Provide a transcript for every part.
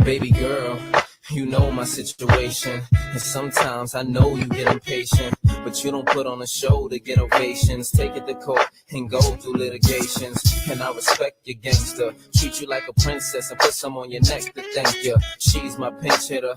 Baby girl, you know my situation, and sometimes I know you get impatient, but you don't put on a show to get ovations. Take it to court and go through litigations, and I respect your gangster. Treat you like a princess and put some on your neck to thank you. She's my pinch hitter.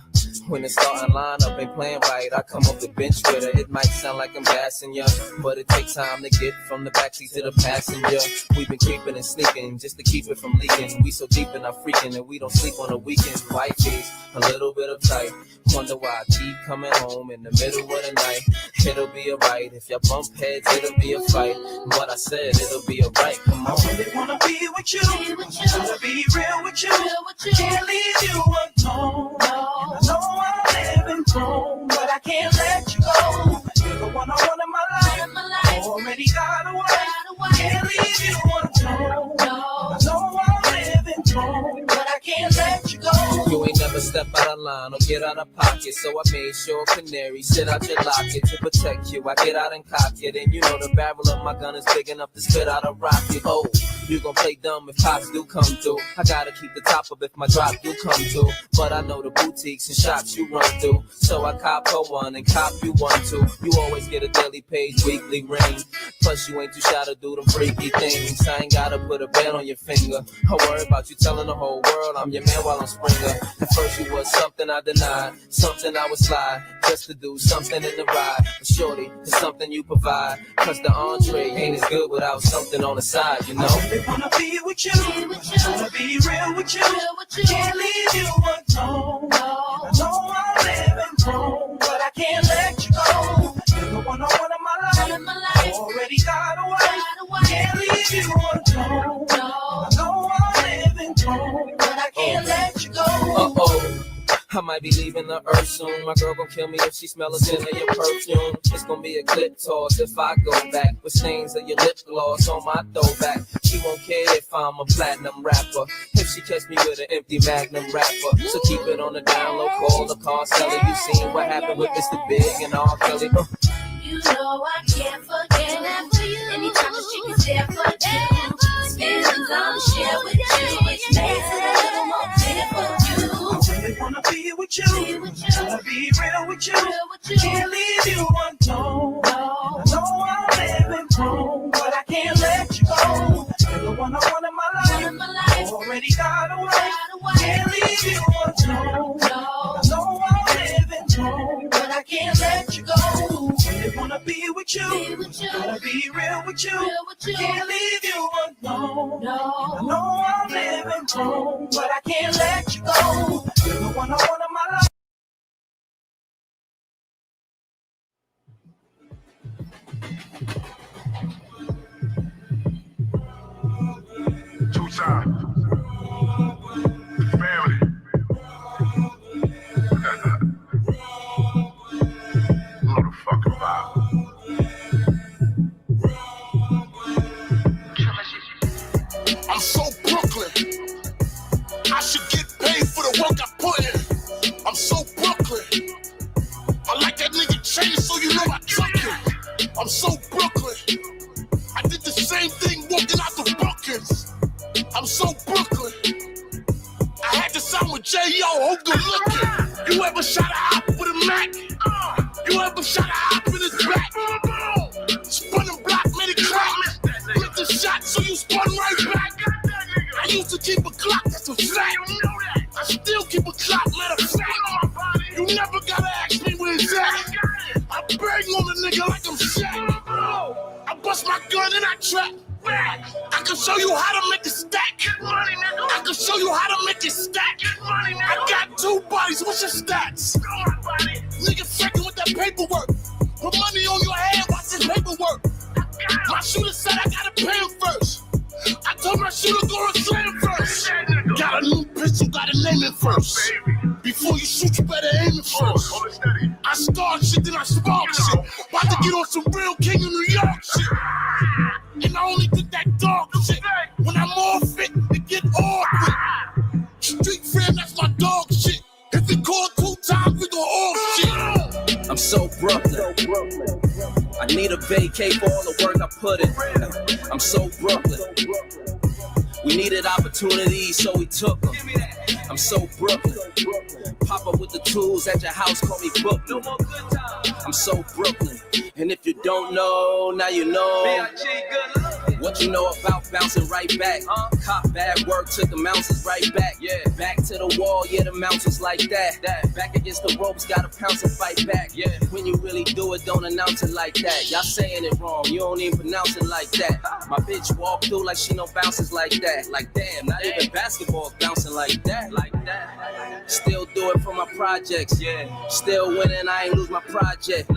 When the starting lineup ain't playing right, I come off the bench with her. It might sound like I'm gassing ya, but it takes time to get from the backseat to the passenger. We've been creeping and sneaking just to keep it from leaking. We so deep in our freaking and we don't sleep on the weekend. Wifey's a little bit uptight. Wonder why I keep coming home in the middle of the night. It'll be alright. If y'all bump heads, it'll be a fight. And what I said, it'll be alright. Come on. I really wanna be with you. Wanna be real with you. Can't leave you alone. I know I'm living wrong, but I can't let you go. You're the one I want in my life. Already got away. Can't leave you alone. I know I'm living wrong, but I can't let you go. You ain't never step out of line or get out of pocket, so I made sure canary sit out your locket to protect you. I get out and cock it, and you know the barrel of my gun is big enough to spit out a rocket. Oh, you gon' play dumb if pops do come through. I gotta keep the top up if my drop do come through. But I know the boutiques and shops you run through, so I cop her one and cop you one too. You always get a daily page, weekly ring. Plus you ain't too shy to do them freaky things. I ain't gotta put a band on your finger. I worry about you telling the whole world I'm your man while I'm Springer. At first you was something I denied, something I would slide, just to do something in the ride. But shorty, it's something you provide, cause the entree ain't as good without something on the side, you know? I really wanna be with you, wanna be real with you. Can't leave you alone. I know I'm living wrong, but I can't let you go. You're the one I want in my life. Already got away. Can't leave you alone. I know I'm living wrong, but I can't let you go. Uh-oh, I might be leaving the earth soon. My girl gon' kill me if she smell a scent of your perfume. It's gon' be a clip toss if I go back with stains of your lip gloss on my throwback. She won't care if I'm a platinum rapper, if she catch me with an empty Magnum wrapper. So keep it on the down low, call the car seller. You seen what happened with Mr. Big and R. Kelly? You know I can't forget that for you. Anytime the chick is there for you, feelings I'll share with you. It makes it a little more clear for you. I really wanna be with you, wanna be real with you. Can't leave you alone. I know I'm living wrong, but I can't let you go. You're the one I want in my life. Already got away. Can't leave you alone. I know I'm living wrong, but I can't let you go. I wanna be with you, wanna be real with you. Can't leave you alone. I know I'm living wrong, but I can't let you go. You're the one I want in my life. Two times. Family. Motherfucking vibe. I'm so Brooklyn. I should get paid for the work I put in. I'm so Brooklyn. I like that nigga chain, so you know I took it. I'm so Brooklyn. I did the same thing walking out the buckets. I'm so Brooklyn. I had to sign with J.O. who good looking. You ever shot a op with a Mac? You ever shot a op in his back? Spun and block, made it crack. Hit the shot, so you spun right back. I used to keep a clock, that's a fact. I still keep a clock, matter of fact. You never gotta ask me where it's at. I bang on the nigga like I'm Shaq. I bust my gun and I trap. I can show you how to make it stack. I can show you how to make it stack. I got two bodies, what's your stats? Nigga faking with that paperwork. Put money on your head, watch this paperwork. My shooter said I gotta pay him first. I told my shooter go to slam first. Got a new pistol, gotta name it first. Before you shoot, you better aim it first. I start shit, then I spark shit. About to get on some real King of New York shit. And I only did that dog shit when I'm all fit to get awkward. Street fam, that's my dog shit. If we call 2 times, we go off shit. I'm so Brooklyn. I need a vacay for all the work I put in. I'm so Brooklyn. We needed opportunities, so we took them. I'm so Brooklyn. Pop up with the tools at your house, call me Brooklyn. I'm so Brooklyn. And if you don't know, now you know. What you know about bouncing right back? Cop bad work, took the mountains right back. Yeah, back to the wall, yeah, the mountains like that. Back against the ropes, gotta pounce and fight back. Yeah, when you really do it, don't announce it like that. Y'all saying it wrong, you don't even pronounce it like that. My bitch walk through like she no bounces like that. Like damn, not even basketball bouncing like that. Like that. Still do it for my projects. Yeah, still winning, I ain't lose my project.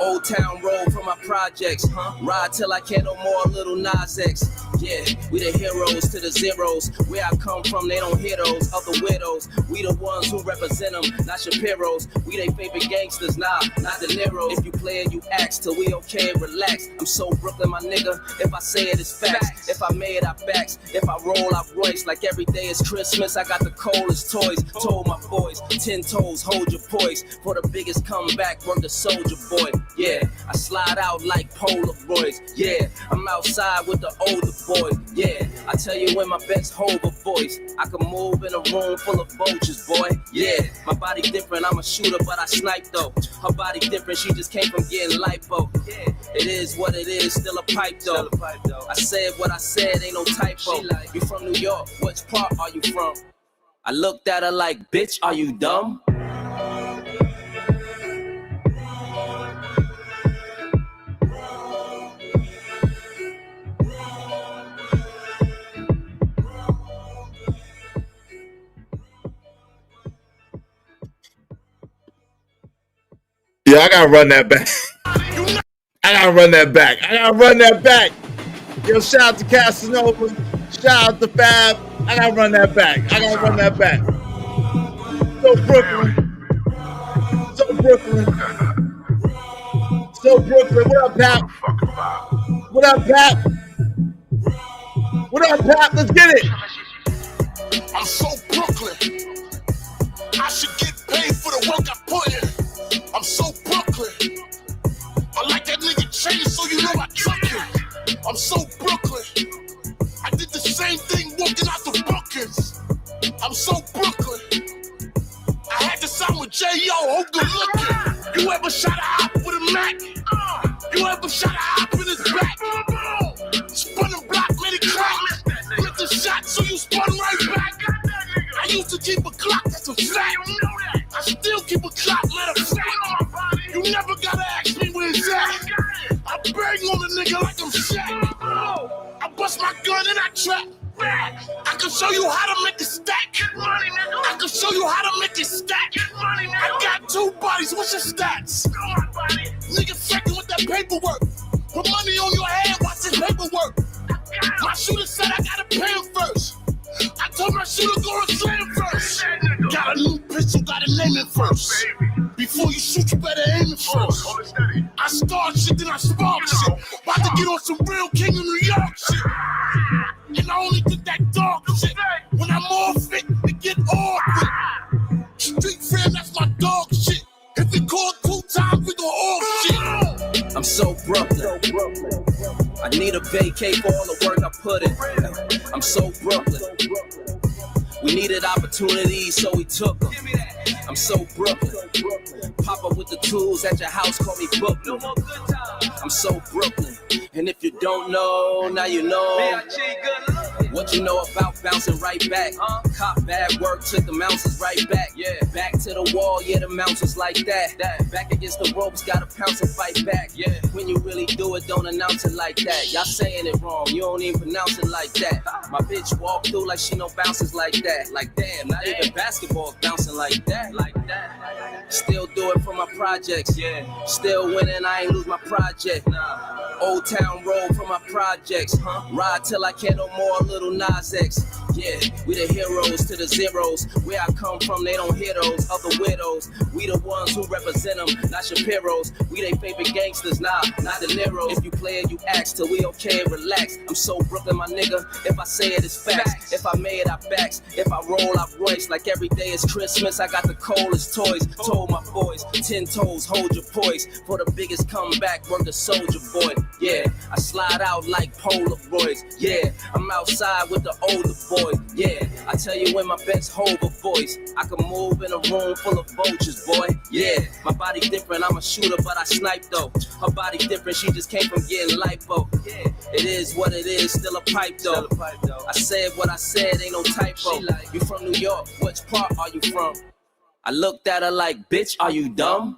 Old Town Road for my projects. Ride till I can't no more, little Nas X. Yeah, we the heroes to the zeros. Where I come from, they don't hear those other widows. We the ones who represent them, not Shapiro's. We they favorite gangsters, nah, not De Niro. If you play it, you ask till we okay, relax. I'm so Brooklyn, my nigga. If I say it, it's facts. If I made it, I backs. If I roll, I Royce. Like every day is Christmas, I got the coldest toys. Told my boys, 10 toes, hold your poise. For the biggest comeback, work the soldier boy. Yeah, I slide out like Polaroids. Yeah, I'm outside with the older boys. Yeah, I tell you when my best hover voice. I can move in a room full of vultures, boy. Yeah, my body different, I'm a shooter, but I snipe though. Her body different, she just came from getting lipo. Yeah, it is what it is, still a pipe though. I said what I said, ain't no typo. You from New York, which part are you from? I looked at her like, bitch, are you dumb? Yeah, I gotta run that back. I gotta run that back. Yo, shout out to Casanova. Shout out to Fab. I gotta run that back. So Brooklyn. What up, Pap? What up, Pap? Let's get it. I'm so Brooklyn. I should get paid for the work I put in. I'm so Brooklyn. I like that nigga chain, so you know I took it. I'm so Brooklyn. I did the same thing walking out the Brookings. I'm so Brooklyn. I had to sign with J.O. Hope good looking. You ever shot a hop with a Mac? You ever shot a hop in his back? Spun and block, made it crack. With the shot, so you spun right back. I used to keep a clock, that's a fact. I still keep a clock, matter of fact. You never gotta ask me where it's at. I bang on the nigga like I'm Shaq. I bust my gun and I trap. I can show you how to make it stack. I can show you how to make it stack. I got 2 bodies, what's your stats? Nigga faking with that paperwork. Put money on your head, watch this paperwork. My shooter said I gotta pay him first. I told my shooter go and slam first. Got a new pistol, gotta name it first. Before you shoot, you better aim it first. I start shit, then I spark shit. About to get on some real King of New York shit. And I only did that dog shit. When I'm off it, it get awkward. Street fam, that's my dog shit. If it called 2 times, we go off shit. I'm so Brooklyn. I need a vacay for all the work I put in. I'm so Brooklyn. We needed opportunities, so we took them. I'm so Brooklyn. Pop up with the tools at your house, call me Brooklyn. I'm so Brooklyn. And if you don't know, now you know. What you know about bouncing right back? Cop bad work, took the mountains right back. Yeah, back to the wall, yeah, the mountains like that. Back against the ropes, gotta pounce and fight back. Yeah, when you really do it, don't announce it like that. Y'all saying it wrong, you don't even pronounce it like that. My bitch walk through like she no bounces like that. Like damn, not even basketball bouncing like that. Like that. Still do it for my projects. Yeah, still winning, I ain't lose my project. Old Town Road for my projects. Ride till I can't no more, little Nas X. Yeah, we the heroes to the zeros. Where I come from, they don't hear those other widows. We the ones who represent them, not Shapiro's. We they favorite gangsters, nah, not the Neros. If you play it, you ask till we okay, relax. I'm so Brooklyn, my nigga. If I say it, it's facts. If I made, I backs. If I roll, I Royce. Like every day is Christmas, I got the coldest toys. Told my boys, 10 toes, hold your poise. For the biggest comeback, work the soldier boy. Yeah, I slide out like Polaroids. Yeah, I'm outside with the older boys. Yeah, I tell you when my best hover voice. I can move in a room full of vultures, boy. Yeah, my body different, I'm a shooter, but I snipe though. Her body different, she just came from getting lipo. Yeah, it is what it is, still a pipe though. I said what I said, ain't no typo. You from New York, which part are you from? I looked at her like, bitch, are you dumb?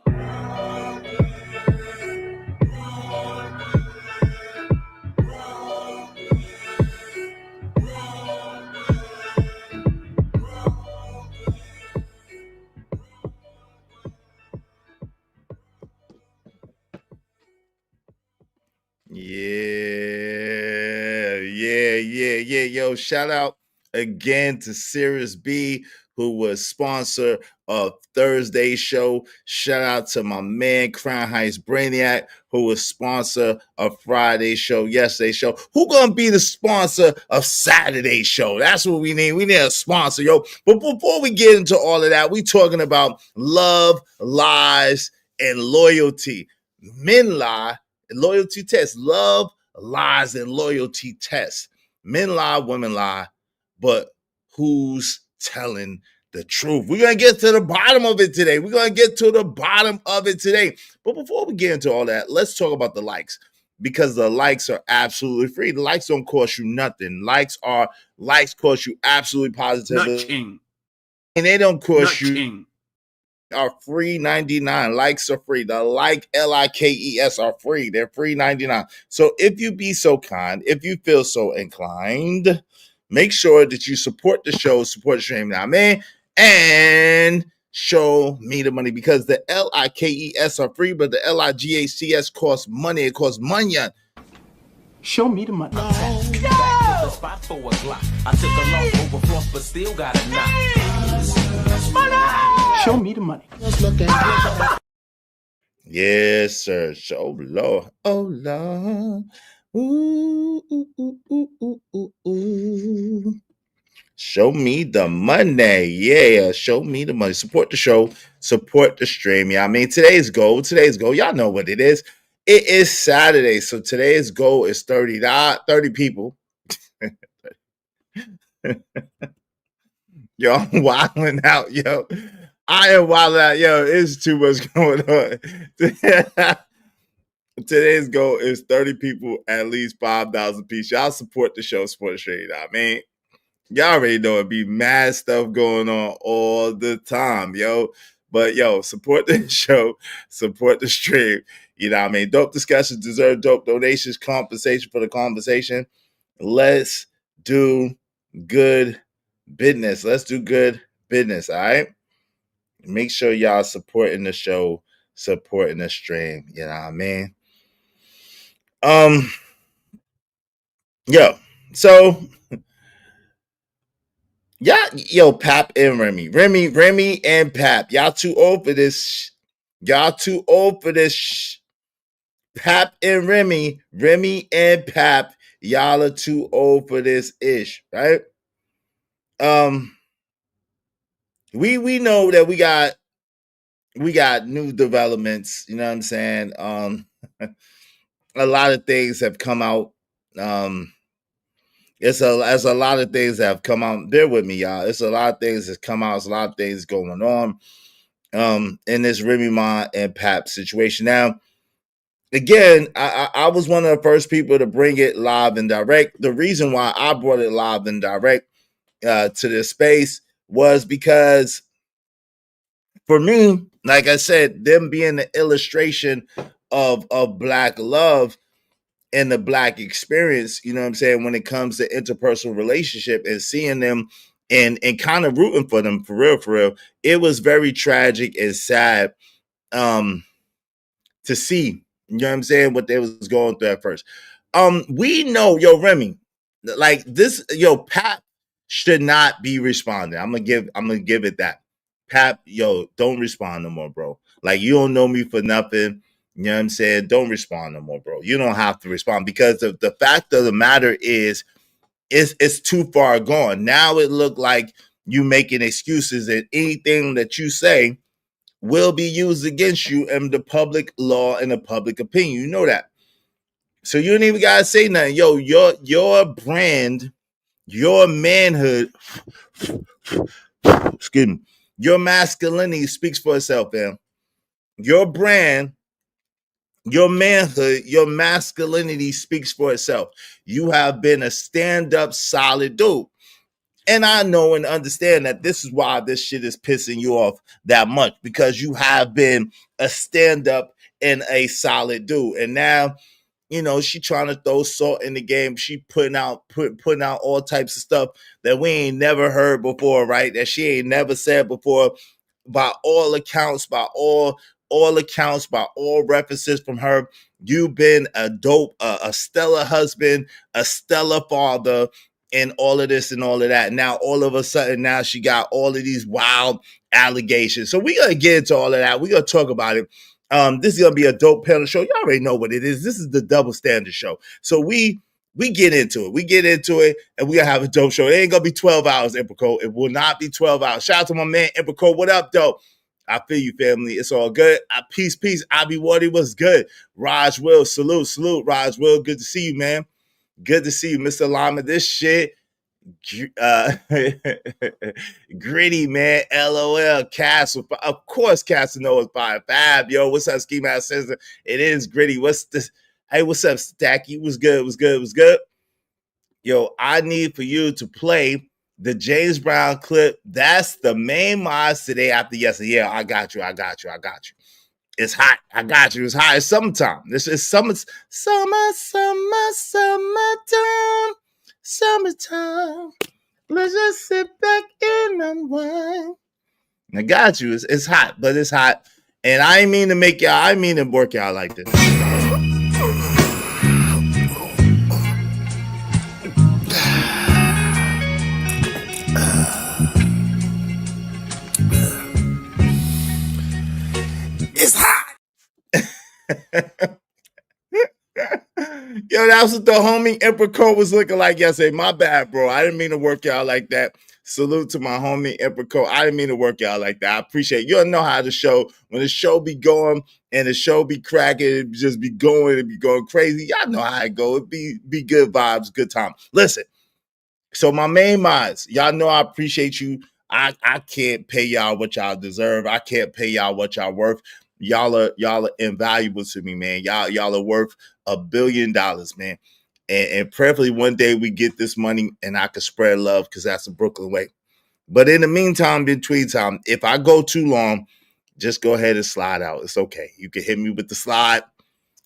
Yeah. Yo, shout out again to Sirius B, who was sponsor of Thursday's show. Shout out to my man Crown Heights Brainiac, who was sponsor of Friday's show, yesterday's show. Who gonna be the sponsor of Saturday's show? That's what we need. We need a sponsor, yo. But before we get into all of that, we talking about love, lies, and loyalty. Men lie, loyalty test. Love, lies, and loyalty test. Men lie, women lie, but who's telling the truth? We're going to get to the bottom of it today. But before we get into all that, let's talk about the likes, because the likes are absolutely free. The likes don't cost you nothing. Likes cost you absolutely positively. Nothing. And they don't cost you. Nothing. Are free 99. Likes are free. The likes are free. They're free 99. So if you be so kind, if you feel so inclined, make sure that you support the show, support the stream now, man, and show me the money, because the likes are free, but the ligachs cost money. It costs money. Show me the money. The spot for a Glock. I took a loss over floss, but still got a knock. Show me the money. Yes, sir. Oh, Lord. Oh, Lord. Ooh. Show me the money. Yeah, show me the money. Support the show. Support the stream. Yeah, I mean, today's goal. Y'all know what it is. It is Saturday, so today's goal is 30 people. Yo, I'm wilding out, yo. I am wilding out, yo. It's too much going on. Today's goal is 30 people, at least 5,000 pieces. Y'all support the show, support the stream. I mean, y'all already know it be mad stuff going on all the time, yo. But, yo, support the show, support the stream. You know what I mean? Dope discussions deserve dope donations, compensation for the conversation. Let's do good business. All right? Make sure y'all supporting the show, supporting the stream. You know what I mean? Yo, so yeah, yo, Pap and Remy and Pap, y'all too old for this. Pap and Remy and Pap, y'all are too old for this ish, right? We know that we got new developments, you know what I'm saying? A lot of things have come out. It's a lot of things that have come out. Bear with me, y'all. It's a lot of things that's come out. It's a lot of things going on in this Remy Ma and Pap situation. Now, again, I was one of the first people to bring it live and direct. The reason why I brought it live and direct to this space was because, for me, like I said, them being the illustration of Black love and the Black experience, you know what I'm saying, when it comes to interpersonal relationship and seeing them and kind of rooting for them, for real, it was very tragic and sad to see, you know what I'm saying, what they was going through at first. We know, yo, Remy, like this, yo, Pat should not be responding. I'm gonna give it that. Pap, yo, don't respond no more, bro. Like, you don't know me for nothing. You know what I'm saying? Don't respond no more, bro. You don't have to respond, because the fact of the matter is, it's too far gone. Now it look like you making excuses, and anything that you say will be used against you in the public law and the public opinion. You know that. So you don't even gotta say nothing. Yo, your brand, your manhood, excuse me, your masculinity speaks for itself, man. Your brand, your manhood, your masculinity speaks for itself. You have been a stand-up, solid dude. And I know and understand that this is why this shit is pissing you off that much, because you have been a stand-up and a solid dude. And now, you know, she trying to throw salt in the game. She putting out all types of stuff that we ain't never heard before, right? That she ain't never said before. By all accounts, by all references from her, you've been a dope, a stellar husband, a stellar father, and all of this and all of that. Now, all of a sudden, now she got all of these wild allegations. So we're going to get into all of that. We're going to talk about it. This is going to be a dope panel show. Y'all already know what it is. This is the Double Standard Show. So we get into it. We get into it, and we're going to have a dope show. It ain't going to be 12 hours, Emperor Code. It will not be 12 hours. Shout out to my man, Emperor Code. What up, though? I feel you, family. It's all good. Peace. Abby Wardy, what's good? Raj Will, salute, Raj Will. Good to see you, man. Good to see you, Mr. Lama. This shit, gritty, man. LOL. Castle, of course, Casanova's by Fab. Yo, what's up, Ski Master? It is gritty. What's this? Hey, what's up, Stacky? What's good? Yo, I need for you to play the James Brown clip. That's the main mods today after yesterday. Yeah, I got you. It's hot. I got you. It's hot. It's summertime. This is summertime. Let's just sit back and unwind. I got you. It's hot, but it's hot. And I ain't mean to make y'all, I mean to work y'all like this. It's hot. Yo, that's what the homie Emperor Code was looking like yesterday. My bad, bro. I didn't mean to work y'all like that. Salute to my homie Emperor Code. I didn't mean to work y'all like that. I appreciate it. You don't know how the show, when the show be going and the show be cracking, it just be going and be going crazy. Y'all know how it go. It be good vibes, good time. Listen, so my main mods, y'all know I appreciate you. I can't pay y'all what y'all deserve. I can't pay y'all what y'all worth. Y'all are invaluable to me, man. Y'all are worth $1 billion, man. And preferably one day we get this money and I can spread love, because that's the Brooklyn way. But in the meantime, between time, if I go too long, just go ahead and slide out. It's okay. You can hit me with the slide.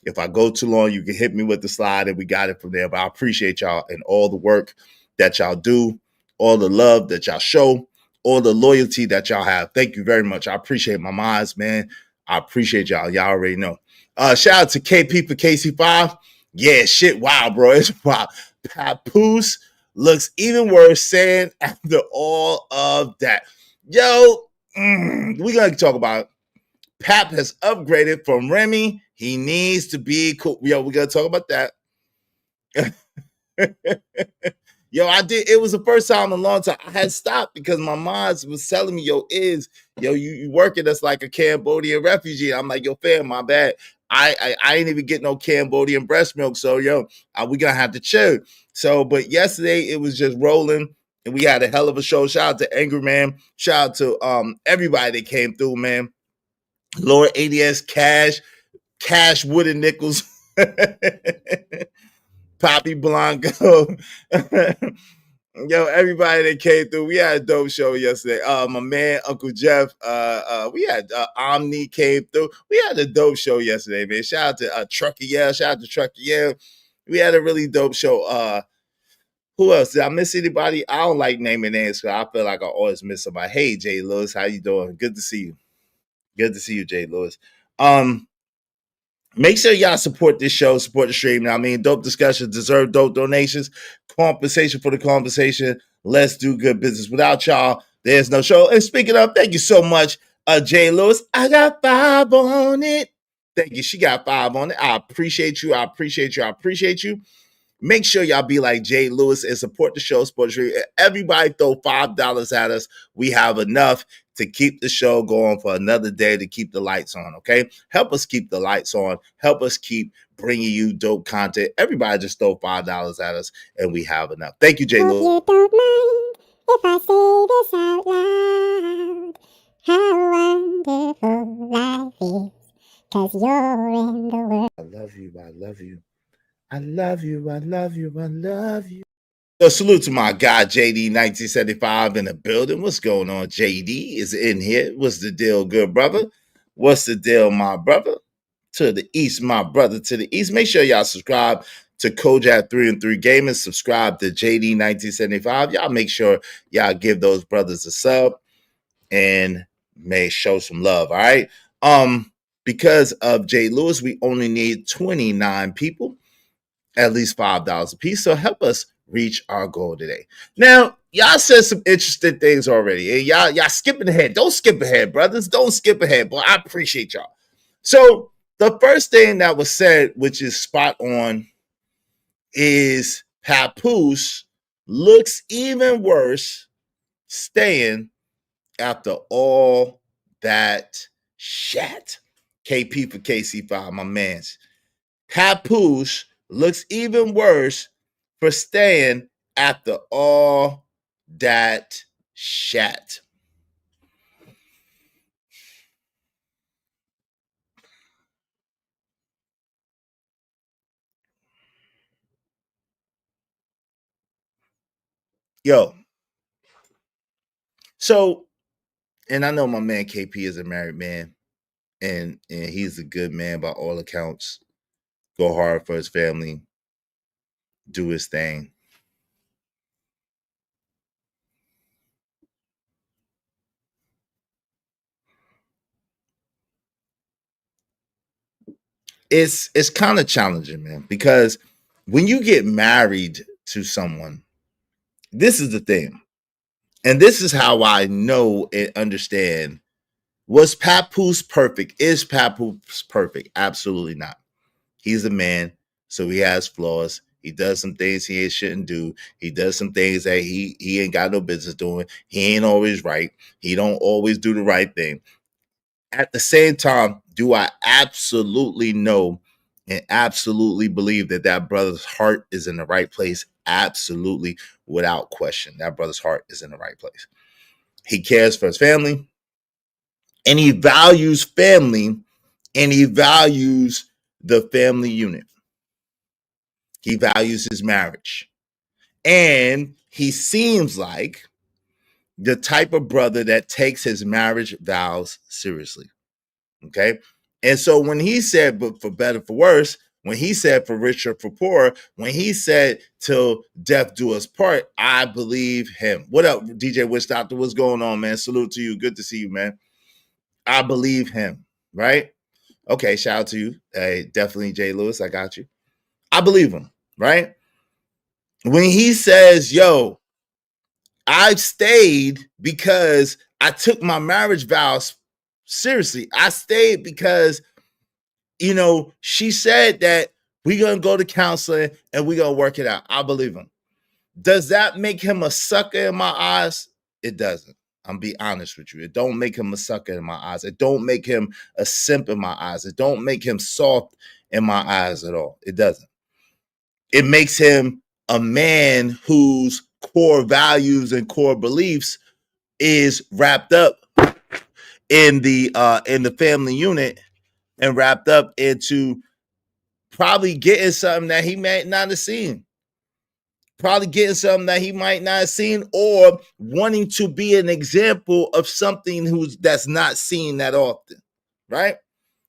If I go too long, you can hit me with the slide, and we got it from there. But I appreciate y'all and all the work that y'all do, all the love that y'all show, all the loyalty that y'all have. Thank you very much. I appreciate my minds, man. I appreciate y'all. Y'all already know. Shout out to KP for KC5. Yeah, shit, wow, bro. It's wow. Papoose looks even worse saying after all of that. Yo, we got to talk about it. Pap has upgraded from Remy. He needs to be cool. Yo, we got to talk about that. Yo, I did. It was the first time in a long time I had stopped, because my moms was telling me, yo, you working us like a Cambodian refugee. I'm like, yo, fam, my bad. I ain't even get no Cambodian breast milk. So, yo, we gonna have to chill. So, but yesterday it was just rolling, and we had a hell of a show. Shout out to Angry Man. Shout out to everybody that came through, man. Lord ADS, Cash Wooden Nickels. Poppy Blanco. Yo, everybody that came through. We had a dope show yesterday. My man, Uncle Jeff. We had Omni came through. We had a dope show yesterday, man. Shout out to Truckee Yell. Shout out to Truckee Yell. We had a really dope show. Who else? Did I miss anybody? I don't like naming names, because I feel like I always miss somebody. Hey, Jay Lewis, how you doing? Good to see you. Good to see you, Jay Lewis. Make sure y'all support this show, support the stream. Now, I mean, dope discussions deserve dope donations. Compensation for the conversation. Let's do good business. Without y'all, there's no show. And speaking of, thank you so much, Jay Lewis. I got 5 on it. Thank you. She got 5 on it. I appreciate you. I appreciate you. I appreciate you. Make sure y'all be like Jay Lewis and support the show. Everybody throw $5 at us. We have enough to keep the show going for another day, to keep the lights on, okay? Help us keep the lights on. Help us keep bringing you dope content. Everybody just throw $5 at us, and we have enough. Thank you, Jay Lewis. You don't mind if I say this out loud. How wonderful life is, 'cause you're in the world. I love you. I love you. I love you. I love you. I love you. So salute to my guy, JD 1975 in the building. What's going on? JD is in here. What's the deal, good brother? What's the deal, my brother? To the east, my brother, to the east. Make sure y'all subscribe to Kojak 3 and 3 Gaming. Subscribe to JD 1975. Y'all make sure y'all give those brothers a sub and may show some love. All right. Because of Jay Lewis, we only need 29 people, at least $5 a piece. So help us reach our goal today. Now, y'all said some interesting things already. And y'all skipping ahead. Don't skip ahead, brothers. Don't skip ahead, boy. I appreciate y'all. So the first thing that was said, which is spot on, is Papoose looks even worse staying after all that shat. KP for KC5, my mans. Papoose looks even worse for staying after all that shat. Yo. So, and I know my man KP is a married man, and he's a good man by all accounts. Go hard for his family, do his thing. It's kind of challenging, man, because when you get married to someone, this is the thing. And this is how I know and understand. Was Papoose perfect? Is Papoose perfect? Absolutely not. He's a man, so he has flaws. He does some things he shouldn't do. He does some things that he ain't got no business doing. He ain't always right. He don't always do the right thing. At the same time, do I absolutely know and absolutely believe that that brother's heart is in the right place? Absolutely, without question. That brother's heart is in the right place. He cares for his family, and he values family, and he values the family unit. He values his marriage. And he seems like the type of brother that takes his marriage vows seriously. Okay. And so when he said, but for better, for worse, when he said for richer, for poorer, when he said till death do us part, I believe him. What up, DJ Witch Doctor? What's going on, man? Salute to you. Good to see you, man. I believe him, right? Okay, shout out to you. Hey, definitely Jay Lewis. I got you. I believe him, right? When he says, yo, I've stayed because I took my marriage vows seriously. I stayed because, you know, she said that we're going to go to counseling and we're going to work it out. I believe him. Does that make him a sucker in my eyes? It doesn't. I'm be honest with you. It don't make him a sucker in my eyes. It don't make him a simp in my eyes. It don't make him soft in my eyes at all. It doesn't. It makes him a man whose core values and core beliefs is wrapped up in the family unit and wrapped up into probably getting something that he might not have seen. Probably getting something that he might not have seen, or wanting to be an example of something that's not seen that often, right?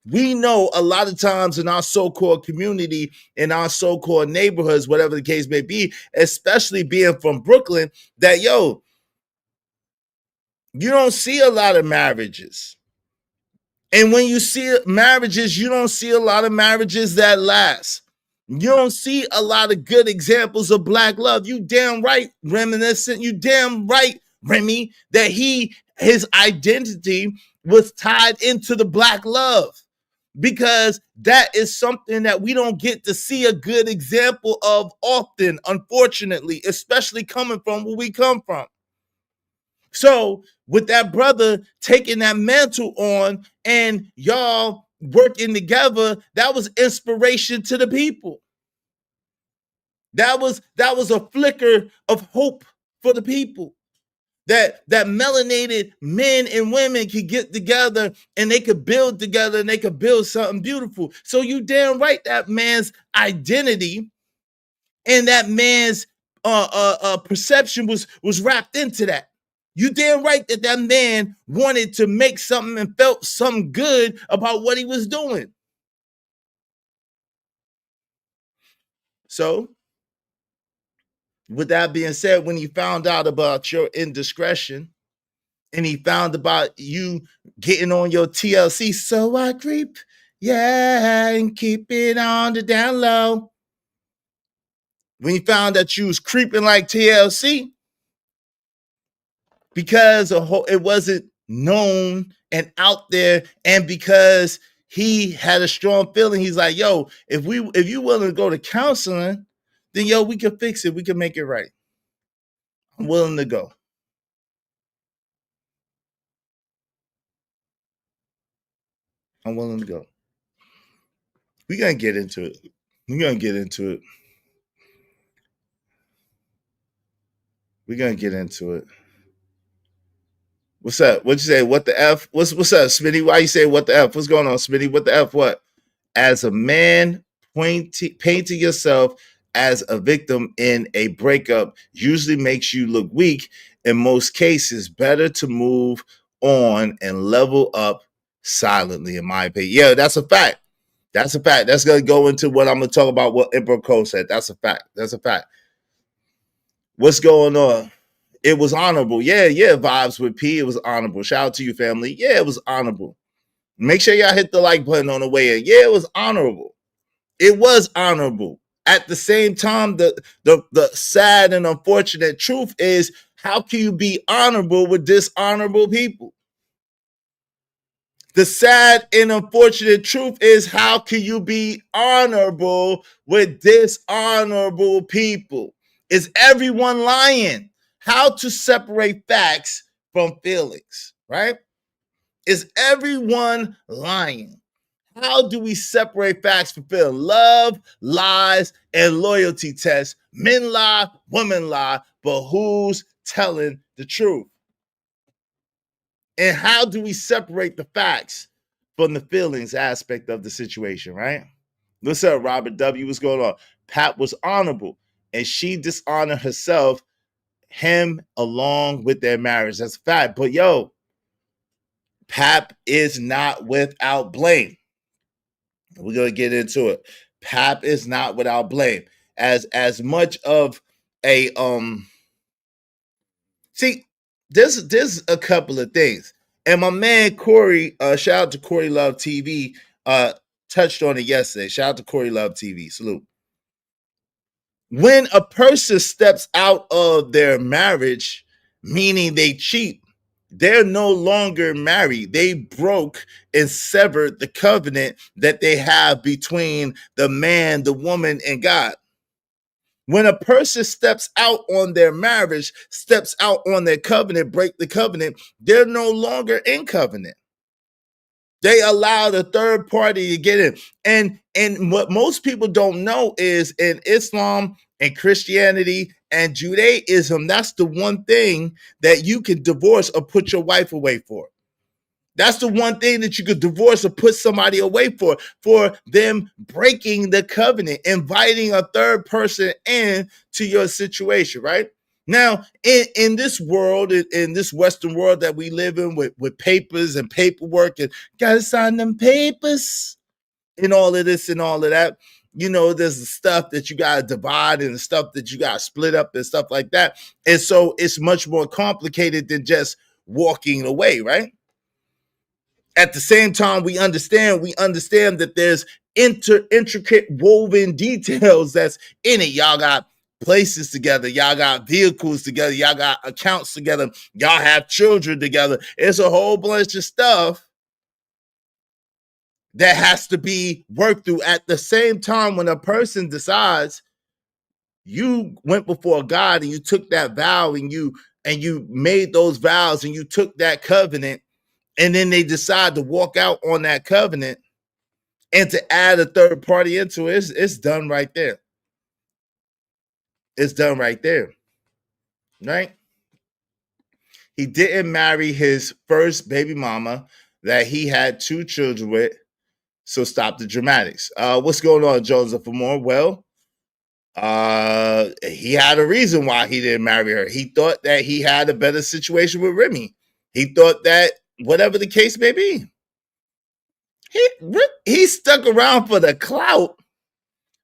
We know a lot of times in our so-called community, in our so-called neighborhoods, whatever the case may be, especially being from Brooklyn, that, yo, you don't see a lot of marriages. And when you see marriages, you don't see a lot of marriages that last. You don't see a lot of good examples of black love. You damn right, Reminiscent. You damn right, Remy, that his identity was tied into the black love, because that is something that we don't get to see a good example of often, unfortunately, especially coming from where we come from. So with that brother taking that mantle on and y'all working together, that was inspiration to the people. That was a flicker of hope for the people. That melanated men and women could get together and they could build together and they could build something beautiful. So you damn right that man's identity and that man's perception was wrapped into that. You damn right that man wanted to make something and felt something good about what he was doing. So, with that being said, when he found out about your indiscretion and he found about you getting on your TLC, so I creep, yeah, and keep it on the down low. When he found that you was creeping like TLC, because it wasn't known and out there, and because he had a strong feeling, he's like, yo, if you willing to go to counseling, then yo, we can fix it. We can make it right. I'm willing to go. I'm willing to go. We're going to get into it. We're going to get into it. We're going to get into it. What's up? What'd you say? What the F? What's up, Smitty? Why you say what the F? What's going on, Smitty? What the F? What? As a man, painting yourself as a victim in a breakup usually makes you look weak. In most cases, better to move on and level up silently, in my opinion. Yeah, that's a fact. That's a fact. That's going to go into what I'm going to talk about, what Emperor Cole said. That's a fact. That's a fact. What's going on? It was honorable. Yeah, vibes with P. It was honorable. Shout out to you, family. Yeah, it was honorable. Make sure y'all hit the like button on the way in. Yeah, it was honorable. It was honorable. At the same time, the sad and unfortunate truth is, how can you be honorable with dishonorable people? The sad and unfortunate truth is, how can you be honorable with dishonorable people? Is everyone lying? How to separate facts from feelings, right? Is everyone lying? How do we separate facts from feelings? Love, lies, and loyalty tests. Men lie, women lie, but who's telling the truth? And how do we separate the facts from the feelings aspect of the situation, right? What's up, Robert W? What's going on? Pat was honorable, and she dishonored herself, him, along with their marriage. That's a fact. But yo, Pap is not without blame. We're going to get into it. Pap is not without blame. As much of a see, there's a couple of things. And my man Corey, shout out to Corey Love TV, touched on it yesterday. Shout out to Corey Love TV. Salute. When a person steps out of their marriage, meaning they cheat, they're no longer married. They broke and severed the covenant that they have between the man, the woman, and God. When a person steps out on their marriage, steps out on their covenant, break the covenant, they're no longer in covenant. They allow the third party to get in. And what most people don't know is, in Islam and Christianity and Judaism, that's the one thing that you can divorce or put your wife away for. That's the one thing that you could divorce or put somebody away for them breaking the covenant, inviting a third person in to your situation, right? Now, in this world, in this Western world that we live in with papers and paperwork and gotta sign them papers and all of this and all of that, you know, there's the stuff that you gotta divide and the stuff that you gotta split up and stuff like that. And so it's much more complicated than just walking away, right? At the same time, we understand that there's intricate woven details that's in it. Y'all got places together, y'all got vehicles together, y'all got accounts together, y'all have children together. It's a whole bunch of stuff that has to be worked through. At the same time, when a person decides, you went before God and you took that vow and you made those vows and you took that covenant, and then they decide to walk out on that covenant and to add a third party into it, it's done right there. It's done right there, right? He didn't marry his first baby mama that he had 2 children with, so stop the dramatics. What's going on, Joseph Amore? Well, he had a reason why he didn't marry her. He thought that he had a better situation with Remy. He thought that whatever the case may be, he stuck around for the clout.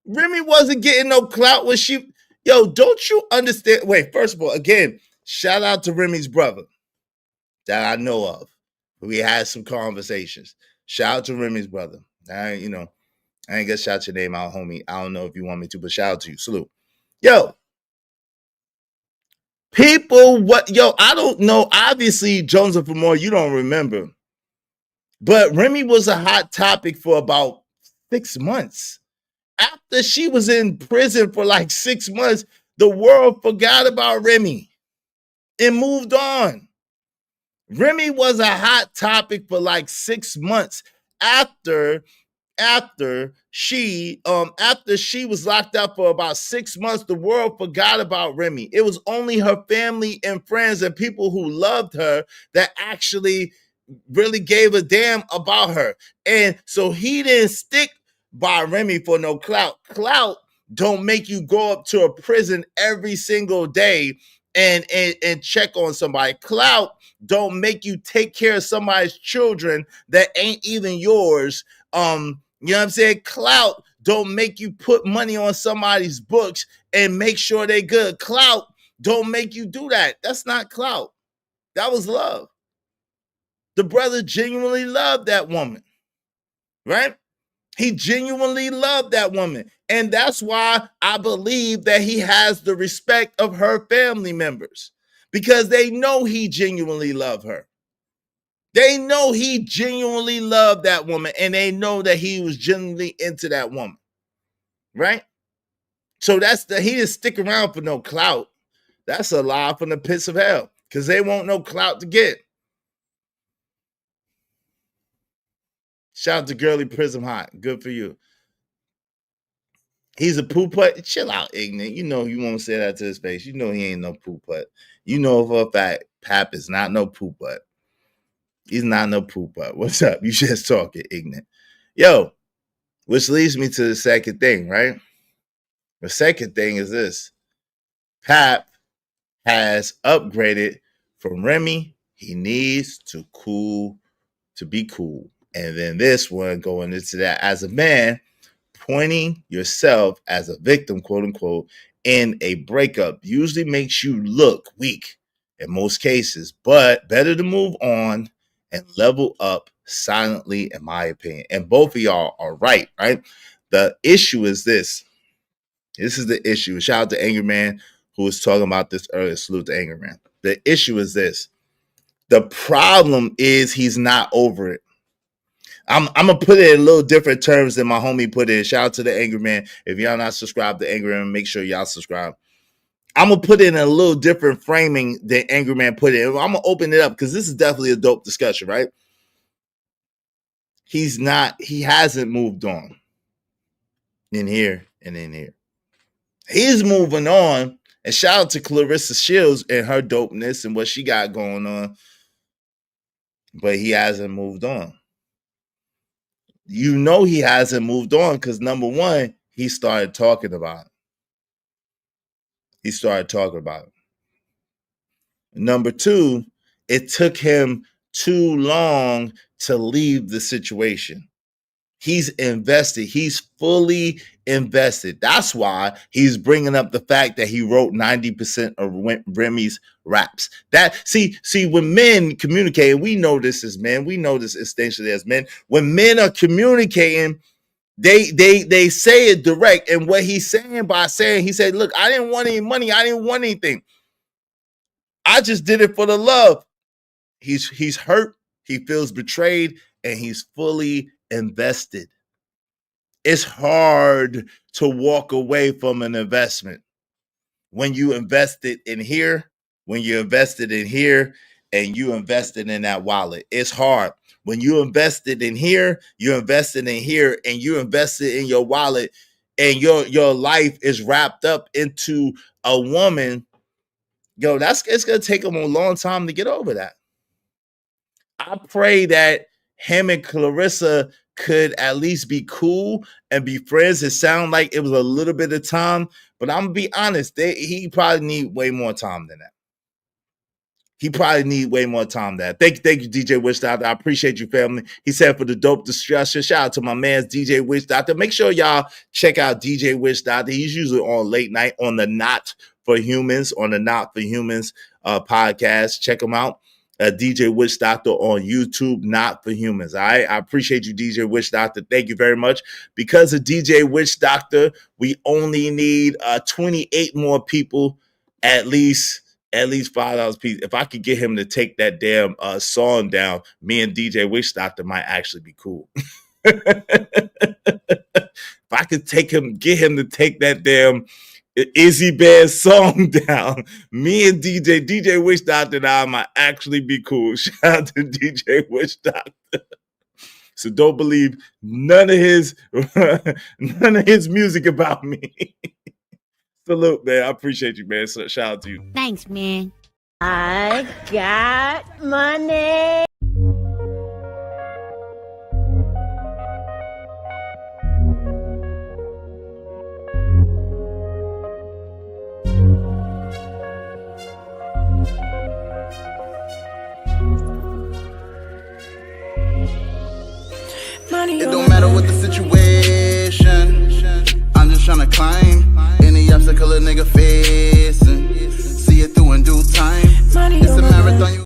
Remy wasn't getting no clout when she. Yo, don't you understand? Wait, first of all, again, shout out to Remy's brother that I know of. We had some conversations. Shout out to Remy's brother. I ain't gonna shout your name out, homie. I don't know if you want me to, but shout out to you. Salute. Yo, people, I don't know. Obviously, Joseph Amore, you don't remember. But Remy was a hot topic for about 6 months. After she was in prison for like 6 months, the world forgot about Remy and moved on. Remy was a hot topic for like 6 months after she was locked up for about 6 months. The world forgot about Remy. It was only her family and friends and people who loved her that actually really gave a damn about her. And so he didn't stick by Remy for no clout. Clout don't make you go up to a prison every single day and check on somebody. Clout don't make you take care of somebody's children that ain't even yours. You know what I'm saying? Clout don't make you put money on somebody's books and make sure they good. Clout don't make you do that. That's not clout. That was love. The brother genuinely loved that woman, right? He genuinely loved that woman. And that's why I believe that he has the respect of her family members, because they know he genuinely loved her. They know he genuinely loved that woman, and they know that he was genuinely into that woman, right? So he didn't stick around for no clout. That's a lie from the pits of hell, because they won't no clout to get. Shout out to Girly Prism Hot. Good for you. He's a poo putt. Chill out, ignorant. You know you won't say that to his face. You know he ain't no poo putt. You know for a fact Pap is not no poo putt. He's not no poo putt. What's up? You just talking, ignorant. Yo, which leads me to the second thing, right? The second thing is this. Pap has upgraded from Remy. He needs to be cool. And then this one going into that, as a man, pointing yourself as a victim, quote unquote, in a breakup usually makes you look weak in most cases, but better to move on and level up silently, in my opinion. And both of y'all are right? The issue is this. This is the issue. Shout out to Angry Man who was talking about this earlier. Salute to Angry Man. The issue is this. The problem is he's not over it. I'm gonna put it in a little different terms than my homie put it. Shout out to the Angry Man. If y'all not subscribed to Angry Man, make sure y'all subscribe. I'm gonna put it in a little different framing than Angry Man put it. I'm gonna open it up because this is definitely a dope discussion, right? He hasn't moved on in here and in here. He's moving on. And shout out to Clarissa Shields and her dopeness and what she got going on. But he hasn't moved on. You know he hasn't moved on because, number one, he started talking about it. Number two, it took him too long to leave the situation. He's invested. He's fully invested. That's why he's bringing up the fact that he wrote 90% of Remy's raps. See, when men communicate, we know this as men. We know this essentially as men. When men are communicating, They say it direct, and what he's saying by saying, he said, look, I didn't want any money, I didn't want anything. I just did it for the love. He's hurt, he feels betrayed, and he's fully invested. It's hard to walk away from an investment. When you invested in here, when you invested in here, and you invested in that wallet, it's hard. When you invested in here, you invested in here, and you invested in your wallet, and your life is wrapped up into a woman, yo, it's gonna take them a long time to get over that. I pray that him and Clarissa could at least be cool and be friends. It sounded like it was a little bit of time, but I'm gonna be honest, he probably need way more time than that. He probably need way more time than that. Thank you, DJ Witch Doctor. I appreciate you, family. He said for the dope discussion. Shout out to my man's DJ Witch Doctor. Make sure y'all check out DJ Witch Doctor. He's usually on late night on the Not for Humans podcast. Check him out. DJ Witch Doctor on YouTube, Not for Humans. All right, I appreciate you, DJ Witch Doctor. Thank you very much. Because of DJ Witch Doctor, we only need 28 more people, at least $5 piece. If I could get him to take that damn song down, me and DJ Witch Doctor might actually be cool. If I could get him to take that damn Izzy Bear song down, me and DJ Witch Doctor and I might actually be cool. Shout out to DJ Witch Doctor. So don't believe none of his music about me. Salute, man. I appreciate you, man. So shout out to you. Thanks, man. I got money. It don't matter what the situation, I'm just trying to climb any obstacle a nigga facing. See it through in due time. It's a marathon.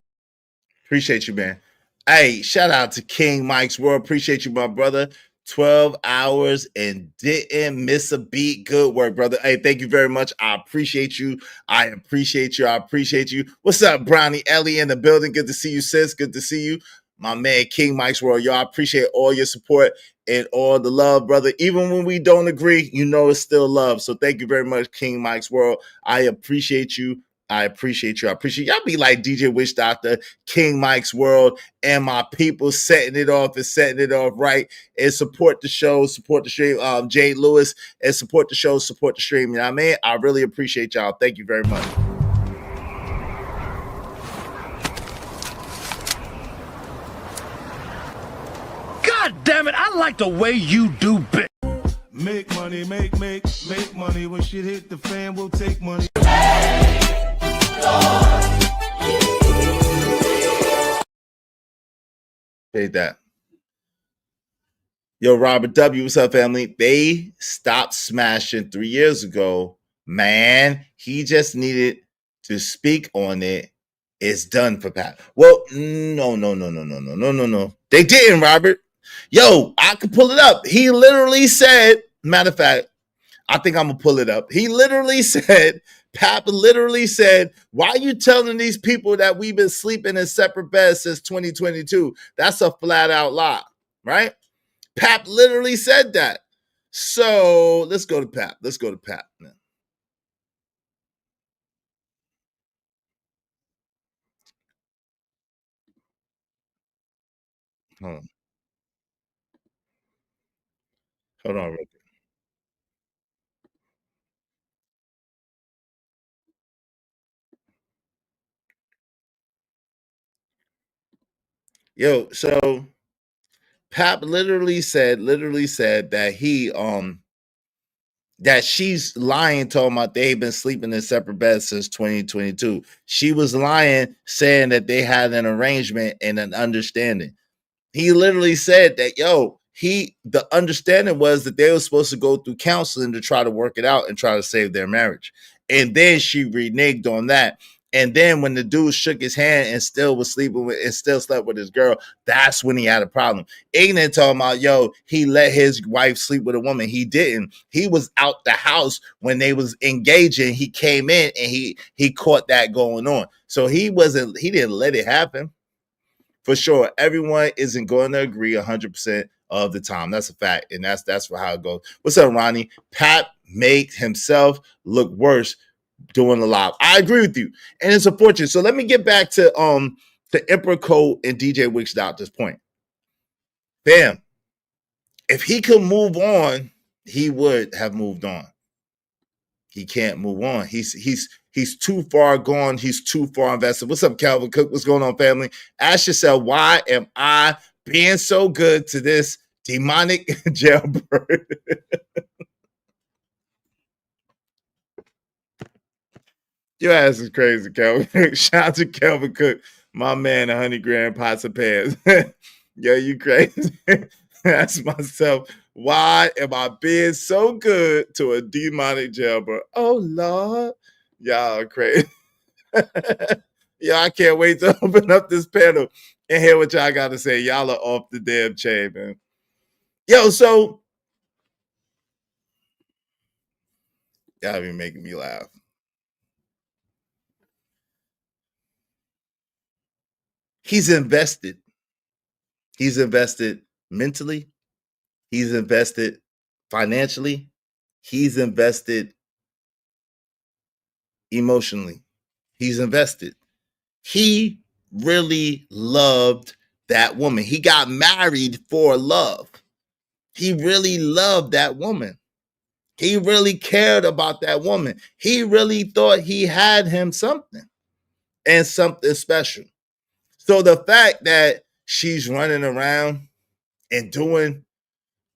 Appreciate you, man. Hey, shout out to King Mike's World. Appreciate you, my brother. 12 hours and didn't miss a beat. Good work, brother. Hey, thank you very much. I appreciate you. I appreciate you. What's up, Brownie Ellie in the building? Good to see you, sis. Good to see you. My man, King Mike's World. Y'all, appreciate all your support and all the love, brother. Even when we don't agree, you know it's still love. So thank you very much, King Mike's World. I appreciate you. Y'all be like DJ Witch Doctor, King Mike's World, and my people setting it off right. And support the show, support the stream. Jay Lewis, and support the show, support the stream. You know what I mean? I really appreciate y'all. Thank you very much. God damn it, I like the way you do bit. Make money, make money. When shit hit the fan, we'll take money. Hate that. Yo, Robert W, what's up, family? They stopped smashing 3 years ago. Man, he just needed to speak on it. It's done for Pat. Well, no. They didn't, Robert. Yo, I could pull it up. He literally said, matter of fact, I think I'm going to pull it up. He literally said, Pap literally said, why are you telling these people that we've been sleeping in separate beds since 2022? That's a flat out lie, right? Pap literally said that. So let's go to Pap. Man. Hold on. Yo, so Pap literally said that he that she's lying, talking about they've been sleeping in separate beds since 2022. She was lying, saying that they had an arrangement and an understanding. He literally said that, the understanding was that they were supposed to go through counseling to try to work it out and try to save their marriage. And then she reneged on that. And then when the dude shook his hand and still was sleeping with and still slept with his girl, that's when he had a problem. Ignorant talking about, yo, he let his wife sleep with a woman. He didn't. He was out the house when they was engaging. He came in and he caught that going on. So he didn't let it happen. For sure, everyone isn't going to agree 100% of the time. That's a fact, and that's how it goes. What's up, Ronnie? Pat made himself look worse doing the live. I agree with you, and it's unfortunate. So let me get back to Emperor Cole and DJ Wixdot at this point. Bam. If he could move on, he would have moved on. He can't move on. He's too far gone. He's too far invested. What's up, Calvin Cook? What's going on, family? Ask yourself, why am I being so good to this demonic jailbird? Your ass is crazy, Calvin. Shout out to Calvin Cook, my man, 100 grand pots of pants. Yo, you crazy. Ask myself, why am I being so good to a demonic jailbird? Oh, Lord. Y'all are crazy. Yo, I can't wait to open up this panel and hear what y'all got to say. Y'all are off the damn chain, man. Yo, so y'all be making me laugh. He's invested. He's invested mentally. He's invested financially. He's invested emotionally. He's invested. He really loved that woman. He got married for love. He really loved that woman. He really cared about that woman. He really thought he had him something and something special. So the fact that she's running around and doing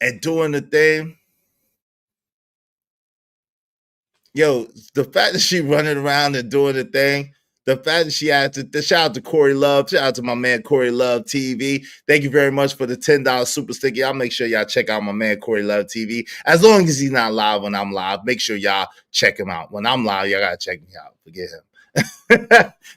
the thing, yo, the fact that she running around and doing the thing, the fact that she had to, shout out to Corey Love, shout out to my man Corey Love TV. Thank you very much for the $10 super sticky. I'll make sure y'all check out my man Corey Love TV. As long as he's not live when I'm live, make sure y'all check him out. When I'm live, y'all gotta check me out. Forget him.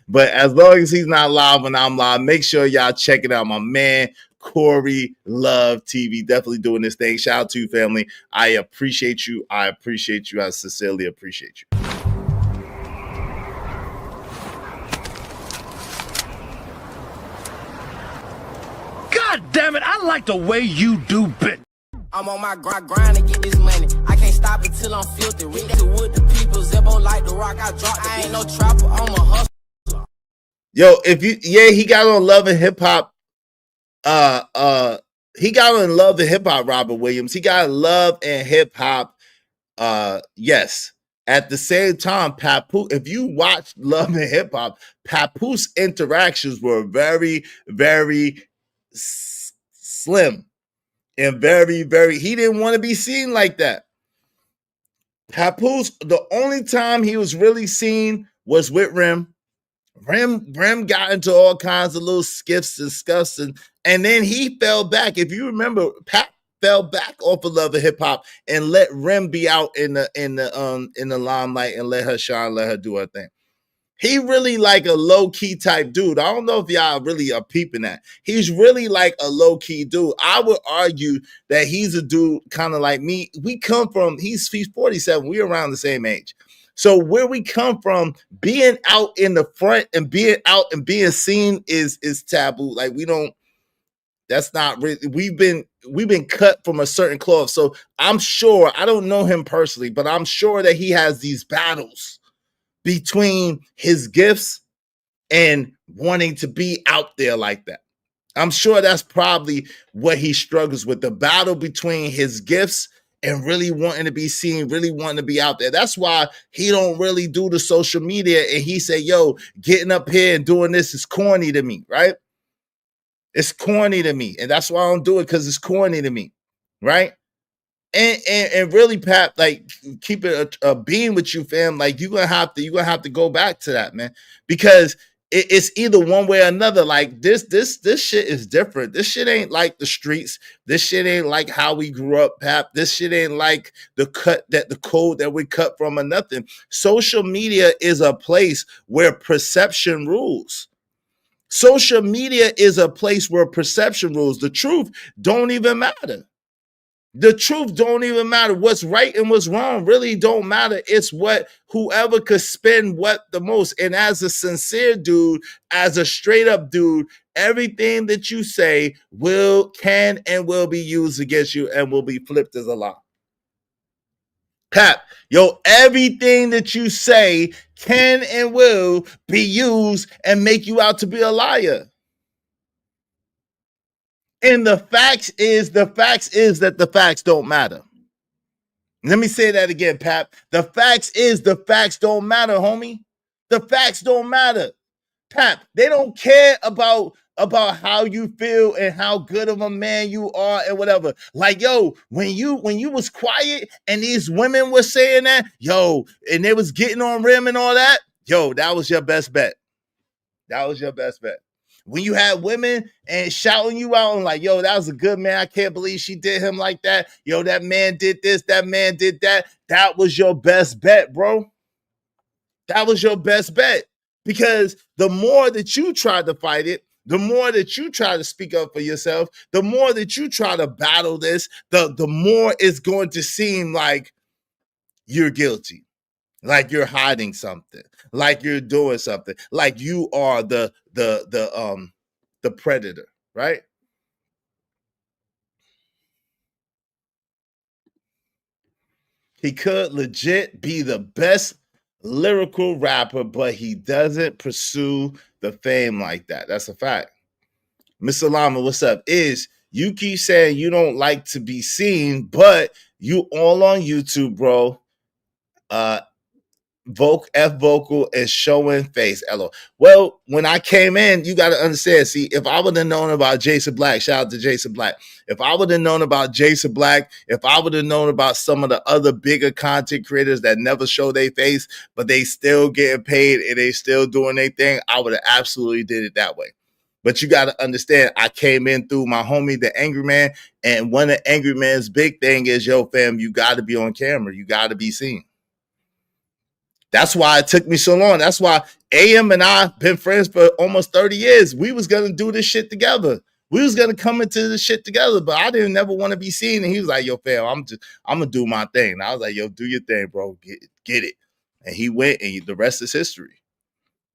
But as long as he's not live when I'm live, make sure y'all check it out. My man Corey Love TV, definitely doing this thing. Shout out to you, family. I appreciate you. I sincerely appreciate you. God damn it, I like the way you do bit. I'm on my grind to get this money. I can't stop it till I'm filthy. With the people, Zebo like the rock. I drop. I ain't no trapper. I'm a hustler. Yo, he got on Love and Hip Hop. He got on Love and Hip Hop. Robert Williams. He got Love and Hip Hop. Yes. At the same time, Papoose. If you watch Love and Hip Hop, Papoose interactions were very, very slim. And very, very, he didn't want to be seen like that. Papoose, the only time he was really seen was with Rim. Rim got into all kinds of little skiffs and scuffs, and then he fell back. If you remember, Pat fell back off of Love and Hip Hop and let Rim be out in the limelight and let her shine, let her do her thing. He really like a low-key type dude. I don't know if y'all really are peeping that. He's really like a low-key dude. I would argue that he's a dude kind of like me. We come from, he's 47. We're around the same age. So where we come from, being out in the front and being out and being seen is taboo. Like we don't, that's not really, we've been cut from a certain cloth. So I'm sure, I don't know him personally, but I'm sure that he has these battles between his gifts and wanting to be out there like that. I'm sure that's probably what he struggles with, the battle between his gifts and really wanting to be seen, really wanting to be out there. That's why he don't really do the social media. And he say, yo, getting up here and doing this is corny to me, right? It's corny to me. And that's why I don't do it, because it's corny to me, right? And really, Pat, like, keep it a being with you, fam. Like, you're gonna have to go back to that, man, because it's either one way or another. Like this shit is different. This shit ain't like the streets. This shit ain't like how we grew up, Pap. This shit ain't like the code that we cut from or nothing. Social media is a place where perception rules. Social media is a place where perception rules. The truth don't even matter. The truth don't even matter. What's right and what's wrong really don't matter. It's what whoever could spin what the most. And as a sincere dude, as a straight up dude, everything that you say can and will be used against you and will be flipped as a lie. Pap, everything that you say can and will be used and make you out to be a liar. And the facts is that the facts don't matter. Let me say that again, Pap. The facts don't matter, homie. The facts don't matter. Pap, they don't care about how you feel and how good of a man you are and whatever. Like, when you was quiet and these women were saying that, and they was getting on rim and all that, that was your best bet. That was your best bet. When you had women and shouting you out and like, that was a good man. I can't believe she did him like that. That man did this, that man did that. That was your best bet, bro. That was your best bet. Because the more that you try to fight it, the more that you try to speak up for yourself, the more that you try to battle this, the more it's going to seem like you're guilty. Like you're hiding something, like you're doing something, like you are the predator, right? He could legit be the best lyrical rapper, but he doesn't pursue the fame like that. That's a fact. Mr. Lama, what's up? You keep saying you don't like to be seen, but you all on YouTube, bro. Vocal and showing face. LO. Well, when I came in, you got to understand. See, if I would have known about Jason Black, shout out to Jason Black. If I would have known about Jason Black, if I would have known about some of the other bigger content creators that never show their face, but they still getting paid and they still doing their thing, I would have absolutely did it that way. But you got to understand, I came in through my homie, the Angry Man, and one of Angry Man's big thing is, fam, you got to be on camera. You got to be seen. That's why it took me so long. That's why AM and I been friends for almost 30 years. We was going to do this shit together. We was going to come into this shit together, but I didn't never want to be seen. And he was like, fam, I'm going to do my thing. And I was like, do your thing, bro. Get it. And he went, and the rest is history.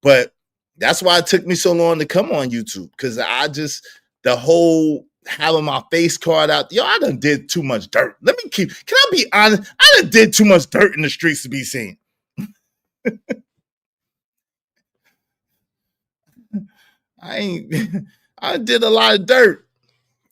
But that's why it took me so long to come on YouTube, because the whole having my face card out, I done did too much dirt. Can I be honest? I done did too much dirt in the streets to be seen. I did a lot of dirt.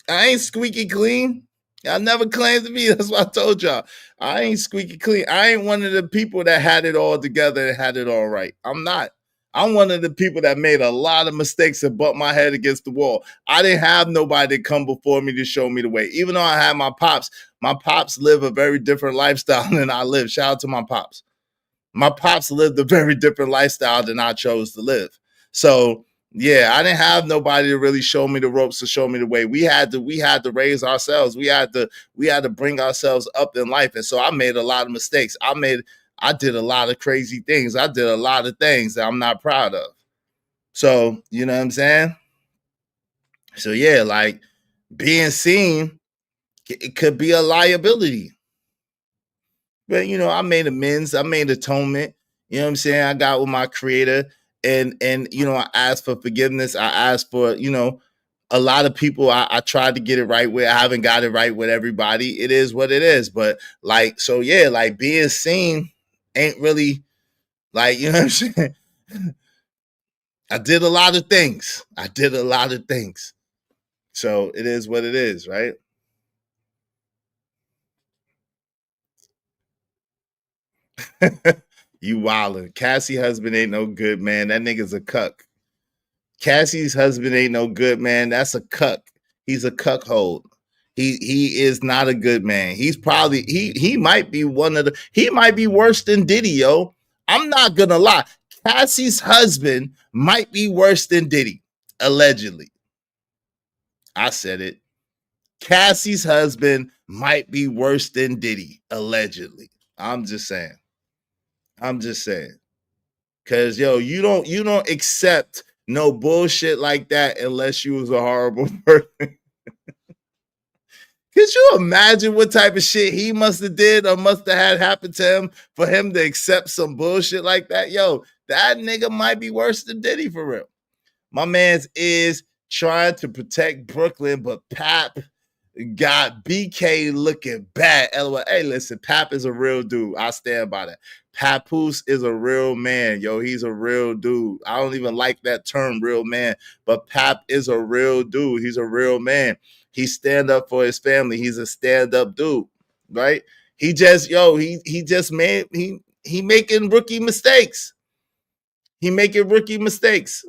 I ain't squeaky clean. I never claimed to be. That's what I told y'all. I ain't squeaky clean. I ain't one of the people that had it all together and had it all right. I'm not. I'm one of the people that made a lot of mistakes and bumped my head against the wall. I didn't have nobody to come before me to show me the way. Even though I had my pops live a very different lifestyle than I live. Shout out to my pops. My pops lived a very different lifestyle than I chose to live. So yeah, I didn't have nobody to really show me the ropes, to show me the way. We had to raise ourselves. We had to bring ourselves up in life. And so I made a lot of mistakes. I did a lot of crazy things. I did a lot of things that I'm not proud of. So, you know what I'm saying? So yeah, like being seen, it could be a liability. But, I made amends. I made atonement. You know what I'm saying? I got with my creator and I asked for forgiveness. I asked for, a lot of people I tried to get it right with. I haven't got it right with everybody. It is what it is. But so yeah, being seen ain't really you know what I'm saying? I did a lot of things. So it is what it is, right? You wildin'. Cassie husband ain't no good, man. That nigga's a cuck. Cassie's husband ain't no good, man. That's a cuck. He's a cuckold. He is not a good man. He's probably he might be he might be worse than Diddy, yo. I'm not gonna lie. Cassie's husband might be worse than Diddy, allegedly. I said it. Cassie's husband might be worse than Diddy, allegedly. I'm just saying. Cause you don't accept no bullshit like that unless you was a horrible person. Could you imagine what type of shit he must have did or must have had happen to him for him to accept some bullshit like that? Yo, that nigga might be worse than Diddy for real. My man's is trying to protect Brooklyn, but Pap got BK looking bad. LOL. Hey, listen, Pap is a real dude. I stand by that. Papoose is a real man. Yo, he's a real dude. I don't even like that term, real man, but Pap is a real dude. He's a real man. He stand up for his family. He's a stand-up dude, right? He making rookie mistakes. He making rookie mistakes.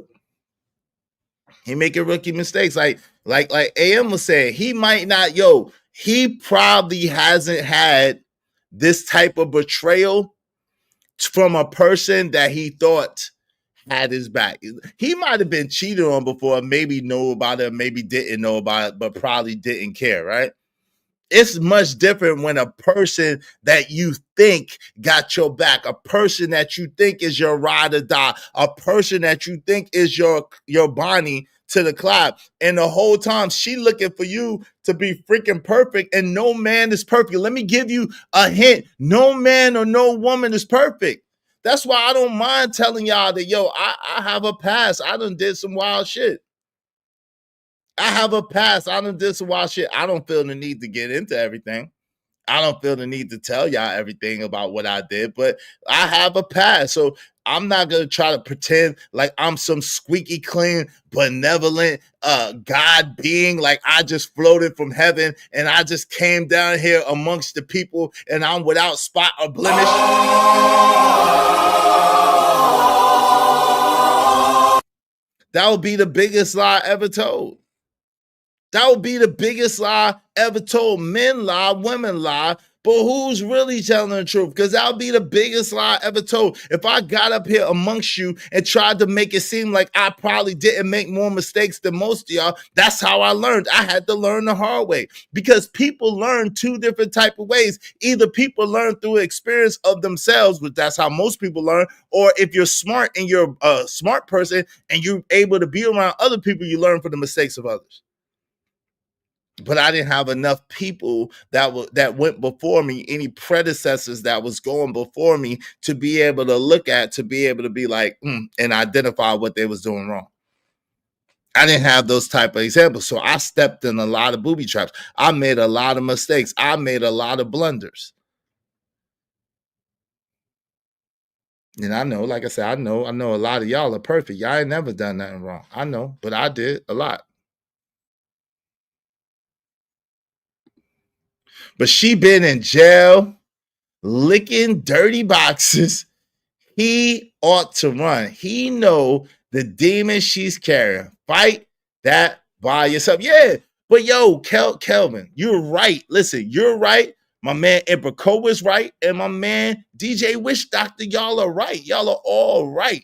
Like AM was saying, he might not, he probably hasn't had this type of betrayal from a person that he thought had his back. He might have been cheated on before, maybe know about it, maybe didn't know about it, but probably didn't care, right? It's much different when a person that you think got your back, a person that you think is your ride or die, a person that you think is your Bonnie to the Clyde, and the whole time she looking for you to be freaking perfect, and no man is perfect. Let me give you a hint. No man or no woman is perfect. That's why I don't mind telling y'all that, I have a past. I done did some wild shit. I done did some wild shit. I don't feel the need to get into everything. I don't feel the need to tell y'all everything about what I did, but I have a past. So I'm not going to try to pretend like I'm some squeaky clean, benevolent God being, like I just floated from heaven and I just came down here amongst the people and I'm without spot or blemish. That would be the biggest lie ever told. That would be the biggest lie ever told. Men lie, women lie, but who's really telling the truth? Because that would be the biggest lie ever told. If I got up here amongst you and tried to make it seem like I probably didn't make more mistakes than most of y'all, that's how I learned. I had to learn the hard way because people learn two different type of ways. Either people learn through experience of themselves, which that's how most people learn, or if you're smart and you're a smart person and you're able to be around other people, you learn from the mistakes of others. But I didn't have enough people that went before me, any predecessors that was going before me to be able to look at, to be able to be like, and identify what they was doing wrong. I didn't have those type of examples. So I stepped in a lot of booby traps. I made a lot of mistakes. I made a lot of blunders. And I know, like I said, I know a lot of y'all are perfect. Y'all ain't never done nothing wrong. I know, but I did a lot. But she been in jail, licking dirty boxes. He ought to run. He know the demon she's carrying. Fight that by yourself. Yeah, but Kelvin, you're right. Listen, you're right. My man Ibrako is right. And my man DJ Wish Doctor, y'all are right. Y'all are all right.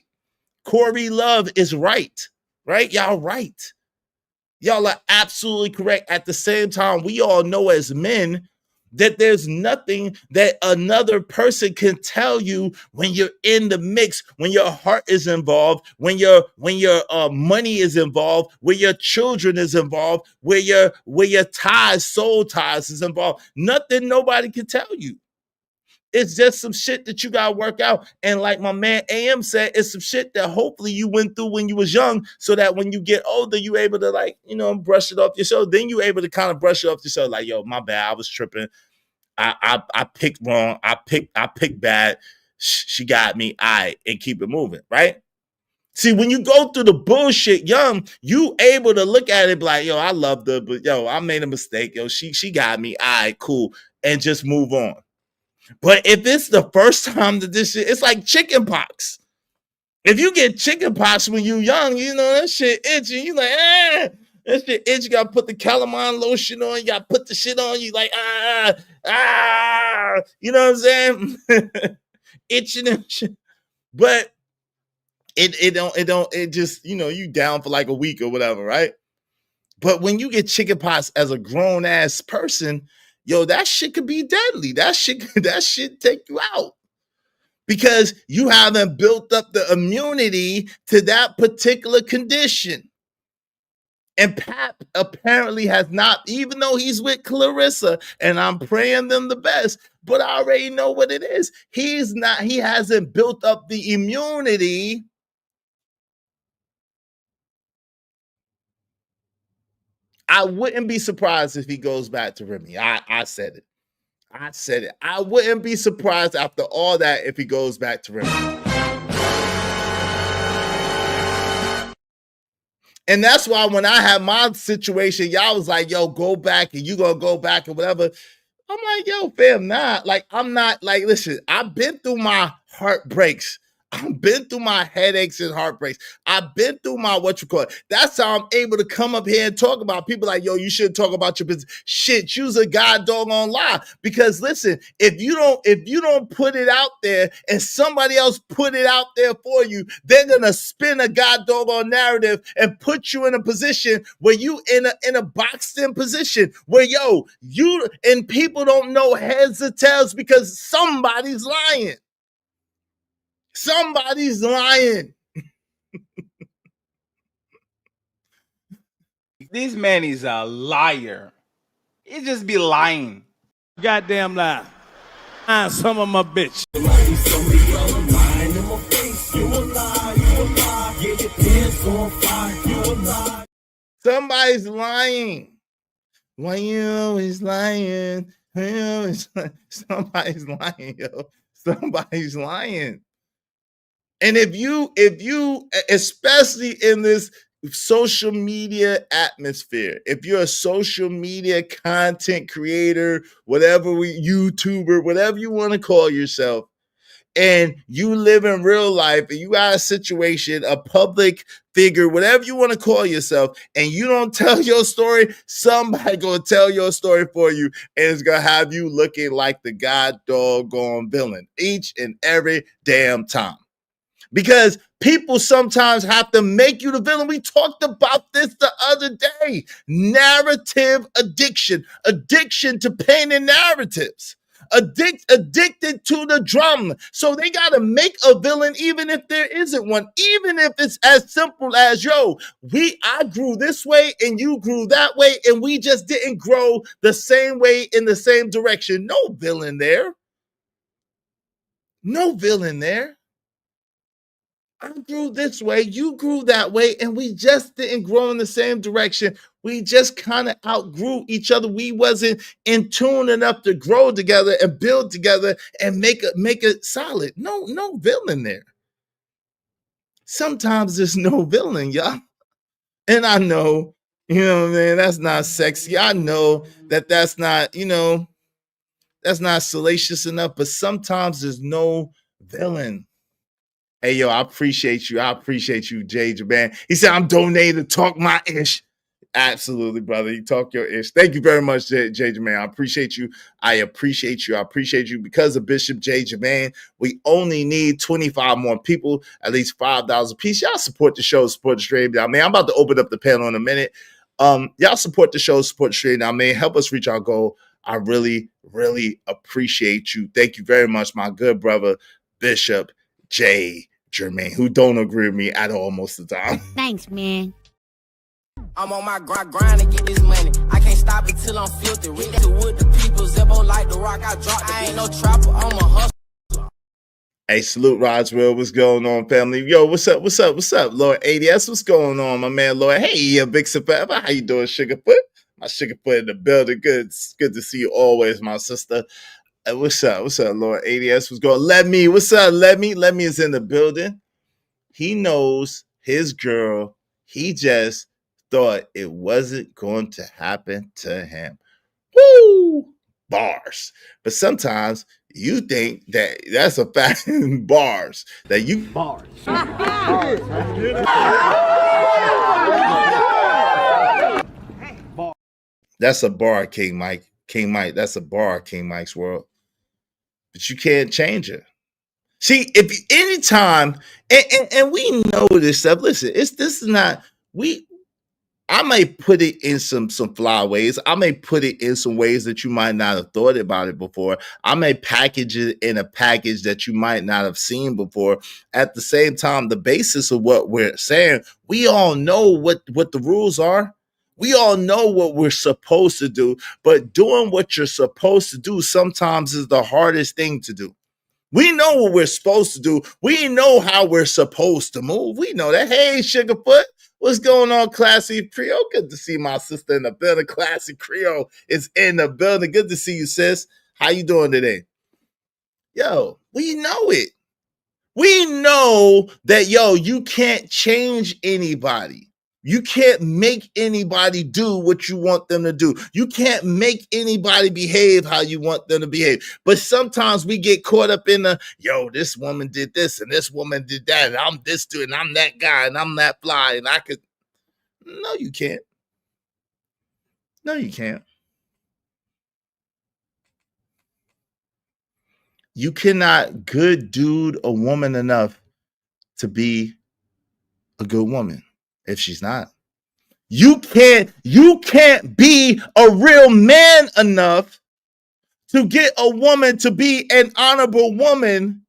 Corey Love is right. Right? Y'all right. Y'all are absolutely correct. At the same time, we all know as men that there's nothing that another person can tell you when you're in the mix, when your heart is involved, when your money is involved, where your children is involved, where your ties, soul ties is involved. Nothing nobody can tell you. It's just some shit that you gotta work out. And like my man AM said, it's some shit that hopefully you went through when you was young, so that when you get older, you able to brush it off your shoulder. Then you able to kind of brush it off your shoulder. Like, yo, my bad, I was tripping. I picked wrong. I picked bad. She got me. And keep it moving, right? See, when you go through the bullshit young, you able to look at it like, yo, I loved her, but yo, I made a mistake. Yo, she got me. Cool. And just move on. But if it's the first time that this shit, it's like chicken pox. If you get chicken pox when you young, that shit itchy. You like, that shit itchy. You got to put the calamine lotion on. You got to put the shit on. You like, you know what I'm saying? Itching and shit. But It just, you down for like a week or whatever, right? But when you get chickenpox as a grown ass person, yo, that shit could be deadly. That shit take you out because you haven't built up the immunity to that particular condition. And Pap apparently has not, even though he's with Clarissa, and I'm praying them the best, but I already know what it is. He hasn't built up the immunity I wouldn't be surprised if he goes back to Remy. I said it. I said it. I wouldn't be surprised after all that if he goes back to Remy. And that's why when I had my situation, y'all was like, yo, go back and you gonna go back and whatever. I'm like, yo, fam, nah. Like, I'm not, like, listen, I've been through my heartbreaks. I've been through my headaches and heartbreaks. I've been through my That's how I'm able to come up here and talk about people like, yo, you shouldn't talk about your business. Shit, choose a god doggone lie. Because listen, if you don't put it out there and somebody else put it out there for you, they're gonna spin a god doggone narrative and put you in a position where you in a boxed in position where you and people don't know heads or tails because somebody's lying. Somebody's lying. This man is a liar. He just be lying. Goddamn lie. And some of my bitch. Somebody's lying. Why you always lying? Somebody's lying, yo. Somebody's lying. And if you, especially in this social media atmosphere, if you're a social media content creator, YouTuber, whatever you want to call yourself, and you live in real life and you got a situation, a public figure, whatever you want to call yourself, and you don't tell your story, somebody gonna tell your story for you, and it's gonna have you looking like the god doggone villain each and every damn time. Because people sometimes have to make you the villain. We talked about this the other day. Narrative addiction to painting narratives, addicted to the drama. So they got to make a villain even if there isn't one, even if it's as simple as, I grew this way and you grew that way and we just didn't grow the same way in the same direction. No villain there. No villain there. I grew this way, you grew that way, and we just didn't grow in the same direction. We just kind of outgrew each other. We wasn't in tune enough to grow together and build together and make it solid. No villain there. Sometimes there's no villain, y'all. And I know, that's not sexy. I know that's not, that's not salacious enough, but sometimes there's no villain. Hey, yo, I appreciate you. I appreciate you, Jay Jaban. He said, I'm donating to talk my ish. Absolutely, brother. You talk your ish. Thank you very much, Jay Jaban. I appreciate you. I appreciate you. Because of Bishop Jay Jaban, we only need 25 more people, at least $5 a piece. Y'all support the show, support the stream. I'm about to open up the panel in a minute. Y'all support the show, support the stream. Help us reach our goal. I really, really appreciate you. Thank you very much, my good brother, Bishop Jay Jermaine, who don't agree with me at all most of the time. Thanks, man. I'm on my grind to get this money. I can't stop it till I'm filthy. With the people, Zebo like the rock. I drop. I ain't no trapper. I'm a hustler. Hey, salute Roswell. What's going on, family? Yo, what's up? Lord ADS, what's going on, my man, Lord? Hey, Big Survivor. How you doing, Sugarfoot? My Sugarfoot in the building. Good to see you always, my sister. What's up, Lord ADS? What's going on? Lemmy, what's up, Lemmy? Lemmy is in the building. He knows his girl. He just thought it wasn't going to happen to him. Woo! Bars. But sometimes you think that's a fact. Bars. That you... Bars. That's a bar, King Mike. King Mike, that's a bar, King Mike's world. But you can't change it. See, if anytime, and we know this stuff. Listen, this is not we. I may put it in some fly ways. I may put it in some ways that you might not have thought about it before. I may package it in a package that you might not have seen before. At the same time, the basis of what we're saying, we all know what the rules are. We all know what we're supposed to do, but doing what you're supposed to do sometimes is the hardest thing to do. We know what we're supposed to do. We know how we're supposed to move. We know that. Hey, Sugarfoot, what's going on, Classy Creole? Good to see my sister in the building. Classy Creole is in the building. Good to see you, sis. How you doing today? Yo, we know it. We know that, yo, you can't change anybody. You can't make anybody do what you want them to do. You can't make anybody behave how you want them to behave. But sometimes we get caught up in the, yo, this woman did this and this woman did that. And I'm this dude and I'm that guy and I'm that fly. And I could. No, you can't. No, you can't. You cannot good dude a woman enough to be a good woman if she's not. You can't be a real man enough to get a woman to be an honorable woman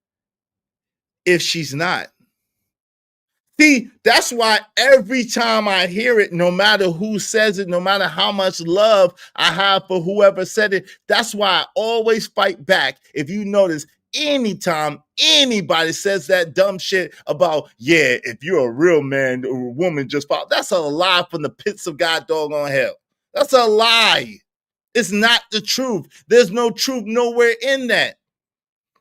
if she's not. See, that's why every time I hear it, no matter who says it, no matter how much love I have for whoever said it, that's why I always fight back. If you notice, anytime anybody says that dumb shit about, yeah, if you're a real man or a woman, just follow, that's a lie from the pits of God doggone hell. That's a lie. It's not the truth. There's no truth nowhere in that.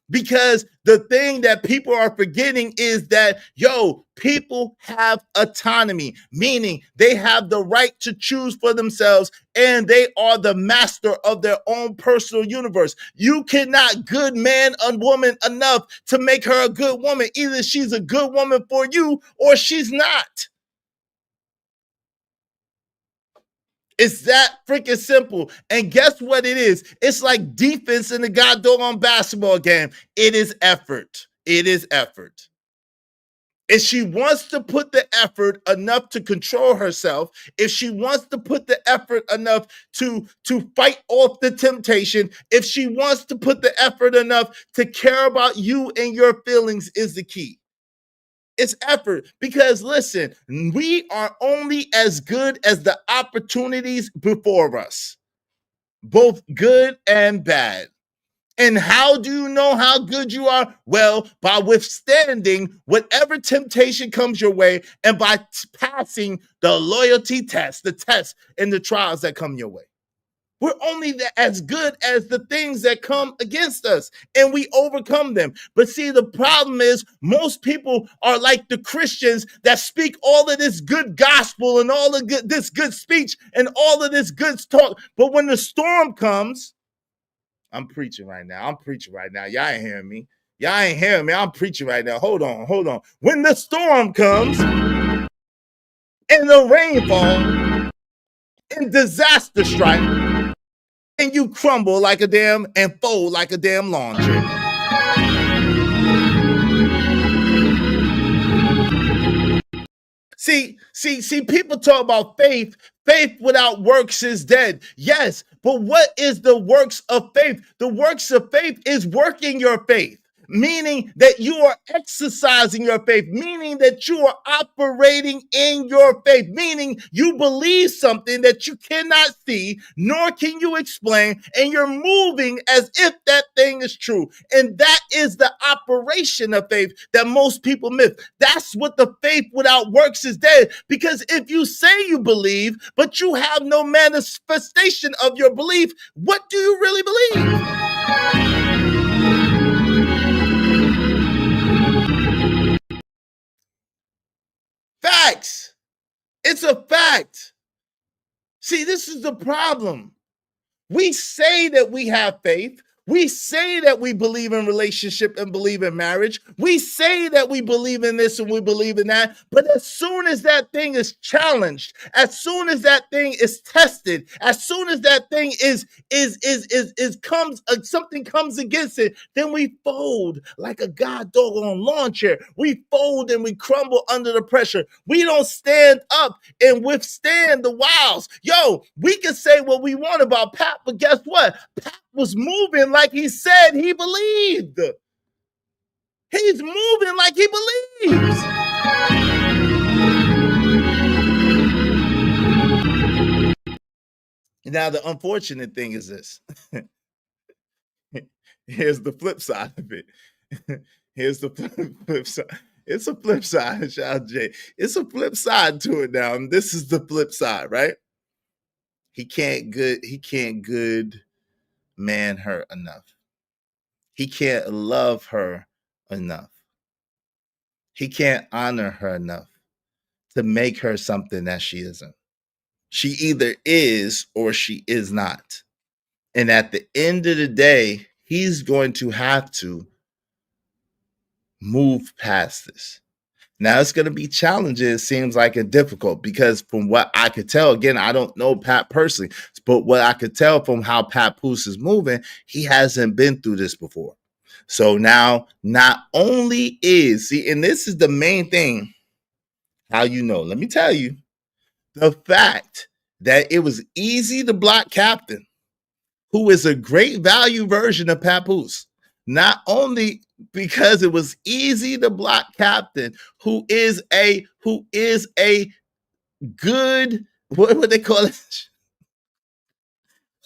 Because the thing that people are forgetting is that, yo, people have autonomy, meaning they have the right to choose for themselves and they are the master of their own personal universe. You cannot good man a woman enough to make her a good woman. Either she's a good woman for you or she's not. It's that freaking simple. And guess what it is? It's like defense in the goddamn basketball game. It is effort. It is effort. If she wants to put the effort enough to control herself, if she wants to put the effort enough to fight off the temptation, if she wants to put the effort enough to care about you and your feelings is the key. It's effort because, listen, we are only as good as the opportunities before us, both good and bad. And how do you know how good you are? Well, by withstanding whatever temptation comes your way and by passing the loyalty test, the tests and the trials that come your way. We're only as good as the things that come against us, and we overcome them. But see, the problem is most people are like the Christians that speak all of this good gospel and all of this good speech and all of this good talk. But when the storm comes, I'm preaching right now. Y'all ain't hearing me. I'm preaching right now. Hold on. When the storm comes and the rain falls and disaster strikes, and you crumble like a damn and fold like a damn laundry. See, people talk about faith. Faith without works is dead. Yes, but what is the works of faith? The works of faith is working your faith. Meaning that you are exercising your faith, meaning that you are operating in your faith, meaning you believe something that you cannot see, nor can you explain, and you're moving as if that thing is true. And that is the operation of faith that most people miss. That's what the faith without works is dead. Because if you say you believe, but you have no manifestation of your belief, what do you really believe? Facts. It's a fact. See, this is the problem. We say that we have faith. We say that we believe in relationship and believe in marriage. We say that we believe in this and we believe in that. But as soon as that thing is challenged, as soon as that thing is tested, as soon as that thing something comes against it, then we fold like a god doggone lawn chair. We fold and we crumble under the pressure. We don't stand up and withstand the wiles. Yo, we can say what we want about Pat, but guess what? Pat was moving like he said he believed. He's moving like he believes. Now, the unfortunate thing is this. Here's the flip side of it. Here's the flip side. It's a flip side, Shout out Jay. It's a flip side to it now. And this is the flip side, right? He can't good man her enough. He can't love her enough. He can't honor her enough to make her something that she isn't. She either is or she is not. And at the end of the day, he's going to have to move past this. Now, it's going to be challenging. It seems like it's difficult because from what I could tell, again, I don't know Pat personally, but what I could tell from how Papoose is moving, he hasn't been through this before. So now, not only and this is the main thing, how you know. Let me tell you, the fact that it was easy to block Captain, who is a great value version of Papoose, not only because it was easy to block Captain, who is a good, what they call it?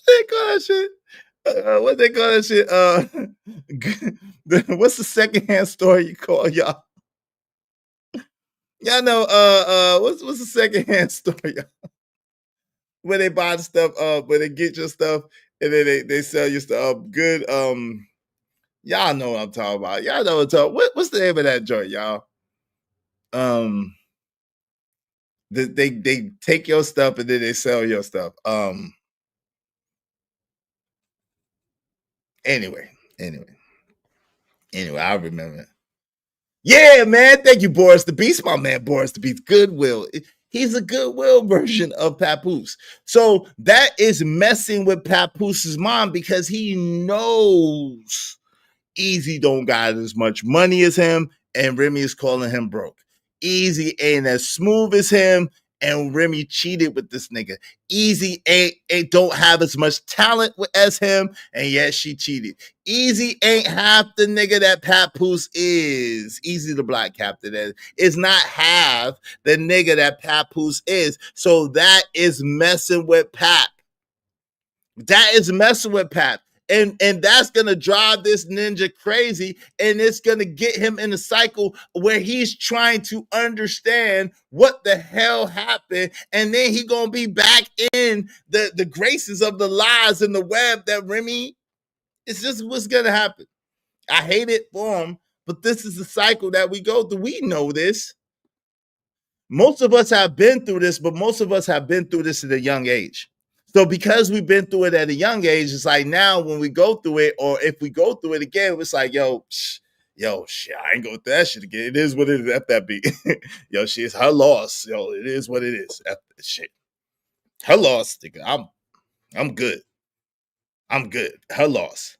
What they call that shit? What's the secondhand store you call y'all? Y'all know what's the secondhand store, y'all? Where they buy the stuff, where they get your stuff and then they sell you stuff. Good, y'all know what I'm talking about. Y'all know what I'm talking. What's the name of that joint, y'all? They take your stuff and then they sell your stuff. Anyway, I remember it. Yeah, man. Thank you, Boris the Beast. My man, Boris the Beast. Goodwill. He's a Goodwill version of Papoose. So that is messing with Papoose's mind because he knows Easy don't got as much money as him, and Remy is calling him broke. Easy ain't as smooth as him, and Remy cheated with this nigga. Easy ain't don't have as much talent as him, and yet she cheated. Easy ain't half the nigga that Papoose is. Easy the Black Captain is not half the nigga that Papoose is. So that is messing with Pap. That is messing with Pap. And that's going to drive this ninja crazy, and it's going to get him in a cycle where he's trying to understand what the hell happened, and then he going to be back in the graces of the lies in the web that Remy, it's just what's going to happen. I hate it for him, but this is the cycle that we go through. We know this. Most of us have been through this, but most of us have been through this at a young age. So because we've been through it at a young age, it's like now when we go through it, or if we go through it again, it's like, yo, shit, I ain't go through that shit again. It is what it is. F that beat. Yo, shit, it's her loss. Yo, it is what it is. F that shit. Her loss, nigga. I'm good. I'm good. Her loss.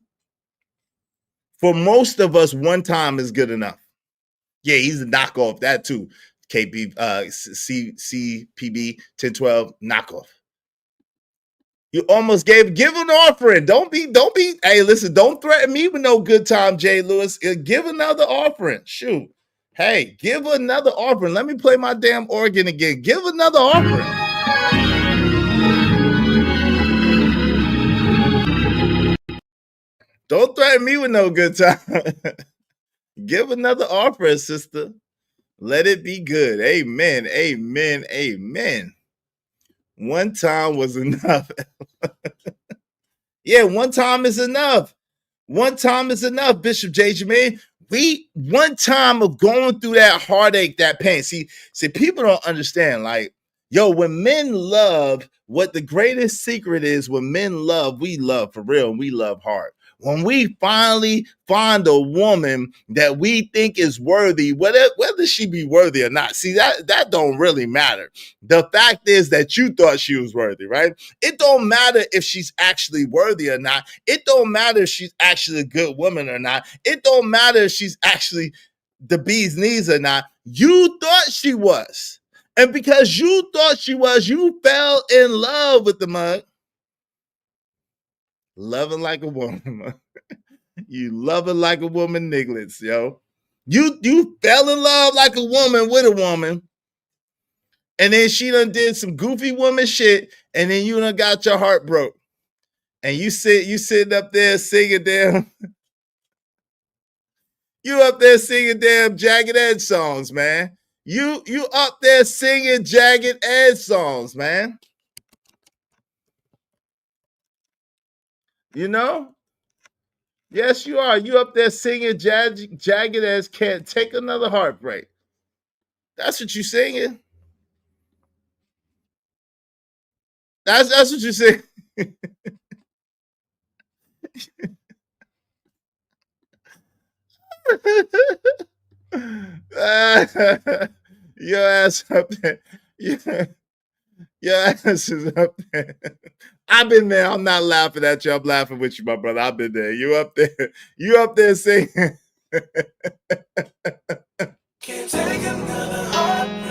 For most of us, one time is good enough. Yeah, he's a knockoff. That too. KB, CPB 1012 knockoff. You almost give an offering. Don't be, hey, listen, don't threaten me with no good time, Jay Lewis. Give another offering. Shoot. Hey, give another offering. Let me play my damn organ again. Give another offering. Don't threaten me with no good time. Give another offering, sister. Let it be good. Amen. Amen. Amen. One time was enough. Yeah, one time is enough. One time is enough, Bishop J. Jermaine. One time of going through that heartache, that pain. See, people don't understand. Like, yo, when men love, what the greatest secret is, when men love, we love for real, and we love hard. when we finally find a woman that we think is worthy, whether she be worthy or not, see, that don't really matter. The fact is that you thought she was worthy, right? It don't matter if she's actually worthy or not. It don't matter if she's actually a good woman or not. It don't matter if she's actually the bee's knees or not. You thought she was. And because you thought she was, you fell in love with the mug. Loving like a woman. You loving like a woman nigglets, yo. You fell in love like a woman with a woman. And then she done did some goofy woman shit. And then you done got your heart broke. And you sitting up there singing damn. You up there singing damn Jagged Edge songs, man. You up there singing Jagged Edge songs, man. You know? Yes, you are. You up there singing Jagged Edge Can't Take Another Heartbreak. That's what you singing. That's what you sing. Your ass up there. Your ass is up there. I've been there. I'm not laughing at you. I'm laughing with you, my brother. I've been there. You up there. You up there singing. Can't take another heartbreak.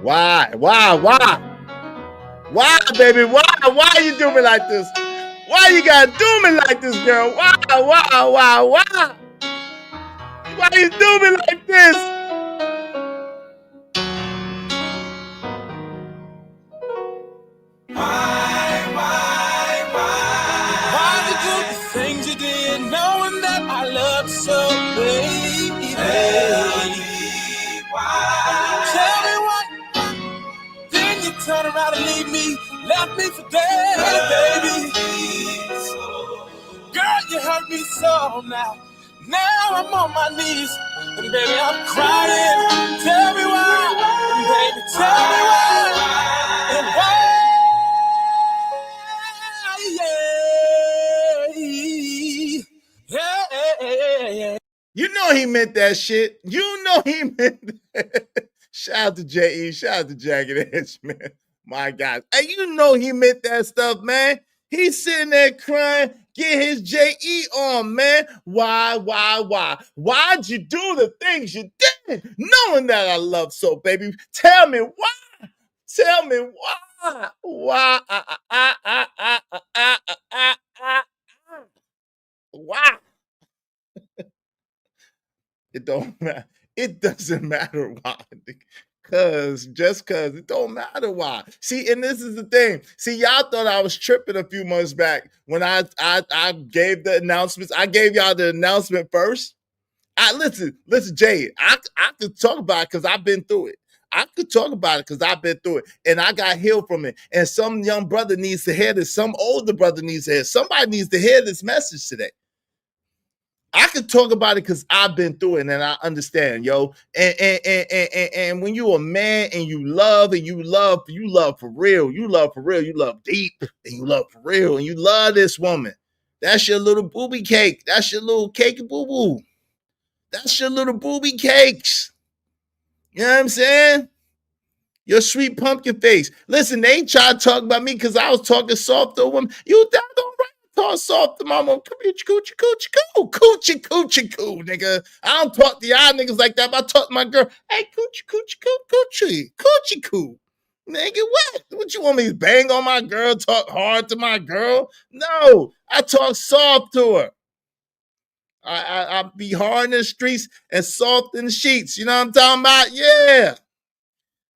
Why, baby? Why you do me like this? Why you gotta do me like this, girl? Why? Why you do me like this? Why did you do the things you did, knowing that I loved so, baby? Tell me what? Then you turn around and leave me, left me for dead, baby. Girl, you hurt me so now. Now I'm on my knees, and baby, I'm crying. Tell me why, and baby, tell me why, and why, yeah. You know he meant that shit. You know he meant that. Shout out to J.E. Shout out to Jagged Edge, man. My God. Hey, you know he meant that stuff, man. He's sitting there crying. Get his J.E. on, man. Why? Why'd you do the things you did? Knowing that I love so, baby. Tell me why. Tell me why. Why? Why? It don't matter. It doesn't matter why. Cause it don't matter why. See, and this is the thing. See, y'all thought I was tripping a few months back when I gave the announcements. I gave y'all the announcement first. Listen, Jay. I could talk about it because I've been through it. I could talk about it because I've been through it, and I got healed from it. And some young brother needs to hear this. Some older brother needs to hear. Somebody needs to hear this message today. I could talk about it because I've been through it and I understand, yo. And when you're a man and you love for real, you love deep, and you love for real, and you love this woman. That's your little booby cake. That's your little cake boo-boo. That's your little booby cakes. You know what I'm saying? Your sweet pumpkin face. Listen, they ain't trying to talk about me because I was talking soft to a woman. You down right. Talk soft to mama. Coochie coo, nigga. I don't talk to y'all niggas like that, but I talk to my girl. Hey, coochie coo. Nigga, what? What you want me to bang on my girl? Talk hard to my girl? No, I talk soft to her. I be hard in the streets and soft in the sheets. You know what I'm talking about? Yeah.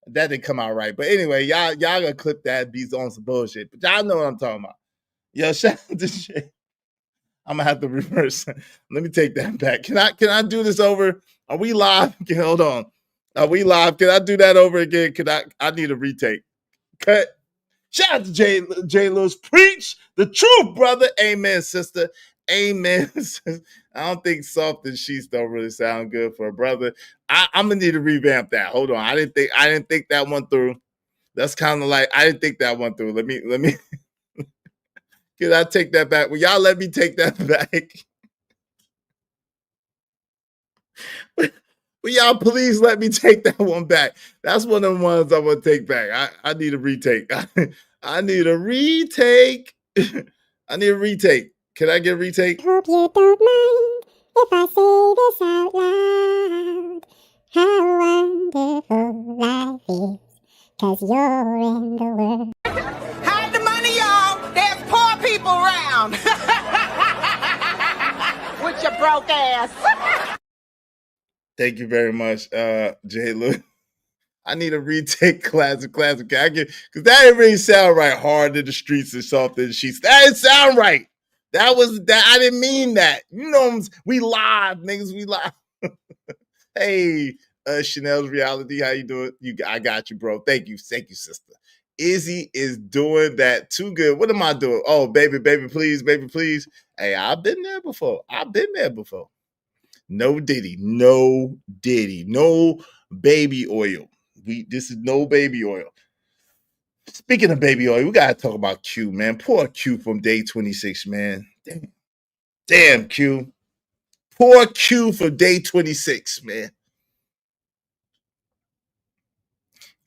That didn't come out right. But anyway, y'all gonna clip that. Be on some bullshit. But y'all know what I'm talking about. Yo, shout out to shit. I'm gonna have to reverse. Let me take that back. Can I do this over? Are we live? Hold on. Are we live? Can I do that over again? I need a retake. Cut. Shout out to J. Lewis. Preach the truth, brother. Amen, sister. Amen. I don't think soft and sheets don't really sound good for a brother. I'm gonna need to revamp that. Hold on. I didn't think that one through. That's kind of like I didn't think that one through. Let me can I take that back? Will y'all let me take that back? Will y'all please let me take that one back? That's one of the ones I'm gonna take back. I need a retake. I need a retake. I need a retake. Can I get a retake? Hope you don't mind if I say this out loud. How wonderful life is, 'cause you're in the world. Hide the money, y'all. There's poor people around. With your broke ass. Thank you very much, J. Lou. I need a retake classic. Because that didn't really sound right. Hard in the streets and soft in the sheets. That didn't sound right. That was that. I didn't mean that. You know, we live, niggas. We live. Hey, Chanel's Reality, how you doing? I got you, bro. Thank you, sister. Izzy is doing that too good. What am I doing? Oh, baby, please. Hey, I've been there before. No Diddy, no baby oil. This is no baby oil. Speaking of baby oil, we gotta talk about Q, man. Poor Q from day 26, man. Damn, Q. Poor Q for day 26, man.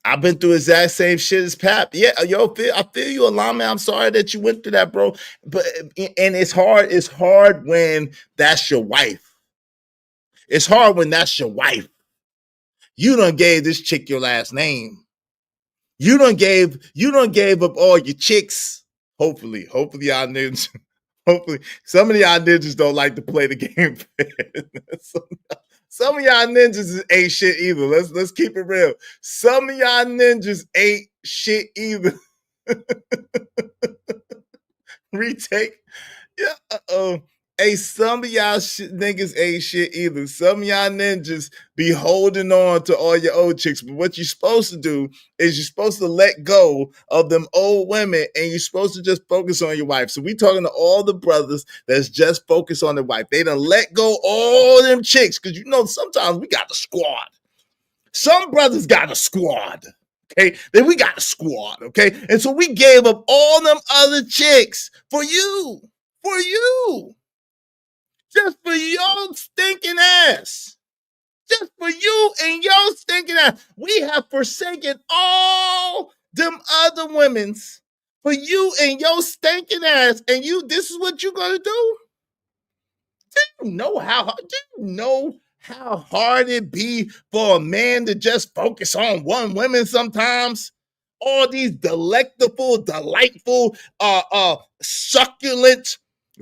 I've been through the exact same shit as Pap. Yeah, yo, I feel you, Alama. I'm sorry that you went through that, bro. But and it's hard. It's hard when that's your wife. It's hard when that's your wife. You done gave this chick your last name. You done gave up all your chicks. Hopefully y'all ninjas. Hopefully, some of y'all ninjas don't like to play the game. Some of y'all ninjas ain't shit either. Let's keep it real. Some of y'all ninjas ain't shit either. Retake. Yeah. Hey, some of y'all niggas ain't shit either. Some of y'all ninjas be holding on to all your old chicks. But what you're supposed to do is you're supposed to let go of them old women and you're supposed to just focus on your wife. So we talking to all the brothers that's just focused on their wife. They done let go all them chicks. Because you know, sometimes we got a squad. Some brothers got a squad. Okay, then we got a squad. Okay, and so we gave up all them other chicks for you. Just for your stinking ass. Just for you and your stinking ass. We have forsaken all them other women's for you and your stinking ass. And this is what you're going to do? Do you know how hard it be for a man to just focus on one woman sometimes? All these delectable, delightful, succulent,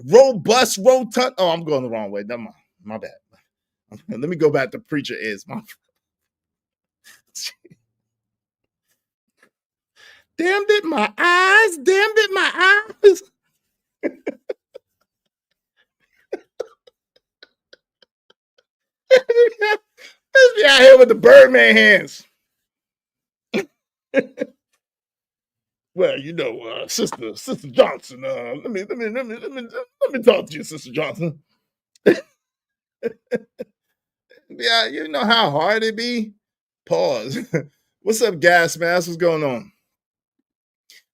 robust, rotund. Oh, I'm going the wrong way. Never mind. My bad. Let me go back to Preacher Is. Damn it, my eyes. Let's be out here with the Birdman hands. Well, you know, Sister Johnson. Let me talk to you, Sister Johnson. Yeah, you know how hard it be. Pause. What's up, Gas Mask? What's going on?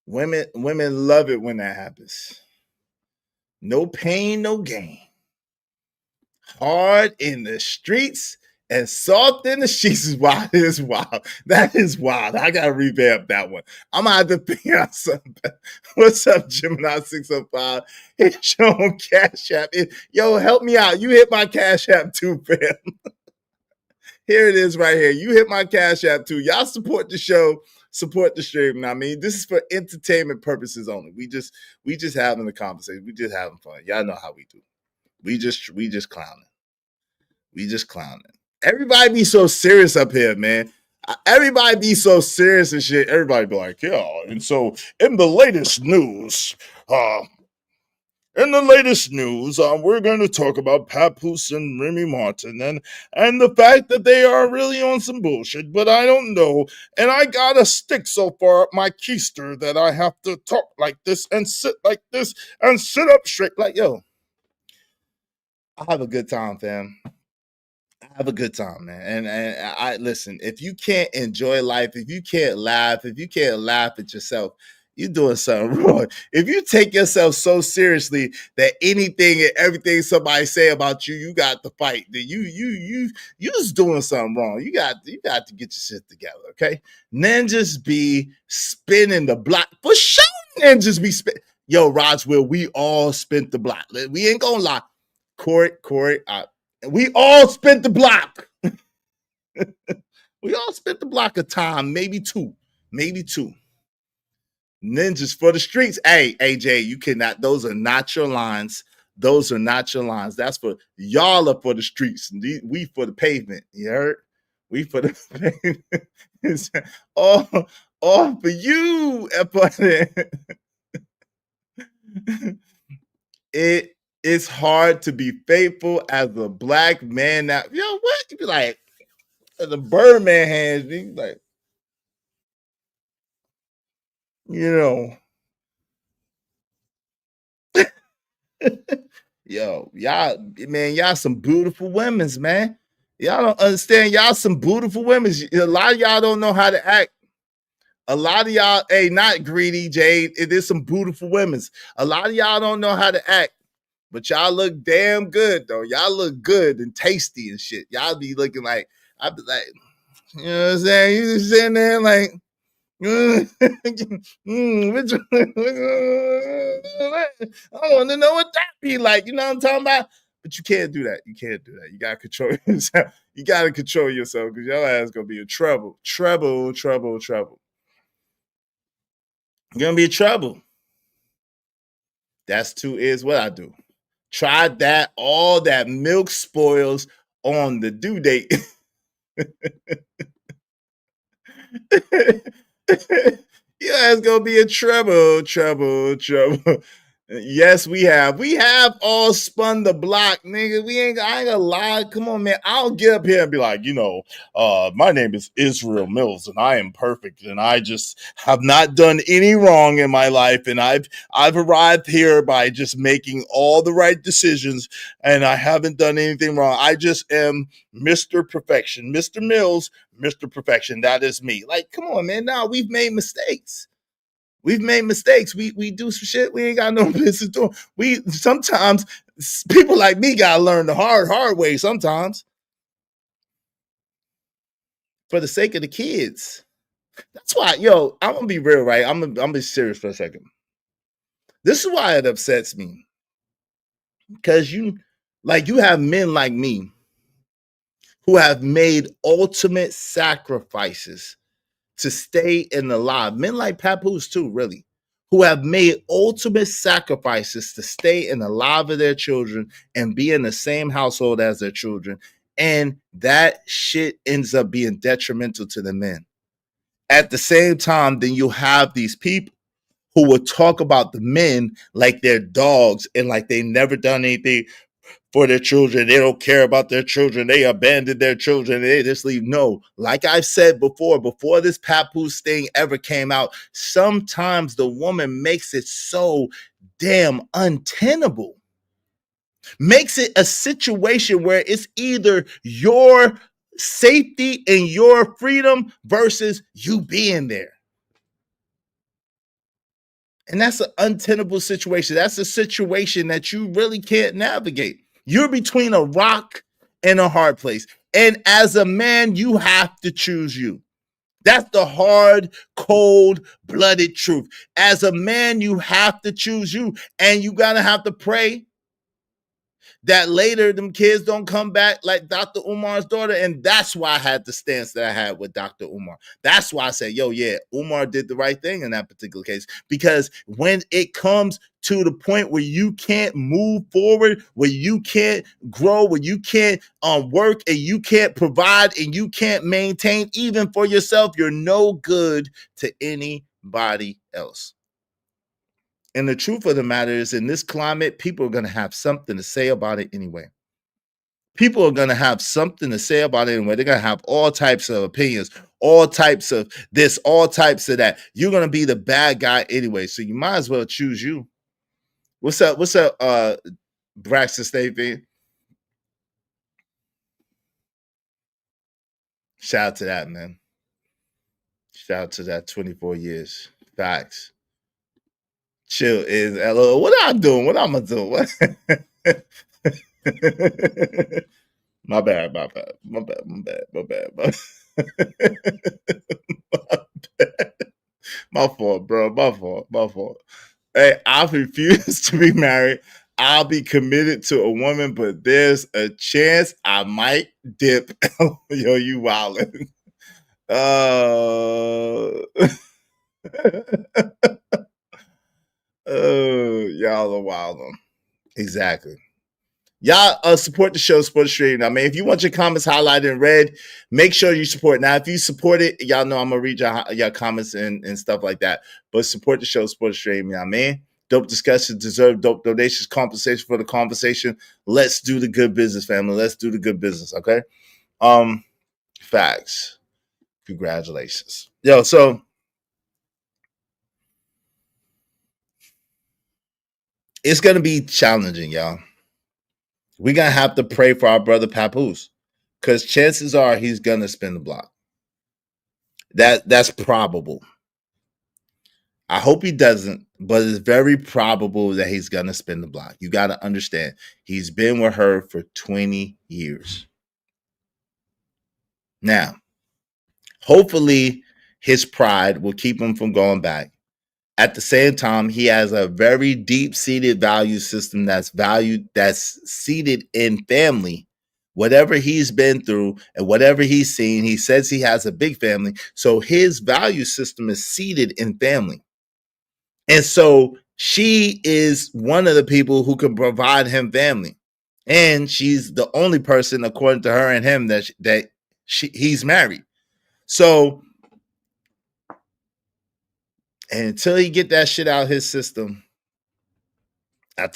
Women love it when that happens. No pain, no gain. Hard in the streets and soft in the sheets is wild. It is wild. That is wild. I gotta revamp that one. I'm gonna have to figure out something. What's up, Gemini 605? Hit your own Cash App. Yo, help me out. You hit my Cash App too, fam. Here it is right here. You hit my Cash App too. Y'all support the show, support the stream. I mean, this is for entertainment purposes only. We just having a conversation. We just having fun. Y'all know how we do. We just clowning. We just clowning. Everybody be so serious up here, man. Everybody be so serious and shit. Everybody be like, yeah. And so in the latest news, we're going to talk about Papoose and Remy Martin and the fact that they are really on some bullshit, but I don't know. And I got a stick so far up my keister that I have to talk like this and sit like this and sit up straight. Like, yo, I have a good time, fam. I have a good time, man. And I listen, if you can't enjoy life, if you can't laugh at yourself, you're doing something wrong. If you take yourself so seriously that anything and everything somebody say about you, you got to fight, then you just doing something wrong. You got to get your shit together, okay? Ninjas be spinning the block for sure. Ninjas be spin. Yo, Roswell, we all spent the block. We ain't gonna lie. Corey, we all spent the block. We all spent the block of time, maybe two. Ninjas for the streets. Hey, AJ, you cannot. Those are not your lines. Those are not your lines. That's for y'all are for the streets. We for the pavement. You heard? We for the pavement. It's all for you. It's hard to be faithful as a black man now. Yo, what? You be like, the Birdman hands, you like, you know. Yo, y'all some beautiful women's, man. Y'all don't understand. Y'all some beautiful women. A lot of y'all don't know how to act. A lot of y'all, hey, not greedy, Jade. It is some beautiful women's. A lot of y'all don't know how to act. But y'all look damn good, though. Y'all look good and tasty and shit. Y'all be looking like, I'd be like, you know what I'm saying? You just sitting there like, I want to know what that be like. You know what I'm talking about? But you can't do that. You can't do that. You got to control yourself. You got to control yourself because your ass going to be in trouble. Trouble. You're going to be in trouble. That's is what I do. Try that. All that milk spoils on the due date. Your ass gonna be in trouble. Yes, we have all spun the block, nigga. I ain't gonna lie. Come on, man. I'll get up here and be like, my name is Israel Mills and I am perfect and I just have not done any wrong in my life and I've arrived here by just making all the right decisions and I haven't done anything wrong. I just am Mr. Perfection. Mr. Mills, Mr. Perfection. That is me. Like, come on, man. Now we've made mistakes. We do some shit we ain't got no business doing. Sometimes people like me gotta learn the hard way sometimes. For the sake of the kids. That's why, I'm gonna be real, right? I'm gonna be serious for a second. This is why it upsets me. Because you have men like me who have made ultimate sacrifices to stay in the live. Men like Papoose too, really, who have made ultimate sacrifices to stay in the life of their children and be in the same household as their children. And that shit ends up being detrimental to the men. At the same time, then you have these people who will talk about the men like they're dogs and like they never done anything for their children. They don't care about their children. They abandoned their children. They just leave. No, like I've said before this Papoose thing ever came out, sometimes the woman makes it so damn untenable. Makes it a situation where it's either your safety and your freedom versus you being there. And that's an untenable situation. That's a situation that you really can't navigate. You're between a rock and a hard place. And as a man, you have to choose you. That's the hard, cold-blooded truth. As a man, you have to choose you. And you gotta have to pray that later them kids don't come back like Dr. Umar's daughter. And that's why I had the stance that I had with Dr. Umar. That's why I said, Umar did the right thing in that particular case. Because when it comes to the point where you can't move forward, where you can't grow, where you can't work and you can't provide and you can't maintain even for yourself, you're no good to anybody else. And the truth of the matter is, in this climate, people are going to have something to say about it anyway. People are going to have something to say about it anyway. They're going to have all types of opinions, all types of this, all types of that. You're going to be the bad guy anyway, so you might as well choose you. What's up, Braxton Stavey? Shout out to that, man. Shout out to that 24 years. Facts. Chill is LO. What I'm doing? What I'm gonna do? What? My bad. My fault, bro. My fault. Hey, I refuse to be married. I'll be committed to a woman, but there's a chance I might dip. Yo, you wildin'. Y'all are wildin'. Exactly. Y'all support the show, support the stream. I mean, if you want your comments highlighted in red, make sure you support. Now, if you support it, y'all know I'm gonna read your comments and stuff like that. But support the show, support the stream. You know what I mean? Dope discussions deserve dope donations, compensation for the conversation. Let's do the good business, family. Let's do the good business, okay? Facts. Congratulations. Yo, so it's gonna be challenging, y'all. We're going to have to pray for our brother Papoose because chances are he's going to spin the block. That's probable. I hope he doesn't, but it's very probable that he's going to spin the block. You got to understand, he's been with her for 20 years. Now, hopefully his pride will keep him from going back. At the same time, he has a very deep-seated value system that's seated in family. Whatever he's been through and whatever he's seen, he says he has a big family. So his value system is seated in family. And so she is one of the people who can provide him family. And she's the only person, according to her and him, that he's married. So and until he get that shit out of his system, and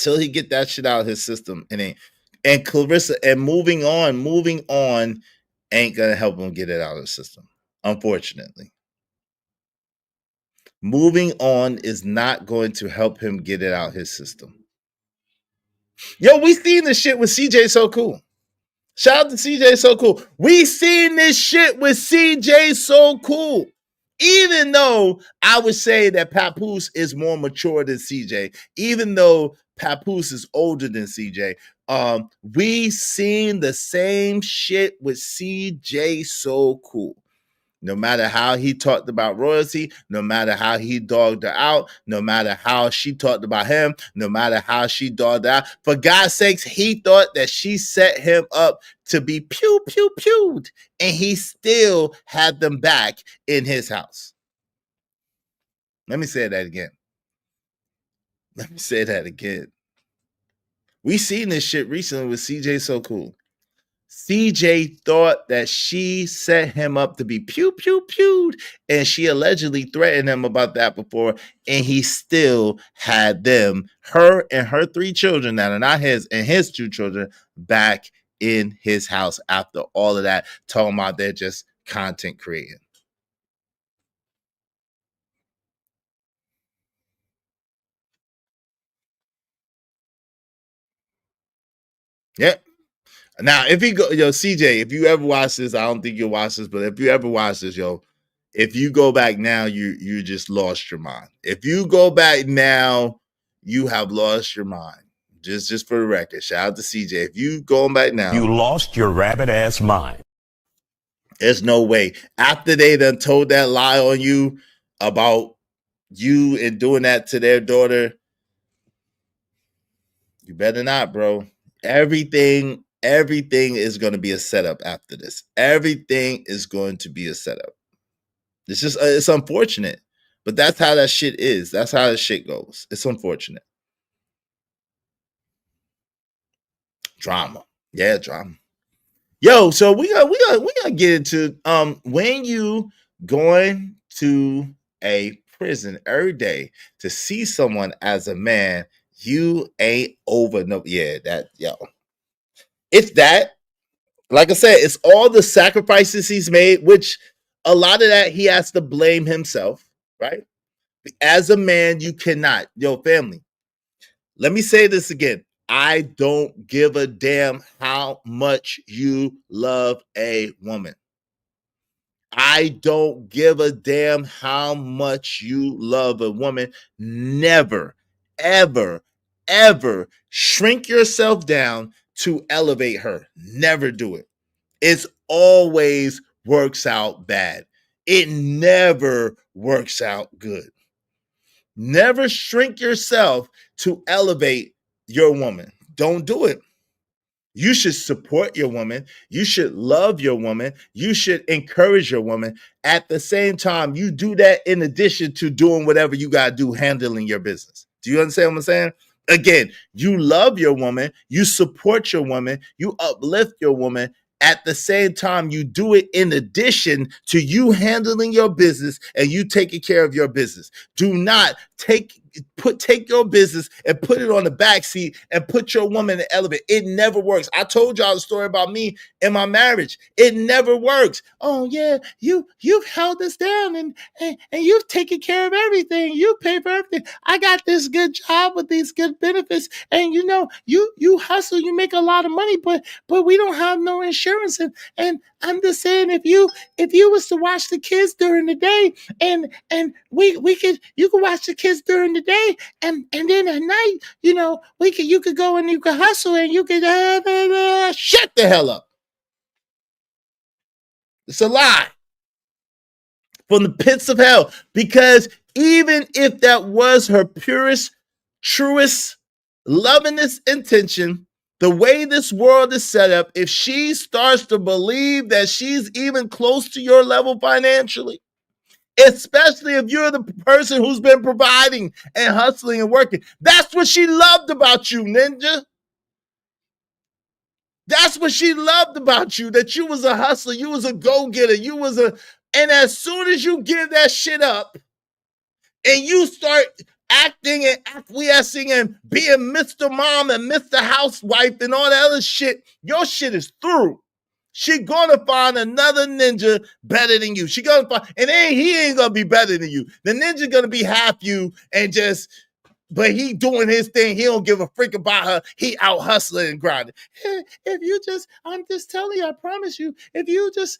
Clarissa, and moving on ain't gonna help him get it out of the system. Unfortunately. Moving on is not going to help him get it out of his system. Yo, we seen this shit with CJ So Cool. Shout out to CJ So Cool. We seen this shit with CJ So Cool. Even though I would say that Papoose is more mature than CJ, even though Papoose is older than CJ, we seen the same shit with CJ So Cool. No matter how he talked about royalty, no matter how he dogged her out, no matter how she talked about him, no matter how she dogged her out, for God's sakes, he thought that she set him up to be pew, pew, pewed, and he still had them back in his house. Let me say that again. We seen this shit recently with CJ So Cool. CJ thought that she set him up to be pew, pew, pewed, and she allegedly threatened him about that before, and he still had them, her and her 3 children that are not his, and his 2 children back in his house after all of that, talking about they're just content creating. Yep. Now, if you go, CJ, if you ever watch this, I don't think you'll watch this, but if you ever watch this, if you go back now, you just lost your mind. If you go back now, you have lost your mind. Just for the record, shout out to CJ. If you going back now, you lost your rabbit ass mind. There's no way. After they done told that lie on you about you and doing that to their daughter, you better not, bro. Everything is going to be a setup after this. Everything is going to be a setup. It's just, it's unfortunate, but that's how that shit is. That's how that shit goes. It's unfortunate. Drama. Yeah, drama. Yo, so we gotta get into, when you going to a prison every day to see someone as a man, you ain't over. No, yeah, that, yo. It's that, like I said, it's all the sacrifices he's made, which a lot of that he has to blame himself, right? As a man, you cannot. Yo, family, let me say this again. I don't give a damn how much you love a woman. I don't give a damn how much you love a woman. Never, ever, ever shrink yourself down to elevate her. Never do it. It's always works out bad. It never works out good. Never shrink yourself to elevate your woman. Don't do it. You should support your woman. You should love your woman. You should encourage your woman. At the same time, you do that in addition to doing whatever you got to do, handling your business. Do you understand what I'm saying? Again, you love your woman. You support your woman. You uplift your woman. At the same time, you do it in addition to you handling your business and you taking care of your business. Do not take your business and put it on the back seat and put your woman in the elevator. It never works. I told y'all the story about me and my marriage. It never works. Oh yeah, you've held us down and you've taken care of everything. You pay for everything. I got this good job with these good benefits, and you know you hustle. You make a lot of money, but we don't have no insurance. And I'm just saying, if you was to watch the kids during the day, and you could watch the kids during the day, and then at night, you know, you could go and you could hustle and you could shut the hell up. It's a lie from the pits of hell, because even if that was her purest, truest, lovingest intention, the way this world is set up, if she starts to believe that she's even close to your level financially, especially if you're the person who's been providing and hustling and working, that's what she loved about you, ninja. That's what she loved about you, that you was a hustler, you was a go-getter, and as soon as you give that shit up and you start acting and acquiescing and being Mr. Mom and Mr. Housewife and all that other shit, your shit is through. She gonna find another ninja better than you. She gonna find, and then he ain't gonna be better than you. The ninja gonna be half you and just, but he doing his thing. He don't give a freak about her. He out hustling and grinding. If you just, I'm just telling you, I promise you, if you just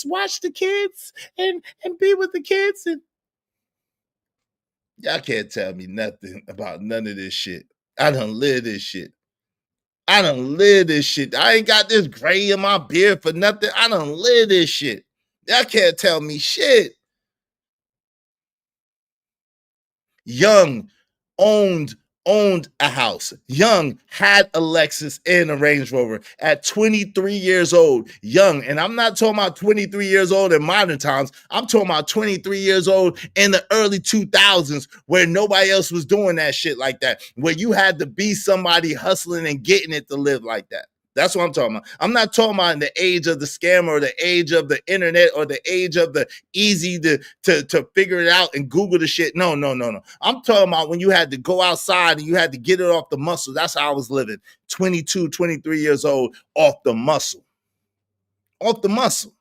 watch the kids and be with the kids, and y'all can't tell me nothing about none of this shit. I done live this shit. I ain't got this gray in my beard for nothing. I done live this shit. Y'all can't tell me shit. Young owned a house. Young had a Lexus and a Range Rover at 23 years old. Young, and I'm not talking about 23 years old in modern times. I'm talking about 23 years old in the early 2000s, where nobody else was doing that shit like that, where you had to be somebody hustling and getting it to live like that. That's what I'm talking about. I'm not talking about in the age of the scammer or the age of the internet or the age of the easy to figure it out and Google the shit. No. I'm talking about when you had to go outside and you had to get it off the muscle. That's how I was living. 22, 23 years old, off the muscle. Off the muscle.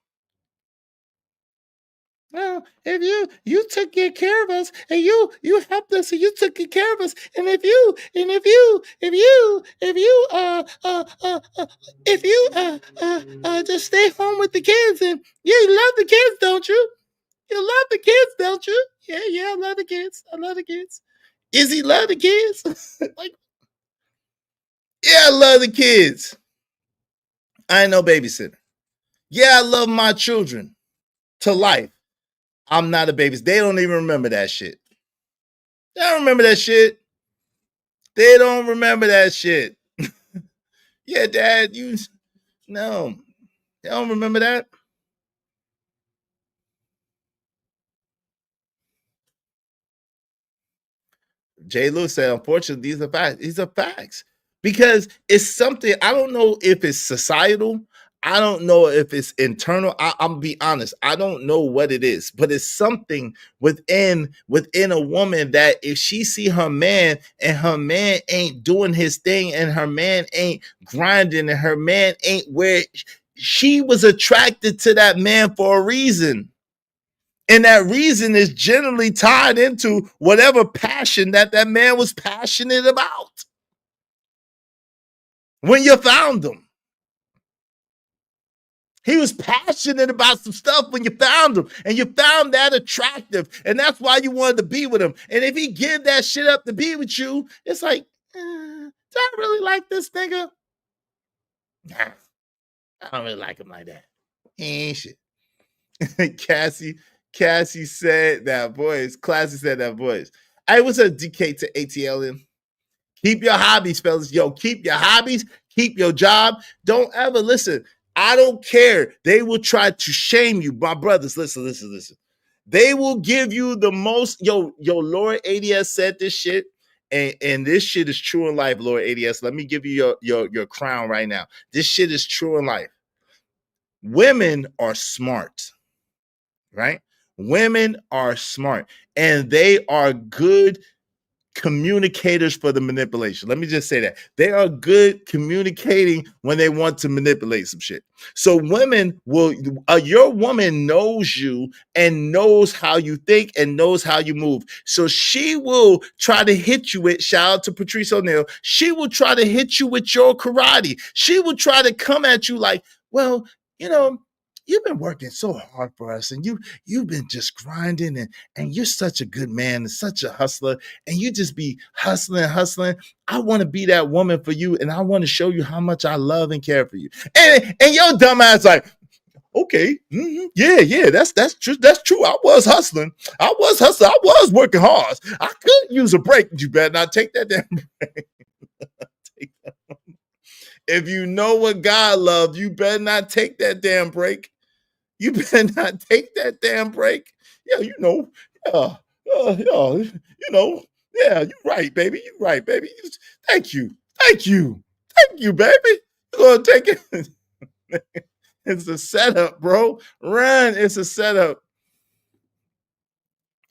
Well, if you took good care of us and you helped us and you took good care of us, and if you just stay home with the kids, and you love the kids, don't you? You love the kids, don't you? Yeah, I love the kids. I love the kids. Izzy love the kids. Like, yeah, I love the kids. I ain't no babysitter. Yeah, I love my children to life. I'm not a babysitter. They don't even remember that shit. They don't remember that shit. They don't remember that shit. Yeah, Dad, no. They don't remember that. Jay Lewis said, unfortunately, these are facts. These are facts. Because it's something, I don't know if it's societal. I don't know if it's internal. I'm be honest. I don't know what it is, but it's something within a woman that if she see her man and her man ain't doing his thing and her man ain't grinding and her man ain't where she was attracted to that man for a reason. And that reason is generally tied into whatever passion that man was passionate about when you found him. He was passionate about some stuff when you found him, and you found that attractive, and that's why you wanted to be with him. And if he give that shit up to be with you, it's like, do I really like this nigga? Nah, I don't really like him like that. He ain't shit. Cassie said that voice. Classy said that voice. Hey, what's up, DK to ATLM? Keep your hobbies, fellas. Yo, keep your hobbies. Keep your job. Don't ever listen. I don't care. They will try to shame you. My brothers, listen. They will give you the most. Yo, Lord ADS said this shit. And this shit is true in life, Lord ADS. Let me give you your crown right now. This shit is true in life. Women are smart, right? Women are smart, and they are good communicators for the manipulation. Let me just say that. They are good communicating when they want to manipulate some shit. So women will, your woman knows you and knows how you think and knows how you move. So she will try to hit you with, shout out to Patrice O'Neal, she will try to hit you with your karate. She will try to come at you like, well, you know, you've been working so hard for us, and you've been just grinding, and you're such a good man and such a hustler, and you just be hustling. I want to be that woman for you, and I want to show you how much I love and care for you. And your dumb ass like, okay, yeah, that's true. That's true. I was hustling. I was working hard. I could use a break. You better not take that damn break. If you know what God loved, you better not take that damn break. You better not take that damn break. Yeah, you're right, baby. You're right, baby. Thank you, baby. You're gonna take it. It's a setup, bro. Run, it's a setup.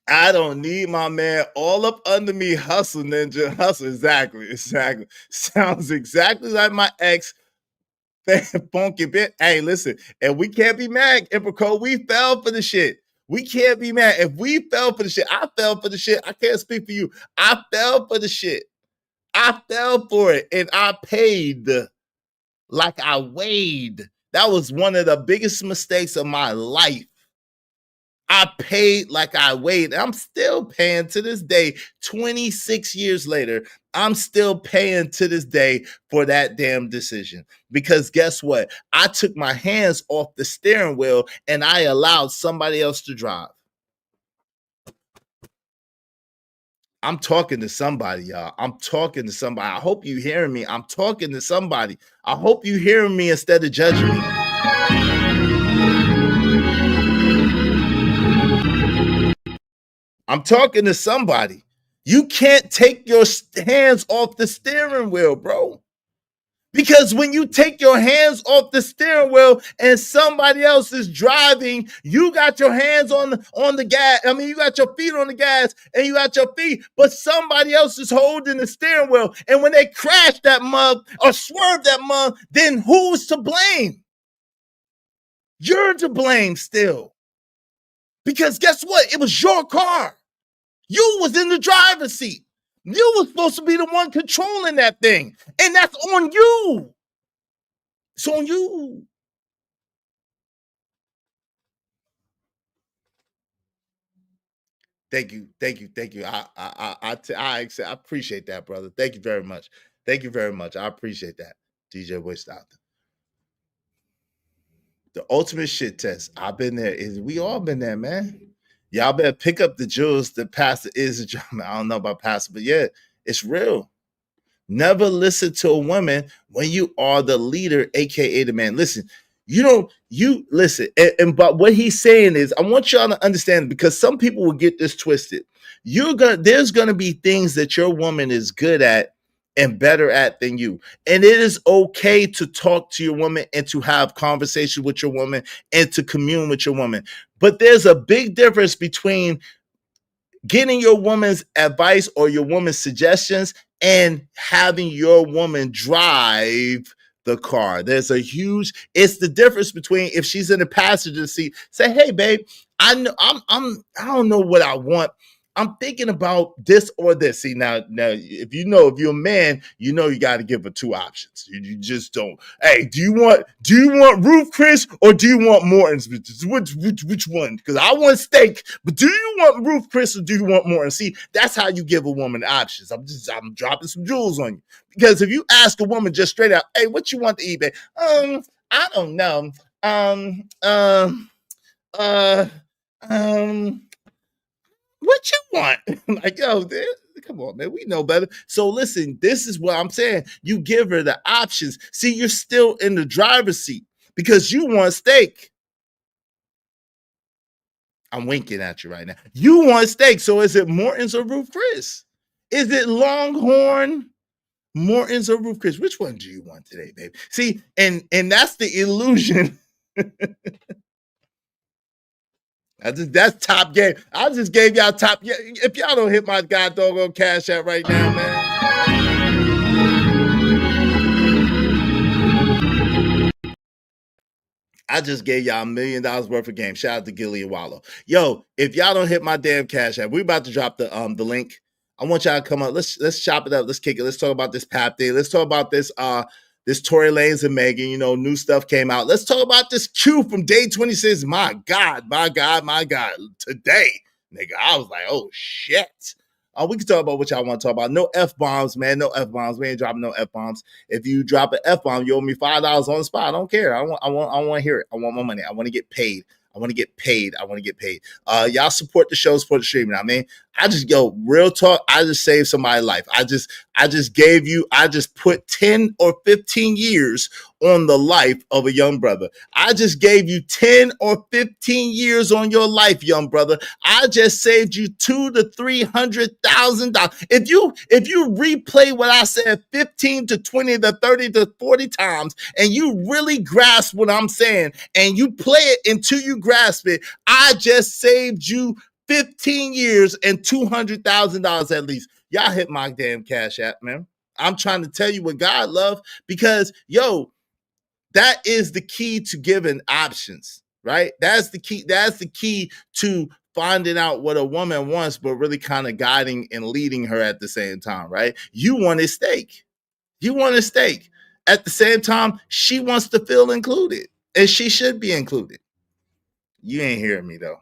I don't need my man all up under me. Hustle, ninja. Hustle. Exactly. Sounds exactly like my ex. Funky bit. Hey, listen, and we can't be mad, Emperor Cole. We fell for the shit. We can't be mad. If we fell for the shit, I fell for the shit. I can't speak for you. I fell for the shit. I fell for it, and I paid like I weighed. That was one of the biggest mistakes of my life. I paid like I weighed. I'm still paying to this day, 26 years later. I'm still paying to this day for that damn decision. Because guess what? I took my hands off the steering wheel and I allowed somebody else to drive. I'm talking to somebody, y'all. I'm talking to somebody. I hope you hearing me. I'm talking to somebody. I hope you hearing me instead of judging me. I'm talking to somebody. You can't take your hands off the steering wheel, bro. Because when you take your hands off the steering wheel and somebody else is driving, you got your hands on the gas. I mean, you got your feet on the gas and you got your feet, but somebody else is holding the steering wheel. And when they crash that mug or swerve that mug, then who's to blame? You're to blame still. Because guess what? It was your car. You was in the driver's seat. You was supposed to be the one controlling that thing. And that's on you. It's on you. Thank you. I appreciate that, brother. Thank you very much. I appreciate that. DJ Voice Doctor. The ultimate shit test. I've been there. We all been there, man. Y'all better pick up the jewels that Pastor is a drama. I don't know about Pastor, but yeah, it's real. Never listen to a woman when you are the leader, aka the man. Listen, but what he's saying is, I want y'all to understand, because some people will get this twisted. There's gonna be things that your woman is good at and better at than you. And it is okay to talk to your woman and to have conversation with your woman and to commune with your woman. But there's a big difference between getting your woman's advice or your woman's suggestions and having your woman drive the car. It's the difference between, if she's in the passenger seat, say, hey, babe, I don't know what I want. I'm thinking about this or this. See, now, if you're a man, you got to give her two options. You just don't. Hey, do you want Ruth Chris or do you want Morton's? Which one? Because I want steak, but do you want Ruth Chris or do you want Morton? See, that's how you give a woman options. I'm dropping some jewels on you. Because if you ask a woman just straight out, hey, what you want to eat, babe? I don't know. What you want? Like, yo, come on, man. We know better. So listen, this is what I'm saying. You give her the options. See, you're still in the driver's seat because you want steak. I'm winking at you right now. You want steak. So is it Morton's or Ruth Chris? Is it Longhorn, Morton's, or Ruth Chris? Which one do you want today, baby? See, and that's the illusion. That's top game. I just gave y'all top. If y'all don't hit my god doggone cash out right now, man. I just gave y'all $1 million worth of game. Shout out to Gilly and Wallow. Yo, if y'all don't hit my damn cash app, we're about to drop the link. I want y'all to come up. Let's chop it up. Let's kick it. Let's talk about this Pap Day. Let's talk about this Tory Lanez and Megan. New stuff came out. Let's talk about this Q from Day 26. My God. Today, nigga, I was like, oh shit. We can talk about what y'all want to talk about. No F-bombs, man. No F-bombs. We ain't dropping no F-bombs. If you drop an F-bomb, you owe me $5 on the spot. I don't care. I want to hear it. I want my money. I want to get paid. Y'all support the show, support the streaming. I mean, real talk. I just saved somebody's life. I just put 10 or 15 years on the life of a young brother. I just gave you 10 or 15 years on your life, young brother. I just saved you $200,000 to $300,000. If you replay what I said 15 to 20 to 30 to 40 times, and you really grasp what I'm saying, and you play it until you grasp it, I just saved you 15 years and $200,000 at least. Y'all hit my damn cash app, man. I'm trying to tell you what God loves, because that is the key to giving options, right? That's the key. That's the key to finding out what a woman wants, but really kind of guiding and leading her at the same time, right? You want a steak. At the same time, she wants to feel included, and she should be included. You ain't hearing me though.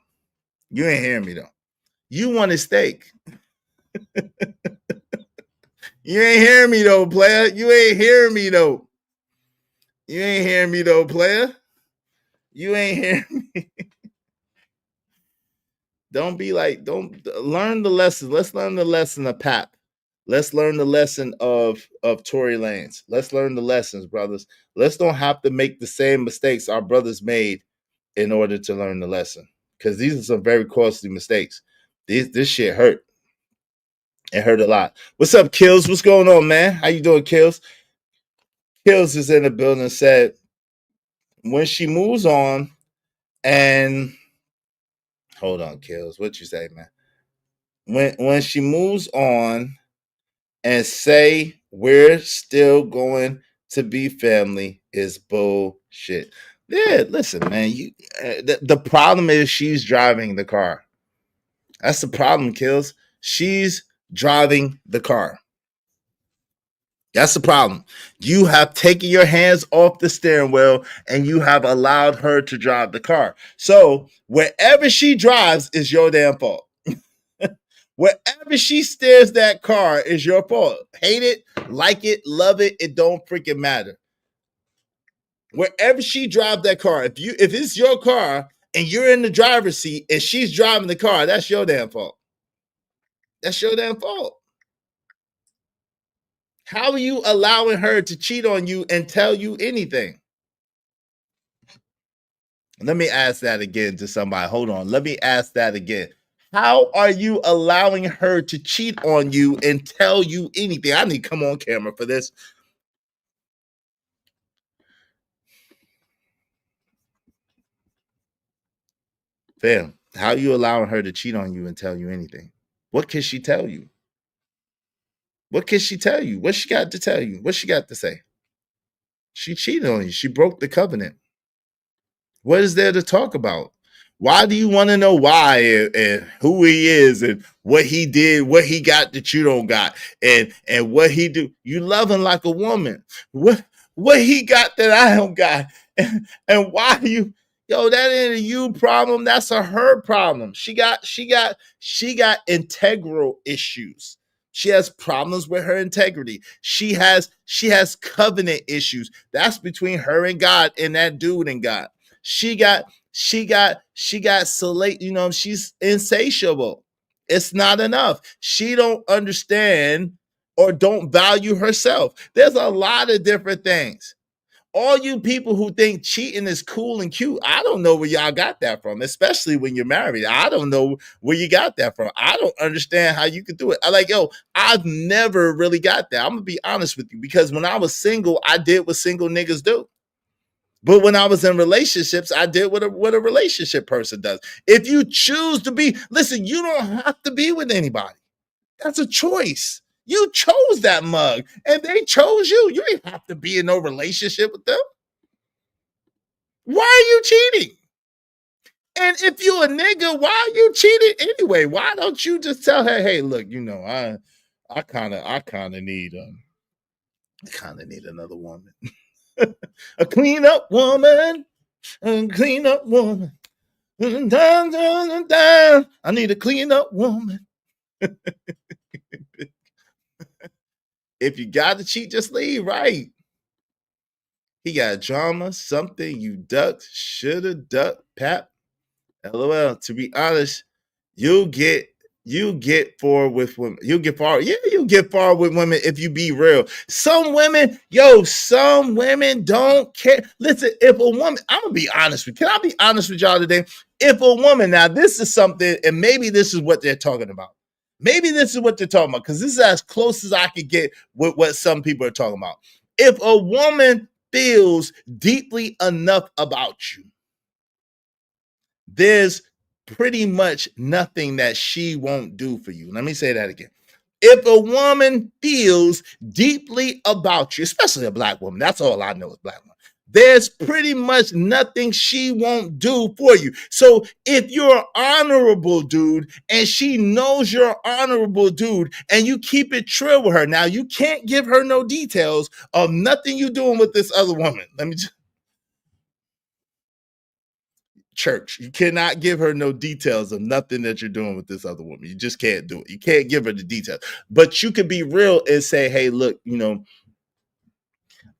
You want a steak. You ain't hearing me though, player. You ain't hearing me though, player. You ain't hearing me. Don't learn the lesson. Let's learn the lesson of Pap. Let's learn the lesson of Tory Lanez. Let's learn the lessons, brothers. Let's don't have to make the same mistakes our brothers made in order to learn the lesson. Because these are some very costly mistakes. This shit hurt. It hurt a lot. What's up, Kills? What's going on, man? How you doing, Kills? Kills is in the building and said, when she moves on and... Hold on, Kills. What you say, man? When she moves on and say we're still going to be family is bullshit. Yeah, listen, man. The problem is she's driving the car. That's the problem, Kills. She's driving the car. That's the problem. You have taken your hands off the steering wheel and you have allowed her to drive the car. So wherever she drives is your damn fault. Wherever she steers that car is your fault. Hate it, like it, love it, it don't freaking matter. Wherever she drives that car, if it's your car and you're in the driver's seat and she's driving the car, that's your damn fault. That's your damn fault. How are you allowing her to cheat on you and tell you anything? Let me ask that again to somebody. Hold on. Let me ask that again. How are you allowing her to cheat on you and tell you anything? I need to come on camera for this. Fam, how are you allowing her to cheat on you and tell you anything? What can she tell you? What can she tell you? What she got to tell you? What she got to say? She cheated on you. She broke the covenant. What is there to talk about? Why do you want to know why and who he is and what he did, what he got that you don't got, and what he do? You love him like a woman. What he got that I don't got, and why you? Yo, that ain't a you problem. That's a her problem. She got integral issues. She has problems with her integrity. She has covenant issues. That's between her and God and that dude and God. She got salate, you know, she's insatiable. It's not enough. She don't understand or don't value herself. There's a lot of different things. All you people who think cheating is cool and cute, I don't know where y'all got that from, especially when you're married. I don't know where you got that from. I don't understand how you could do it. I've never really got that. I'm going to be honest with you, because when I was single, I did what single niggas do. But when I was in relationships, I did what a relationship person does. If you choose to be, listen, you don't have to be with anybody. That's a choice. You chose that mug and they chose you. You didn't have to be in no relationship with them. Why are you cheating? And if you a nigga, why are you cheating anyway? Why don't you just tell her, hey, look, you know, I kind of need another woman. A clean up woman. I need a clean up woman. If you got to cheat, just leave, right? He got drama, something you ducked, shoulda ducked, pap. LOL. To be honest, you get far with women. You get far with women if you be real. Some women don't care. Listen, if a woman, I'm gonna be honest with you. Can I be honest with y'all today? If a woman, now this is something, and maybe this is what they're talking about. Maybe this is what they're talking about, because this is as close as I could get with what some people are talking about. If a woman feels deeply enough about you, there's pretty much nothing that she won't do for you. Let me say that again. If a woman feels deeply about you, especially a black woman, that's all I know is black woman, there's pretty much nothing she won't do for you. So if you're an honorable dude and she knows you're an honorable dude and you keep it trill with her, now you can't give her no details of nothing you're doing with this other woman. Let me just, church, you cannot give her no details of nothing that you're doing with this other woman. You just can't do it. You can't give her the details, but you could be real and say, hey, look, you know,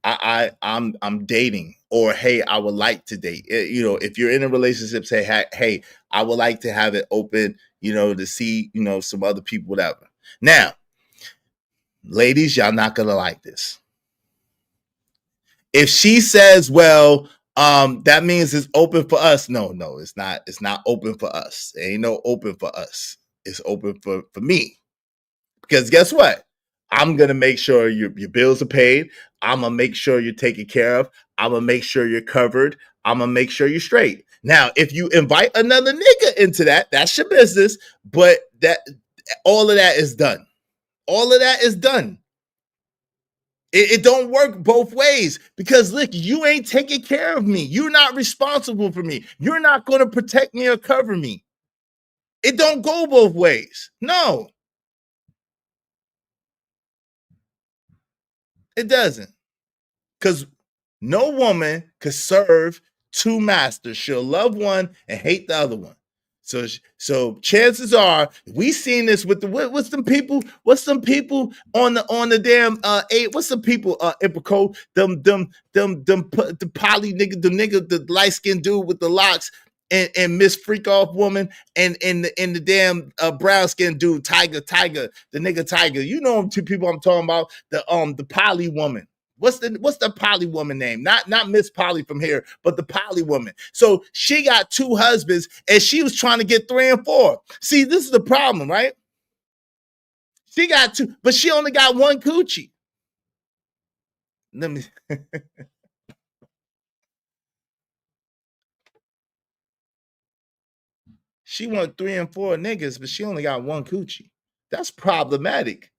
I'm dating, or hey, I would like to date. You know, if you're in a relationship, say, hey, I would like to have it open, you know, to see, you know, some other people, whatever. Now, ladies, y'all not gonna like this. If she says, well, that means it's open for us. No, it's not. It's not open for us. It ain't no open for us. It's open for me. Because guess what? I'm going to make sure your bills are paid. I'm going to make sure you're taken care of. I'm going to make sure you're covered. I'm going to make sure you're straight. Now, if you invite another nigga into that, that's your business. But all of that is done. All of that is done. It don't work both ways, because look, you ain't taking care of me. You're not responsible for me. You're not going to protect me or cover me. It don't go both ways. No. It doesn't. Because no woman could serve two masters. She'll love one and hate the other one. So chances are, we seen this with what's some people on the damn what's some people Ipico, the poly nigga, the light skinned dude with the locks, and Miss Freak Off Woman, and the damn brown skinned dude, Tiger, the nigga Tiger. You know two people I'm talking about, the poly woman. What's the poly woman name? Not Miss Polly from here, but the poly woman. So she got two husbands and she was trying to get 3 and 4. See, this is the problem, right? She got two, but she only got one coochie. Let me. She want 3 and 4 niggas, but she only got one coochie. That's problematic.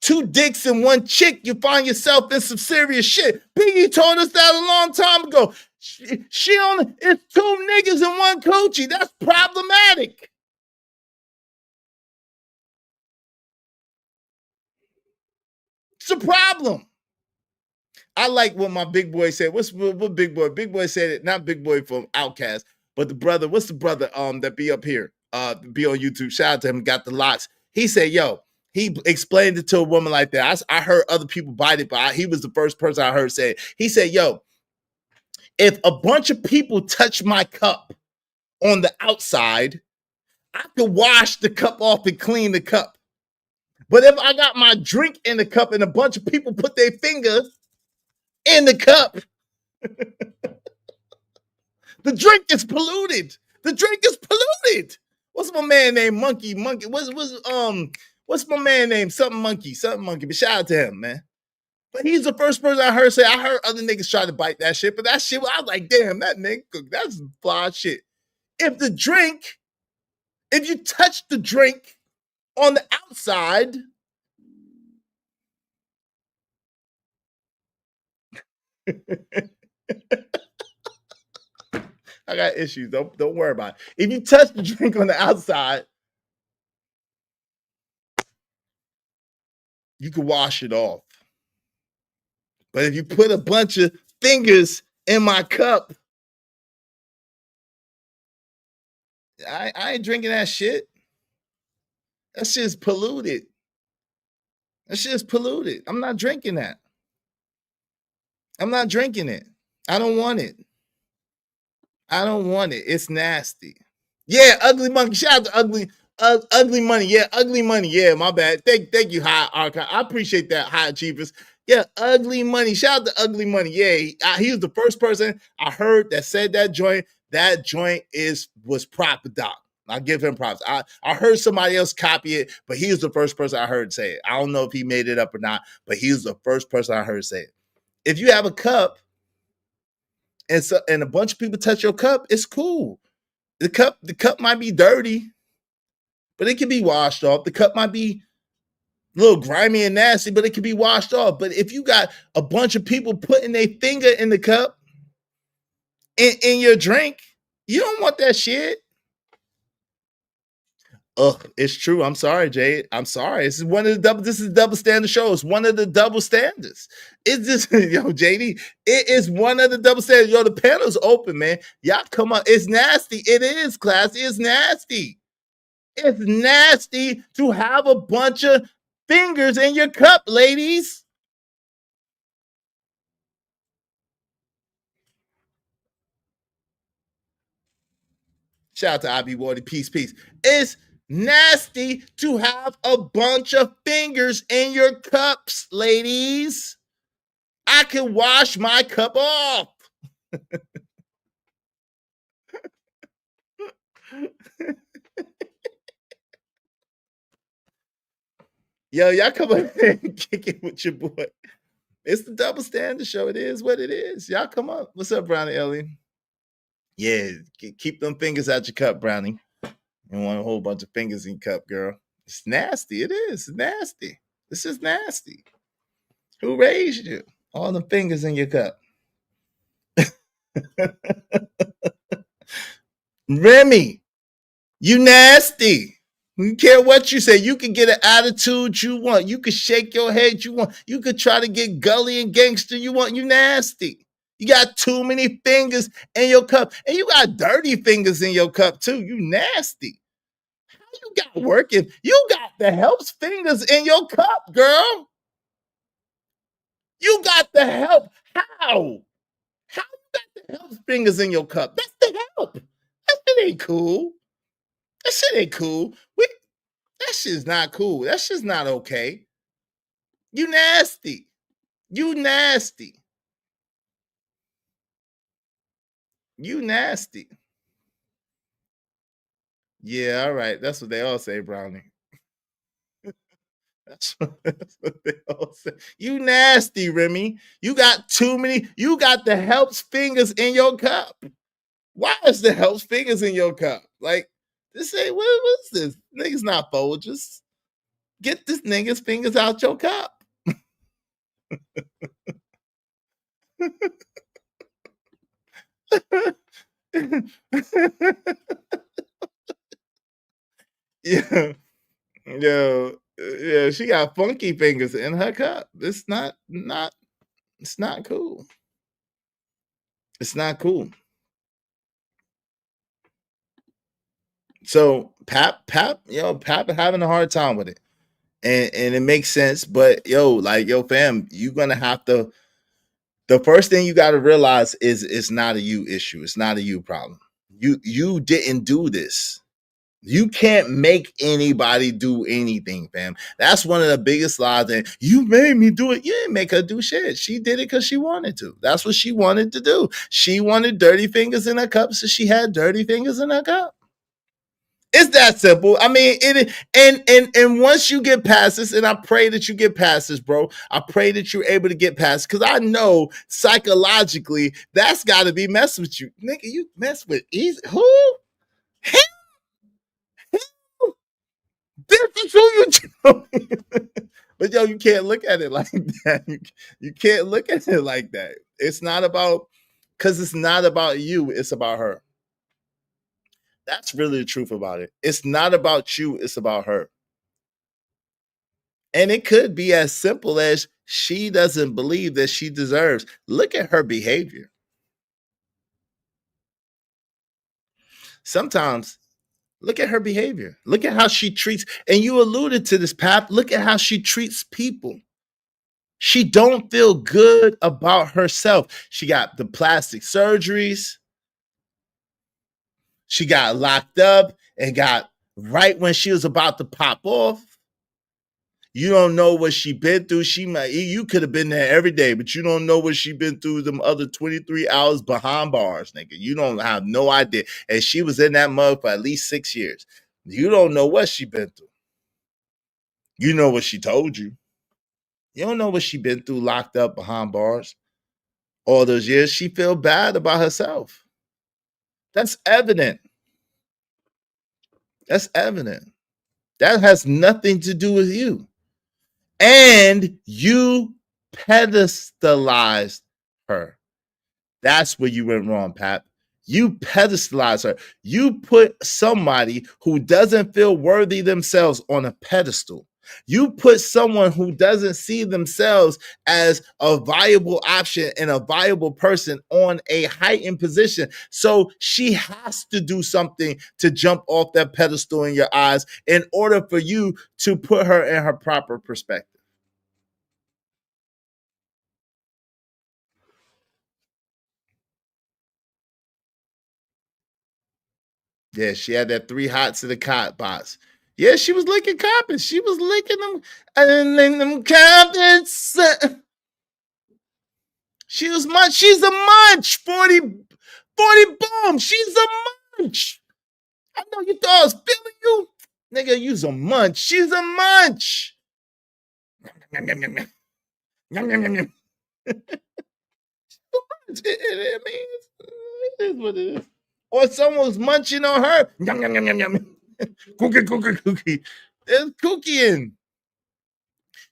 2 dicks and 1 chick, you find yourself in some serious shit. Biggie told us that a long time ago. She only, it's 2 niggas and 1 coochie. That's problematic. It's a problem. I like what my big boy said. What big boy? Big boy said it, not big boy from Outkast, but the brother. What's the brother that be up here? Be on YouTube. Shout out to him. Got the locks. He said, "Yo." He explained it to a woman like that. I heard other people bite it, but he was the first person I heard say it. He said, "Yo, if a bunch of people touch my cup on the outside, I could wash the cup off and clean the cup. But if I got my drink in the cup and a bunch of people put their finger in the cup, the drink is polluted. The drink is polluted." What's my man named Monkey? What's my man named? Something Monkey. But shout out to him, man. But he's the first person I heard say. I heard other niggas try to bite that shit, but that shit, I was like, damn, that nigga, that's fly shit. If you touch the drink on the outside, I got issues. Don't worry about it. If you touch the drink on the outside, you can wash it off. But if you put a bunch of fingers in my cup, I ain't drinking that shit. That shit's polluted. That shit's polluted. I'm not drinking that. I'm not drinking it. I don't want it. I don't want it. It's nasty. Yeah, Ugly Monkey. Shout out to Ugly Money. Yeah, Ugly Money. Yeah, my bad. Thank you, High Archive. I appreciate that, High Achievers. Yeah, Ugly Money. Shout out to Ugly Money. Yeah, he was the first person I heard that said that joint. That joint was proper doc. I give him props. I heard somebody else copy it, but he was the first person I heard say it. I don't know if he made it up or not, but he was the first person I heard say it. If you have a cup and a bunch of people touch your cup, it's cool. The cup might be dirty, but it can be washed off. The cup might be a little grimy and nasty, but it can be washed off. But if you got a bunch of people putting their finger in the cup in your drink, you don't want that shit. It's true. I'm sorry, Jade. I'm sorry. This is double standard show. It's one of the double standards. It's just, JD, it is one of the double standards. The panel's open, man. Y'all come on. It's nasty. It is classy. It's nasty. It's nasty to have a bunch of fingers in your cup, ladies. Shout out to Ivy Wardy. Peace. It's nasty to have a bunch of fingers in your cups, ladies. I can wash my cup off. Yo, y'all come up here and kick it with your boy. It's the double standard show. It is what it is. Y'all come up. What's up, Brownie Ellie? Yeah, keep them fingers out your cup, Brownie. You want a whole bunch of fingers in your cup, girl. It's nasty. It is. It's nasty. This is nasty. Who raised you? All the fingers in your cup. Remy, you nasty. You care what you say. You can get an attitude you want. You can shake your head you want. You could try to get gully and gangster you want. You nasty. You got too many fingers in your cup. And you got dirty fingers in your cup too. You nasty. How you got working? You got the helps fingers in your cup, girl. You got the help. How? How you got the helps fingers in your cup? That's the help. That shit ain't cool. That shit ain't cool. That shit's not cool. That shit's not okay. You nasty. You nasty. You nasty. Yeah, all right. That's what they all say, Brownie. That's what they all say. You nasty, Remy. You got too many. You got the helps fingers in your cup. Why is the helps fingers in your cup? Like, this ain't, what's this? Niggas not Folgers. Get this nigga's fingers out your cup. Yeah, yeah, she got funky fingers in her cup. It's not it's not cool. It's not cool. So Pap, Pap having a hard time with it. And it makes sense, but fam, you're gonna have to. The first thing you got to realize is it's not a you issue. It's not a you problem. You didn't do this. You can't make anybody do anything, fam. That's one of the biggest lies. And you made me do it. You didn't make her do shit. She did it because she wanted to. That's what she wanted to do. She wanted dirty fingers in her cup, so she had dirty fingers in her cup. It's that simple. I mean, and once you get past this, and I pray that you get past this, bro. I pray that you're able to get past, because I know psychologically that's got to be messing with you, nigga. You mess with easy who? Him? This is who you do. But you can't look at it like that. You can't look at it like that. It's not about, because it's not about you. It's about her. That's really the truth about it. It's not about you. It's about her. And it could be as simple as she doesn't believe that she deserves. Look at her behavior. Sometimes, look at her behavior. Look at how she treats, and you alluded to this, Pap. Look at how she treats people. She don't feel good about herself. She got the plastic surgeries. She got locked up and got right when she was about to pop off. You don't know what she been through. You could have been there every day, but you don't know what she been through them other 23 hours behind bars, nigga. You don't have no idea. And she was in that mug for at least 6 years. You don't know what she been through. You know what she told you. You don't know what she been through locked up behind bars all those years. She feel bad about herself. That's evident. That's evident. That has nothing to do with you. And you pedestalized her. That's where you went wrong, Pat. You pedestalized her. You put somebody who doesn't feel worthy themselves on a pedestal. You put someone who doesn't see themselves as a viable option and a viable person on a heightened position. So she has to do something to jump off that pedestal in your eyes in order for you to put her in her proper perspective. Yeah, she had that 3 hots in the cot box. Yeah, she was licking carpets. She was licking them and then them carpets. She's a munch. 40 boom. She's a munch. I know you thought I was feeling you. Nigga, you's a munch. She's a munch. Yum, yum, yum, yum. Yum, yum, yum, yum. It is what it is. Or someone's munching on her. Yum, yum, yum, yum, yum. Cookie. There's cookie.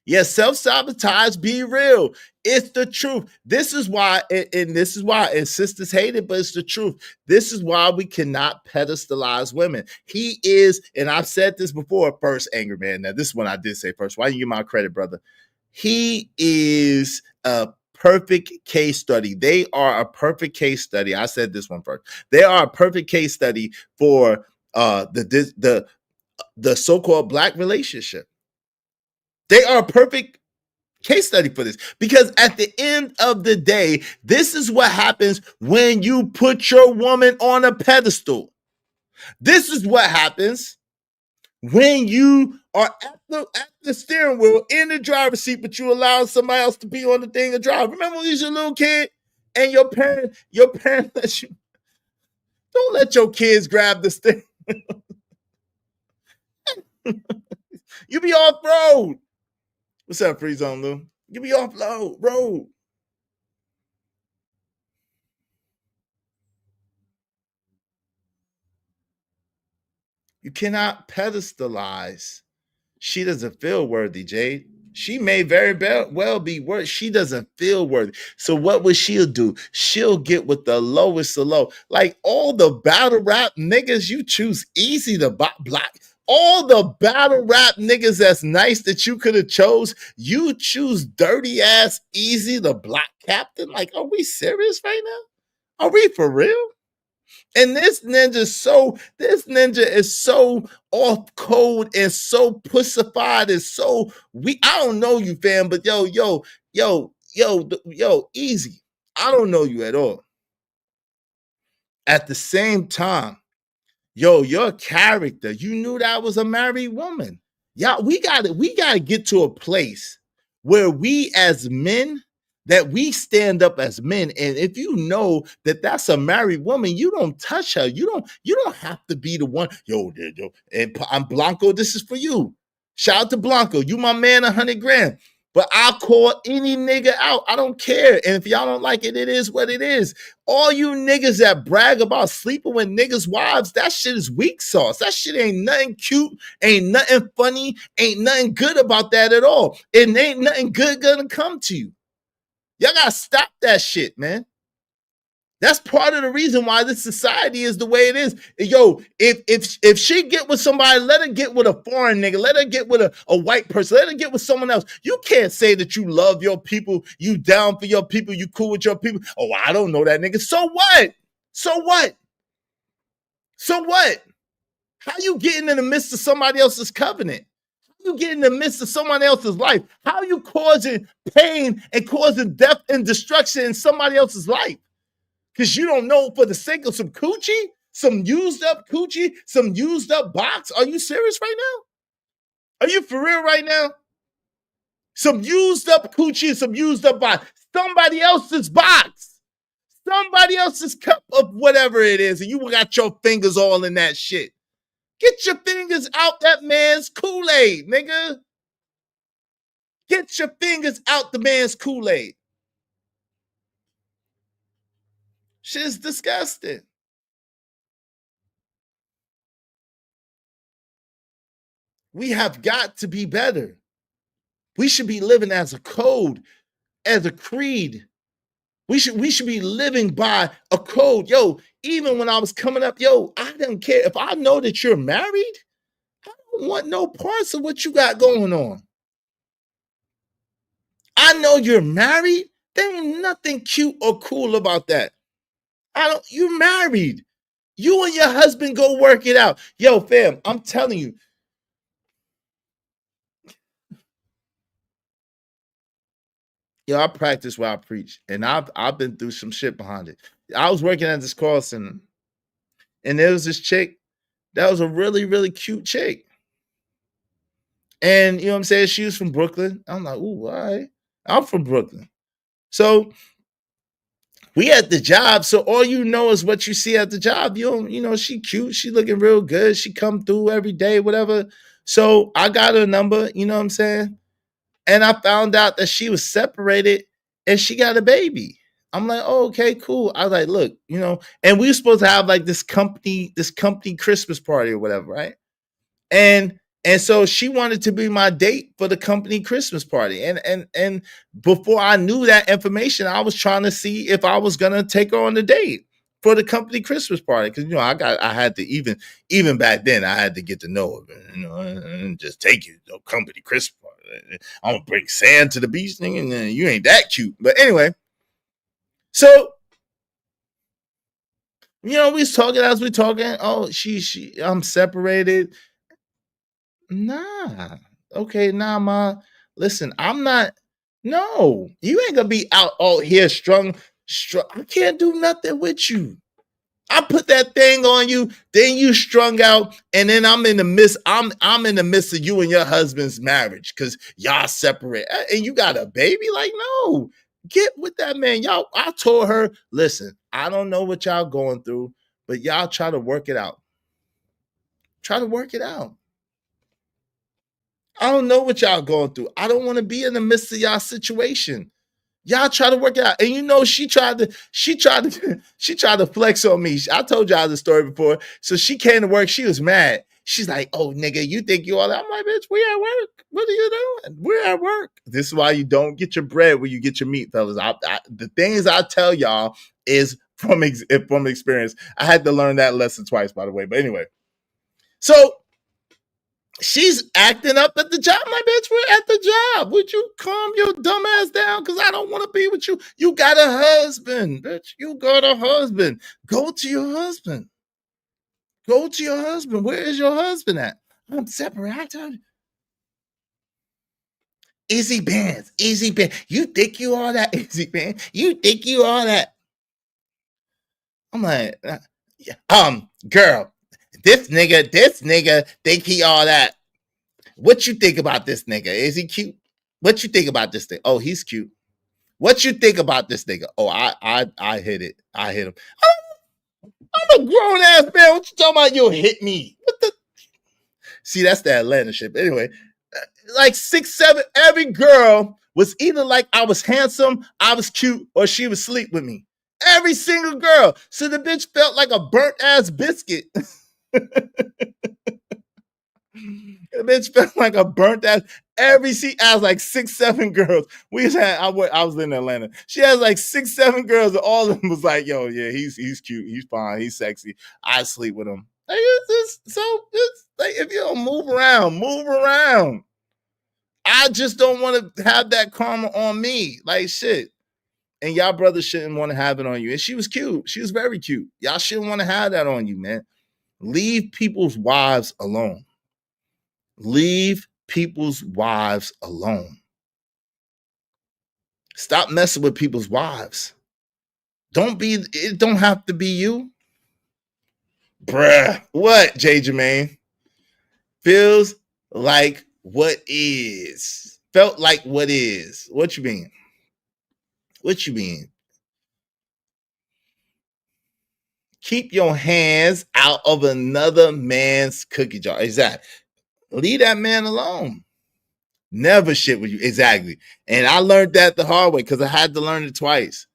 Yes, self-sabotage, be real. It's the truth. This is why, and sisters hate it, but it's the truth. This is why we cannot pedestalize women. He is, and I've said this before, first Angry Man. Now, this one I did say first. Why you give my credit, brother? He is a perfect case study. They are a perfect case study. I said this one first. They are a perfect case study for the so-called Black relationship. They are a perfect case study for this, because at the end of the day, this is what happens when you put your woman on a pedestal. This is what happens when you are at the steering wheel in the driver's seat, but you allow somebody else to be on the thing and drive. Remember when you was a little kid and your parent let you, don't let your kids grab the steering wheel. You be off-road. What's up, Free Zone Lou? You be off-road. You cannot pedestalize. She doesn't feel worthy, Jade. She may very well be worth. She doesn't feel worthy. So what would she'll do? She'll get with the lowest of low. Like all the battle rap niggas, you choose easy to block. All the battle rap niggas that's nice that you could have chose, you choose dirty ass easy to block captain. Like, are we serious right now? Are we for real? And this ninja is so off code and so pussified and so weak. I don't know you, fam, but yo, easy. I don't know you at all. At the same time, your character, you knew that was a married woman. Y'all, we gotta get to a place where we as men, that we stand up as men, and if you know that that's a married woman, you don't touch her. You don't have to be the one. Yo, and I'm Blanco. This is for you. Shout out to Blanco. You my man, 100 grand. But I'll call any nigga out. I don't care. And if y'all don't like it, it is what it is. All you niggas that brag about sleeping with niggas' wives, that shit is weak sauce. That shit ain't nothing cute, ain't nothing funny, ain't nothing good about that at all. And ain't nothing good gonna come to you. Y'all gotta stop that shit, man. That's part of the reason why this society is the way it is. Yo, if she get with somebody, let her get with a foreign nigga. Let her get with a white person. Let her get with someone else. You can't say that you love your people, you down for your people, you cool with your people. Oh, I don't know that nigga. So what? So what? So what? How you getting in the midst of somebody else's covenant? How you getting in the midst of someone else's life? How you causing pain and causing death and destruction in somebody else's life? Because you don't know for the sake of some coochie, some used up coochie, some used up box. Are you serious right now? Are you for real right now? Some used up coochie, some used up box. Somebody else's box. Somebody else's cup of whatever it is. And you got your fingers all in that shit. Get your fingers out that man's Kool-Aid, nigga. Get your fingers out the man's Kool-Aid. Shit's disgusting. We have got to be better. We should be living as a code, as a creed. We should be living by a code. Yo, even when I was coming up, yo, I don't care. If I know that you're married, I don't want no parts of what you got going on. I know you're married. There ain't nothing cute or cool about that. You're married. You and your husband go work it out. Yo, fam, I'm telling you. Yo, I practice what I preach. And I've been through some shit behind it. I was working at this call center. And there was this chick that was a really, really cute chick. And you know what I'm saying? She was from Brooklyn. I'm like, ooh, all right. I'm from Brooklyn. So we at the job, so all you know is what you see at the job. You know, she cute, she looking real good. She come through every day, whatever. So I got her number, you know what I'm saying? And I found out that she was separated and she got a baby. I'm like, oh, okay, cool. I was like, look, you know, and we were supposed to have like this company Christmas party or whatever, right? And so she wanted to be my date for the company Christmas party. And before I knew that information, I was trying to see if I was gonna take her on the date for the company Christmas party. Cause you know, I had to even back then I had to get to know her, you know, and just take you to company Christmas party. I'm gonna bring sand to the beach, nigga, and you ain't that cute. But anyway, so you know, we was talking as we talking. Oh, I'm separated. Nah. Okay, nah, ma. Listen, I'm not. No, you ain't gonna be out here strung. I can't do nothing with you. I put that thing on you, then you strung out, and then I'm in the midst. I'm in the midst of you and your husband's marriage because y'all separate, and you got a baby. Like, no, get with that man, y'all. I told her, listen, I don't know what y'all going through, but y'all try to work it out. Try to work it out. I don't know what y'all going through. I don't want to be in the midst of y'all situation. Y'all try to work it out. And you know, she tried to flex on me. I told y'all the story before. So she came to work. She was mad. She's like, oh, nigga, you think you all that? I'm like, bitch, we at work. What are you doing? We're at work. This is why you don't get your bread where you get your meat, fellas. The things I tell y'all is from experience. I had to learn that lesson twice, by the way. But anyway, so she's acting up at the job. My bitch, we're at the job. Would you calm your dumb ass down? Because I don't want to be with you. You got a husband, bitch. You got a husband. Go to your husband. Go to your husband. Where is your husband at? I'm separate. I told you. Easy bands. Easy band. You think you all that, easy band? You think you all that? I'm like, girl, this nigga think he all that. What you think about this nigga? Is he cute? What you think about this thing? Oh, he's cute. What you think about this nigga? Oh, I hit it. I hit him. I'm a grown ass man. What you talking about? You'll hit me. What the? See, that's the Atlanta shit. Anyway, like 6, 7, every girl was either like I was handsome, I was cute, or she would sleep with me. Every single girl. So the bitch felt like a burnt ass biscuit. The bitch felt like a burnt ass. I was like 6, 7 girls. I was in Atlanta. She has like 6, 7 girls, and all of them was like, yo, yeah, he's cute, he's fine, he's sexy. I sleep with him. Like, it's like, if you don't move around. I just don't want to have that karma on me. Like, shit. And y'all brothers shouldn't want to have it on you. And she was cute. She was very cute. Y'all shouldn't want to have that on you, man. Leave people's wives alone. Leave people's wives alone. Stop messing with people's wives. It don't have to be you. Bruh. What, J. Jermaine? Feels like what is. Felt like what is. What you mean? What you mean? Keep your hands out of another man's cookie jar. Exactly. Leave that man alone. Never shit with you. Exactly. And I learned that the hard way because I had to learn it twice.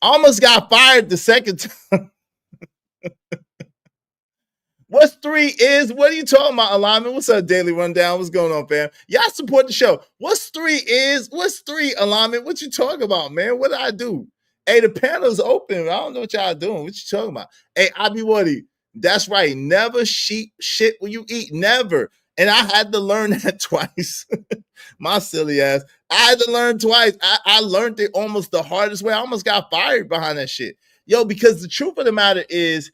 Almost got fired the second time. What's 3 is? What are you talking about, Alignment? What's up, Daily Rundown? What's going on, fam? Y'all support the show. What's 3 is? What's 3, Alignment? What you talking about, man? What did I do? Hey, the panel's open. I don't know what y'all doing. What you talking about? Hey, Abi Woody. That's right. Never shit when you eat. Never. And I had to learn that twice. My silly ass. I had to learn twice. I learned it almost the hardest way. I almost got fired behind that shit. Yo, because the truth of the matter is,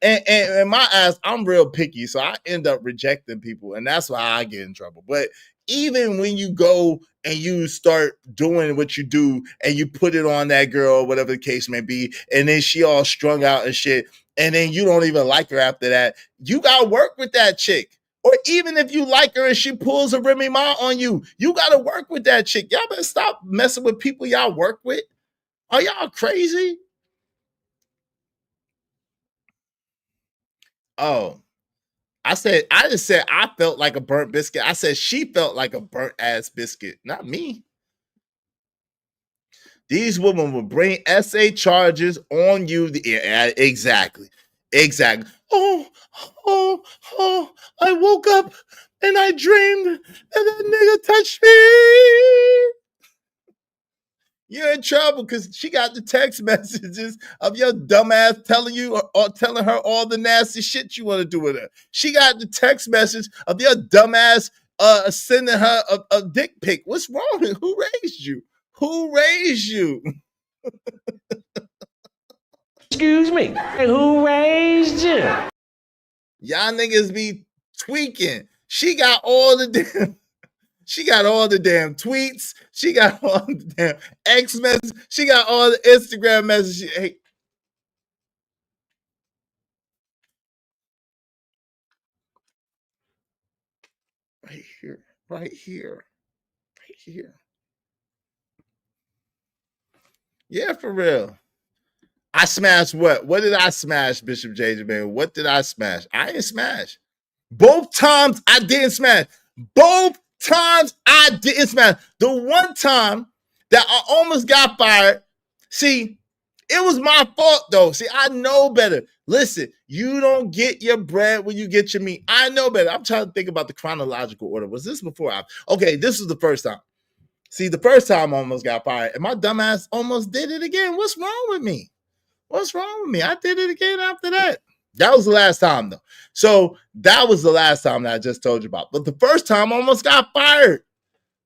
and my ass, I'm real picky, so I end up rejecting people, and that's why I get in trouble. But even when you go and you start doing what you do, and you put it on that girl, whatever the case may be, and then she all strung out and shit, and then you don't even like her after that, you gotta work with that chick. Or even if you like her and she pulls a Remy Ma on you, you gotta work with that chick. Y'all better stop messing with people y'all work with. Are y'all crazy? Oh, I just said I felt like a burnt biscuit. I said she felt like a burnt ass biscuit, not me. These women will bring essay charges on you. Yeah, exactly. Oh, I woke up and I dreamed and that nigga touched me. You're in trouble because she got the text messages of your dumbass telling you or telling her all the nasty shit you want to do with her. She got the text message of your dumbass sending her a dick pic. What's wrong? Who raised you? Who raised you? Excuse me. Who raised you? Y'all niggas be tweaking. She got all the damn tweets. She got all the damn X messages. She got all the Instagram messages. Hey. Right here. Yeah, for real. I smashed what? What did I smash, Bishop JJ, man? What did I smash? I didn't smash. Both times I didn't smash. Both times I didn't smash. The one time that I almost got fired, see, It was my fault though. See, I know better. Listen, you don't get your bread when you get your meat. I know better. I'm trying to think about the chronological order. Was this before okay, this was the first time. See, the first time I almost got fired, and my dumbass almost did it again. What's wrong with me? What's wrong with me? I did it again after that. That was the last time, though. So that was the last time that I just told you about. But the first time I almost got fired.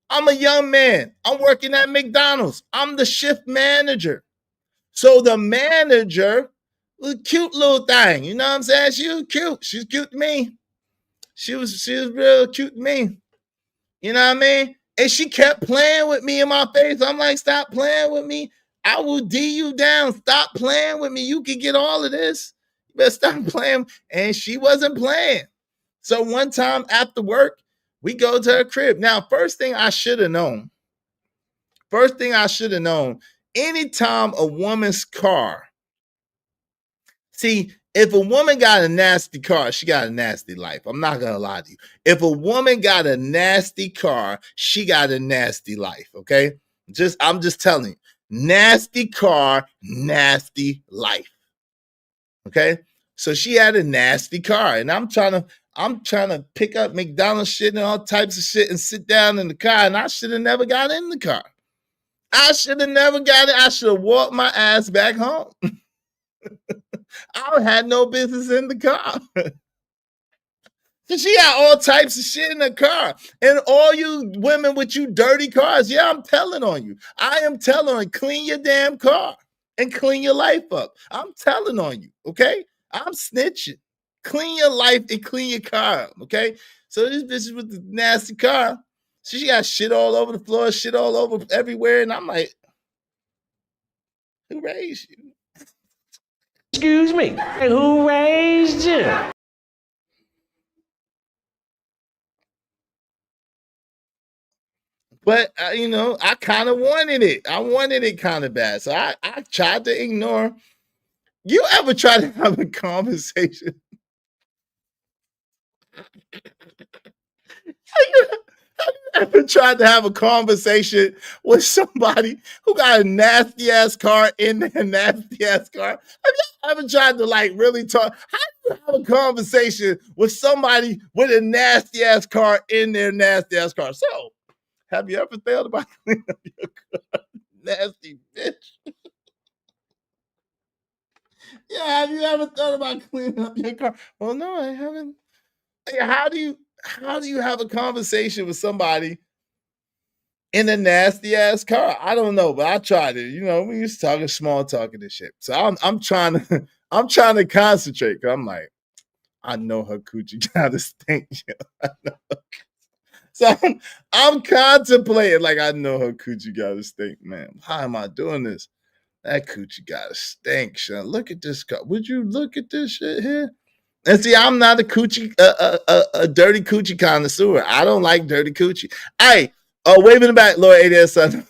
I'm a young man. I'm working at McDonald's. I'm the shift manager. So the manager was a cute little thing. You know what I'm saying? She was cute. She's cute to me. She was real cute to me. You know what I mean? And she kept playing with me in my face. I'm like, stop playing with me. I will D you down. Stop playing with me. You can get all of this. You better stop playing. And she wasn't playing. So one time after work, we go to her crib. Now, first thing I should have known, anytime a woman's car, see, if a woman got a nasty car, she got a nasty life. I'm not going to lie to you. If a woman got a nasty car, she got a nasty life, okay? I'm just telling you. Nasty car, nasty life. Okay? So she had a nasty car, and I'm trying to pick up McDonald's shit and all types of shit and sit down in the car, and I should have never got in the car. I should have never got it. I should have walked my ass back home. I had no business in the car. She had all types of shit in the car. And all you women with you dirty cars, yeah, I'm telling on you. I am telling on you. Clean your damn car and clean your life up. I'm telling on you, okay? I'm snitching. Clean your life and clean your car up, okay? So this bitch with the nasty car, she got shit all over the floor, shit all over everywhere. And I'm like, who raised you? Excuse me, who raised you? But, I kind of wanted it. I wanted it kind of bad. So I tried to ignore. You ever try to have a conversation? Have you ever tried to have a conversation with somebody who got a nasty ass car in their nasty ass car? Have you ever tried to really talk? How do you have a conversation with somebody with a nasty ass car in their nasty ass car? So, have you ever thought about cleaning up your car? Nasty bitch. Yeah, have you ever thought about cleaning up your car? Well, no, I haven't. Hey, how do you have a conversation with somebody in a nasty ass car? I don't know, but I tried it. We used to talking small talking and shit. So I'm trying to concentrate. Cause I'm like, I know her coochie gotta stink. So I'm contemplating, I know her coochie gotta stink, man. How am I doing this? That coochie gotta stink, Sean. Look at this car. Would you look at this shit here? And see, I'm not a coochie, a dirty coochie connoisseur. I don't like dirty coochie. Hey, wave in the back, Lord ADS son.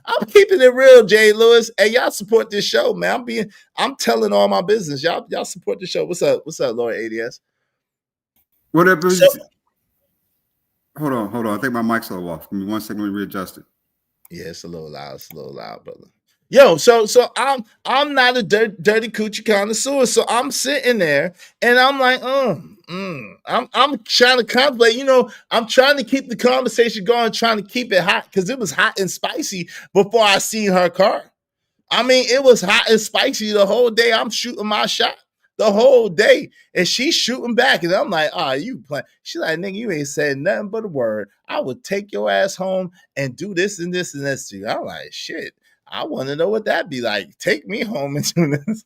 I'm keeping it real, Jay Lewis. Hey, y'all support this show, man. I'm telling all my business. Y'all support the show. What's up, Lord ADS? What up? Hold on. I think my mic's a little off. Give me 1 second. Let me readjust it. Yeah, it's a little loud, brother. Yo, so I'm not a dirty coochie connoisseur. So I'm sitting there and I'm like, I'm trying to contemplate. I'm trying to keep the conversation going, trying to keep it hot because it was hot and spicy before I seen her car. I mean, it was hot and spicy the whole day. I'm shooting my shot the whole day, and she's shooting back, and I'm like, you playing? She's like, nigga, you ain't said nothing but a word. I would take your ass home and do this and this and this to you. I'm like, shit. I want to know what that'd be like. Take me home and do this.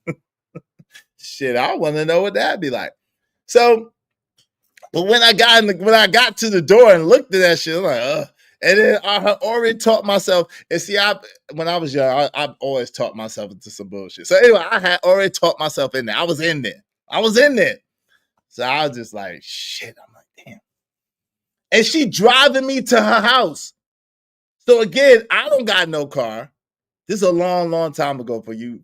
Shit, I want to know what that'd be like. So, but when I got to the door and looked at that shit, I'm like, ugh. And then I had already taught myself. And see, when I was young, I've always taught myself into some bullshit. So anyway, I had already taught myself in there. I was in there. So I was just like, shit. I'm like, damn. And she driving me to her house. So again, I don't got no car. This is a long, long time ago for you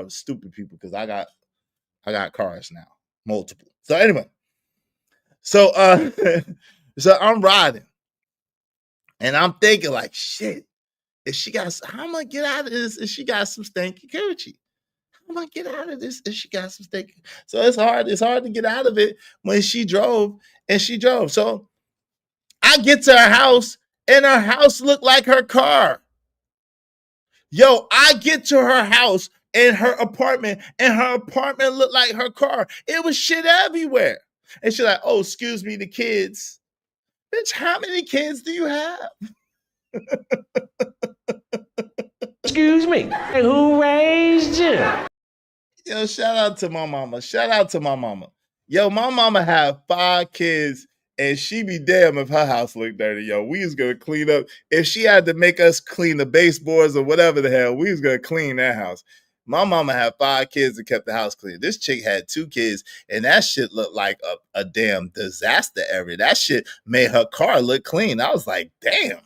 stupid people, because I got cars now, multiple. So anyway, so I'm riding, and I'm thinking like, shit, how am I get out of this? If she got some stanky coochie, I'm gonna get out of this. And she got some steak. So it's hard to get out of it when she drove. So I get to her house and her house looked like her car. Yo, I get to her house and her apartment looked like her car. It was shit everywhere. And she's like, oh, excuse me, the kids. Bitch, how many kids do you have? Excuse me, who raised you? Yo, shout out to my mama. Yo, my mama had 5 kids, and she be damn if her house looked dirty. Yo, we was gonna clean up. If she had to make us clean the baseboards or whatever the hell, we was gonna clean that house. My mama had 5 kids and kept the house clean. This chick had 2 kids, and that shit looked like a damn disaster area. That shit made her car look clean. I was like, damn.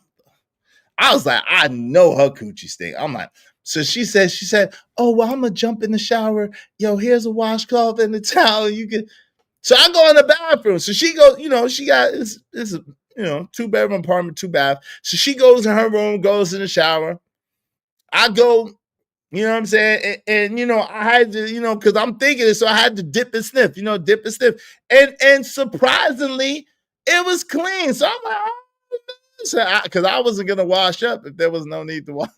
I was like, I know her coochie stink. I'm like, so she said, oh, well, I'm gonna jump in the shower. Yo, here's a washcloth and a towel. You can. So I go in the bathroom. So she goes, she got this 2-bedroom apartment, 2 bath. So she goes in her room, goes in the shower. I go, you know what I'm saying? And I had to, because I'm thinking it, so I had to dip and sniff. And surprisingly, it was clean. So I'm like, oh, because I wasn't gonna wash up if there was no need to wash.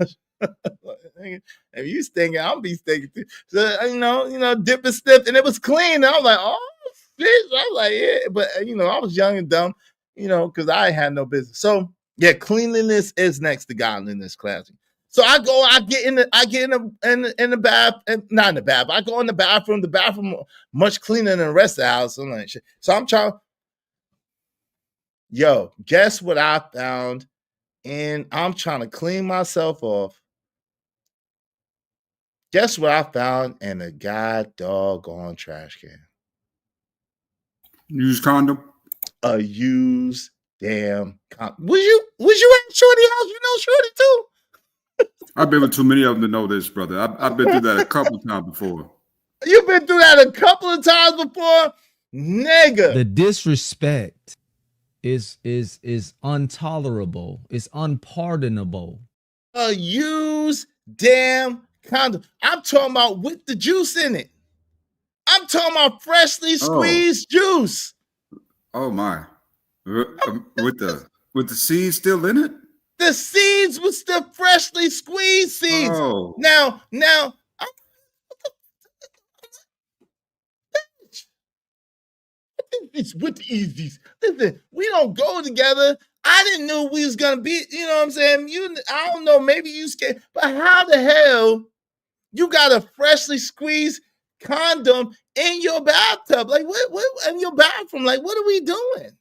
If you stinking, I'll be stinking too. So dip and sniff, and it was clean. And I was like, oh shit. I was like, yeah, but I was young and dumb, because I had no business. So yeah, cleanliness is next to godliness, classy. So I get in the bath, and not in the bath. I go in the bathroom. The bathroom much cleaner than the rest of the house. I'm like, shit. So I'm trying. Yo, guess what I found? And I'm trying to clean myself off. Guess what I found in a god doggone trash can? Used condom? A used damn condom. Was you at Shorty house? You know Shorty too? I've been with too many of them to know this, brother. I've been through that a couple of times before. You've been through that a couple of times before? Nigga. The disrespect is intolerable. It's unpardonable. A used damn condom. I'm talking about with the juice in it. I'm talking about freshly squeezed juice. Oh my. With the seeds still in it? The seeds was the freshly squeezed seeds. Oh. Now, it's with the easies. Listen, we don't go together. I didn't know we was gonna be, you know what I'm saying? I don't know, maybe you scared, but how the hell you got a freshly squeezed condom in your bathtub? Like what in your bathroom? Like, what are we doing?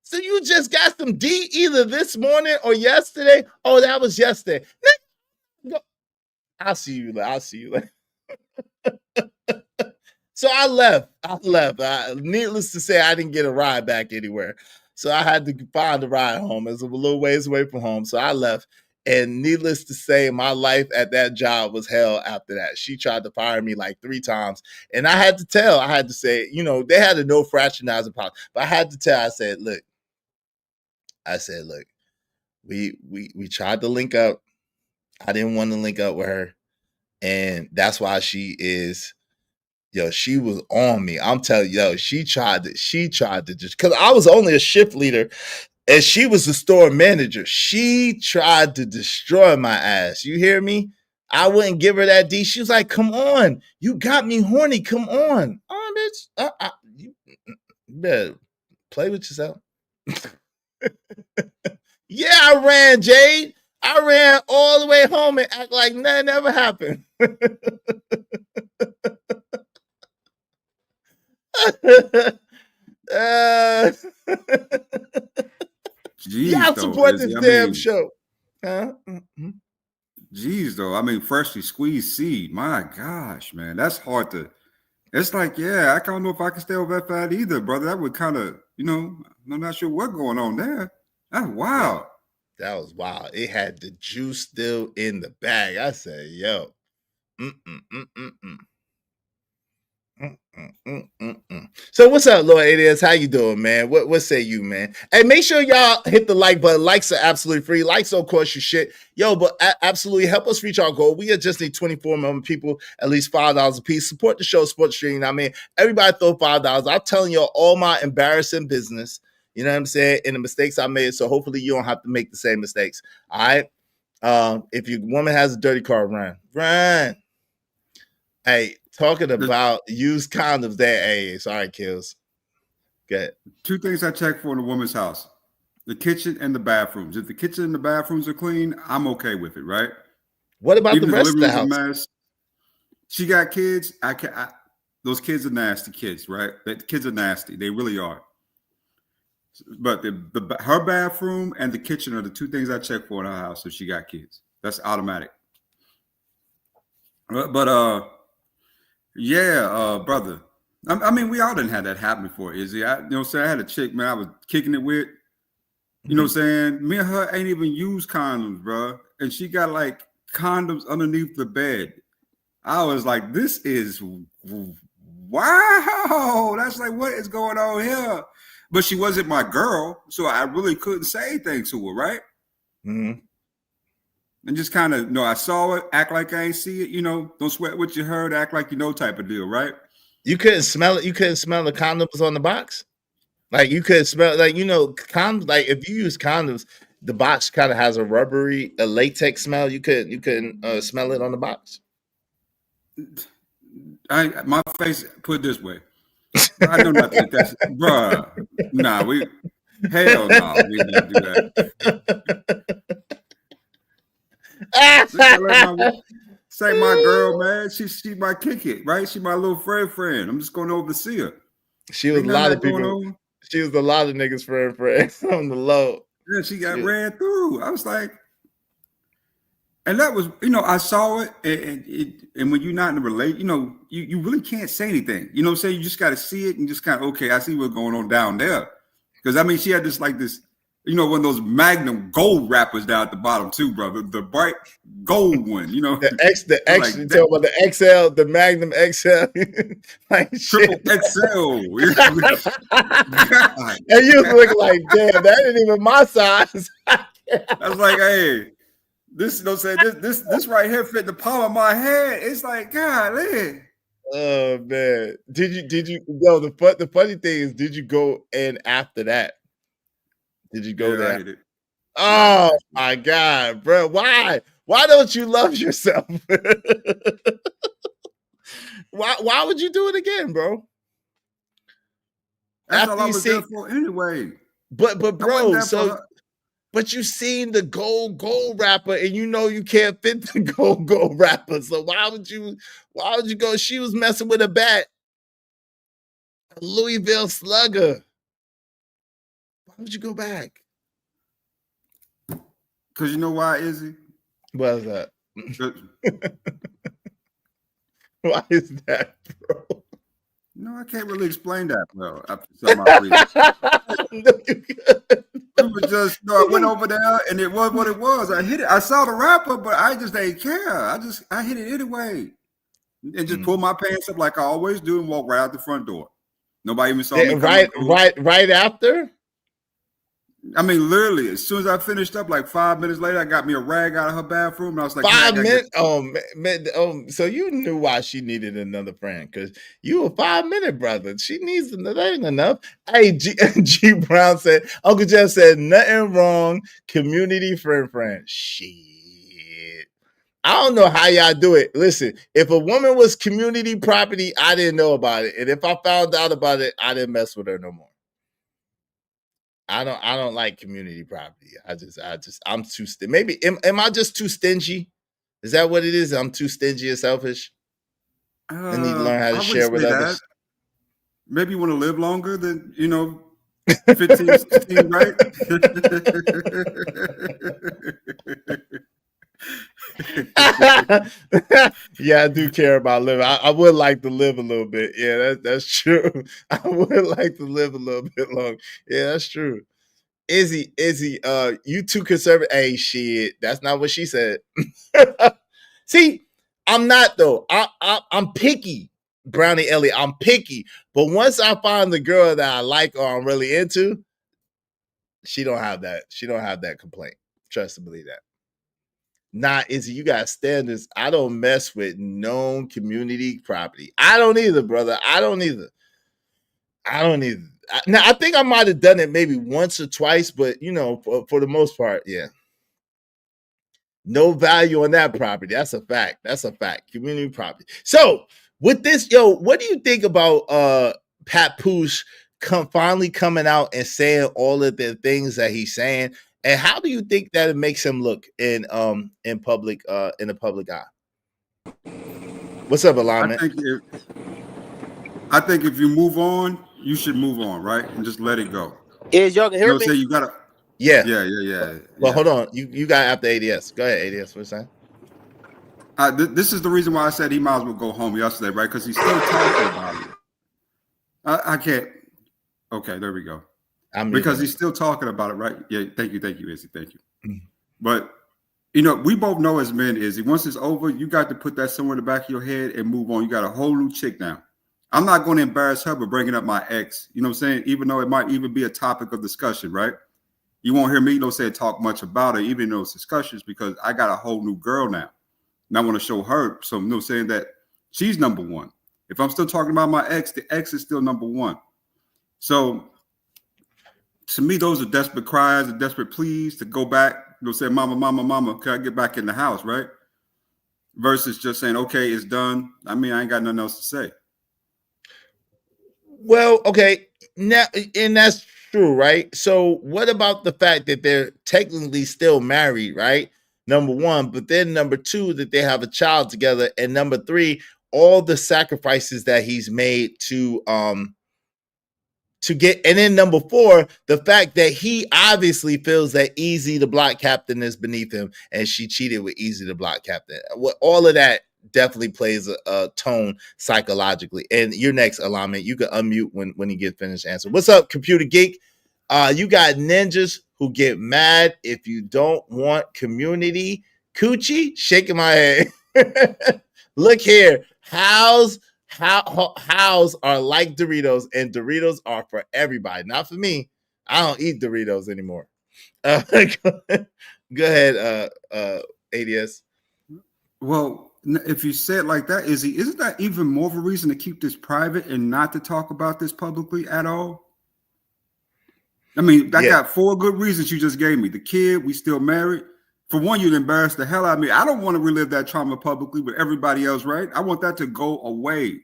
So you just got some D either this morning or yesterday? Oh, that was yesterday. I'll see you later. So I left. Needless to say, I didn't get a ride back anywhere. So I had to find a ride home. It was a little ways away from home. So I left. And needless to say, my life at that job was hell after that. She tried to fire me like 3 times. And I had to say, they had a no fraternizing policy. But I had to tell, I said, look, we tried to link up. I didn't want to link up with her. And that's why she was on me. I'm telling you, she tried to just, because I was only a shift leader and she was the store manager. She tried to destroy my ass. You hear me? I wouldn't give her that D. She was like, come on. You got me horny. Come on. Oh, bitch. You better play with yourself. Yeah, I ran, Jade. I ran all the way home and act like nothing ever happened. Y'all support this damn show. Huh? Mm-hmm. Jeez, though. I mean, freshly squeezed seed. My gosh, man. That's hard to. It's like, yeah, I don't know if I can stay over that fat either, brother. That would kind of, I'm not sure what's going on there. That's wild. That was wild. It had the juice still in the bag. I said, yo. So what's up, Lord Alias? How you doing, man? What say you, man? Hey, make sure y'all hit the like button. Likes are absolutely free. Likes don't cost you shit. Yo, but absolutely help us reach our goal. We just need 24 million people, at least $5 a piece. Support the show, support the stream. I mean, everybody throw $5. I'm telling y'all all my embarrassing business. You know what I'm saying? And the mistakes I made. So hopefully you don't have to make the same mistakes. All right. If your woman has a dirty car, run. Hey, talking about used condoms there. Hey, sorry, Kills. Good. 2 things I check for in a woman's house: the kitchen and the bathrooms. If the kitchen and the bathrooms are clean, I'm okay with it, right? What about Even the rest of the house? Mess, she got kids. Those kids are nasty kids, right? The kids are nasty. They really are. But her bathroom and the kitchen are the 2 things I check for in her house if she got kids. That's automatic. But brother. I mean, we all didn't have that happen before, Izzy. You know what I'm saying? I had a chick, man, I was kicking it with. You know what I'm saying? Me and her ain't even used condoms, bro. And she got like condoms underneath the bed. I was like, this is wow. That's like, what is going on here? But she wasn't my girl, so I really couldn't say anything to her, right? Mm-hmm. And just kind of, I saw it, act like I ain't see it, don't sweat what you heard, act like you know type of deal, right? You couldn't smell it. You couldn't smell the condoms on the box. Like you could smell, like, condoms. Like if you use condoms, the box kind of has a latex smell. You couldn't smell it on the box. My face, put it this way. I do not think that's, bruh. Nah, hell no, we didn't do that. Say my girl, man. She might kick it, right? She my little friend. I'm just going over to see her. She was a lot of people. She was a lot of niggas friend on the low. Yeah, she got ran through. I was like, and that was, I saw it, and when you're not in a relate, you really can't say anything. You know what I'm saying? You just got to see it and just kind of, okay, I see what's going on down there. Because I mean, she had this one of those Magnum gold wrappers down at the bottom too, brother. The bright gold one, The X, like you talking about the XL, the Magnum XL, like triple XL. And you look like, damn, that ain't even my size. I was like, hey, this, this right here fit the palm of my hand. It's like, golly. Oh man, did you? No, the funny thing is, did you go in after that? Did you go there? Oh my God, bro! Why don't you love yourself? Why would you do it again, bro? That's all I was there for anyway. But bro, but you seen the gold wrapper, and you can't fit the gold wrapper. So why would you go? She was messing with a bat, a Louisville Slugger. Why would you go back? Because you know why, Izzy? Why is that? Why is that, bro? No, I can't really explain that, bro. After some it was just, I went over there, and it was what it was. I hit it. I saw the wrapper, but I just didn't care. I hit it anyway, and just pulled my pants up like I always do, and walk right out the front door. Nobody even saw me. Right after. I mean, literally, as soon as I finished up, like 5 minutes later, I got me a rag out of her bathroom, and I was like, 5 minutes. So you knew why she needed another friend, because you a 5 minute brother. She needs that ain't enough. Hey, G Brown said, Uncle Jeff said, nothing wrong. Community friend. Shit. I don't know how y'all do it. Listen, if a woman was community property, I didn't know about it, and if I found out about it, I didn't mess with her no more. I don't like community property. I'm too stingy. Maybe am I just too stingy? Is that what it is? I'm too stingy and selfish. I need to learn how to share with others. Maybe you want to live longer than 15, 16, right? Yeah, I do care about living. I would like to live a little bit. Yeah, that's true. I would like to live a little bit long. Yeah, that's true. Izzy, you too conservative. Hey, shit, that's not what she said. See, I'm not though. I'm picky. Brownie Elliott, I'm picky, but once I find the girl that I like or I'm really into, she don't have that. She don't have that complaint. Trust and believe that. Not Izzy, you got standards. I don't mess with known community property. I don't either, brother. I don't either. Now, I think I might have done it maybe once or twice, but you know, for the most part, yeah. No value on that property. That's a fact. That's a fact. Community property. So with this, what do you think about Papoose finally coming out and saying all of the things that he's saying? And how do you think that it makes him look in public, in the public eye? What's up, Alignment? I think if you move on, you should move on, right? And just let it go. Is y'all can hear me? Say you gotta. Yeah. Well, hold on. You got after ADS. Go ahead, ADS. What you saying? This is the reason why I said he might as well go home yesterday, right? Because he's still talking about it. I can't. Okay, there we go. Because he's still talking about it, right? Yeah. Thank you, Izzy. Thank you. Mm-hmm. But you know, we both know as men, Izzy, once it's over, you got to put that somewhere in the back of your head and move on. You got a whole new chick now. I'm not going to embarrass her by bringing up my ex. You know what I'm saying? Even though it might even be a topic of discussion, right? You won't hear me, talk much about it, even in those discussions, because I got a whole new girl now. And I want to show her some, saying that she's number one. If I'm still talking about my ex, the ex is still number one. So to me, those are desperate cries and desperate pleas to go back, say, mama, can I get back in the house, right? Versus just saying, okay, it's done. I mean, I ain't got nothing else to say. Well, okay, now, and that's true, right? So what about the fact that they're technically still married, right? Number one, but then number two, that they have a child together, and number three, all the sacrifices that he's made to get, and then number four, the fact that he obviously feels that Easy, the block captain, is beneath him, and she cheated with Easy, the block captain. All of that definitely plays a tone psychologically. And your next, Alignment, you can unmute when you get finished answer. What's up, Computer Geek? You got ninjas who get mad if you don't want community coochie. Shaking my head. Look here, hows are like Doritos, and Doritos are for everybody, not for me. I don't eat Doritos anymore. Go ahead, ADS. Well, if you say it like that, isn't that even more of a reason to keep this private and not to talk about this publicly at all? I mean, I got 4 good reasons you just gave me. The kid, we still married. For one, you'd embarrass the hell out of me. I don't want to relive that trauma publicly with everybody else, right? I want that to go away.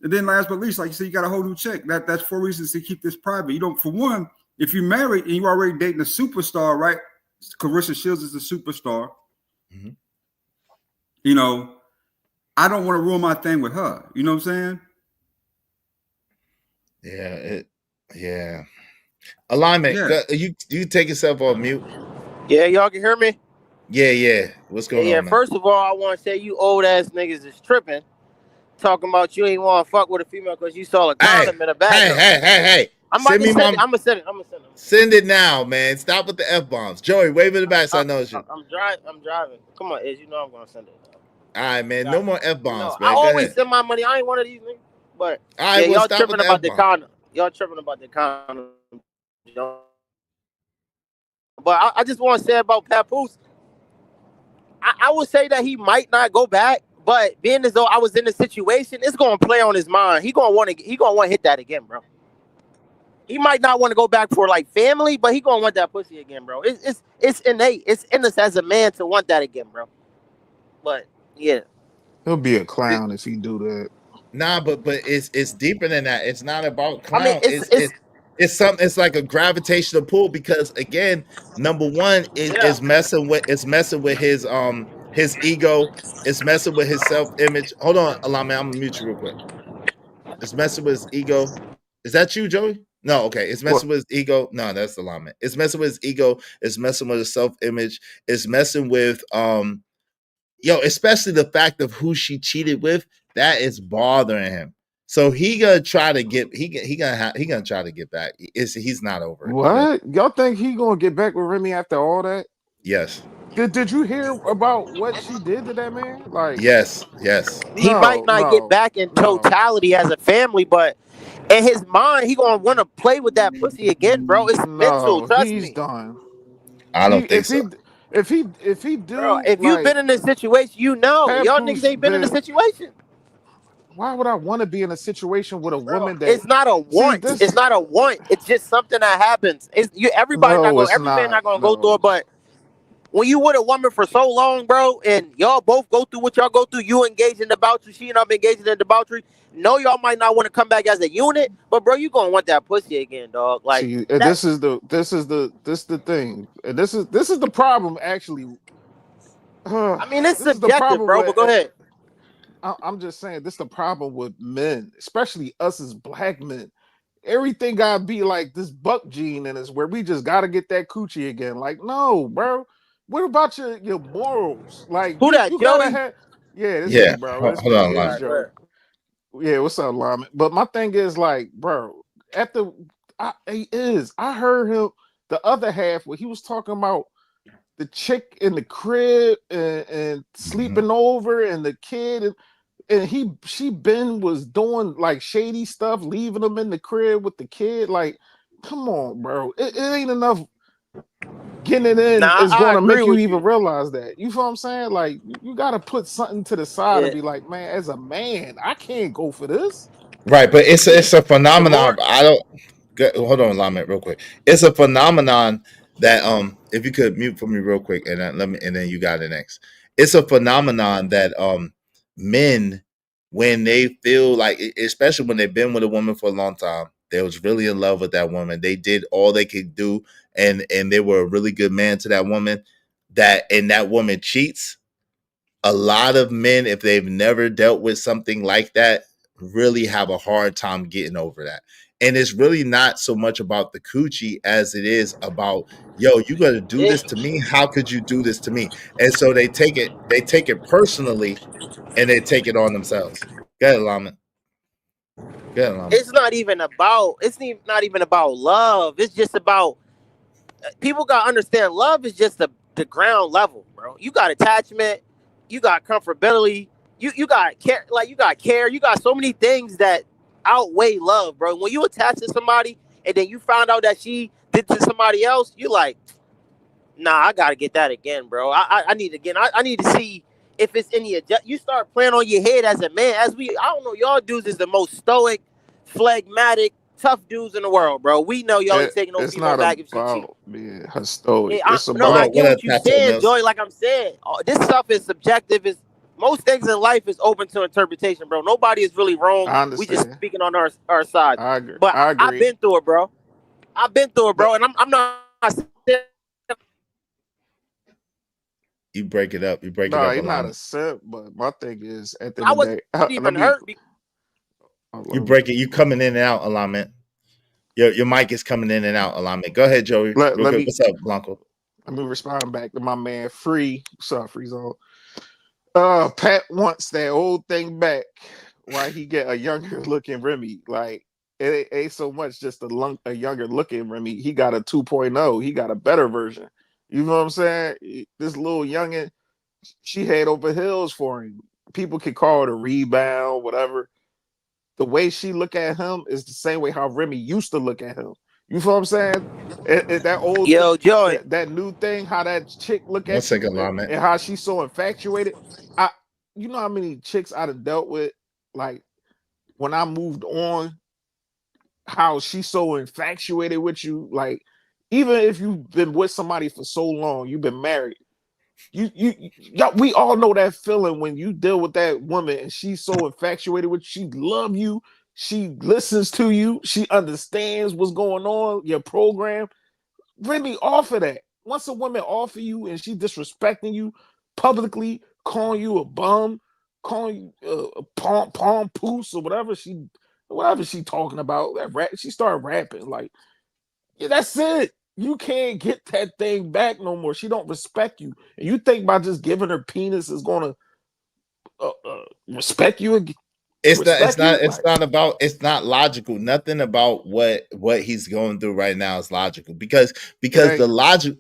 And then last but not least, like you said, you got a whole new chick. That's 4 reasons to keep this private. You don't, for one, if you're married and you're already dating a superstar, right? Clarissa Shields is a superstar. Mm-hmm. You know, I don't want to ruin my thing with her. You know what I'm saying? Yeah. Alignment, you take yourself off mute. Yeah, y'all can hear me? Yeah. What's going on? Yeah, first of all, I want to say you old ass niggas is tripping. Talking about you ain't want to fuck with a female because you saw a condom in a bag. Hey. I'm about to send it. I'm gonna send it. Send it now, man. Stop with the F-bombs. Joey, wave in the back so I know it's you. I'm driving. Come on, Iz, you know I'm gonna send it. All right, man. No more F-bombs, man. I always send my money. I ain't one of these niggas. But y'all tripping about the condom. Y'all tripping about the condom. But I just want to say about Papoose, I would say that he might not go back, but being as though I was in the situation, it's gonna play on his mind. He gonna want to hit that again, bro. He might not want to go back for like family, but he gonna want that pussy again, bro. It's innate. It's in us as a man to want that again, bro. But yeah, he'll be a clown if he do that. Nah, but it's deeper than that. It's not about clown. I mean, it's something. It's like a gravitational pull because again, number one is messing with his ego. It's messing with his self-image. Hold on, Alame, I'm gonna mute you real quick. It's messing with his ego. Is that you, Joey? No, okay. It's messing with his ego. No, that's Alame. It's messing with his ego. It's messing with his self-image. It's messing with especially the fact of who she cheated with. That is bothering him. So he gonna try to get gonna try to get back. He's not over it. What? Y'all think he gonna get back with Remy after all that? Yes. Did you hear about what she did to that man? Like, Yes. He might not get no. back in totality as a family, but in his mind, he gonna want to play with that pussy again, bro. It's mental. No, Trust he's me, done. I don't think so. If he bro. do, If you've been in this situation, you know y'all niggas Papoose ain't been in the been. situation. Why would I want to be in a situation with a woman that? It's not a want. this. It's not a want. It's just something that happens. Every man not gonna go through it, but when you with a woman for so long, bro, and y'all both go through what y'all go through, you engage in debauchery, she and I'm engaging in debauchery. No, y'all might not want to come back as a unit, but bro, you gonna want that pussy again, dog. Like, see, this is the thing, and this is the problem actually. I mean, it's subjective, bro. But go ahead. I'm just saying, this is the problem with men, especially us as black men. Everything gotta be like this buck gene in us, where we just gotta get that coochie again. Like, no, bro. What about your morals? Like, who that? You Joey? gotta have. Yeah, this Yeah. me, bro. Hold on, Lyman. Joey. Yeah, what's up, Lyman? But my thing is, like, bro, I heard him the other half where he was talking about the chick in the crib and sleeping over, and the kid, and she was doing like shady stuff, leaving him in the crib with the kid. Like, come on, bro. It ain't enough. Getting it in is going to make you even realize that. You feel what I'm saying? Like, you got to put something to the side and be like, man, as a man, I can't go for this. Right, but it's a phenomenon. Hold on, Lyman, real quick. It's a phenomenon that if you could mute for me real quick, and then you got it next. It's a phenomenon that men, when they feel like, especially when they've been with a woman for a long time, they was really in love with that woman. They did all they could do, and they were a really good man to that woman. And that woman cheats. A lot of men, if they've never dealt with something like that, really have a hard time getting over that. And it's really not so much about the coochie as it is about, yo, you got to do this to me. How could you do this to me? And so they take it personally, and they take it on themselves. Go ahead, Lyman. It's not even about love. It's just about, people gotta understand, love is just the ground level, bro. You got attachment, you got comfortability, you got care, you got so many things that outweigh love, bro. When you attach to somebody and then you found out that she did to somebody else, you like, nah, I gotta get that again, bro. I need to see if it's any adjust. You start playing on your head as a man. I don't know, y'all dudes is the most stoic, phlegmatic, tough dudes in the world, bro. We know y'all ain't taking no female back if she cheat. Being stoic. I get what you're saying, Joy. Like I'm saying, this stuff is subjective. Most things in life is open to interpretation, bro. Nobody is really wrong. We just speaking on our side. I agree. But I agree. I've been through it, bro. And I'm not. You break it up. No, you're not a simp, but my thing is, at the end of the day, I wasn't even hurt. You break it. You coming in and out, alignment. Your mic is coming in and out, alignment. Go ahead, Joey. What's up, Blanco? Let me respond back to my man Free. What's up, Free Zone? Pat wants that old thing back. Why he get a younger looking Remy? Like, it ain't so much just a younger looking Remy. He got a 2.0. He got a better version. You know what I'm saying? This little youngin, she head over heels for him. People can call it a rebound, whatever. The way she look at him is the same way how Remy used to look at him. You feel what I'm saying? That old Joy, that new thing, how that chick look at you and how she's so infatuated. You know how many chicks I'd have dealt with, like when I moved on, how she's so infatuated with you. Like, even if you've been with somebody for so long, you've been married. We all know that feeling when you deal with that woman and she's so infatuated with you. She love you. She listens to you. She understands what's going on, your program. Really offer that. Once a woman offer you and she disrespecting you publicly, calling you a bum, calling you a palm poos or whatever she talking about, she started rapping. Like, yeah, that's it. You can't get that thing back no more. She don't respect you. And you think by just giving her penis is going to respect you again? It's not. It's respect not. you. It's not about. It's not logical. Nothing about what he's going through right now is logical because It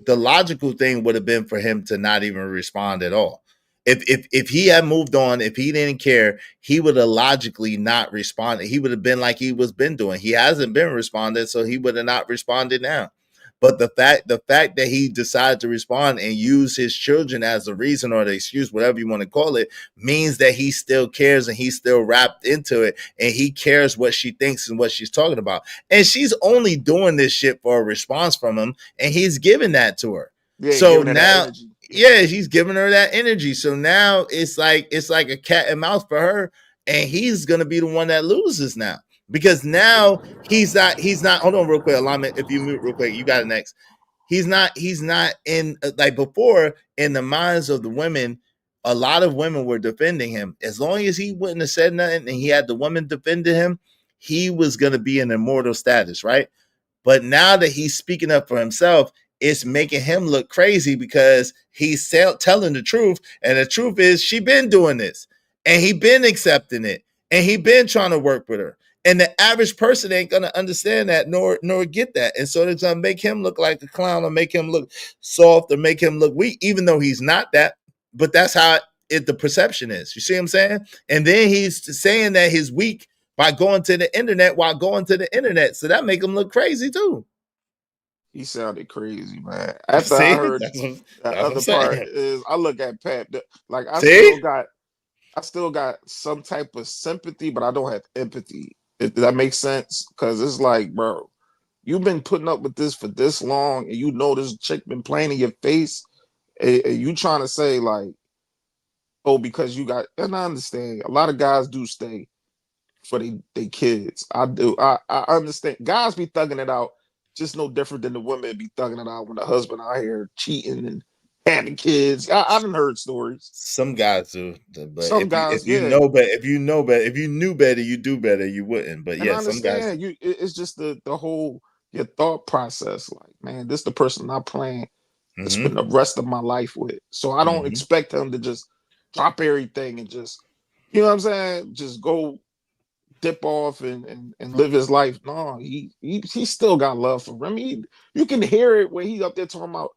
the logical thing would have been for him to not even respond at all. If he had moved on, if he didn't care, he would have logically not responded. He would have been like he was been doing. He hasn't been responded, so he would have not responded now. But the fact that he decided to respond and use his children as a reason or the excuse, whatever you want to call it, means that he still cares and he's still wrapped into it and he cares what she thinks and what she's talking about. And she's only doing this shit for a response from him, and he's giving that to her. Yeah, So giving her that now, energy. yeah, he's giving her that energy. So now it's like a cat and mouse for her, and he's gonna be the one that loses now. Because now he's not hold on real quick, alignment. If you mute real quick, you got it next. He's not in like before in the minds of the women, a lot of women were defending him. As long as he wouldn't have said nothing and he had the women defending him, he was gonna be in immortal status, right? But now that he's speaking up for himself, it's making him look crazy because he's telling the truth. And the truth is she been doing this and he been accepting it and he been trying to work with her. And the average person ain't gonna understand that nor get that. And so it's gonna make him look like a clown or make him look soft or make him look weak, even though he's not that. But that's how the perception is. You see what I'm saying? And then he's saying that he's weak by going to the internet while going to the internet. So that make him look crazy too. He sounded crazy, man. After I heard the other part is I look at Pat like I still got some type of sympathy, but I don't have empathy. If that makes sense, because it's like, bro, you've been putting up with this for this long, and you know this chick been playing in your face, and you trying to say like, oh, because you got, and I understand a lot of guys do stay for they kids. I do. I understand. Guys be thugging it out, just no different than the women be thugging it out when the husband out here cheating and having kids. I done heard stories. Some guys do, but some guys, if you knew better, you do better. You wouldn't. But yeah, some guys. It's just the whole your thought process. Like, man, this the person I plan to spend the rest of my life with. So I don't expect him to just drop everything and just, you know what I'm saying, just go dip off and live his life. No, he still got love for him. You can hear it when he's up there talking about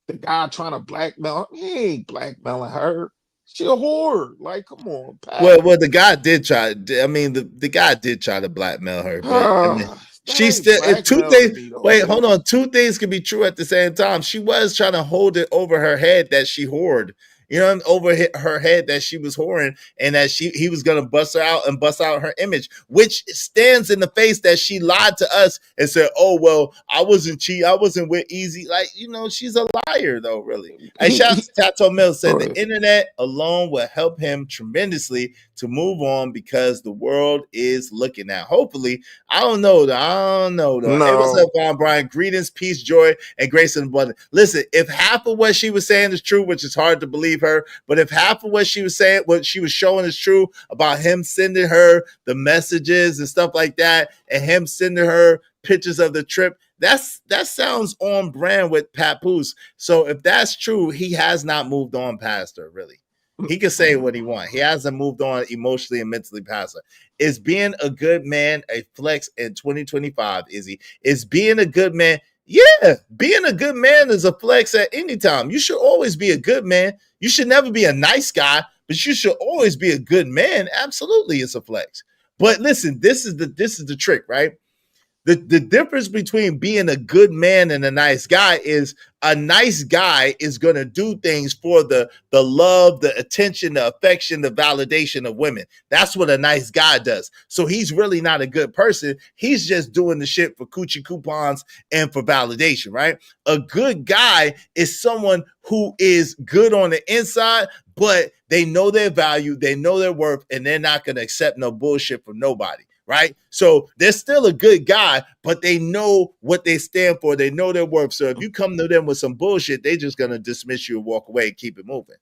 the guy trying to blackmail. He ain't blackmailing her. She a whore. Like, come on, Pat. Well, the guy did try. I mean, the guy did try to blackmail her. But, I mean, she still two things. Wait, hold on. Two things can be true at the same time. She was trying to hold it over her head that she whored. You know, over her head that she was whoring and that he was gonna bust her out and bust out her image, which stands in the face that she lied to us and said, "Oh well, I wasn't cheating, I wasn't with Easy." Like, you know, she's a liar though, really. And shout out to Tato Mills said the internet alone will help him tremendously to move on because the world is looking at. Hopefully, I don't know though. No. Hey, what's up, Von Brian? Greetings, peace, joy, and grace and abundance. Listen, if half of what she was saying is true, which is hard to believe her, but if half of what she was saying, what she was showing is true about him sending her the messages and stuff like that, and him sending her pictures of the trip, that sounds on brand with Papoose. So if that's true, he has not moved on past her, really. He can say what he wants. He hasn't moved on emotionally and mentally past her. Is being a good man a flex in 2025, Izzy? Is being a good man? Yeah, being a good man is a flex at any time. You should always be a good man. You should never be a nice guy, but you should always be a good man. Absolutely, it's a flex. But listen, this is the trick, right? The difference between being a good man and a nice guy is a nice guy is going to do things for the love, the attention, the affection, the validation of women. That's what a nice guy does. So he's really not a good person. He's just doing the shit for coochie coupons and for validation, right? A good guy is someone who is good on the inside, but they know their value, they know their worth, and they're not going to accept no bullshit from nobody. Right? So they're still a good guy, but they know what they stand for. They know their worth. So if you come to them with some bullshit, they're just going to dismiss you and walk away and keep it moving.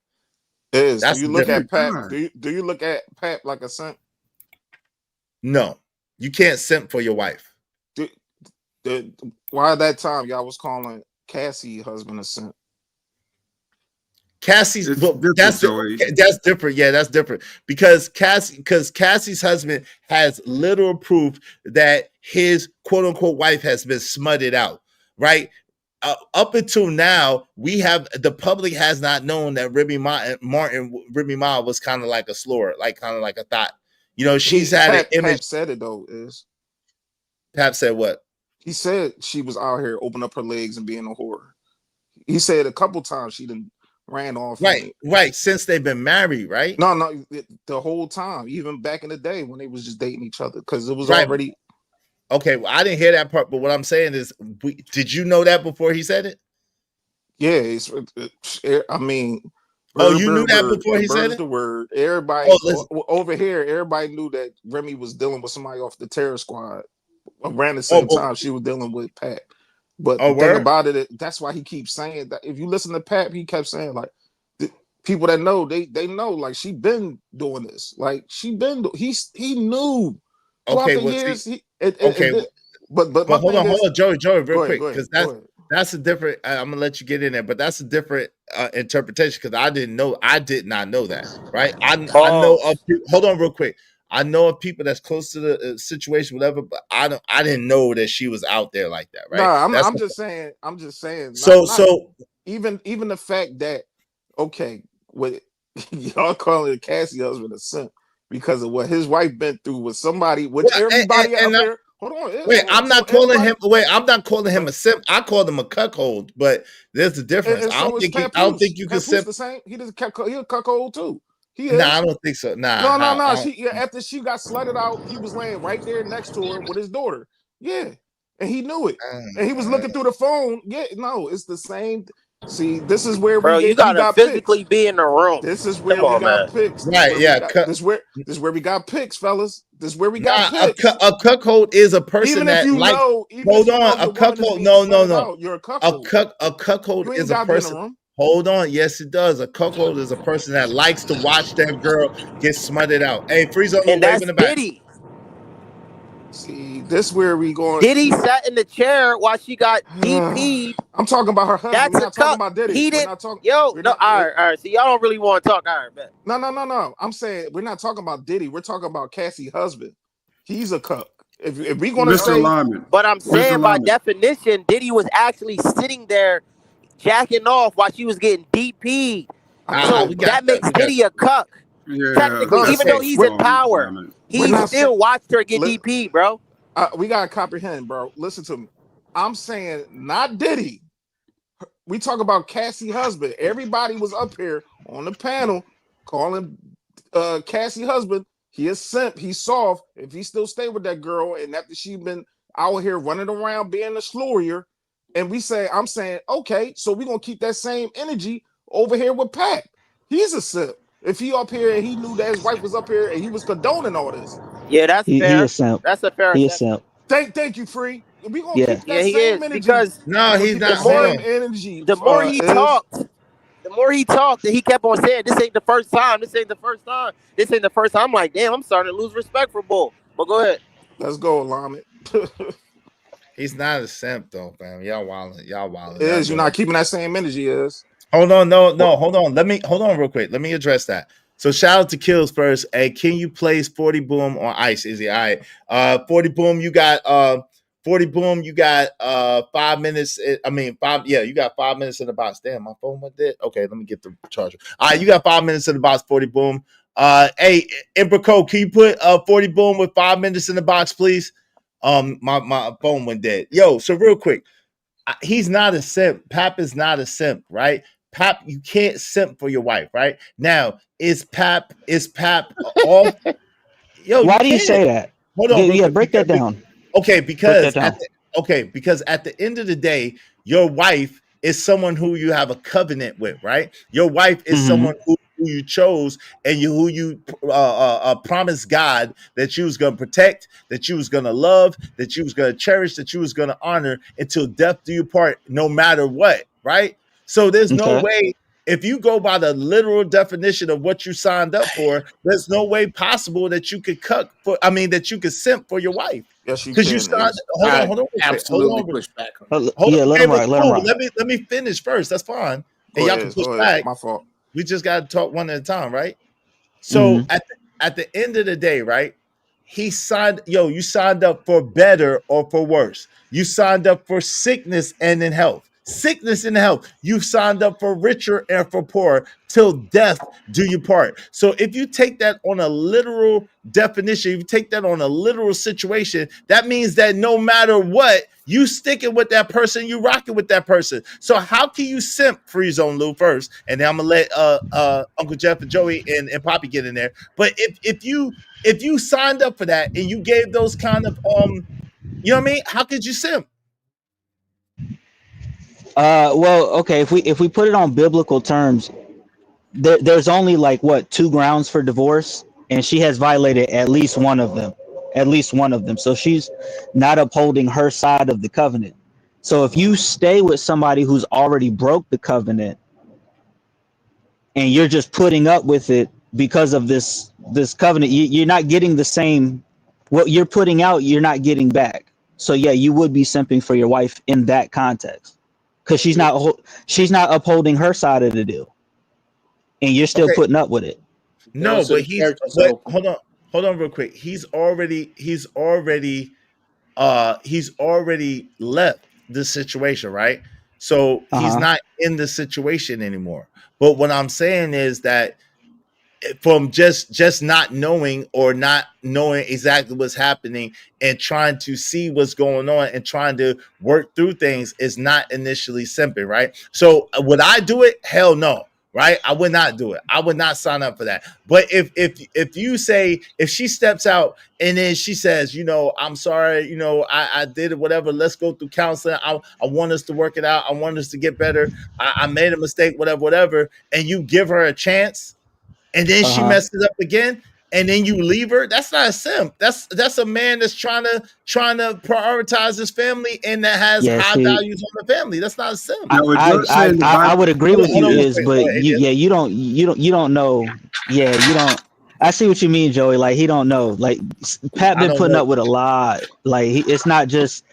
Do you look at Pat? Do you look at Pat like a simp? No, you can't simp for your wife. Why at that time y'all was calling Cassie husband a simp? Cassie's It's well, different, Joey. that's different. Yeah, that's different because Cassie's husband has literal proof that his quote unquote wife has been smutted out, right? Up until now, the public has not known that Remy Ma was kind of like a slur, like kind of like a thought. You know, she's had an image. Pap said it though. Is Pap said what? He said she was out here opening up her legs and being a whore. He said a couple times she done ran off. Right. Since they've been married, right? No, the whole time, even back in the day when they was just dating each other, because it was Right. already. Okay, well, I didn't hear that part, but what I'm saying is, did you know that before he said it? Yeah, I mean. You knew that before he said it? The word. Everybody over here, everybody knew that Remy was dealing with somebody off the terror squad. Around the same time she was dealing with Pat. But the thing about it, that's why he keeps saying that. If you listen to Pat, he kept saying like the people that know, they know like she been doing this. Like he knew throughout the years. But hold on, Joey, real quick, because that's a different. I'm gonna let you get in there, but that's a different interpretation because I did not know that, right? I know of. Hold on, real quick. I know of people that's close to the situation, whatever, but I didn't know that she was out there like that, right? No, I'm just saying. Even the fact that what y'all calling Cassie husband a simp because of what his wife been through with somebody, which everybody out there. Hold on. Wait, I'm not calling him a simp. I called him a cuckold, but there's a difference. I don't think you can simp. The same. He a cuckold too. I don't think so. No. After she got slutted out, he was laying right there next to her with his daughter. Yeah, and he knew it, and he was looking through the phone. Yeah, no, it's the same. See, this is where you gotta physically be in the room. This is where we got picks. Right? Yeah. This is where we got picks, fellas. This is where we got picks. A cuckold is a person even that like. Hold on, a cuckold. No. You're a cuckold. A cuckold is a person. Hold on. Yes, it does. A cuckold is a person that likes to watch that girl get smutted out. Hey, Frieza, and that's in the back. Diddy. See, this where we going. Diddy sat in the chair while she got DP'd. I'm talking about her husband. We're not talking about Diddy. He didn't. All right. So y'all don't really want to talk. All right, bet. No. I'm saying we're not talking about Diddy. We're talking about Cassie's husband. He's a cuck. If we gonna say, but I'm saying by definition, Diddy was actually sitting there jacking off while she was getting DP'd. So that makes Diddy a cuck. Yeah, technically, even though he's in power, he still watched her get DP'd, bro. We gotta comprehend, bro. Listen to me. I'm saying not Diddy. We talk about Cassie's husband. Everybody was up here on the panel calling Cassie's husband. He is simp. He's soft. If he still stay with that girl, and after she been out here running around being a slurrier, and I'm saying, okay, so we're gonna keep that same energy over here with Pat. He's a simp. If he up here and he knew that his wife was up here and he was condoning all this. Yeah, that's fair. He a simp. That's a fair. He a simp. Thank you, Free. We gonna keep that same energy. Because he's not saying energy. The more he talked, and he kept on saying, "This ain't the first time. This ain't the first time. This ain't the first time." I'm like, damn, I'm starting to lose respect for Bull. But go ahead. Let's go, Lamet. He's not a simp though, fam. Y'all wilding. You're not keeping that same energy, Hold on, no, hold on. Hold on real quick. Let me address that. So shout out to Kills first. Hey, can you place 40 Boom on ice? Is he all right? 40 Boom, you got 40 Boom, you got 5 minutes. You got 5 minutes in the box. Damn, my phone went dead. Okay, let me get the charger. All right, you got 5 minutes in the box, 40 Boom. Hey, Emperco, can you put 40 Boom with 5 minutes in the box, please? My phone went dead. Yo, so real quick, he's not a simp. Pap is not a simp, right? Pap, you can't simp for your wife, right? Now, is Pap all? Yo, why do you say that? Hold on, break that down. Okay, because at the end of the day, your wife is someone who you have a covenant with, right? Your wife is someone who you chose and who you promised God that you was going to protect, that you was going to love, that you was going to cherish, that you was going to honor until death do you part, no matter what, right? So there's no way, if you go by the literal definition of what you signed up for, there's no way possible that you could that you could simp for your wife. Yes, you because can. You signed. Hold on. Absolutely push back. Let him ride. Let me finish first. That's fine. and y'all can push back. My fault. We just got to talk one at a time, right? So at the end of the day, right? You signed up for better or for worse. You signed up for sickness and in health. Sickness and health. You signed up for richer and for poor till death do you part. So if you take that on a literal definition, if you take that on a literal situation, that means that no matter what, you sticking with that person, you rocking with that person. So how can you simp Free Zone Lou first? And then I'm gonna let Uncle Jeff and Joey and Poppy get in there. But if you signed up for that and you gave those kind of you know what I mean? How could you simp? Well, okay, if we put it on biblical terms, there's only like what 2 grounds for divorce, and she has violated at least one of them. So she's not upholding her side of the covenant. So if you stay with somebody who's already broke the covenant and you're just putting up with it because of this covenant, you're not getting the same, what you're putting out, you're not getting back. So yeah, you would be simping for your wife in that context. Because she's not upholding her side of the deal, and you're still putting up with it. No, but hold on real quick. He's already left the situation, right? So he's not in the situation anymore. But what I'm saying is that from just not knowing or not knowing exactly what's happening and trying to see what's going on and trying to work through things is not initially simping, right? So would I do it? Hell no, right? I would not do it. I would not sign up for that. But if you say, if she steps out and then she says, you know, I'm sorry, you know, I did it, whatever, let's go through counseling. I want us to work it out. I want us to get better. I made a mistake, whatever. And you give her a chance, and then she messes up again, and then you leave her. That's not a simp. That's a man that's trying to prioritize his family and that has high values on the family. That's not a simp. I would agree with you, you don't know. Yeah, you don't. I see what you mean, Joey. Like he don't know. Like Pat been putting up with a lot. Like it's not just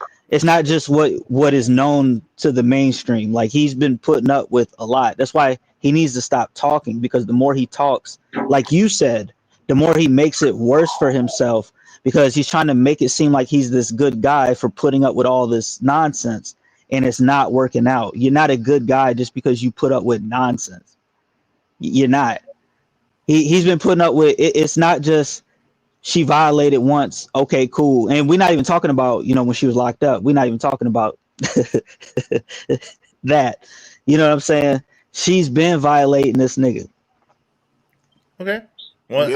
what is known to the mainstream. Like he's been putting up with a lot. That's why he needs to stop talking, because the more he talks, like you said, the more he makes it worse for himself, because he's trying to make it seem like he's this good guy for putting up with all this nonsense, and it's not working out. You're not a good guy just because you put up with nonsense. You're not. He's been putting up with it. It's not just she violated once. Okay, cool. And we're not even talking about, you know, when she was locked up. We're not even talking about that. You know what I'm saying? She's been violating this nigga. Okay. Well,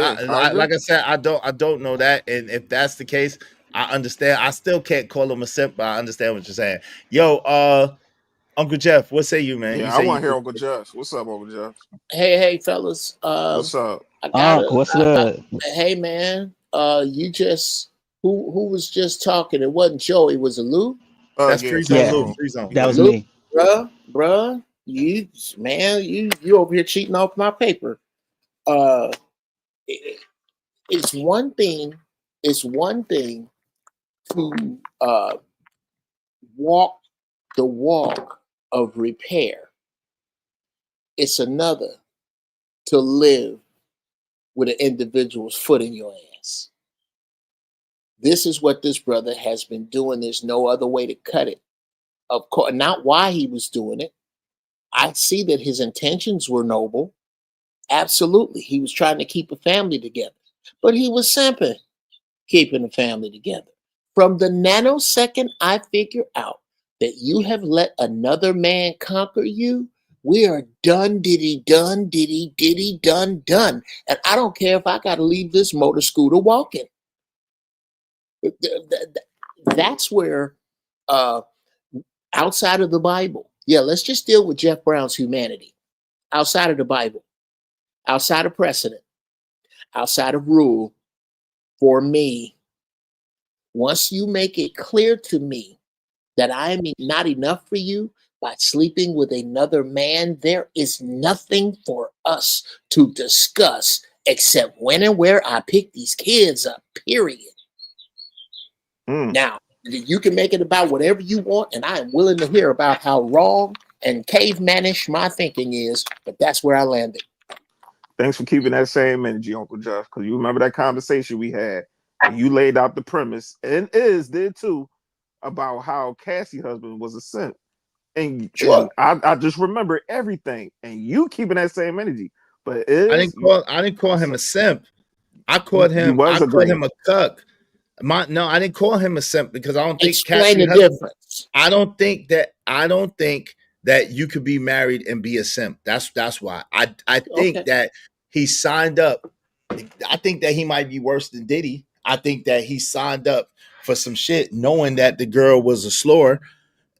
like I said, I don't know that, and if that's the case, I understand. I still can't call him a simp, but I understand what you're saying. Yo, Uncle Jeff, what say you, man? Yeah, I want to hear Uncle Jeff. What's up, Uncle Jeff? Hey, fellas. What's up? What's good? Hey, man. You just who was just talking? It wasn't Joey. It was a Lou. That's Free Zone. Free Zone. That was me, bruh. You over here cheating off my paper. It's one thing to walk the walk of repair. It's another to live with an individual's foot in your ass. This is what this brother has been doing. There's no other way to cut it. Of course, not why he was doing it. I see that his intentions were noble. Absolutely. He was trying to keep a family together, but he was simping, keeping a family together. From the nanosecond I figure out that you have let another man conquer you, we are done, diddy, done. And I don't care if I got to leave this motor scooter walking. That's where, outside of the Bible, let's just deal with Jeff Brown's humanity. Outside of the Bible, outside of precedent, outside of rule, for me, once you make it clear to me that I am not enough for you by sleeping with another man, there is nothing for us to discuss except when and where I pick these kids up, period. Now, you can make it about whatever you want, and I am willing to hear about how wrong And cavemanish my thinking is, but that's where I landed. Thanks for keeping that same energy, Uncle Jeff, because you remember that conversation we had, and you laid out the premise, and Iz did too, about how Cassie's husband was a simp. And, Sure. and I just remember everything, and you keeping that same energy. But Iz, I didn't call him a simp. I called him a cuck. I didn't call him a simp because I don't think Explain the difference. I don't think that you could be married and be a simp. That's why. I think that he signed up. I think that he might be worse than Diddy. I think that he signed up for some shit knowing that the girl was a slur.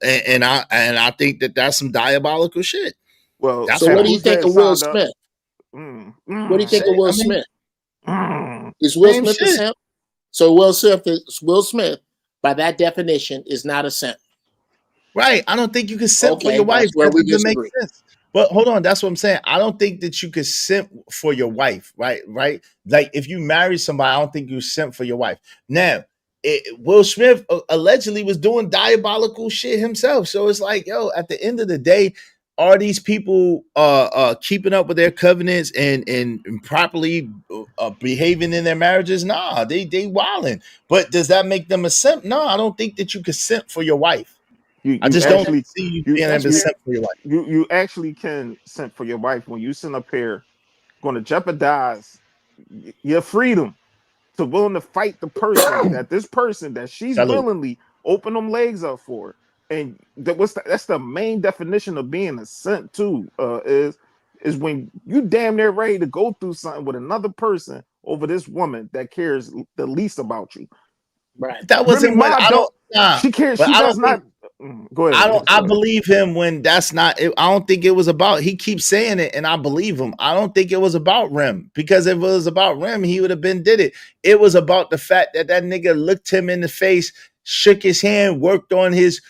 And I think that that's some diabolical shit. Well, so what do you think of Will Smith? What do you think of Will Smith? Is Will Smith a simp? So Will Smith, by that definition, is not a simp. Right. I don't think you can simp for your wife. Where we doesn't make disagree. sense. But hold on, that's what I'm saying. I don't think that you could simp for your wife, right? Right. Like if you marry somebody, I don't think you simp for your wife. Now, Will Smith allegedly was doing diabolical shit himself. So it's like, yo, at the end of the day, are these people keeping up with their covenants and properly behaving in their marriages? Nah, they wilding. But does that make them a simp? No, I don't think that you could simp for your wife. I just don't see you being able to simp for your wife. You actually can simp for your wife when you send up here going to jeopardize your freedom to willing to fight the person that she's willingly open them legs up for. And that's the main definition of being a simp too, is when you damn near ready to go through something with another person over this woman that cares the least about you. Right. That wasn't what I don't. Nah, she cares. She does not. Go ahead. I believe him when that's not. I don't think it was about. He keeps saying it, and I believe him. I don't think it was about Rem, because if it was about Rem, he would have been did it. It was about the fact that nigga looked him in the face, shook his hand, worked on his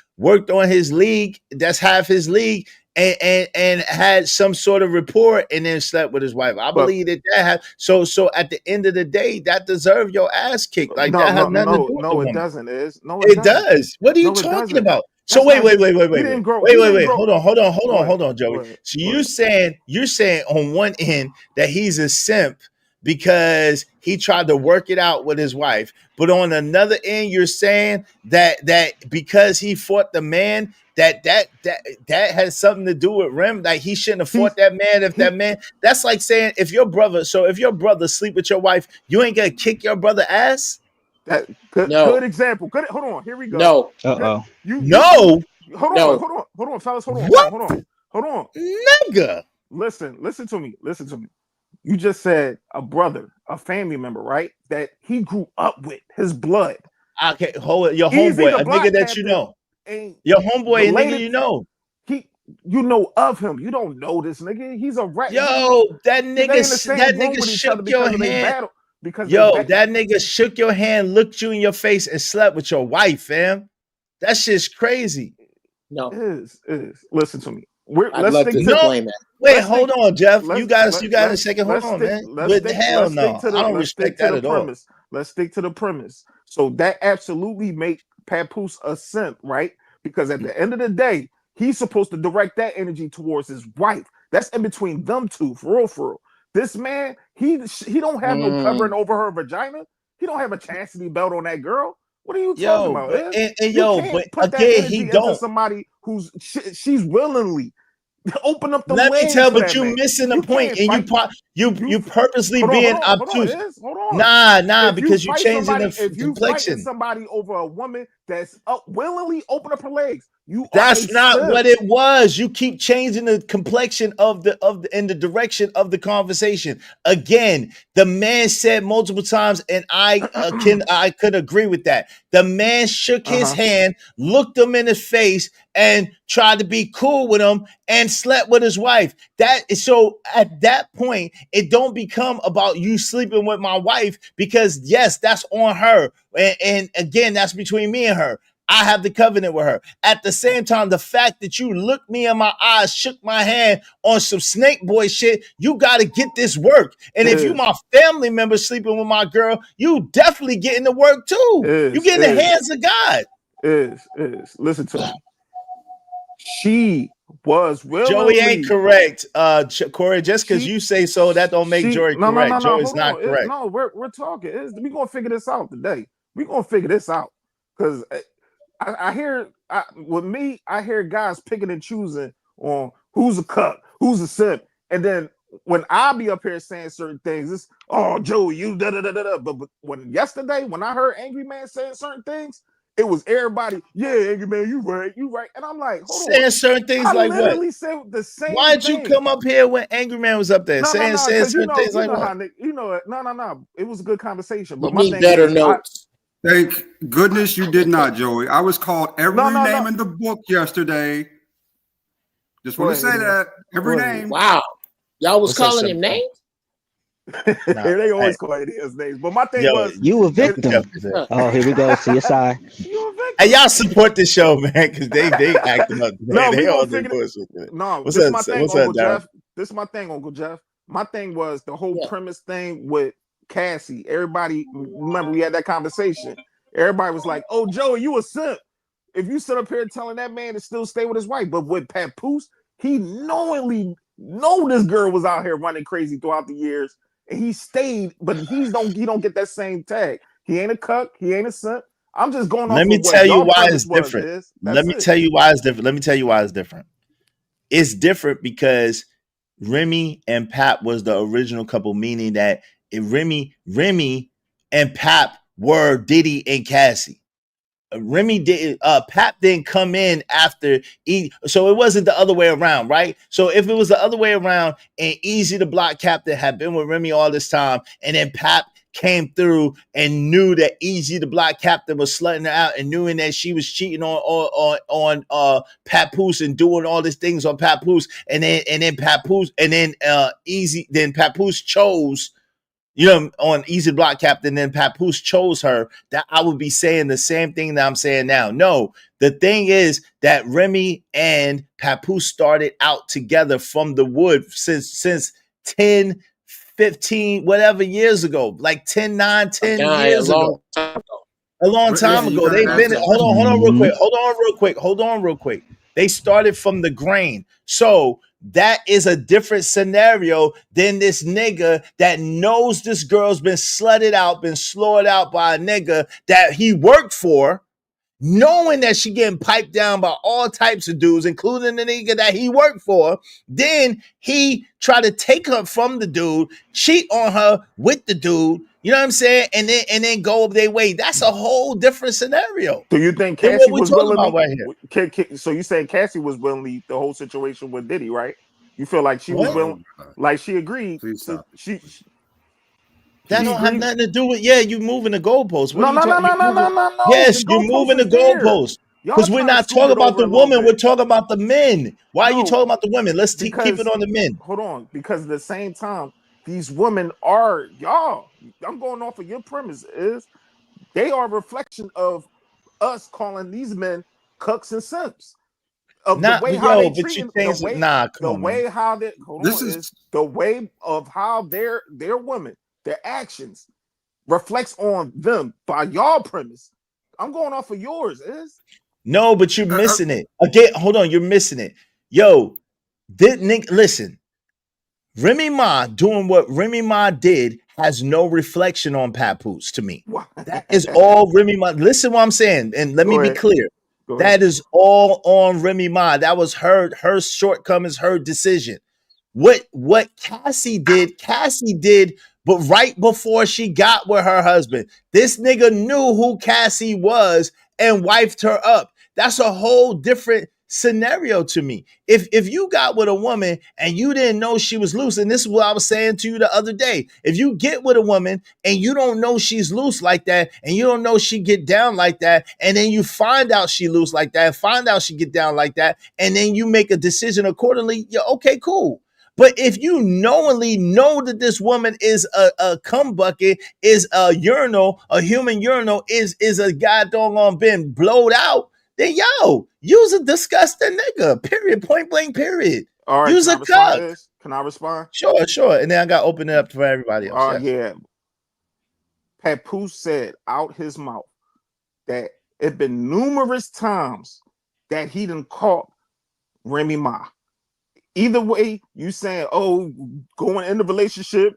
league. That's half his league. And had some sort of rapport and then slept with his wife. I believe that had so at the end of the day, that deserved your ass kicked. Like that has nothing to do with no, it doesn't. It does. What are you talking about? So wait. Hold on, Joey. So you're saying on one end that he's a simp because he tried to work it out with his wife, but on another end, you're saying that because he fought the man, that has something to do with Rem. Like he shouldn't have fought that man. If that man, that's like saying if your brother sleep with your wife, you ain't gonna kick your brother ass. Good example. Hold on. Here we go. No. No. Hold on, fellas. Hold on. Nigga. Listen to me. You just said a brother, a family member, right? That he grew up with, his blood. Okay, hold it. Your homeboy, a nigga that you know. Your homeboy, a nigga you know. You know of him. You don't know this nigga. He's a rat. Yo, that nigga shook your hand. That nigga shook your hand, looked you in your face, and slept with your wife, fam. That shit's crazy. No, it is. Listen to me. I'd love to explain that. Wait, hold on, Jeff. You got a second. Hold on, man. But hell no, I don't respect that at all. Let's stick to the premise. So that absolutely make Papoose a simp, right? Because at the end of the day, he's supposed to direct that energy towards his wife. That's in between them two, for real. This man, he don't have no covering over her vagina. He don't have a chastity belt on that girl. What are you talking about? But again, he don't. Somebody who's she's willingly open up the. Let me tell, but you missing the point, and you purposely being obtuse. Hold on. Nah, because you changing the complexion. If you somebody over a woman that's willingly open up her legs, that's not what it was. You keep changing the complexion of in the direction of the conversation. Again, the man said multiple times, and I could agree with that. The man shook his hand, looked him in his face, and tried to be cool with him, and slept with his wife. So at that point, it don't become about you sleeping with my wife, because yes, that's on her, and again, that's between me and her. I have the covenant with her. At the same time, the fact that you looked me in my eyes, shook my hand on some snake boy shit, you got to get this work. And if you my family member sleeping with my girl, you definitely getting the work too. You get in the hands of God. Listen to me. She was willingly. Joey ain't correct, Corey. Just because you say so, that don't make Joey correct. Joey's not correct. No, we're talking. We're gonna figure this out today. We're gonna figure this out because I hear with me, I hear guys picking and choosing on who's a cuck, who's a simp, and then when I be up here saying certain things, it's Joey, you da da da da. But when I heard Angry Man saying certain things, it was everybody, yeah, Angry Man, you right. And I'm like, hold saying on. certain things I like what? literally said the same. Why'd thing. you come up here when Angry Man was up there saying certain things like what? No. It was a good conversation. But You my need thing better is, notes. Thank goodness you did not, Joey. I was called every name in the book yesterday. Just want to say that every name. Wow, y'all was calling him names. They always call it his names. But my thing was, you a victim. Oh, here we go. CSI. Hey, y'all support the show, man, because they acting up. No, they we all gonna do figure bullshit. No, What's this up? my thing, What's Uncle up, Darren? Jeff. This is my thing, Uncle Jeff. My thing was the whole premise thing with Cassie. Everybody, remember we had that conversation. Everybody was like, "Oh, Joey, you a simp. If you sit up here telling that man to still stay with his wife." But with Papoose, he knowingly know this girl was out here running crazy throughout the years, and he stayed. But he don't get that same tag. He ain't a cuck. He ain't a simp. I'm just going off. Let me of what tell you y'all why premise it's was, different. is. Let me tell you why it's different. It's different because Remy and Pap was the original couple, meaning that Remy and Pap were Diddy and Cassie. Remy did Pap didn't come in after so it wasn't the other way around, right? So if it was the other way around and Easy the Block Captain had been with Remy all this time, and then Pap came through and knew that Easy the Block Captain was slutting her out and knew that she was cheating on Papoose and doing all these things on Papoose, and then Papoose and then Papoose chose, on Easy Block Captain, then Papoose chose her, that I would be saying the same thing that I'm saying now. No, the thing is that Remy and Papoose started out together from the wood since 10, 15, whatever years ago, like 10 years ago. A long time ago. They've been, hold on real quick. They started from the grain. So that is a different scenario than this nigga that knows this girl's been slutted out, been slurred out by a nigga that he worked for, knowing that she getting piped down by all types of dudes, including the nigga that he worked for. Then he tried to take her from the dude, cheat on her with the dude, you know what I'm saying? And then go their way. That's a whole different scenario. Do you think Cassie Cassie was willing? Right here. So you saying Cassie was willing the whole situation with Diddy, right? You feel like she was willing, like she agreed. She that don't have nothing to do with you moving the goalposts. No. Yes, you're moving the goalposts. Because we're not talking about the woman, we're talking about the men. Why are you talking about the women? Let's keep it on the men. Hold on, because at the same time, these women are y'all. I'm going off of your premise. Is they are a reflection of us calling these men cucks and simps. Of the way how they treat them, the way how they the way of how their women, their actions reflects on them by y'all premise. I'm going off of yours, is no, but you're missing it. Again, hold on, you're missing it. Yo, listen. Remy Ma doing what Remy Ma did has no reflection on Papoose to me. That is all Remy Ma. Listen what I'm saying, and let me be clear. That is all on Remy Ma. That was her shortcomings, her decision. What Cassie did, but right before she got with her husband, this nigga knew who Cassie was and wifed her up. That's a whole different scenario to me. If you got with a woman and you didn't know she was loose, and this is what I was saying to you the other day, if you get with a woman and you don't know she's loose like that, and you don't know she get down like that, and then you find out she loose like that, find out she get down like that, and then you make a decision accordingly, you're okay, cool. But if you knowingly know that this woman is a cum bucket, is a urinal, a human urinal, is a goddamn been blowed out, then you's a disgusting nigga. Period. Point blank. Period. All right. You's a cuck. Can I respond? Sure. And then I got to open it up for everybody else. Yeah. Papoose said out his mouth that it been numerous times that he done caught Remy Ma. either way, you saying, oh, going in the relationship,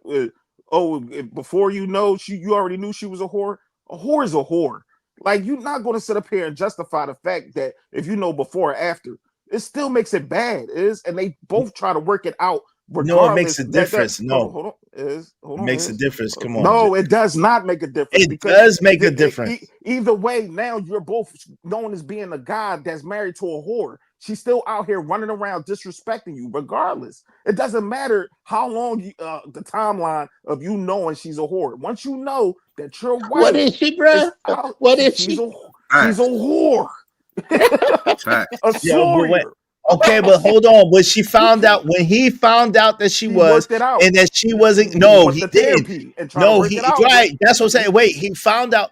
before you know, you already knew she was a whore. A whore is a whore. Like, you're not going to sit up here and justify the fact that if you know before or after, it still makes it bad. And they both try to work it out. No, it makes a difference. Hold on. It makes a difference. Come on. No, it does not make a difference. It does make a difference. Either way, now you're both known as being a guy that's married to a whore. She's still out here running around disrespecting you, regardless. It doesn't matter how long the timeline of you knowing she's a whore. Once you know that your wife, what is she, bro? What is she? She's a whore. A sawyer. Okay, but hold on. But she found out when he found out that she was, and that she wasn't. No, he didn't. No, right. That's what I'm saying. Wait, he found out.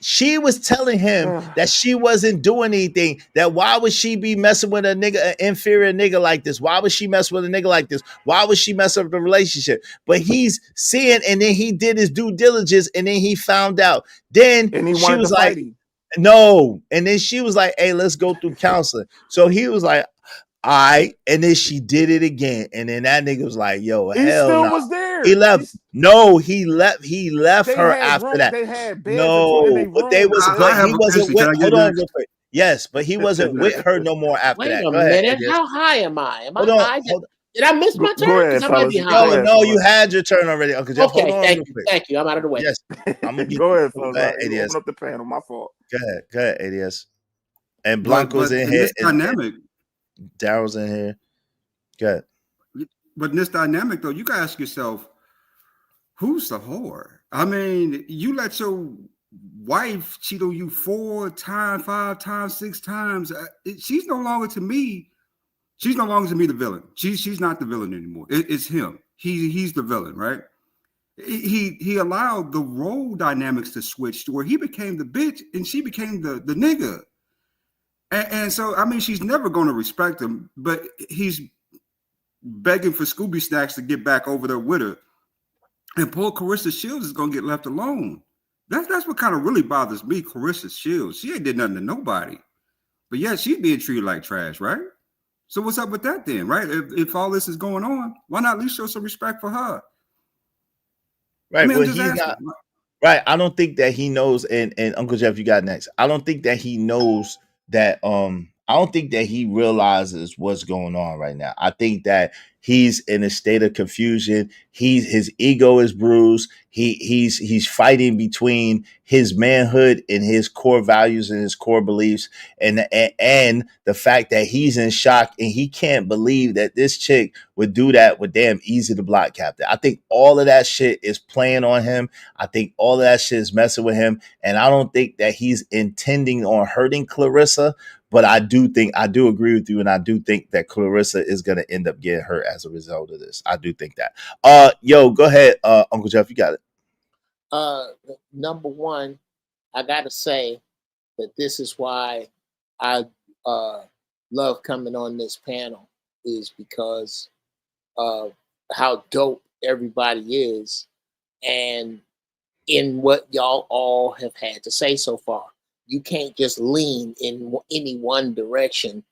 She was telling him that she wasn't doing anything. That why would she be messing with an inferior nigga like this? Why would she mess with a nigga like this? Why would she mess up the relationship? But he's seeing, and then he did his due diligence, and then he found out. Then she was like, no. And then she was like, hey, let's go through counseling. So he was like, all right. And then she did it again. And then that nigga was like, yo, he hell still no. was there. He left. No, he left her after that. They had beds but they was, but he wasn't with, hold on real quick. Yes, but he wasn't with her no more after that. Wait a minute. How high am I? Am I high? Did I miss my turn? Ahead, I might be high. No, you had your turn already, Uncle Jeff. Okay, thank you. I'm out of the way. Yes, I'm gonna go ahead, fellas. Open up the panel. My fault. Go ahead, ADS. And Blanco's in here. Dynamic. Daryl's in here. Go ahead. But in this dynamic, though, you gotta ask yourself, who's the whore? I mean, you let your wife cheat on you 4 times, 5 times, 6 times. She's no longer to me. She's no longer to me the villain. She's not the villain anymore. It's him. He's the villain, right? He allowed the role dynamics to switch to where he became the bitch and she became the nigga. And so, I mean, she's never going to respect him, but he's begging for Scooby Snacks to get back over there with her. And poor Clarissa Shields is going to get left alone. That's what kind of really bothers me, Clarissa Shields. She ain't did nothing to nobody. But yeah, she's being treated like trash, right? So what's up with that then, right? If all this is going on, why not at least show some respect for her? Right, I mean, he's not, right. I don't think that he knows, and Uncle Jeff, you got next. I don't think that he knows that I don't think that he realizes what's going on right now. I think that he's in a state of confusion. His ego is bruised. He's fighting between his manhood and his core values and his core beliefs, and the fact that he's in shock and he can't believe that this chick would do that with damn Easy to Block Captain. I think all of that shit is playing on him. I think all of that shit is messing with him, and I don't think that he's intending on hurting Clarissa. But I do agree with you, and I do think that Clarissa is going to end up getting hurt as a result of this. I do think that. Yo, go ahead, Uncle Jeff, you got it. Number one, I got to say that this is why I love coming on this panel, is because of how dope everybody is and in what y'all all have had to say so far. You can't just lean in any one direction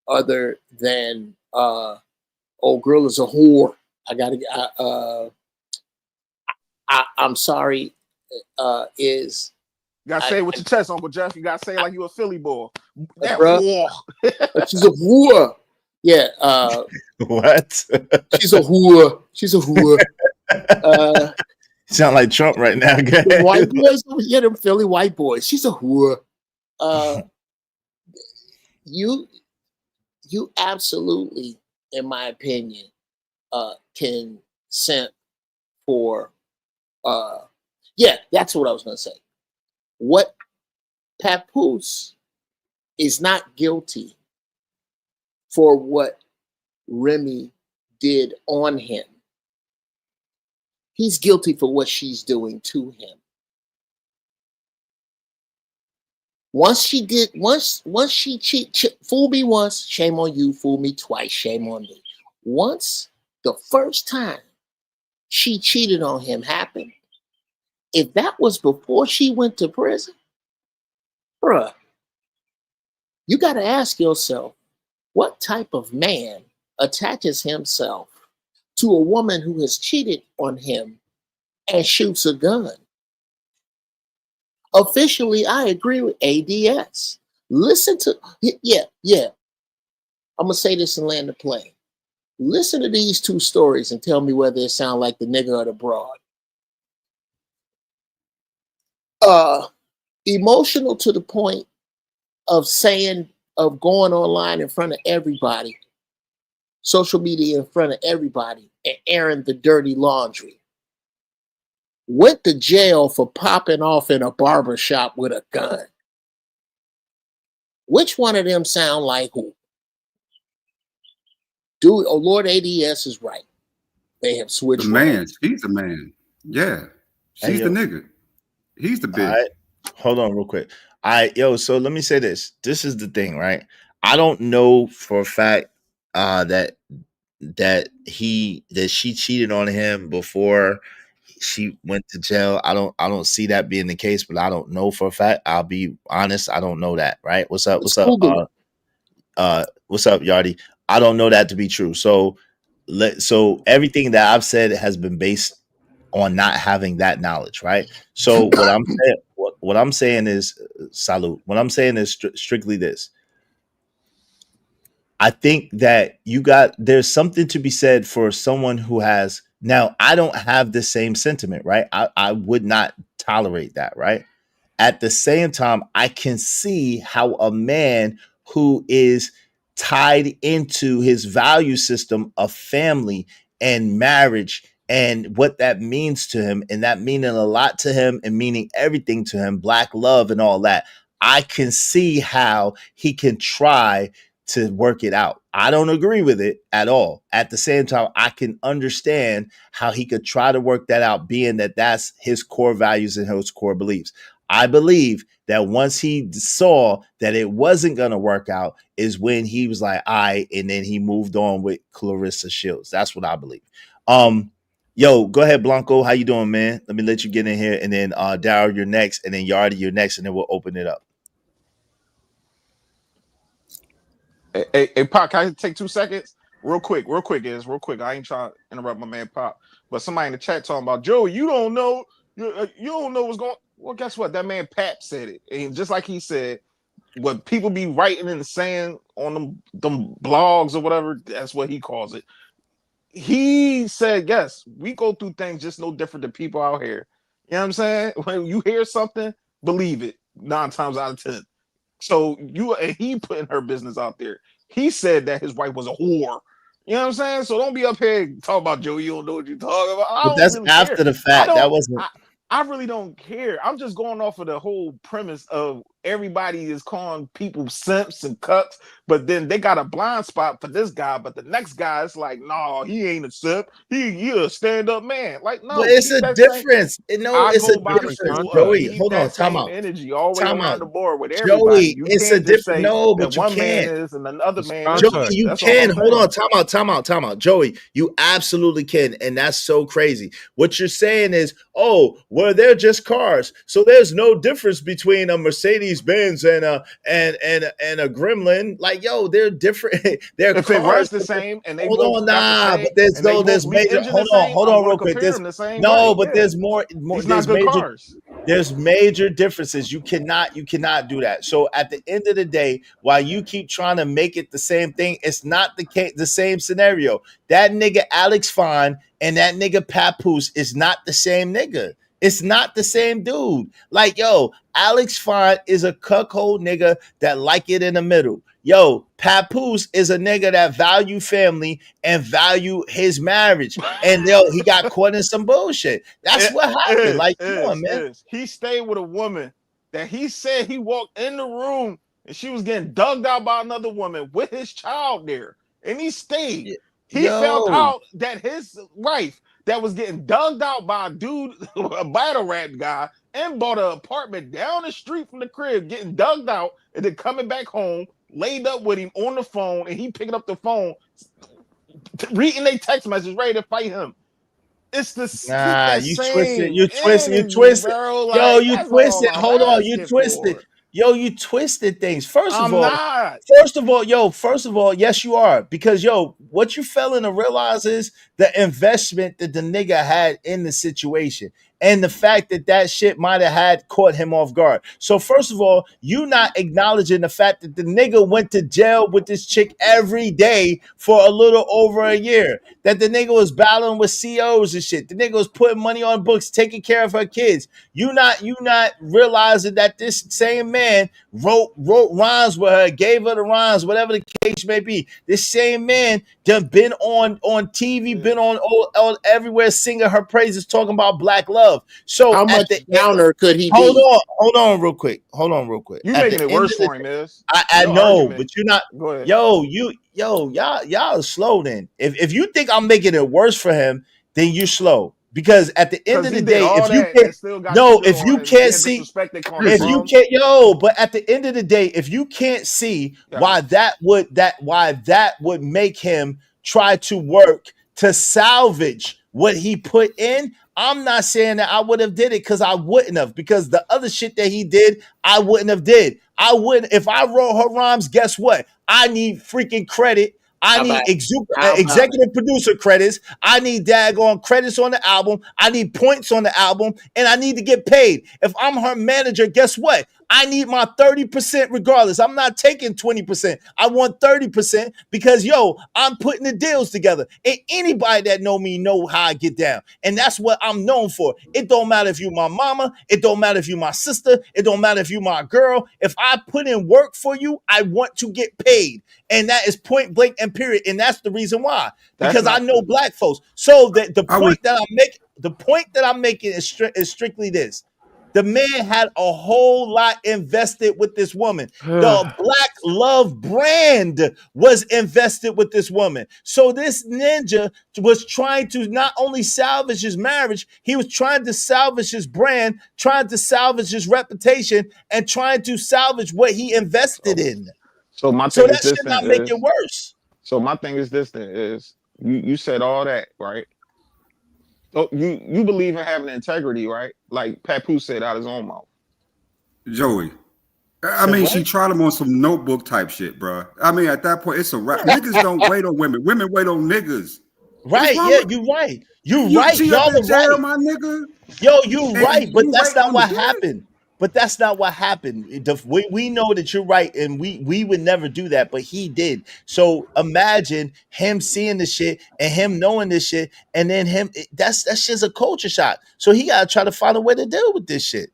other than, old girl is a whore. I'm sorry, is... You gotta say it with your chest, Uncle Jeff. You gotta say it like you a Philly boy. That whore. She's a whore. Yeah. What? She's a whore. She's a whore. Sound like Trump right now. The white boys over here, them Philly white boys. She's a whore. You absolutely, in my opinion, can simp for. Yeah, that's what I was gonna say. What Papoose is not guilty for what Remy did on him. He's guilty for what she's doing to him. Once she fooled me once, shame on you. Fool me twice, shame on me. Once the first time she cheated on him happened, if that was before she went to prison, bruh, you got to ask yourself, What type of man attaches himself to a woman who has cheated on him and shoots a gun? Officially, I agree with ADS. Listen to, yeah. I'm going to say this and land the plane. Listen to these two stories and tell me whether it sound like the nigga or the broad. Emotional to the point of going online in front of everybody, social media in front of everybody, and airing the dirty laundry. Went to jail for popping off in a barber shop with a gun. Which one of them sound like who? Lord ADS is right. They have switched. The man. She's the man. Yeah. She's the nigga. He's the bitch. All right. Hold on real quick. So let me say this. This is the thing, right? I don't know for a fact that she cheated on him before she went to jail. I don't see that being the case, but I don't know for a fact. I'll be honest, I don't know that, right? What's up? What's up, Yardy? I don't know that to be true. So everything that I've said has been based on not having that knowledge, right? So what I'm saying is salute. What I'm saying is strictly this. I think that there's something to be said for someone who has. Now, I don't have the same sentiment, right? I would not tolerate that, right? At the same time, I can see how a man who is tied into his value system of family and marriage and what that means to him, and that meaning a lot to him and meaning everything to him, black love and all that, I can see how he can try to work it out. I don't agree with it at all. At the same time, I can understand how he could try to work that out, being that that's his core values and his core beliefs. I believe that once he saw that it wasn't going to work out is when he was like, all right, and then he moved on with Clarissa Shields. That's what I believe. Yo, go ahead, Blanco. How you doing, man? Let me let you get in here, and then Daryl, you're next, and then Yardy, you're next, and then we'll open it up. Hey, Pop, can I take 2 seconds? Real quick. I ain't trying to interrupt my man Pop, but somebody in the chat talking about, Joey, you don't know what's going on. Well, guess what? That man Pap said it. And just like he said, what people be writing in the sand on them blogs or whatever, that's what he calls it. He said, yes, we go through things just no different than people out here. You know what I'm saying? When you hear something, believe it 9 times out of 10. So he putting her business out there. He said that his wife was a whore. You know what I'm saying? So don't be up here talking about Joe. You don't know what you're talking about. But that's really after the fact. That wasn't. I really don't care. I'm just going off of the whole premise of everybody is calling people simps and cucks, but then they got a blind spot for this guy. But the next guy is like, no, he ain't a simp. He a stand-up man. Like, no, but it's a difference. It's a difference. Joey, hold on, time out. Energy all the way around the board with everybody. Joey, it's a difference. No, but you can't. Man is and another man. Joey, you can. Hold on, time out. Joey, you absolutely can, and that's so crazy. What you're saying is, oh, well, they're just cars, so there's no difference between a Mercedes-Benz and a Gremlin. Like, yo, they're different. They're if cars. It runs the same, and they hold on, but there's major. Hold on, real quick. There's more. There's major cars. There's major differences. You cannot do that. So at the end of the day, while you keep trying to make it the same thing, it's not the same scenario. That nigga Alex Fine and that nigga Papoose is not the same nigga. It's not the same dude. Like, yo, Alex Fine is a cuckold nigga that like it in the middle. Yo, Papoose is a nigga that value family and value his marriage. And yo, he got caught in some bullshit. That's what happened. Come on, man. He stayed with a woman that he said he walked in the room and she was getting dug out by another woman with his child there. And he stayed. He found out that his wife that was getting dug out by a dude, a battle rap guy, and bought an apartment down the street from the crib, getting dug out, and then coming back home, laid up with him on the phone, and he picking up the phone, reading a text message, ready to fight him. It's the you twisted. Bro, like, yo, you twisted. Hold on, you twisted. Yo, you twisted things. First of I'm all, not. first of all, yes, you are. Because what you failing to realize is the investment that the nigga had in the situation. And the fact that shit might have had caught him off guard. So first of all, you not acknowledging the fact that the nigga went to jail with this chick every day for a little over a year. That the nigga was battling with COs and shit. The nigga was putting money on books, taking care of her kids. You not realizing that this same man wrote rhymes with her, gave her the rhymes, whatever the case may be. This same man done been on TV, been on everywhere singing her praises, talking about black love. So how much downer could he be? Hold on real quick. You making it worse for him, is I know, but you're not. Go ahead. Y'all slow then. If you think I'm making it worse for him, then you slow. Because at the end of the day, if you can't see, but at the end of the day, if you can't see why that would make him try to work to salvage what he put in, I'm not saying that I would have did it, because I wouldn't have, because the other shit that he did, I wouldn't have did. I wouldn't, if I wrote her rhymes, guess what? I need freaking credit. I need executive producer credits. I need daggone credits on the album. I need points on the album, and I need to get paid. If I'm her manager, guess what? I need my 30% regardless. I'm not taking 20%. I want 30% because, I'm putting the deals together. And anybody that know me know how I get down. And that's what I'm known for. It don't matter if you my mama. It don't matter if you my sister. It don't matter if you my girl. If I put in work for you, I want to get paid. And that is point blank and period. And that's the reason why. Because I know black folks. So the point that I'm making is strictly this. The man had a whole lot invested with this woman. The Black Love brand was invested with this woman. So this ninja was trying to not only salvage his marriage, he was trying to salvage his brand, trying to salvage his reputation, and trying to salvage what he invested in. So that should not make it worse. So my thing is this then is you said all that, right? Oh, you believe in having integrity, right? Like Papoose said out his own mouth. Joey, I mean, she tried him on some notebook type shit, bro. I mean, at that point, it's a wrap. Niggas don't wait on women. Women wait on niggas. Right? Yeah, you're right. You're right. Y'all are right, my nigga. Yo, you're right, but that's not what happened. But that's not what happened. We know that you're right, and we would never do that, but he did. So imagine him seeing the shit and him knowing this shit, and then that's just a culture shock. So he gotta try to find a way to deal with this shit.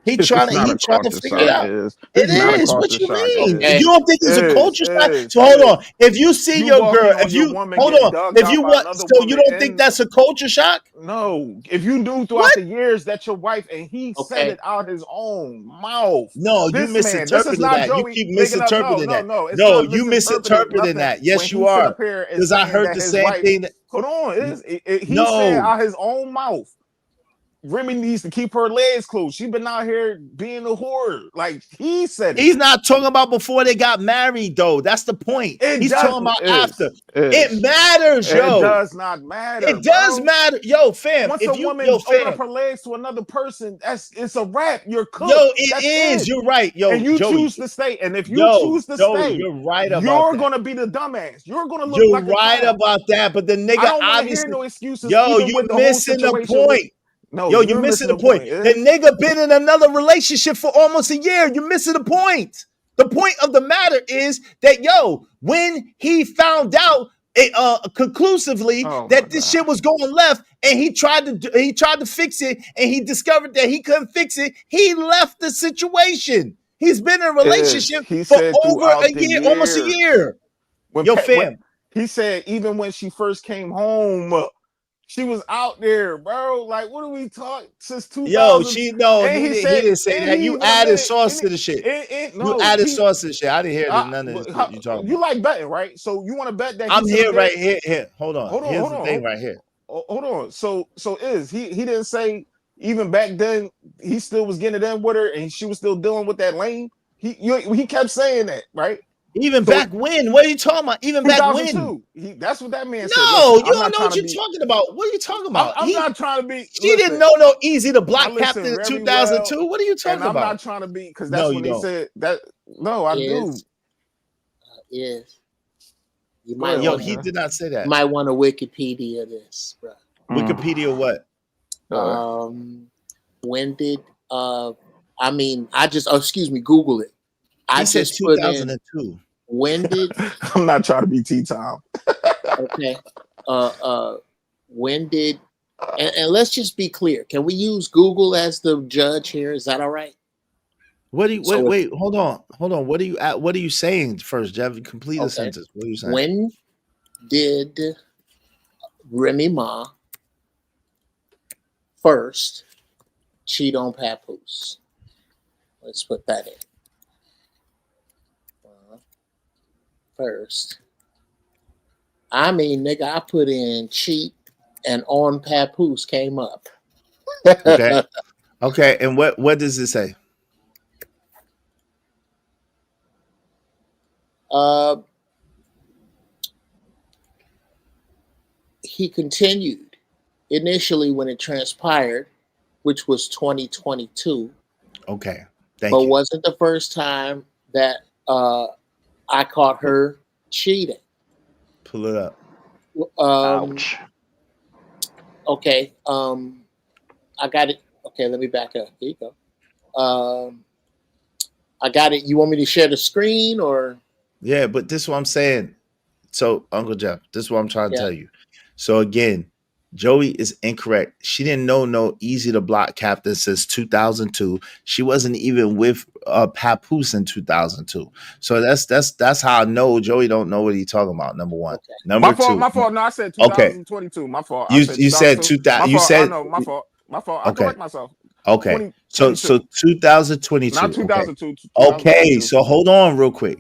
He trying to figure it out. It is. What you mean? You don't think it's a culture shock? So hold on. If you see your girl, if you hold on, if you want, so you don't think that's a culture shock? No. If you knew throughout the years that your wife and he said it out his own mouth. No, you misinterpreted that. You keep misinterpreting that. No, you misinterpreting that. Yes, you are. Because I heard the same thing. Hold on. He said out his own mouth. Remy needs to keep her legs closed. She's been out here being a whore. Like he said it. He's not talking about before they got married, though. That's the point. He's talking about after. It matters, yo. It does not matter. It does matter. Yo, fam. Once a woman open up her legs to another person, it's a wrap. You're cooked. Yo, it is. You're right. Yo, and you choose to stay. And if you choose to stay, you're right about you're gonna be the dumbass. You're gonna look like right about that. But the nigga obviously hear no excuses. Yo, you're missing the point. No, yo, you're missing the point. The nigga been in another relationship for almost a year. You're missing the point. The point of the matter is that, when he found out conclusively that this shit was going left, and he tried to fix it, and he discovered that he couldn't fix it, he left the situation. He's been in a relationship for over a year, almost a year. Fam. He said even when she first came home, she was out there, bro. Like, what are we talking since 2000? Yo, he didn't say that. You added sauce to the shit. You added sauce to the shit. I didn't hear none of this you talking about. You like betting, right? So you want to bet that I'm here, right here. Hold on. Here's the thing right here. Hold on. So he didn't say even back then he still was getting it in with her and she was still dealing with that lane. He kept saying that, right? Even So back when? What are you talking about? Even back when? 2002. That's what that man said. No, Listen, you don't know what you're talking about. What are you talking about? I'm not trying to be. She didn't know no Easy the Block Captain in very 2002. well, What are you talking and I'm about? not trying to be because that's when they said that. No, I do. Yes. You Go might ahead, Yo, want he to. did not say that. You might want to Wikipedia this, bro. Wikipedia what? When did I mean I just excuse me, Google it. I He said just put in 2002. when did I'm not trying to be T-Tom. okay. When did and let's just be clear. Can we use Google as the judge here? Is that all right? What do you So wait, hold on. What are you saying first, Jeff? Complete the sentence. What are you saying? When did Remy Ma first cheat on Papoose? Let's put that in. First. I mean, nigga, I put in cheat and on Papoose came up. Okay. Okay, and what does it say? He continued initially when it transpired, which was 2022. Okay, but wasn't the first time that I caught her cheating. Pull it up. Ouch. Okay. I got it. Okay, let me back up. Here you go. I got it. You want me to share the screen or? Yeah, but this is what I'm saying. So, Uncle Jeff, this is what I'm trying to tell you. So again, Joey is incorrect. She didn't know no Easy to Block Captain since 2002. She wasn't even with Papoose in 2002. So that's how I know Joey don't know what he's talking about. Number one. Okay. Number two. My fault. No, I said 2022. Okay. My fault. You said 2000. You said no, my fault. My fault. I correct myself. Okay. So 2022. Not 2002. Okay. So hold on real quick.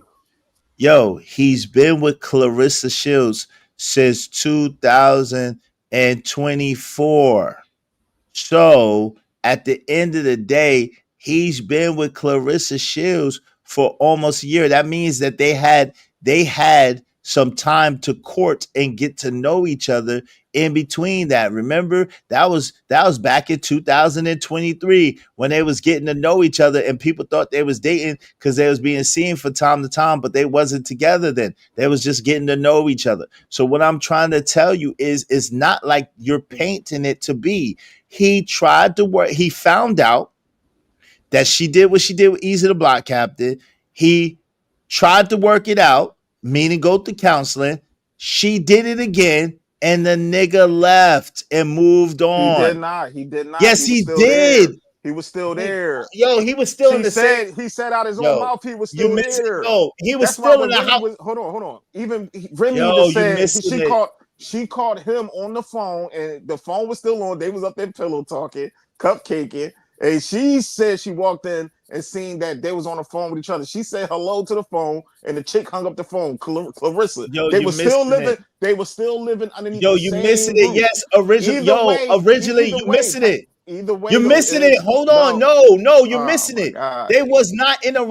Yo, he's been with Clarissa Shields since 2024. So at the end of the day, he's been with Clarissa Shields for almost a year. That means that they had some time to court and get to know each other in between that. Remember, that was back in 2023 when they was getting to know each other and people thought they was dating because they was being seen from time to time, but they wasn't together then. They was just getting to know each other. So what I'm trying to tell you is it's not like you're painting it to be. He tried to work. He found out that she did what she did with Easy the Block Captain. He tried to work it out, meaning go to counseling. She did it again, and the nigga left and moved on. He did not. Yes, he did. There. He was still there. Yo, he was still in the same. He said out his own mouth he was still there. Yo, he was still in the house. Hold on. Even Remy even said she called him on the phone, and the phone was still on. They was up there pillow talking, cupcaking. And she said she walked in and seen that they was on the phone with each other. She said hello to the phone, and the chick hung up the phone. Clarissa. Yo, they were still living. It. They were still living underneath. Yo, the you same missing roof. it? Yes, originally you missing it. Either way, you're missing it. Hold on, no, you're missing it. God. They was not in a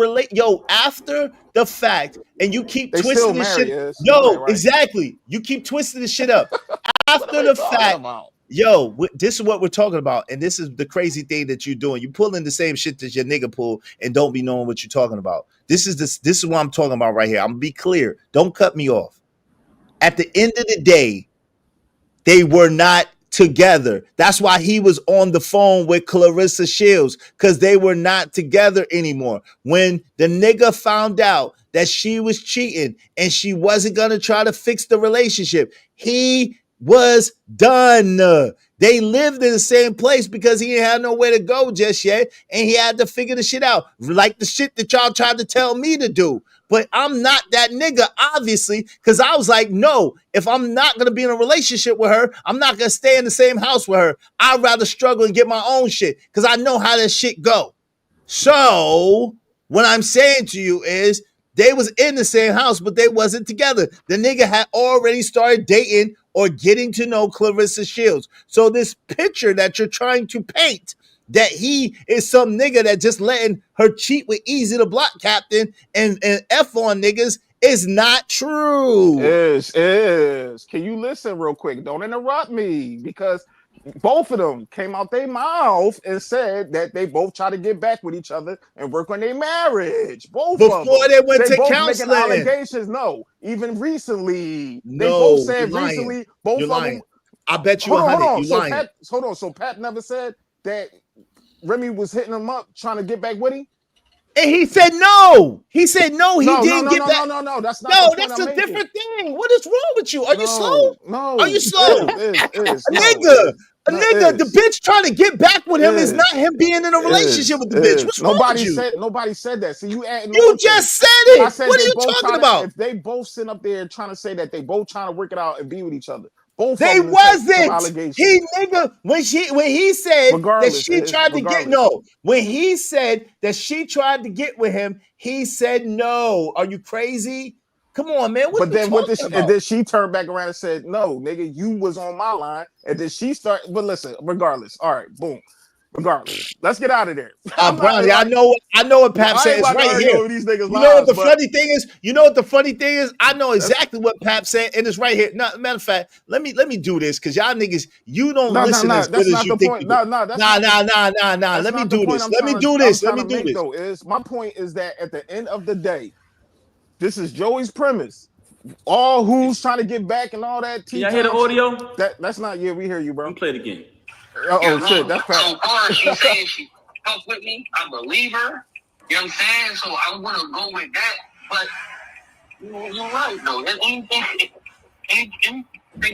after the fact, and you keep twisting this shit. Right. Exactly. You keep twisting this shit up after the fact. Yo, this is what we're talking about, and this is the crazy thing that you're doing. You pulling the same shit that your nigga pull, and don't be knowing what you're talking about. This is what I'm talking about right here. I'm gonna be clear. Don't cut me off. At the end of the day, they were not together. That's why he was on the phone with Clarissa Shields, because they were not together anymore. When the nigga found out that she was cheating and she wasn't gonna try to fix the relationship, he was done. They lived in the same place because he didn't have nowhere to go just yet, and he had to figure the shit out, like the shit that y'all tried to tell me to do. But I'm not that nigga, obviously, because I was like, no, if I'm not going to be in a relationship with her, I'm not going to stay in the same house with her. I'd rather struggle and get my own shit because I know how that shit go. So what I'm saying to you is they was in the same house, but they wasn't together. The nigga had already started dating or getting to know Clarissa Shields. So this picture that you're trying to paint that he is some nigga that just letting her cheat with Easy the Block Captain and F on niggas is not true. Is. Can you listen real quick? Don't interrupt me, because both of them came out their mouth and said that they both try to get back with each other and work on their marriage. Both Before of them. they went to both counseling. making allegations. No, even recently. No, they both said you're lying. recently. Both You're of lying. them. I bet you Hold 100. on. You're So lying. Pat never said that Remy was hitting him up trying to get back with him. And he said no. He said no. He didn't get back. No. That's not. No, the point that's I'm a making. different thing. What is wrong with you? Are you slow? No. Are you slow? A nigga, the bitch trying to get back with him is not him being in a relationship with the bitch. What's wrong with you? Nobody said that. See, you adding. You just said it. I said what are they you both talking trying about? If they both sit up there trying to say that they both trying to work it out and be with each other, both They of them wasn't. He nigga when he said that she tried to get when he said that she tried to get with him, he said no. Are you crazy? Come on, man. But then and then she turned back around and said, "No, nigga, you was on my line." And then she started. But listen, regardless, all right, boom. Regardless, let's get out of there. Brownie, I know what Pap said. It's right here. These niggas you know what the funny thing is? You know what the funny thing is? I know exactly what Pap said, and it's right here. No, matter of fact, let me do this because y'all niggas, you don't listen as good as you think. Nah. Let me do this. Let me do this. Let me do this. My point is that at the end of the day, this is Joey's premise. All who's trying to get back and all that. Can y'all hear the audio? That's not. Yeah, we hear you, bro. Let me play it again. Oh shit, that's Pat. So far, she's saying she fuck with me. I believe her. You know what I'm saying? So I'm gonna go with that. But you're right though. Anything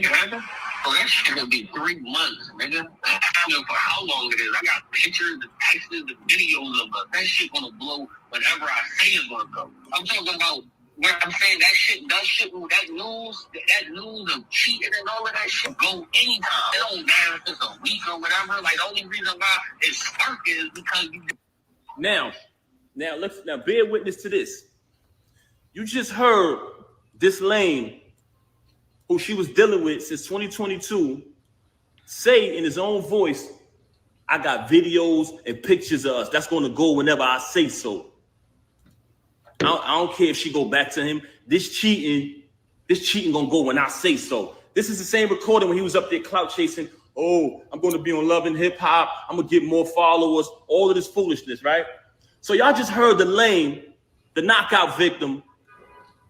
happen? Oh, that shit gonna be 3 months, nigga. I don't know for how long it is. I got pictures, the texts, the videos of that shit gonna blow whatever I say is gonna go. I'm talking about where I'm saying that shit that news of cheating and all of that shit go anytime. It don't matter if it's a week or whatever. Like the only reason why it's sparking is because you. Now bear witness to this. You just heard this lame who she was dealing with since 2022 say in his own voice, "I got videos and pictures of us. That's going to go whenever I say so." I don't care if she go back to him. This cheating gonna go when I say so. This is the same recording when he was up there clout chasing. Oh, I'm gonna be on Love and Hip Hop. I'm gonna get more followers. All of this foolishness, right? So y'all just heard the lame, the knockout victim,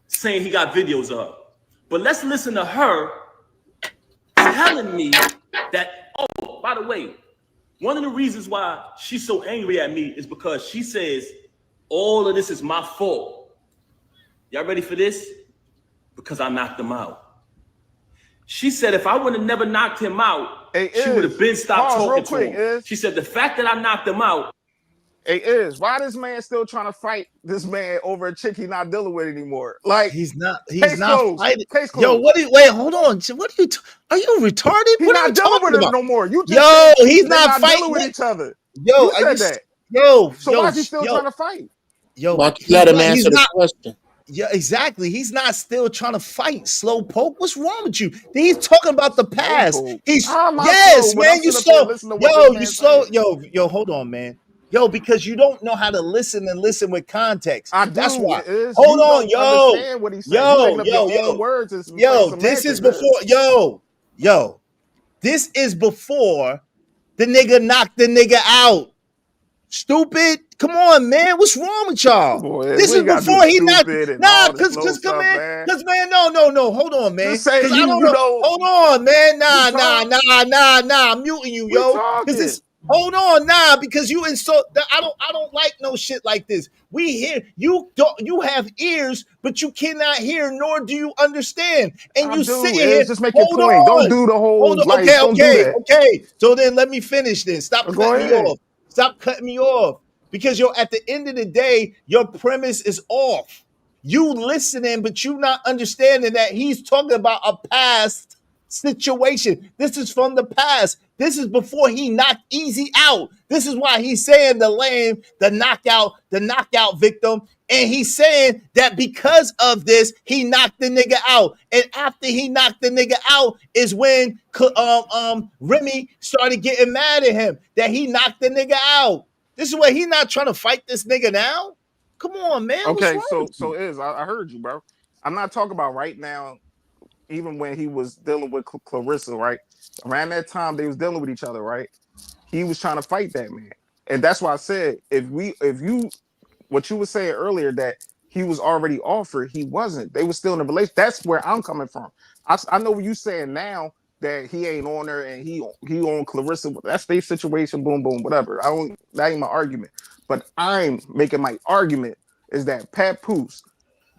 saying he got videos of her. But let's listen to her telling me that, oh, by the way, one of the reasons why she's so angry at me is because she says, all of this is my fault. Y'all ready for this? Because I knocked him out. She said if I would have never knocked him out, she would have been stopped talking to him. She said the fact that I knocked him out. Hey, why this man still trying to fight this man over a chick he's not dealing with anymore? Like he's not fighting. Yo, wait, hold on. What are you retarded? He's what not are you dealing talking with about? him no more. You just he's not fighting dealing with each other. Yo, you said that. So why is he still trying to fight? Let him answer the question. Yeah, exactly. He's not still trying to fight. Slow poke. What's wrong with you? He's talking about the past. He's yes, man. You slow. You slow. Yo, hold on, man. Yo, because you don't know how to listen and listen with context. That's why. Hold on, This is before. This is before the nigga knocked the nigga out. Stupid. Come on, man. What's wrong with y'all? Boy, this is before he knocked. Nah, because man, no. Hold on, man. Hold on, man. Nah. I'm muting you, yo. Hold on, because you insult. I don't like no shit like this. We hear you. You have ears, but you cannot hear, nor do you understand. And you sit here. Just make your point. Don't do the whole. Okay. So then let me finish this. Stop cutting me off. Stop cutting me off. Because at the end of the day, your premise is off. You listening, but you not understanding that he's talking about a past situation. This is from the past. This is before he knocked Easy out. This is why he's saying the lame, the knockout victim. And he's saying that because of this, he knocked the nigga out. And after he knocked the nigga out is when Remy started getting mad at him that he knocked the nigga out. This is why he not trying to fight this nigga now. Come on, man. Okay, so I heard you, bro. I'm not talking about right now. Even when he was dealing with Clarissa, right? Around that time they was dealing with each other, right? He was trying to fight that man, and that's why I said what you were saying earlier that he was already offered, he wasn't. They were still in a relationship. That's where I'm coming from. I know what you saying now that he ain't on her and he on Clarissa. That's their situation. Boom, boom, whatever. That ain't my argument. But I'm making my argument is that Papoose.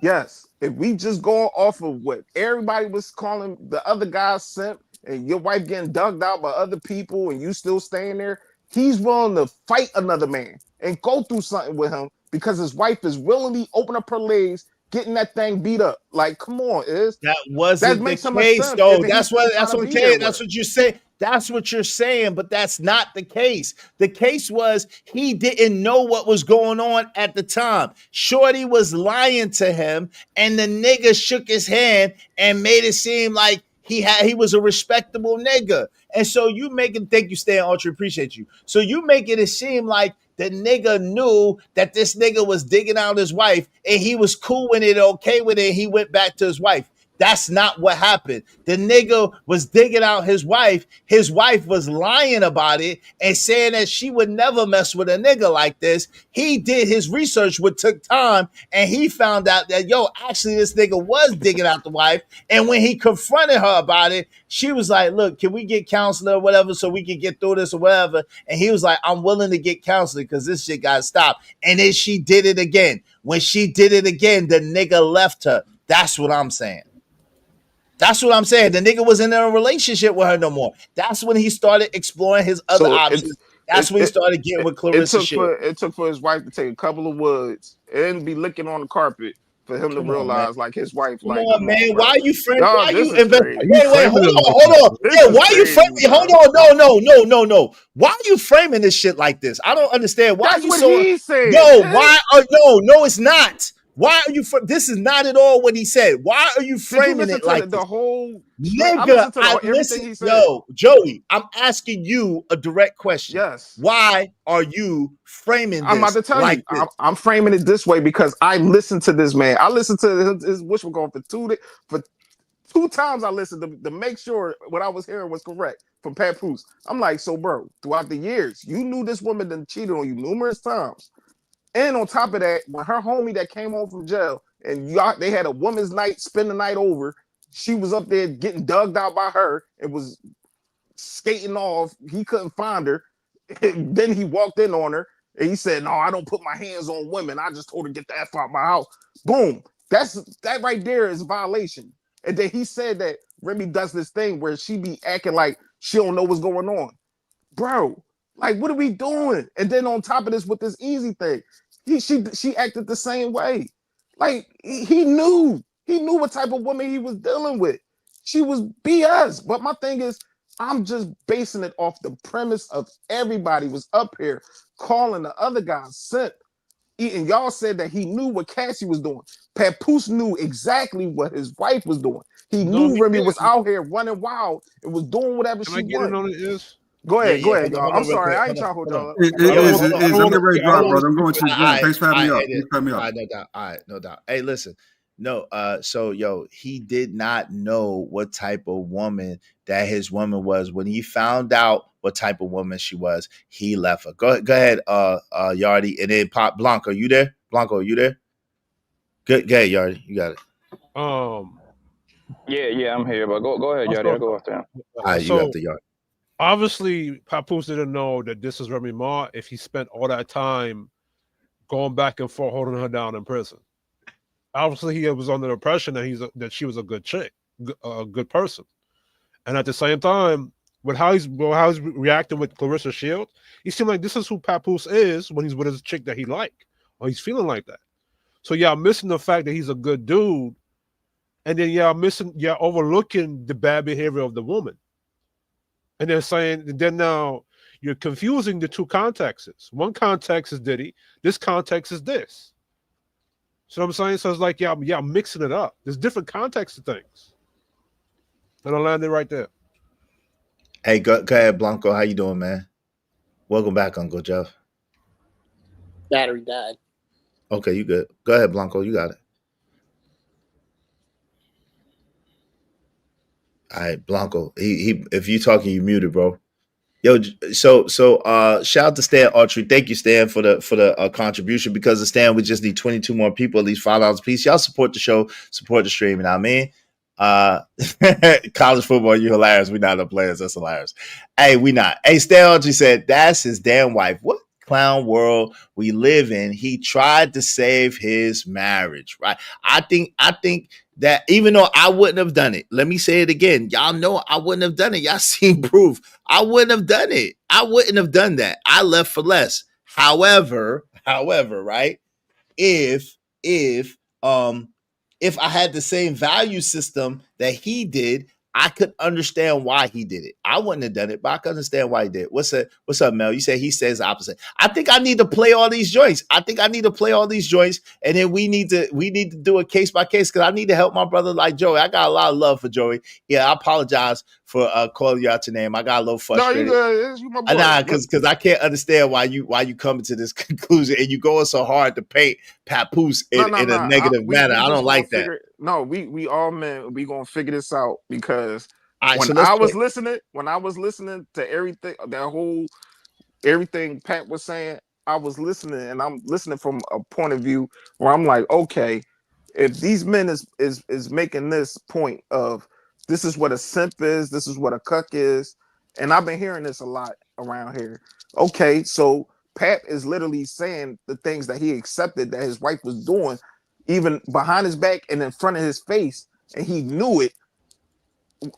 Yes, if we just go off of what everybody was calling the other guy simp and your wife getting dug out by other people and you still staying there, he's willing to fight another man and go through something with him because his wife is willingly open up her legs, getting that thing beat up. Like, come on, that wasn't the case, though. That's what you're saying. That's what you're saying, but that's not the case. The case was he didn't know what was going on at the time. Shorty was lying to him, and the nigga shook his hand and made it seem like he was a respectable nigga. And so you make it think you stay on Ultra, appreciate you. So you make it seem like the nigga knew that this nigga was digging out his wife and he was cool with it, okay with it. He went back to his wife. That's not what happened. The nigga was digging out his wife. His wife was lying about it and saying that she would never mess with a nigga like this. He did his research, which took time, and he found out that, actually this nigga was digging out the wife. And when he confronted her about it, she was like, look, can we get counseling or whatever so we can get through this or whatever? And he was like, I'm willing to get counseling because this shit got to stop. And then she did it again. When she did it again, the nigga left her. That's what I'm saying. That's what I'm saying. The nigga was in a relationship with her no more. That's when he started exploring his other options. That's when he started getting with Clarissa. It took for his wife to take a couple of woods and be licking on the carpet for him to realize, like, his wife. Come on, man. Why are you framing? Why are you investing? Wait, hold on. Yeah, why are you framing? Hold on. No. Why are you framing this shit like this? I don't understand. Why That's are you what so? he said. No, it's not. Why are you? This is not at all what he said. Why are you framing it like the whole nigga? I listen. Yo, Joey, I'm asking you a direct question. Yes. Why are you framing this? I'm about to tell like you. I'm framing it this way because I listened to this man. I listened to his wishful for 2 times. I listened to make sure what I was hearing was correct from Papoose. I'm like, so bro, throughout the years, you knew this woman done cheated on you numerous times. And on top of that, when her homie that came home from jail and they had a woman's night, spend the night over, she was up there getting dug out by her and was skating off. He couldn't find her. And then he walked in on her and he said, no, I don't put my hands on women. I just told her to get the F out of my house. Boom. That right there is a violation. And then he said that Remy does this thing where she be acting like she don't know what's going on. Bro, like, what are we doing? And then on top of this, with this easy thing, she acted the same way. Like, he knew what type of woman he was dealing with. She was BS. But my thing is, I'm just basing it off the premise of everybody was up here calling the other guy simp. And y'all said that he knew what Cassie was doing. Papoose knew exactly what his wife was doing. He knew Remy was out here running wild and was doing whatever she wanted. Go ahead, y'all. I'm sorry, I ain't trying to hold y'all up. I'm getting ready to drop, brother. I'm going to. Thanks for having me up. All right, no doubt. Hey, listen. No, so he did not know what type of woman that his woman was. When he found out what type of woman she was, he left her. Go ahead, Yardy, and then Pop Blanco. You there? Blanco, you there? Good, go ahead, Yardy. You got it. Yeah, I'm here, but go ahead, Yardy. I'll go after him. All right, you have the Yardy. Obviously, Papoose didn't know that this is Remy Ma if he spent all that time going back and forth holding her down in prison. Obviously, he was under the impression that she was a good chick, a good person. And at the same time, with how he's reacting with Clarissa Shields, he seemed like this is who Papoose is when he's with his chick that he liked, or he's feeling like that. So I'm missing the fact that he's a good dude, and then overlooking the bad behavior of the woman. And they're saying, then now you're confusing the two contexts. One context is Diddy. This context is this. So I'm saying, so it's like, I'm mixing it up. There's different contexts of things. And I landed right there. Hey, go ahead, Blanco. How you doing, man? Welcome back, Uncle Jeff. Battery died. Okay, you good. Go ahead, Blanco. You got it. All right, Blanco. He if you talking, you muted, bro. Yo, so shout out to Stan Autry. Thank you, Stan, for the contribution. Because of Stan, we just need 22 more people, at least $5 a piece. Y'all support the show, support the stream. And I mean, college football, you hilarious. We not the players. That's hilarious. Hey, we not. Hey, Stan Autry said that's his damn wife. What clown world we live in? He tried to save his marriage, right? I think that even though I wouldn't have done it, let me say it again. Y'all know I wouldn't have done it. Y'all seen proof. I wouldn't have done it. I wouldn't have done that. I left for less. However, right? If I had the same value system that he did, I could understand why he did it. I wouldn't have done it, but I could understand why he did. What's up, Mel? You said he says the opposite. I think I need to play all these joints. And then we need to do a case by case, because I need to help my brother like Joey. I got a lot of love for Joey. Yeah, I apologize for calling you out your name. I got a little frustrated. No, you my boy. Nah, because I can't understand why you coming to this conclusion and you going so hard to paint Papoose in a negative manner. I don't like that. No, we all men, we gonna figure this out, because right, when I was listening to everything Pat was saying, I was listening, and I'm listening from a point of view where I'm like, okay, if these men is making this point of this is what a simp is, this is what a cuck is, and I've been hearing this a lot around here. Okay, so Pat is literally saying the things that he accepted that his wife was doing, even behind his back and in front of his face, and he knew it.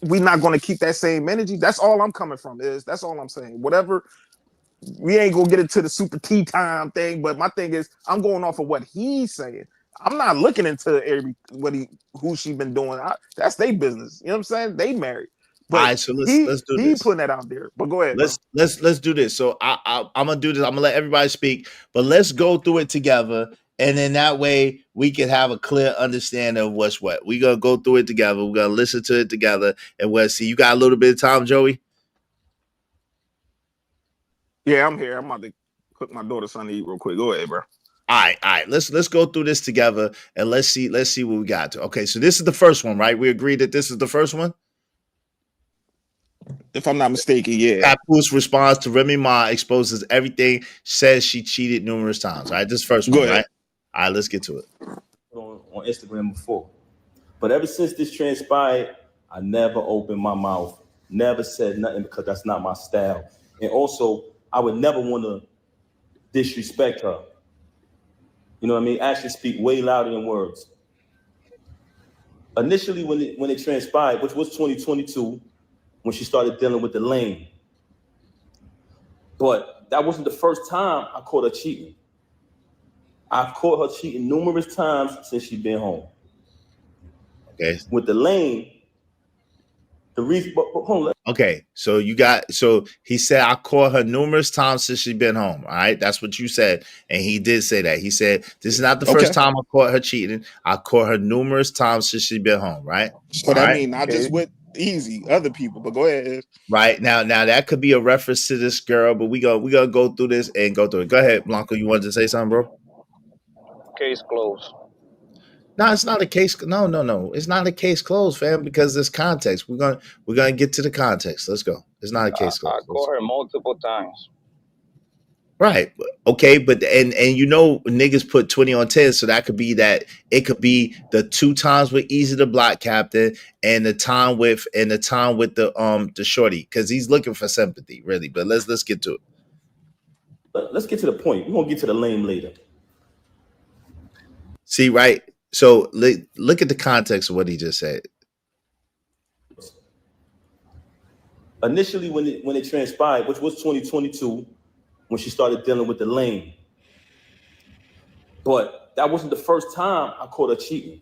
We're not going to keep that same energy. That's all I'm coming from. That's all I'm saying. Whatever, we ain't gonna get into the super tea time thing, but my thing is, I'm going off of what he's saying. I'm not looking into who she been doing. That's their business. You know what I'm saying? They married. But all right, so let's do this. He putting that out there. But go ahead. Let's do this. So I'm gonna do this. I'm gonna let everybody speak, but let's go through it together, and then that way we can have a clear understanding of what's what. We're gonna go through it together. We're gonna listen to it together, and we'll see. You got a little bit of time, Joey? Yeah, I'm here. I'm about to cook my daughter something to eat real quick. Go ahead, bro. All right. Let's go through this together, and let's see what we got to. Okay, so this is the first one, right? We agreed that this is the first one. If I'm not mistaken, yeah. Papoose responds to Remy Ma, exposes everything, says she cheated numerous times. All right, this first one, right? All right, let's get to it. On Instagram before, but ever since this transpired, I never opened my mouth, never said nothing, because that's not my style. And also, I would never want to disrespect her. You know what I mean? Actions speak way louder than words. Initially, when it transpired, which was 2022, when she started dealing with the lane. But that wasn't the first time I caught her cheating. I've caught her cheating numerous times since she's been home. Okay. With the lane, the reason, but hold on. Okay, so he said I caught her numerous times since she's been home. All right, that's what you said, and he did say that. He said this is not the first time I caught her cheating. I caught her numerous times since she's been home. Right. But I mean, not just with easy other people, but go ahead. Right now that could be a reference to this girl, but we gonna go through this and go through it. Go ahead, Blanco. You wanted to say something, bro? Case closed. No, it's not a case. No. It's not a case closed, fam, because there's context. We're gonna get to the context. Let's go. It's not a case closed. I caught her multiple times. Right. Okay, but and niggas put 20 on 10, so that could be that. It could be the 2 times with Easy the Block Captain and the time with the shorty, because he's looking for sympathy, really. But let's get to it. Let's get to the point. We're gonna get to the lame later. See, right? So look at the context of what he just said. Initially, when it transpired, which was 2022, when she started dealing with the lane. But that wasn't the first time I caught her cheating.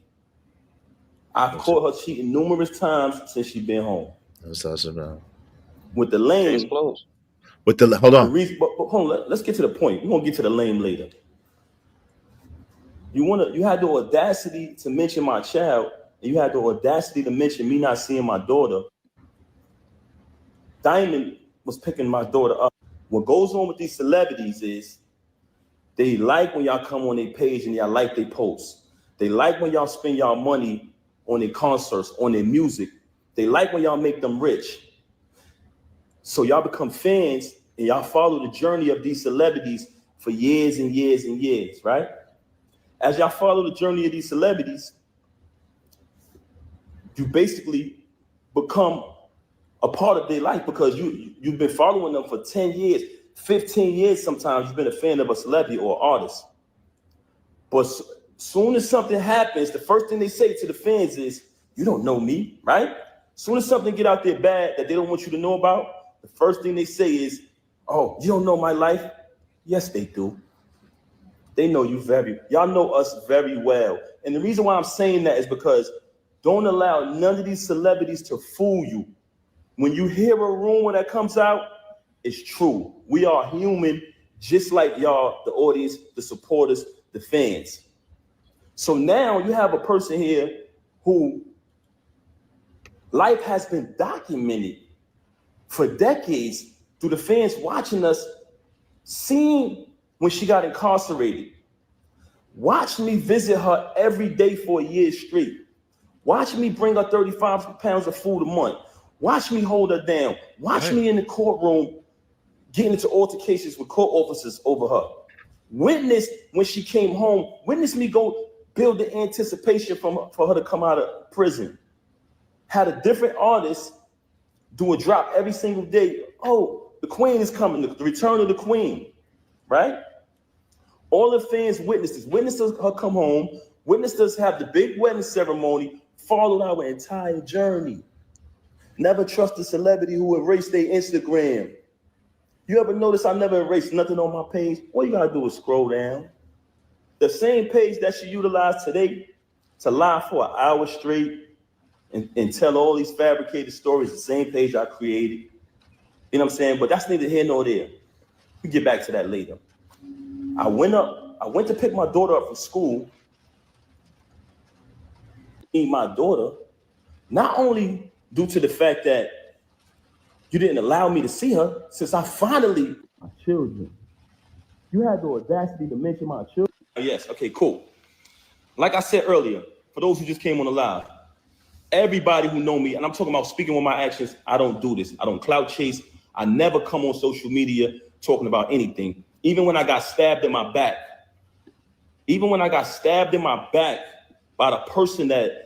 I've caught her cheating numerous times since she's been home. What's that about? With the lane. Case closed. Hold on. But hold on. Let's get to the point. We're gonna get to the lame later. You had the audacity to mention my child, and you had the audacity to mention me not seeing my daughter. Diamond was picking my daughter up. What goes on with these celebrities is they like when y'all come on their page and y'all like their posts. They like when y'all spend y'all money on their concerts, on their music. They like when y'all make them rich. So y'all become fans and y'all follow the journey of these celebrities for years and years and years, right? As y'all follow the journey of these celebrities, you basically become a part of their life because you've been following them for 10 years, 15 years sometimes. You've been a fan of a celebrity or artist. But soon as something happens, the first thing they say to the fans is, you don't know me, right? Soon as something get out there bad that they don't want you to know about, the first thing they say is, oh, you don't know my life? Yes, they do. They know you y'all know us very well. And the reason why I'm saying that is because don't allow none of these celebrities to fool you. When you hear a rumor that comes out, it's true. We are human, just like y'all, the audience, the supporters, the fans. So now you have a person here who life has been documented for decades through the fans watching us, seeing when she got incarcerated. Watch me visit her every day for a year straight. Watch me bring her 35 pounds of food a month. Watch me hold her down. Watch me in the courtroom getting into altercations with court officers over her. Witness when she came home. Witness me go build the anticipation for her to come out of prison. Had a different artist do a drop every single day. Oh, the queen is coming. The return of the queen, right? All the fans witnessed this. Witnessed her come home. Witnessed us have the big wedding ceremony. Followed our entire journey. Never trust a celebrity who erased their Instagram. You ever notice I never erased nothing on my page? All you gotta do is scroll down. The same page that she utilized today to lie for an hour straight and tell all these fabricated stories, the same page I created. You know what I'm saying? But that's neither here nor there. We get back to that later. I went to pick my daughter up from school. My daughter, not only due to the fact that you didn't allow me to see her, since I finally, my children, you had the audacity to mention my children. Yes, okay, cool. Like I said earlier, for those who just came on the live, everybody who know me, and I'm talking about speaking with my actions, I don't do this. I don't clout chase. I never come on social media talking about anything. Even when I got stabbed in my back, by the person that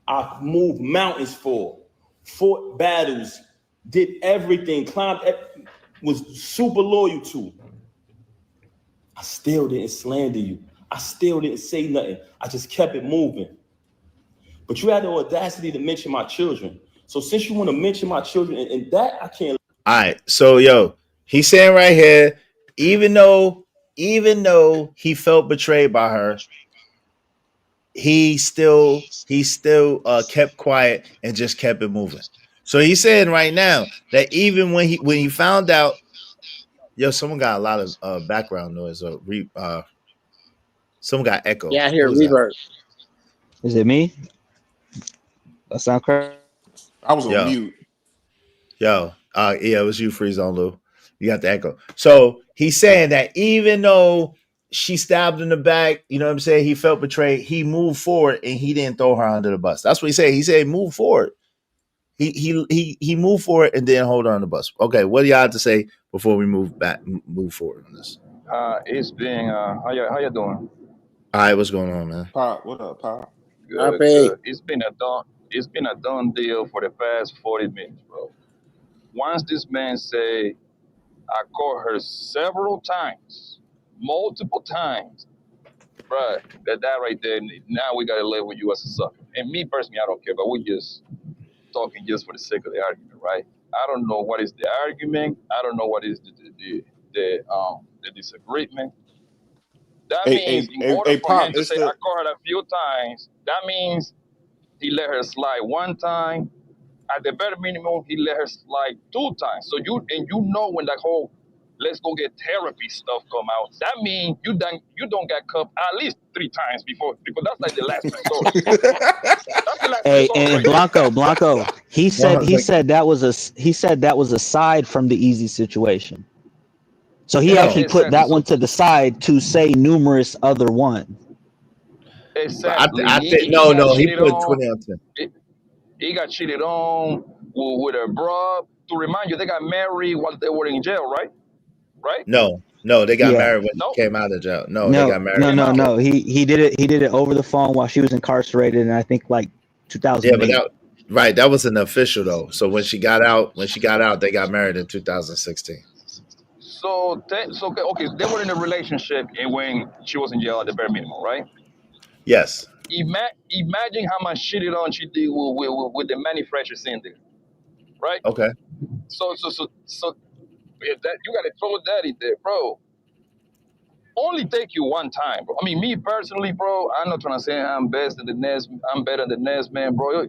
I moved mountains for, fought battles, did everything, was super loyal to. I still didn't slander you. I still didn't say nothing. I just kept it moving. But you had the audacity to mention my children. So since you want to mention my children, and that I can't. All right. So, yo, he's saying right here, even though he felt betrayed by her, he still kept quiet and just kept it moving. So he's saying right now that even when he found out, yo, someone got a lot of background noise or someone got echo. Yeah, I hear reverb. Is it me? That sound correct? I was on mute. Yeah, it was you, Freeze on Lou. You got the echo. So he's saying that even though she stabbed in the back, you know what I'm saying, he felt betrayed, he moved forward and he didn't throw her under the bus. That's what he said. He said move forward. He moved forward and didn't hold her on the bus. Okay, what do y'all have to say before we move forward on this? It's been how you doing? All right, what's going on, man? Pop, what up, Pop? Good, good. It's been a done deal for the past 40 minutes, bro. Once this man say, I caught her several times, multiple times, bro, that right there, now we gotta live with you as a sucker. And me personally, I don't care, but we just talking just for the sake of the argument, right? I don't know what is the argument. I don't know what is the disagreement. That means in order for him to say, I caught her a few times, that means he let her slide one time. At the bare minimum, he let her slide 2 times. So you know when that whole let's go get therapy stuff come out, that means you don't get cuffed at least 3 times before, because that's like the last resort. That's the last Hey, resort and right Blanco, he said that was aside from the easy situation. So he actually put that one to the side to say numerous other ones. Exactly. I think no, he put 20 on 10. he got cheated on with her bro. To remind you, they got married while they were in jail, right? Right? No, they got Yeah. married when No. she came out of jail. No, they No, got married. no. He did it over the phone while she was incarcerated, and I think like Yeah, but 2008. that wasn't official though. So when she got out, they got married in 2016. So okay, they were in a relationship and when she was in jail at the bare minimum, right? Yes. Imagine how much shit on she did with the manufacturers in there, right? Okay. So if that you gotta throw that in there, bro. Only take you one time, bro. I mean, me personally, bro, I'm not trying to say I'm better than the next man, bro.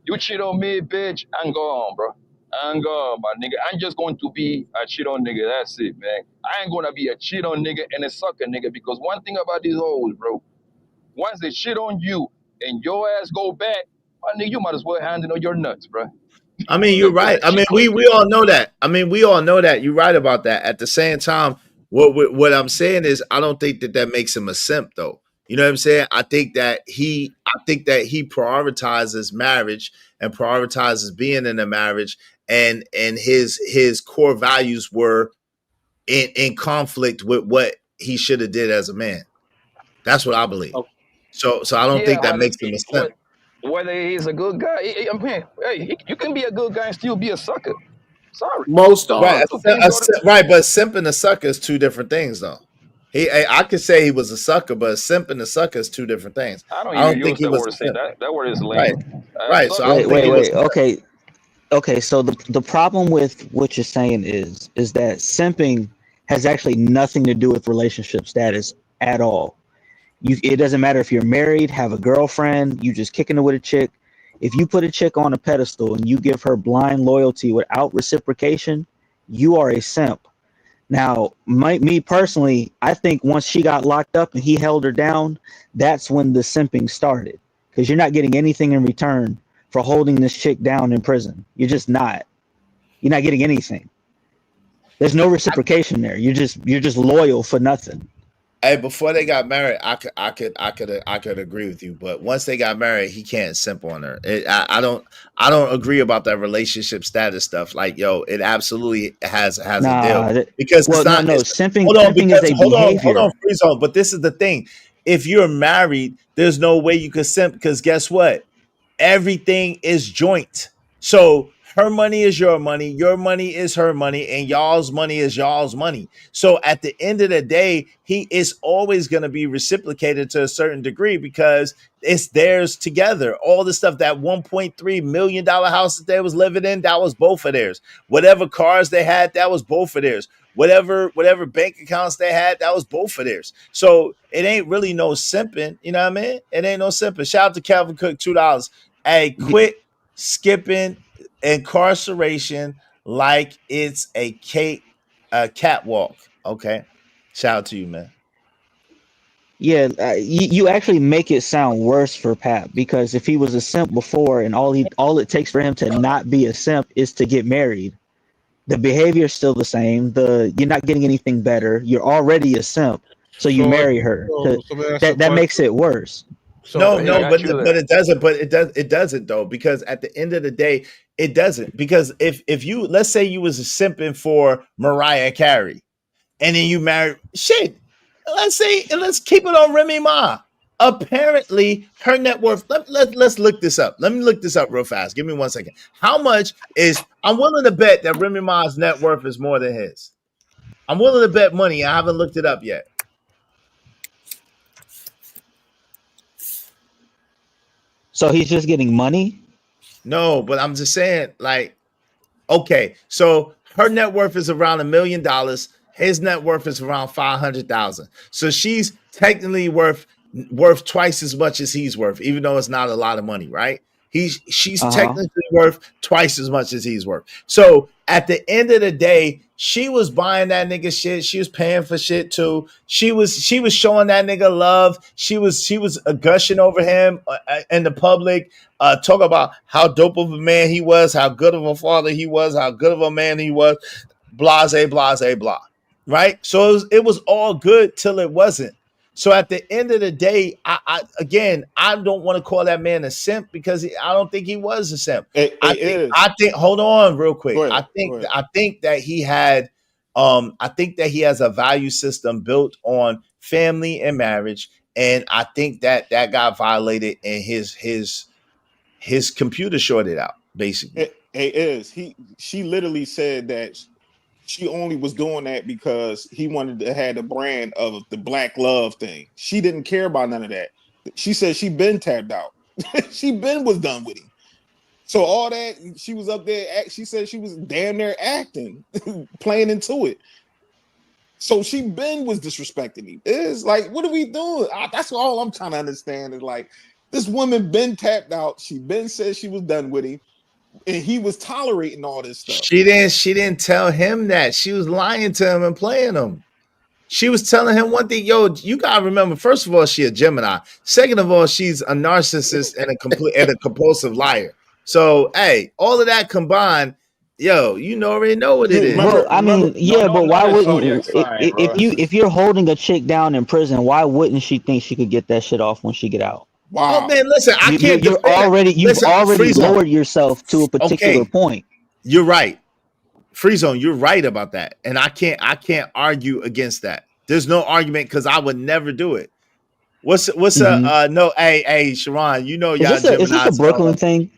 You cheat on me, bitch, I'm gone, bro. I'm gone, my nigga. I'm just going to be a cheat on nigga. That's it, man. I ain't gonna be a cheat on nigga and a sucker nigga because one thing about these hoes, bro, once they shit on you and your ass go back, my nigga, you might as well hand it on your nuts, bro. I mean, you're right. I mean, we all know that. I mean, we all know that. You're right about that. At the same time, what I'm saying is, I don't think that makes him a simp, though. You know what I'm saying? I think that he prioritizes marriage and prioritizes being in a marriage, and his core values were in conflict with what he should have did as a man. That's what I believe. So I don't think that makes him a simp. Whether he's a good guy, I mean, hey, you can be a good guy and still be a sucker. Sorry. Most are. Right, right, but simp and a sucker is two different things, though. I could say he was a sucker, but a simp and a sucker is two different things. I don't think he was a simp. That word is lame. Right. So I don't think he was. Okay. So the problem with what you're saying is that simping has actually nothing to do with relationship status at all. It doesn't matter if you're married, have a girlfriend, you just kicking it with a chick. If you put a chick on a pedestal and you give her blind loyalty without reciprocation, you are a simp. Now, me personally, I think once she got locked up and he held her down, that's when the simping started. Because you're not getting anything in return for holding this chick down in prison. You're just not. You're not getting anything. There's no reciprocation there. You're just loyal for nothing. Hey, before they got married, I could agree with you, but once they got married, he can't simp on her. I don't agree about that relationship status stuff. Like, yo, it absolutely has a deal because simping is a behavior. Hold on, freeze on. But this is the thing: if you're married, there's no way you could simp because guess what? Everything is joint. So her money is your money is her money, and y'all's money is y'all's money. So at the end of the day, he is always going to be reciprocated to a certain degree because it's theirs together. All the stuff, that $1.3 million house that they was living in, that was both of theirs. Whatever cars they had, that was both of theirs. Whatever bank accounts they had, that was both of theirs. So it ain't really no simping. You know what I mean? It ain't no simping. Shout out to Calvin Cook, $2. Hey, quit skipping incarceration like it's a catwalk. Okay, shout out to you, man. Yeah, you actually make it sound worse for Pat, because if he was a simp before and all it takes for him to not be a simp is to get married, the behavior is still the same. You're not getting anything better. You're already a simp, so you marry her. That makes it worse. But it doesn't. But it doesn't though, because at the end of the day, it doesn't. Because if you, let's say you was simping for Mariah Carey, and then you married let's keep it on Remy Ma. Apparently, her net worth. Let's look this up. Let me look this up real fast. Give me 1 second. How much is? I'm willing to bet that Remy Ma's net worth is more than his. I'm willing to bet money. I haven't looked it up yet. So he's just getting money? No, but I'm just saying, like, okay, so her net worth is around $1 million. His net worth is around 500,000. So she's technically worth twice as much as he's worth, even though it's not a lot of money, right? She's technically worth twice as much as he's worth. So at the end of the day, she was buying that nigga shit. She was paying for shit too. She was showing that nigga love. She was gushing over him in the public, talk about how dope of a man he was, how good of a father he was, how good of a man he was, blase, blase, blah. Right? So it was all good till it wasn't. So at the end of the day, I don't want to call that man a simp because I don't think he was a simp. I think. Hold on, real quick. Go ahead, I think that he had. I think that he has a value system built on family and marriage, and I think that got violated and his computer shorted out. Basically, she literally said that she only was doing that because he wanted to have the brand of the black love thing. She didn't care about none of that. She said she been tapped out. She been was done with him. So all that, she was up there. She said she was damn near acting, playing into it. So she been was disrespecting him. It's like, what are we doing? That's all I'm trying to understand. Is like, this woman been tapped out. She been said she was done with him, and he was tolerating all this stuff. She didn't tell him that. She was lying to him and playing him. She was telling him one thing. Yo, you gotta remember. First of all, she a Gemini. Second of all, she's a narcissist and a compulsive liar. So, hey, all of that combined, yo, you already know what it is. Well, I mean, but why wouldn't if you're holding a chick down in prison, why wouldn't she think she could get that shit off when she get out? Wow. Oh man, listen, I can't. You've already lowered yourself to a particular point. You're right, Free Zone. You're right about that, and I can't argue against that. There's no argument because I would never do it. What's no? Hey, Sharon, you know y'all. Is this a Brooklyn thing?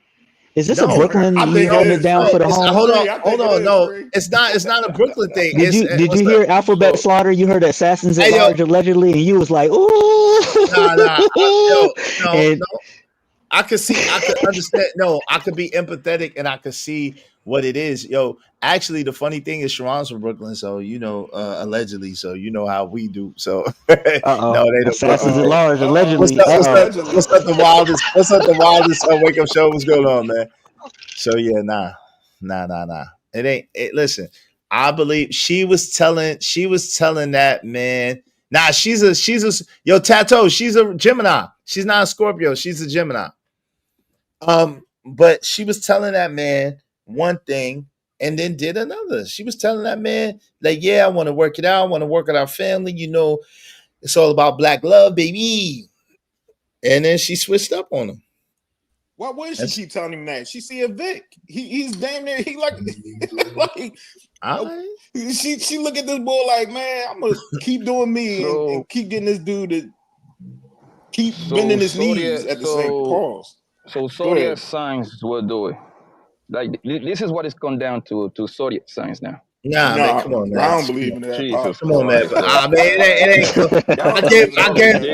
Is this a Brooklyn? You holding it down for the home? Hold on. No, it's not a Brooklyn thing. Did you hear Alphabet Slaughter? You heard Assassins at Large allegedly, and you was like, ooh. No. I could understand. No, I could be empathetic, and I could see what it is. Yo, actually, the funny thing is, Sharon's from Brooklyn, so allegedly, so you know how we do. So no, they don't. Assassins at Large allegedly. What's up the wildest wake up show? What's going on, man? So yeah, nah. It ain't. Listen, I believe she was telling that man. Nah, she's a Tattoo. She's a Gemini. She's not a Scorpio. She's a Gemini. But she was telling that man one thing and then did another. She was telling that man, like, yeah, I want to work it out. I want to work with our family. You know, it's all about black love, baby. And then she switched up on him. Why wouldn't she keep telling him that? She see a Vic. He's damn near. He like she look at this boy like, man, I'm gonna keep doing me and keep getting this dude to keep bending his knees at the same pause. So zodiac signs will do it. Like this is what it's come down to zodiac signs now. Nah, man, come on, man. I don't believe in that. Jesus, come on, man. I gave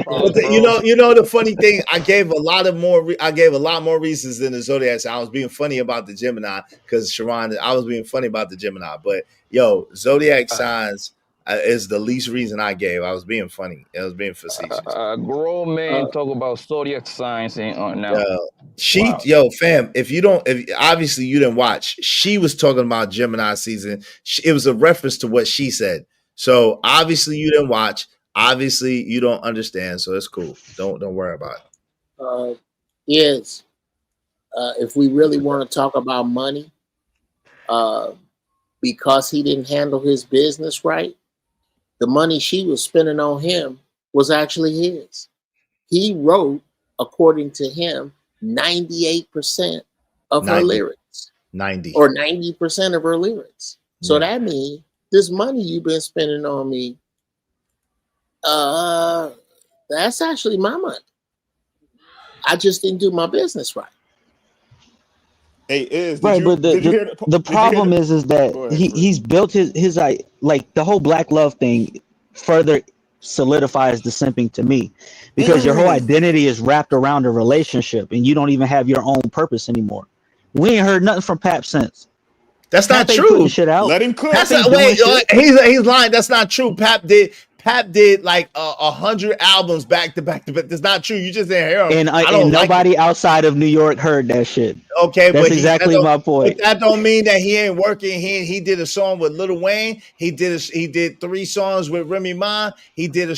you know the funny thing. I gave a lot more reasons than the zodiac. I was being funny about the Gemini because Sharon. I was being funny about the Gemini, but yo, zodiac signs is the least reason I gave. I was being funny. I was being facetious. Grown man talk about zodiac signs now. Yo, fam, if obviously you didn't watch, she was talking about Gemini season. It was a reference to what she said. So obviously you didn't watch. Obviously you don't understand. So it's cool. Don't worry about it. If we really want to talk about money, because he didn't handle his business right, the money she was spending on him was actually his. He wrote, according to him, 98% of her lyrics. 90% of her lyrics. So that means this money you've been spending on me, that's actually my money. I just didn't do my business right. The problem is that he's built his like the whole black love thing further solidifies the simping to me, because your whole identity is wrapped around a relationship and you don't even have your own purpose anymore. We ain't heard nothing from Pap since. That's not true. Shit out. Let him cook. He's lying. That's not true. Pap did like 100 albums back to back to back. That's not true. You just didn't hear him. And nobody outside of New York heard that shit. Okay, that's exactly my point. But that don't mean that he ain't working. He did a song with Lil Wayne. He did 3 songs with Remy Ma. He did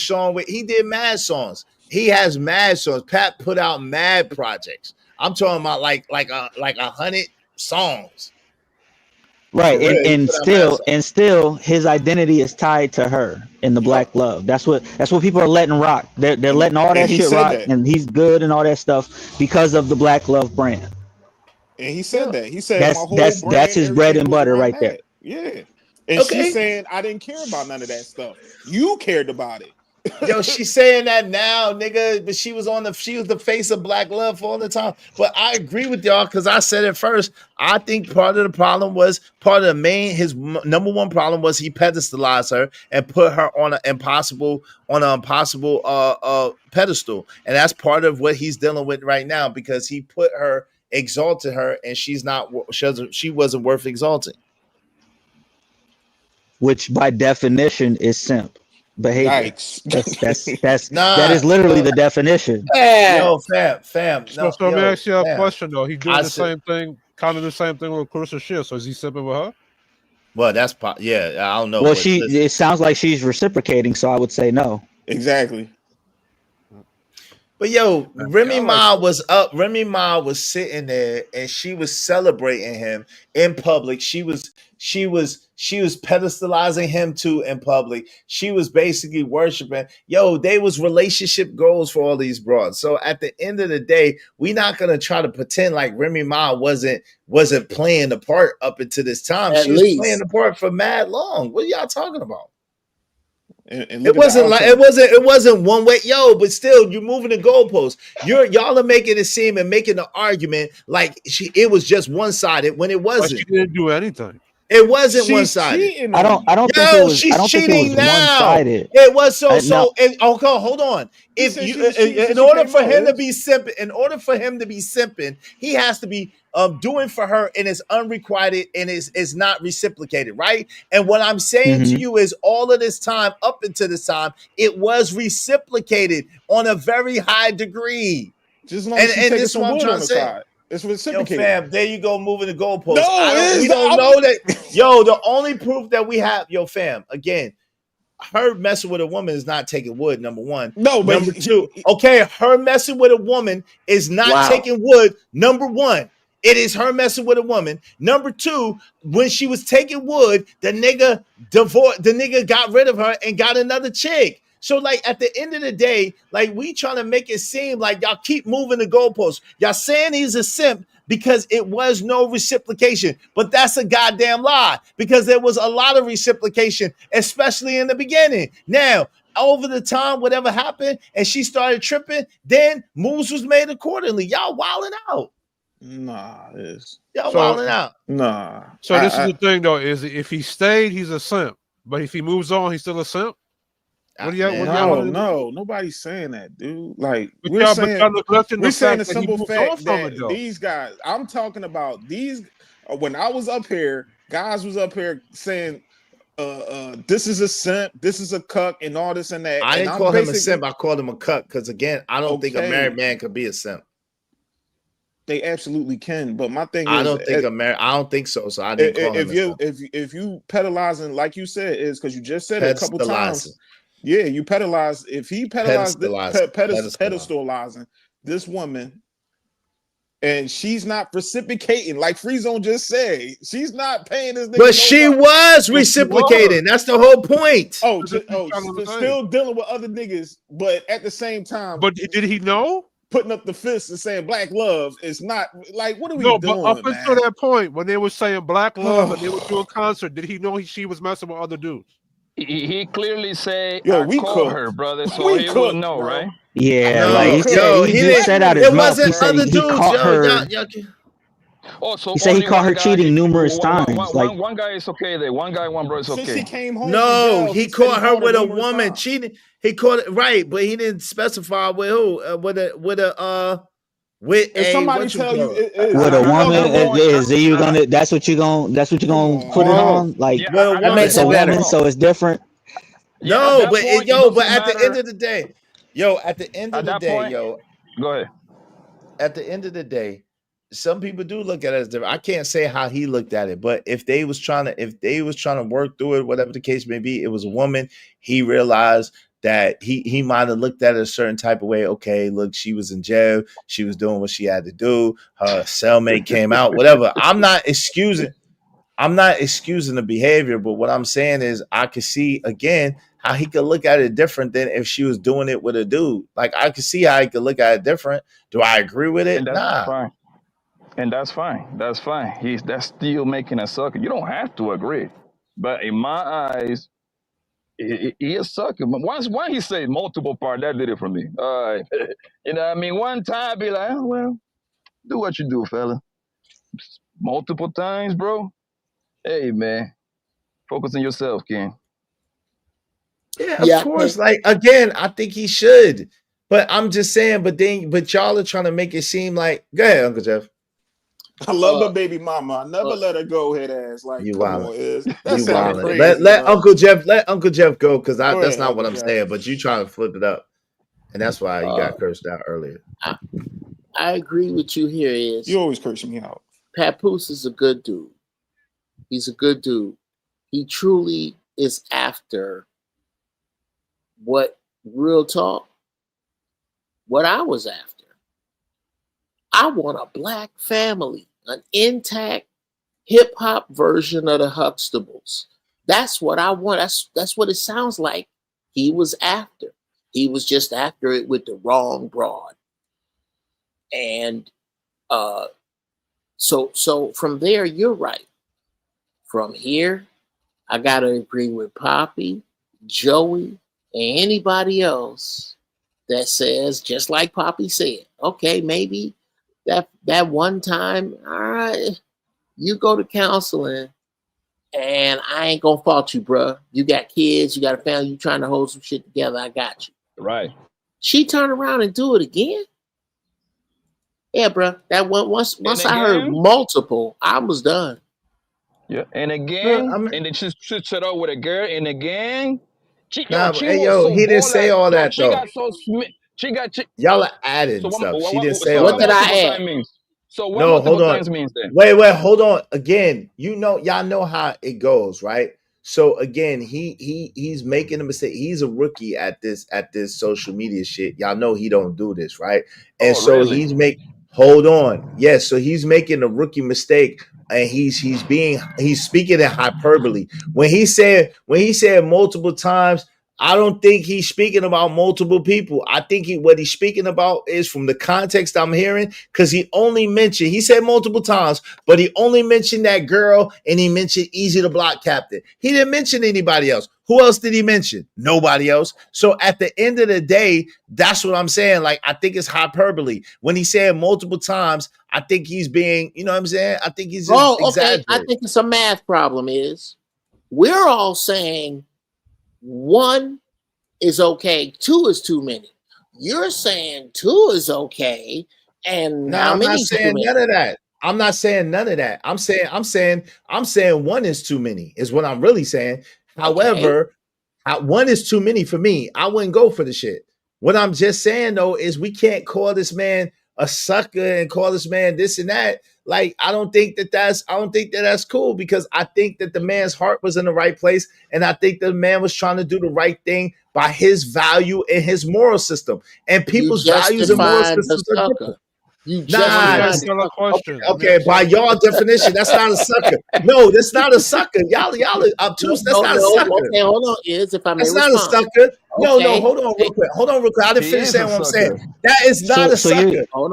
mad songs. He has mad songs. Pap put out mad projects. I'm talking about like 100 songs. Right, For real, he and put our mask on. still his identity is tied to her in the black love. That's what people are letting rock. They're letting all that he shit said rock, that. and he's good and all that stuff because of the black love brand. And he said that. He said my whole brand, that's his bread everything and goes butter around right there. that. Yeah. And Okay. she's saying I didn't care about none of that stuff. You cared about it. Yo, she's saying that now, nigga, but she was the face of black love for all the time. But I agree with y'all because I said it first. I think part of the problem was his number one problem was he pedestalized her and put her on an impossible pedestal, and that's part of what he's dealing with right now because he exalted her, and she wasn't worth exalting. Which by definition is simp behavior. Yikes. That is literally the definition. Yo, fam. So let me ask you a question though. He's doing same thing, kind of the same thing with Clarissa Shields. So is he simping with her? Well, I don't know. Well, it sounds like she's reciprocating, so I would say no. Exactly. But yo, Remy Ma was up. Remy Ma was sitting there and she was celebrating him in public. She was pedestalizing him too in public. She was basically worshiping. Yo, they was relationship goals for all these broads. So at the end of the day, we're not gonna try to pretend like Remy Ma wasn't playing the part up until this time. She was playing the part for mad long. What are y'all talking about? And it wasn't one way, but still you're moving the goalposts. Y'all are making it seem and making the argument like it was just one-sided when it wasn't. But she didn't do anything. It wasn't one-sided. I don't think it was one-sided. It was so. Hold on. In order for him to be simping, he has to be doing for her and it's unrequited and is not reciprocated, right? And what I'm saying to you is all of this time, up until this time, it was reciprocated on a very high degree. Just as long as she's taking some wood on the side. It's reciprocated. Yo, fam, there you go, moving the goalposts. No, we don't know that. Yo, the only proof that we have, fam, again, her messing with a woman is not taking wood, number one. No, but number two, okay, her messing with a woman is not taking wood, number one. It is her messing with a woman. Number two, when she was taking wood, the nigga got rid of her and got another chick. So, like, at the end of the day, like, we trying to make it seem like y'all keep moving the goalposts. Y'all saying he's a simp because it was no reciprocation. But that's a goddamn lie because there was a lot of reciprocation, especially in the beginning. Now, over the time, whatever happened, and she started tripping, then moves was made accordingly. Y'all wilding out. Y'all wilding out. Nah. So this is the thing, though, is if he stayed, he's a simp. But if he moves on, he's still a simp? No, nobody's saying that, dude. Like we're saying the simple fact that these guys. I'm talking about these. When I was up here, guys was up here saying, "This is a simp, this is a cuck, and all this and that." I didn't call him a simp. I called him a cuck because again, I don't think a married man could be a simp. They absolutely can, but my thing is, I don't think so. So I didn't call him if you pedalizing like you said is because you just said it a couple times. Yeah, you pedalize. If he pedestalizing this woman, and she's not reciprocating, like Freezone just said, she's not paying this nigga. But she was reciprocating. That's the whole point. Still dealing with other niggas, but at the same time. But did he know? Putting up the fist and saying black love is not like what are we doing? But up until that point, when they were saying black love and they were doing a concert, did he know she was messing with other dudes? He clearly said, we called her, brother, so he would know, bro. right? Yeah, like he said out his mouth. He said he caught her. Also, he said he caught her cheating numerous times. One guy is okay there. One guy, one bro is okay. Since he came home, he caught her with a woman cheating. He caught it right, but he didn't specify with who. With somebody tell you with a woman is you gonna that's what you gonna put it on like it's a woman, so it's different. No, but at the end of the day, go ahead. At the end of the day, some people do look at it as different. I can't say how he looked at it, but if they was trying to work through it, whatever the case may be, it was a woman. He realized that he might have looked at it a certain type of way. Okay, look, she was in jail. She was doing what she had to do. Her cellmate came out, whatever. I'm not excusing I'm not excusing the behavior, but what I'm saying is I could see again how he could look at it different than if she was doing it with a dude. Like I could see how he could look at it different. Do I agree with it? And that's Nah. fine. And that's fine. That's fine. That's still making a sucker. You don't have to agree. But in my eyes, he is sucker. Once he said multiple part, that did it for me. All right. You know what I mean? One time, be like, oh, well, do what you do, fella. Multiple times, bro. Hey, man. Focus on yourself, Ken. Yeah, of course. Like again, I think he should. But I'm just saying, but y'all are trying to make it seem like, go ahead, Uncle Jeff. I love my baby mama. I never let her go head ass. Like, You come on, wildin'. that You sounds wildin'. crazy. Let Uncle Jeff go because Go that's ahead, not what Uncle I'm Jeff. saying. But you trying to flip it up, and that's why you got cursed out earlier. I agree with you here. Is You always curse me out. Papoose is a good dude. He's a good dude. He truly is after what real talk, what I was after. I want a black family, an intact hip hop version of the Huxtables. That's what I want. That's what it sounds like he was after. He was just after it with the wrong broad. And so from there, you're right. From here, I gotta agree with Poppy, Joey, and anybody else that says, just like Poppy said, okay, maybe that one time, all right, you go to counseling, and I ain't gonna fault you, bruh. You got kids, you got a family, you trying to hold some shit together. I got you. Right. She turned around and do it again. Yeah, bruh. That one once I heard multiple, I was done. Yeah, and again, and then she set up with a girl, and again, she was he didn't so say bold, all that she though. got so Y'all are adding so stuff. what, She didn't say so all what that. multiple time means? So what No, multiple hold on. times means then? Wait, hold on. Again, y'all know how it goes, right? So again, he's making a mistake. He's a rookie at this social media shit. Y'all know he don't do this, right? And so really? hold on. Yes, so he's making a rookie mistake, and he's speaking in hyperbole. When he said multiple times, I don't think he's speaking about multiple people. I think what he's speaking about is from the context I'm hearing, because he said multiple times, but he only mentioned that girl, and he mentioned Easy the Block Captain. He didn't mention anybody else. Who else did he mention? Nobody else. So at the end of the day, that's what I'm saying. Like, I think it's hyperbole. When he said multiple times, I think he's being, you know what I'm saying? I think he's just exaggerating. I think it's a math problem. We're all saying 1 is okay, 2 is too many. You're saying 2 is okay, and I'm not saying none of that. I'm not saying none of that. I'm saying 1 is too many, is what I'm really saying. However, 1 is too many for me. I wouldn't go for the shit. What I'm just saying though is we can't call this man a sucker and call this man this and that. Like, I don't think that's cool, because I think that the man's heart was in the right place, and I think the man was trying to do the right thing by his value and his moral system. And people's values and moral systems are different. That's not a question. Okay, by y'all definition, that's not a sucker. No, that's not a sucker. Y'all obtuse. That's not a sucker. Okay, hold on. If I may That's not a respond. sucker. No, hold on real quick. I didn't finish saying what I'm saying. That is not a sucker. Hold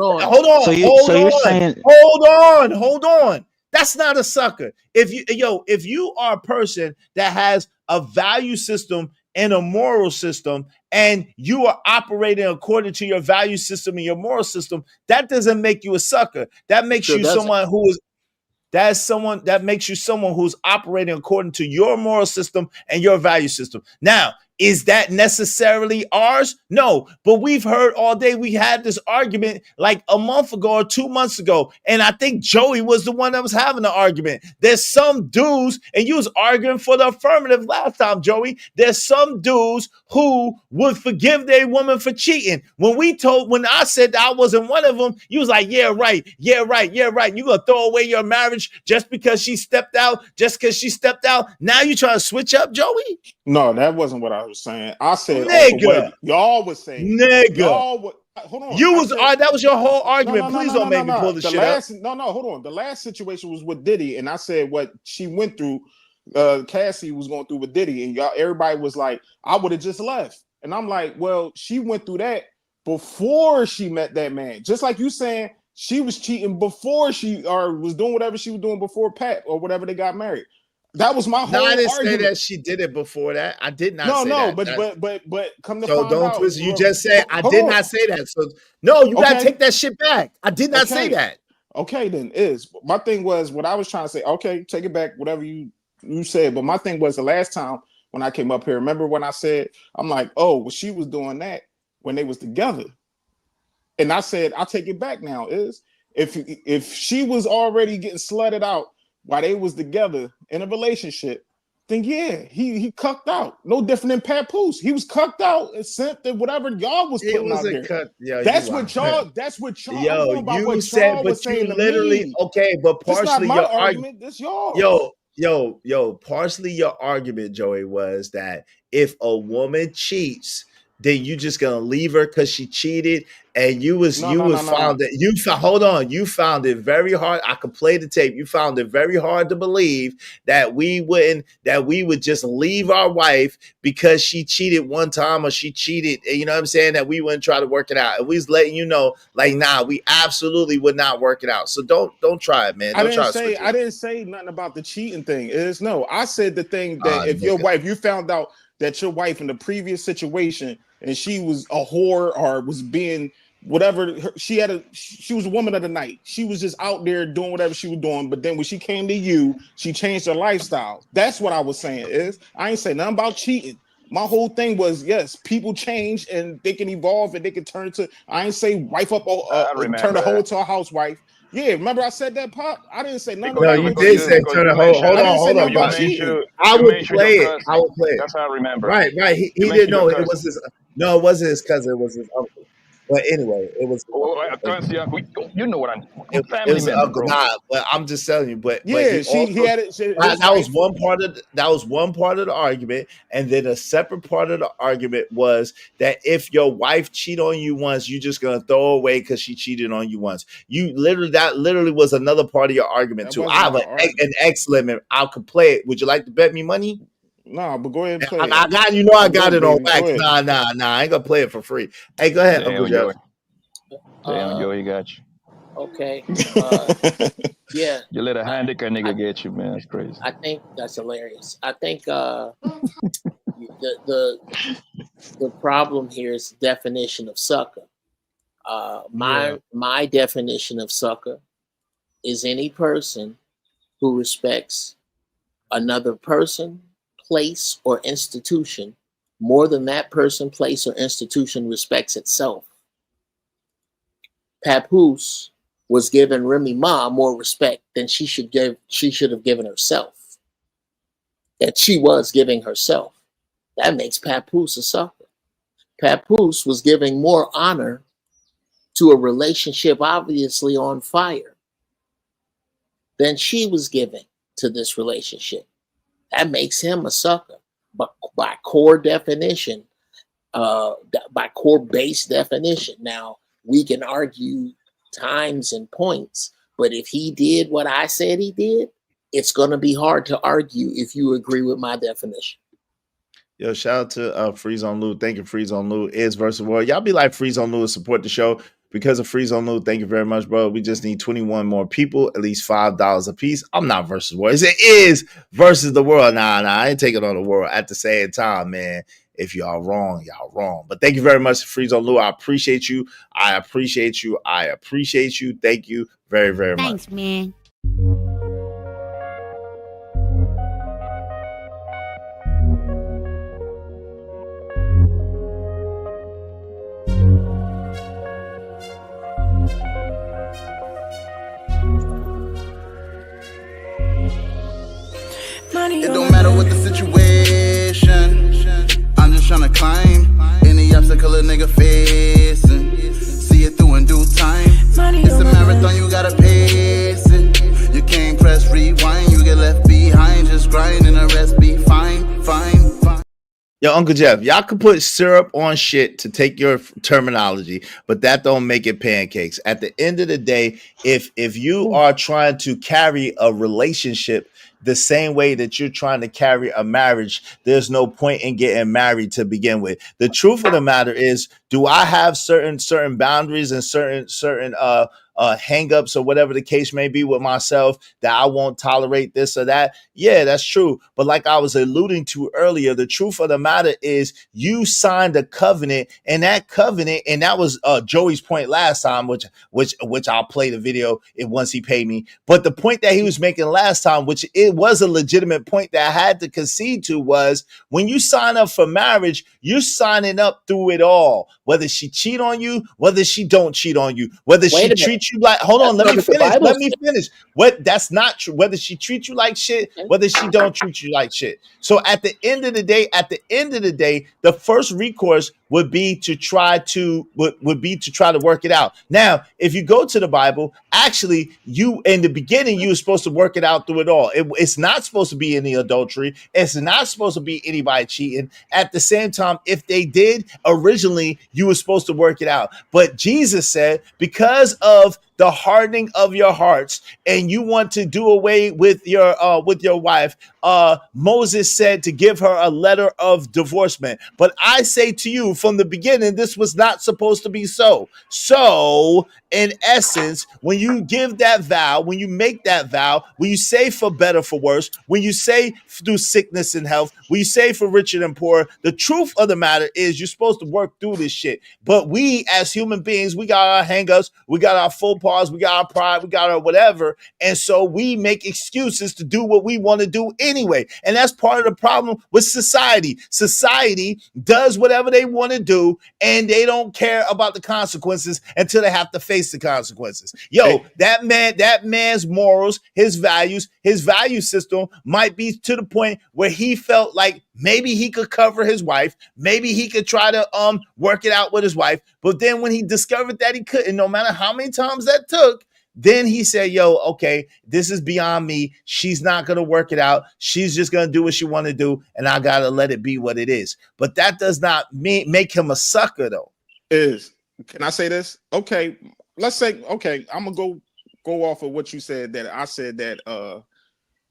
on. That's not a sucker. If you are a person that has a value system and a moral system, and you are operating according to your value system and your moral system, that doesn't make you a sucker. That makes you someone who is that makes you someone who's operating according to your moral system and your value system. Now, is that necessarily ours? No, but we've heard all day. We had this argument like a month ago or 2 months ago, and I think Joey was the one that was having the argument. There's some dudes, and you was arguing for the affirmative last time, Joey. There's some dudes who would forgive their woman for cheating. When I said that I wasn't one of them, you was like, yeah, right. You gonna throw away your marriage just because she stepped out? Now you trying to switch up, Joey? No, that wasn't what I was saying. I said nigga. y'all was saying nigga. Hold on. You was that was your whole argument. Please don't make me pull the shit up. Hold on. The last situation was with Diddy, and I said what she went through. Cassie was going through with Diddy, and everybody was like, "I would have just left." And I'm like, "Well, she went through that before she met that man. Just like you saying she was cheating before she was doing whatever she was doing before Pat or whatever they got married." That was my whole I didn't argument. say that she did it before that. I did not say that. But come to so find don't out, twist it. You just said I did not say that. So no, you gotta take that shit back. I did not say that. Okay, then my thing was what I was trying to say. Okay, take it back, whatever you said. But my thing was the last time when I came up here, remember when I said, I'm like, oh, well, she was doing that when they was together. And I said, I'll take it back now, if she was already getting slutted out while they was together in a relationship, then yeah, he cucked out. No different than Papoose. He was cucked out and sent to whatever y'all was putting out there. That's what y'all. Yo, you said, but you literally okay. But partially your argument. This yours. Yo. Partially your argument, Joey, was that if a woman cheats, then you just gonna leave her because she cheated, and you found it very hard. I could play the tape. You found it very hard to believe that we would just leave our wife because she cheated one time or she cheated. You know what I'm saying? That we wouldn't try to work it out. And we was letting you know, like, nah, we absolutely would not work it out. So don't try it, man. I didn't say nothing about the cheating thing. I said the thing that if your wife, you found out that your wife in the previous situation and she was a whore or was being whatever, she was a woman of the night. She was just out there doing whatever she was doing. But then when she came to you, she changed her lifestyle. That's what I was saying. I ain't say nothing about cheating. My whole thing was, yes, people change and they can evolve and they can turn to, I ain't say wife up turn the whole to a housewife. Yeah, remember I said that, Pop? I didn't say nothing. No, you did say turn the whole. Hold on. I would play it. That's how I remember. Right. He didn't know it was his. No, it wasn't his cousin. It was his uncle. But anyway, it was. You know what I'm. It was an uncle. Nah, but I'm just telling you. But yeah, he had it. That was one part of. That was one part of the argument, and then a separate part of the argument was that if your wife cheat on you once, you just gonna throw away because she cheated on you once. That literally was another part of your argument too. I have an X limit. I could play it. Would you like to bet me money? No, but go ahead and play it. I got it on wax. Nah. I ain't gonna play it for free. Hey, go ahead, Uncle Joe. Damn, Joey got you. Okay. Yeah. You let a handicap nigga get you, man. That's crazy. I think that's hilarious. I think the problem here is the definition of sucker. My definition of sucker is any person who respects another person, place, or institution more than that person, place, or institution respects itself. Papoose was giving Remy Ma more respect than she should have given herself. That she was giving herself. That makes Papoose a sucker. Papoose was giving more honor to a relationship obviously on fire than she was giving to this relationship. That makes him a sucker. But by core definition, by core base definition. Now, we can argue times and points, but if he did what I said he did, it's going to be hard to argue if you agree with my definition. Yo, shout out to Freeze on Lou. Thank you, Freeze on Lou. Is versus world. Y'all be like Freeze on Lou and support the show. Because of Freeze on Lou, thank you very much, bro. We just need 21 more people, at least $5 a piece. I'm not versus world. It is versus the world. Nah, I ain't taking on the world at the same time, man. If y'all wrong, y'all wrong. But thank you very much, Freeze on Lou. I appreciate you. I appreciate you. Thank you very, very much. Thanks, man. It don't matter what the situation, I'm just tryna climb any obstacle a nigga facing. See it through in due time. It's a marathon, you gotta pace it. You can't press rewind, you get left behind. Just grind and the rest be fine. Yo, Uncle Jeff, y'all could put syrup on shit to take your terminology, but that don't make it pancakes. At the end of the day, if you are trying to carry a relationship the same way that you're trying to carry a marriage, there's no point in getting married to begin with. The truth of the matter is, do I have certain boundaries and certain hang-ups or whatever the case may be with myself that I won't tolerate this or that? Yeah, that's true. But like I was alluding to earlier, the truth of the matter is you signed a covenant, and that covenant, and that was Joey's point last time, which I'll play the video once he paid me. But the point that he was making last time, which it was a legitimate point that I had to concede to, was when you sign up for marriage, you're signing up through it all. Whether she cheat on you, whether she don't cheat on you, whether she treats you like, hold on, let me finish. What? That's not true. Whether she treats you like shit, whether she don't treat you like shit. So at the end of the day, the first recourse would be to try to work it out. Now, if you go to the Bible, actually, you in the beginning you were supposed to work it out through it all. It's not supposed to be any adultery. It's not supposed to be anybody cheating. At the same time, if they did originally, you were supposed to work it out. But Jesus said, because of the hardening of your hearts, and you want to do away with your wife, Moses said to give her a letter of divorcement. But I say to you, from the beginning, this was not supposed to be so. So, in essence, when you give that vow, when you make that vow, when you say for better, for worse, when you say through sickness and health, when you say for richer and poor, the truth of the matter is you're supposed to work through this shit. But we, as human beings, we got our hang-ups, we got our faux pas, we got our pride, we got our whatever. And so we make excuses to do what we want to do anyway. And that's part of the problem with society. Society does whatever they want to do, and they don't care about the consequences until they have to face the consequences. Yo, that man's morals, his values, his value system might be to the point where he felt like maybe he could cover his wife, maybe he could try to work it out with his wife. But then when he discovered that he couldn't, no matter how many times that took, then he said, yo, okay, this is beyond me. She's not going to work it out. She's just going to do what she want to do, and I got to let it be what it is. But that does not make him a sucker, though. Can I say this? Okay, let's say, okay, I'm going to go off of what you said, that I said that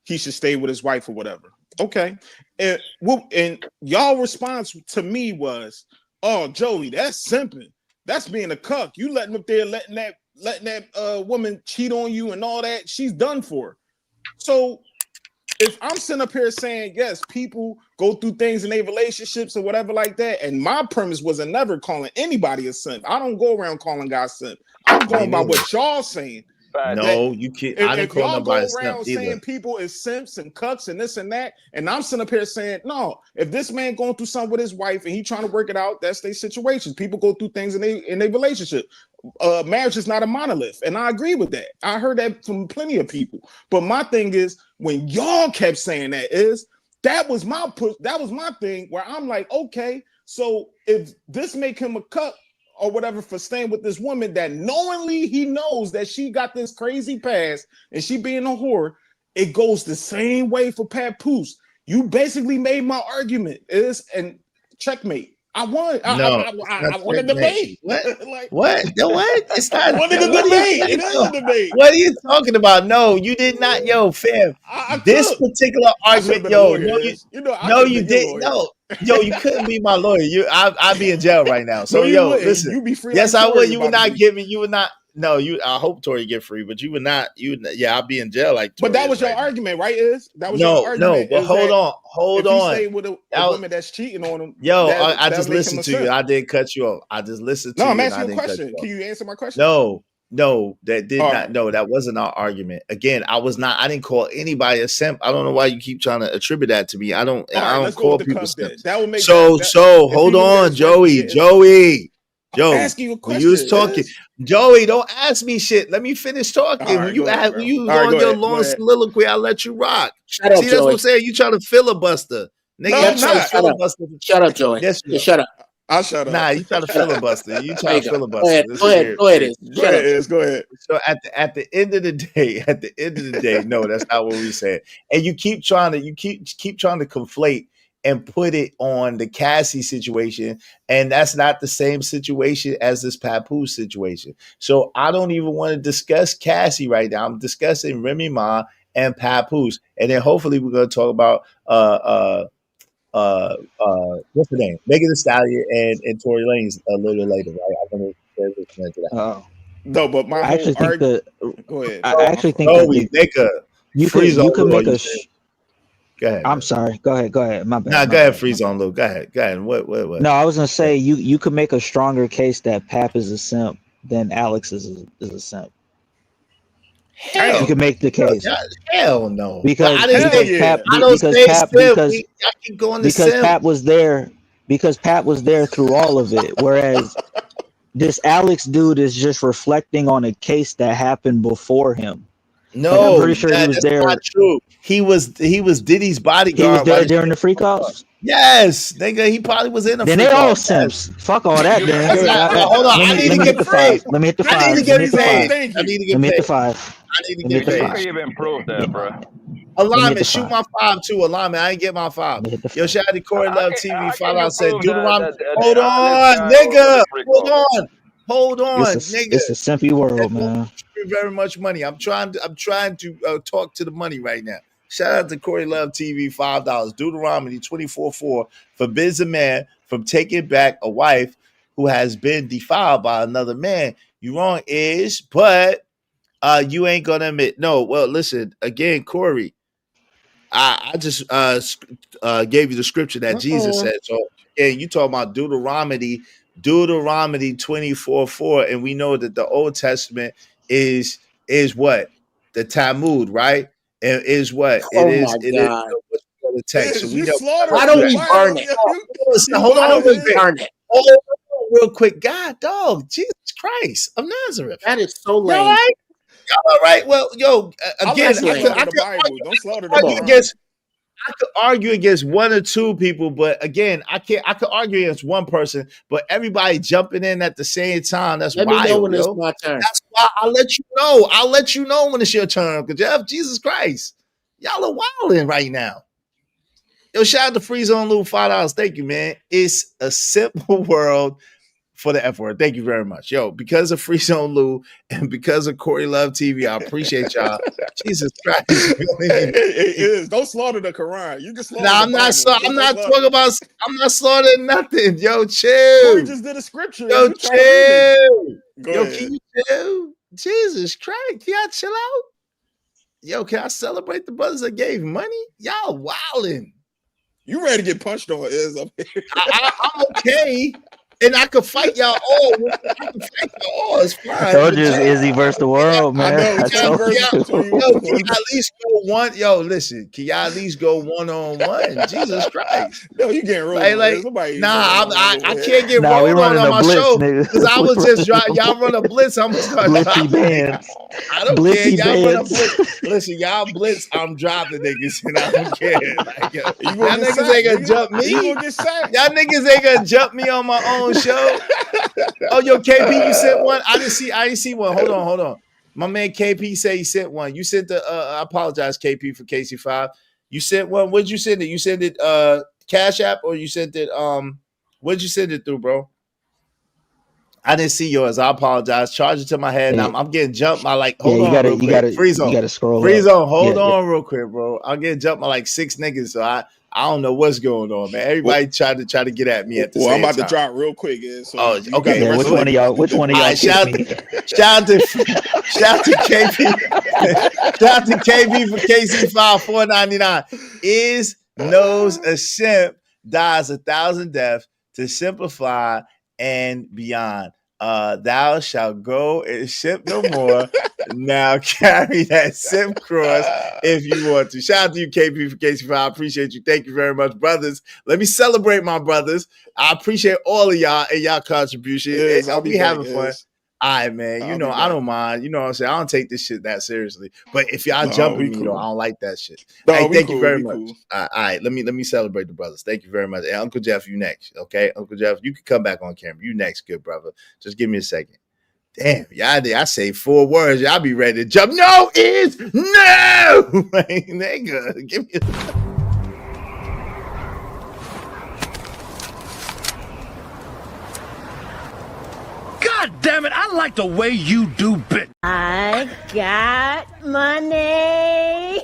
he should stay with his wife or whatever. Okay. And y'all response to me was, oh, Joey, that's simping. That's being a cuck. You letting up there, letting that woman cheat on you and all that. She's done for. So if I'm sitting up here saying, yes, people go through things in their relationships or whatever like that, and my premise wasn't never calling anybody a simp. I don't go around calling guys simp. I'm going by what y'all saying. No, you can't. I didn't call nobody simp either. Saying people is simps and cucks and this and that, and I'm sitting up here saying, no, if this man going through something with his wife and he trying to work it out, that's their situation. People go through things in their relationship. Marriage is not a monolith, and I agree with that. I heard that from plenty of people. But my thing is, when y'all kept saying that was my thing where I'm like, okay, so if this make him a cuck or whatever for staying with this woman that knowingly he knows that she got this crazy past and she being a whore, it goes the same way for Papoose. You basically made my argument. And checkmate. I won. I won the debate. What? What? It's not. I won the debate. It is a debate. What are you talking about? No, you did not. Yo, fam. This particular argument, yo, you didn't. No, yo, you couldn't be my lawyer. I'd be in jail right now. So, yo, listen. You be free. Yes, I would. You would not give me. You would not. No, I hope Tori get free, but you would not. Yeah, I'll be in jail like. Tori, but that was your argument, right? That was your argument. No, but hold on. Stay with a woman that's cheating on him. Yo, I just listened to you. I didn't cut you off. I just listened to you. No, I'm asking you a question. Can you answer my question? No, that did not. No, that wasn't our argument. Again, I didn't call anybody a simp. I don't know why you keep trying to attribute that to me. I don't call people simps. That would make so hold on, Joey. Joe, ask you a question. You was talking, Joey. Don't ask me shit. Let me finish talking. Right, when you on your long soliloquy, I'll let you rock. Shut up, See, that's what I'm saying. You trying to filibuster, nigga. No, you trying to filibuster. Shut up, Joey. Yes, shut up. I'll shut up. Nah, you trying to filibuster. You trying to filibuster. Go ahead. So at the end of the day, no, that's not what we said. And you keep trying to conflate and put it on the Cassie situation, and that's not the same situation as this Papoose situation. So I don't even want to discuss Cassie right now. I'm discussing Remy Ma and Papoose, and then hopefully we're going to talk about what's the name? Megan Thee Stallion and Tory Lanez a little later, right? I'm going to into that. No, but my I actually whole think that. Go ahead. I actually think No, that we make a you freeze could on make Lou, a. you said. Go ahead. I'm sorry. Go ahead. My bad. Nah, my go ahead, bad. freeze on Lou. Go ahead. What? No, I was gonna say you could make a stronger case that Pap is a simp than Alex is a simp. Hell, You can make the case hell no. because I didn't because say, Pap I don't because say Pap simp. because I keep going to because simp. Pat was there through all of it, whereas this Alex dude is just reflecting on a case that happened before him. Like, I'm No, pretty sure he was that's there. not true. He was Diddy's bodyguard. He was there while during the freak offs. Yes, nigga, he probably was in a Then freak they all off. simps. Fuck all that. Then That's not, hold on, I need to get paid. Let me hit the I five. need to Let me get hit the paid. five. I need to Let get me hit the paid. five. I need to Let me hit get the You paid. can even prove that, bro. Alignment, shoot my 5 too. Alignment, I ain't get my 5. Yo, shout out to Corey Love TV. Follow out said Deuteronomy. Hold on, nigga. Hold on, nigga. It's a simpy world, man. Very much money. I'm trying to talk to the money right now. Shout out to Corey Love TV, $5. Deuteronomy 24:4 forbids a man from taking back a wife who has been defiled by another man. You wrong is, but you ain't gonna admit. No, well, listen again, Corey. I just gave you the scripture that Jesus said. So again, you talking about Deuteronomy 24:4, and we know that the Old Testament is what? The Talmud, right? And is what? Oh It my is God. the text. So we know. Why don't we burn it? Hold Why on don't real we quick. burn it? Hold on real quick. God dog, Jesus Christ of Nazareth. That is so Y'all lame. all right? Y'all all right? Well, yo, again, I could argue against one or two people, but again, I could argue against one person, but everybody jumping in at the same time. That's Let me know wild, when it's yo. my turn. That's why I'll let you know. I'll let you know when it's your turn. Because Jeff, Jesus Christ, y'all are wilding right now. Yo, shout out to Free Zone Lou, $5. Thank you, man. It's a simple world for the F word. Thank you very much. Yo, because of Free Zone Lou and because of Corey Love TV, I appreciate y'all. Jesus Christ. It is. Don't slaughter the Quran. You can slaughter Nah, the I'm Bible. not slaughtering nothing. Yo, chill. Corey just did a scripture. Yo, You try to read chill. Go Yo, ahead. can you chill? Jesus Christ. Can y'all chill out? Yo, can I celebrate the brothers that gave money? Y'all wilding. You ready to get punched on is up here. I'm okay. And I could fight y'all all. It's fine. I told you it's Izzy versus the world, man. I told you. Yo, can y'all at least go one? Yo, listen, can y'all at least go one-on-one? Jesus Christ. No, you getting rolled. I can't get Nah, we rolled running on a my blitz, show nigga. because I was just y'all run a blitz. I'm gonna start Blitzy dropping bands. niggas. I don't Blitzy care. Y'all run a bands. blitz. Listen, y'all blitz. I'm dropping niggas, and I don't care. Like, yo, You y'all gonna get niggas sacked, ain't gonna nigga. jump me. You gonna get sacked. Y'all niggas ain't gonna jump me on my own show. Oh, yo, KP, you sent one. I didn't see one. Hold on. My man KP said he sent one. You sent the. I apologize, KP, for KC5. You sent one. What'd you send it? You sent it Cash App or you sent it what'd you send it through, bro? I didn't see yours. I apologize. Charge it to my head. And I'm getting jumped. I like, hold on real quick. Freeze on. You gotta scroll Freeze up. on. Hold on real quick, bro. I'm getting jumped by like 6 niggas. So I don't know what's going on, man. Everybody try to get at me at the same time. I'm about to drop real quick. So okay. Yeah, which one of y'all shout out to KP. Shout out to KP for KC5 $4.99. Is knows a simp dies 1,000 deaths to simplify and beyond. Thou shalt go and simp no more. Now carry that simp cross if you want to. Shout out to you, KP, for KC5. I appreciate you. Thank you very much, brothers. Let me celebrate my brothers. I appreciate all of y'all and y'all contribution. Yes, I'll be having fun. Yes. All right, man. You know, I don't mind. You know what I'm saying? I don't take this shit that seriously. But if y'all jumping me, though, I don't like that shit. Hey, thank you very much. All right, let me celebrate the brothers. Thank you very much. Hey, Uncle Jeff, you next. Okay, Uncle Jeff, you can come back on camera. You next, good brother. Just give me a second. Damn, I say 4 words. Y'all be ready to jump. No, it's no. Nigga, give me God damn it, I like the way you do bit. I got money.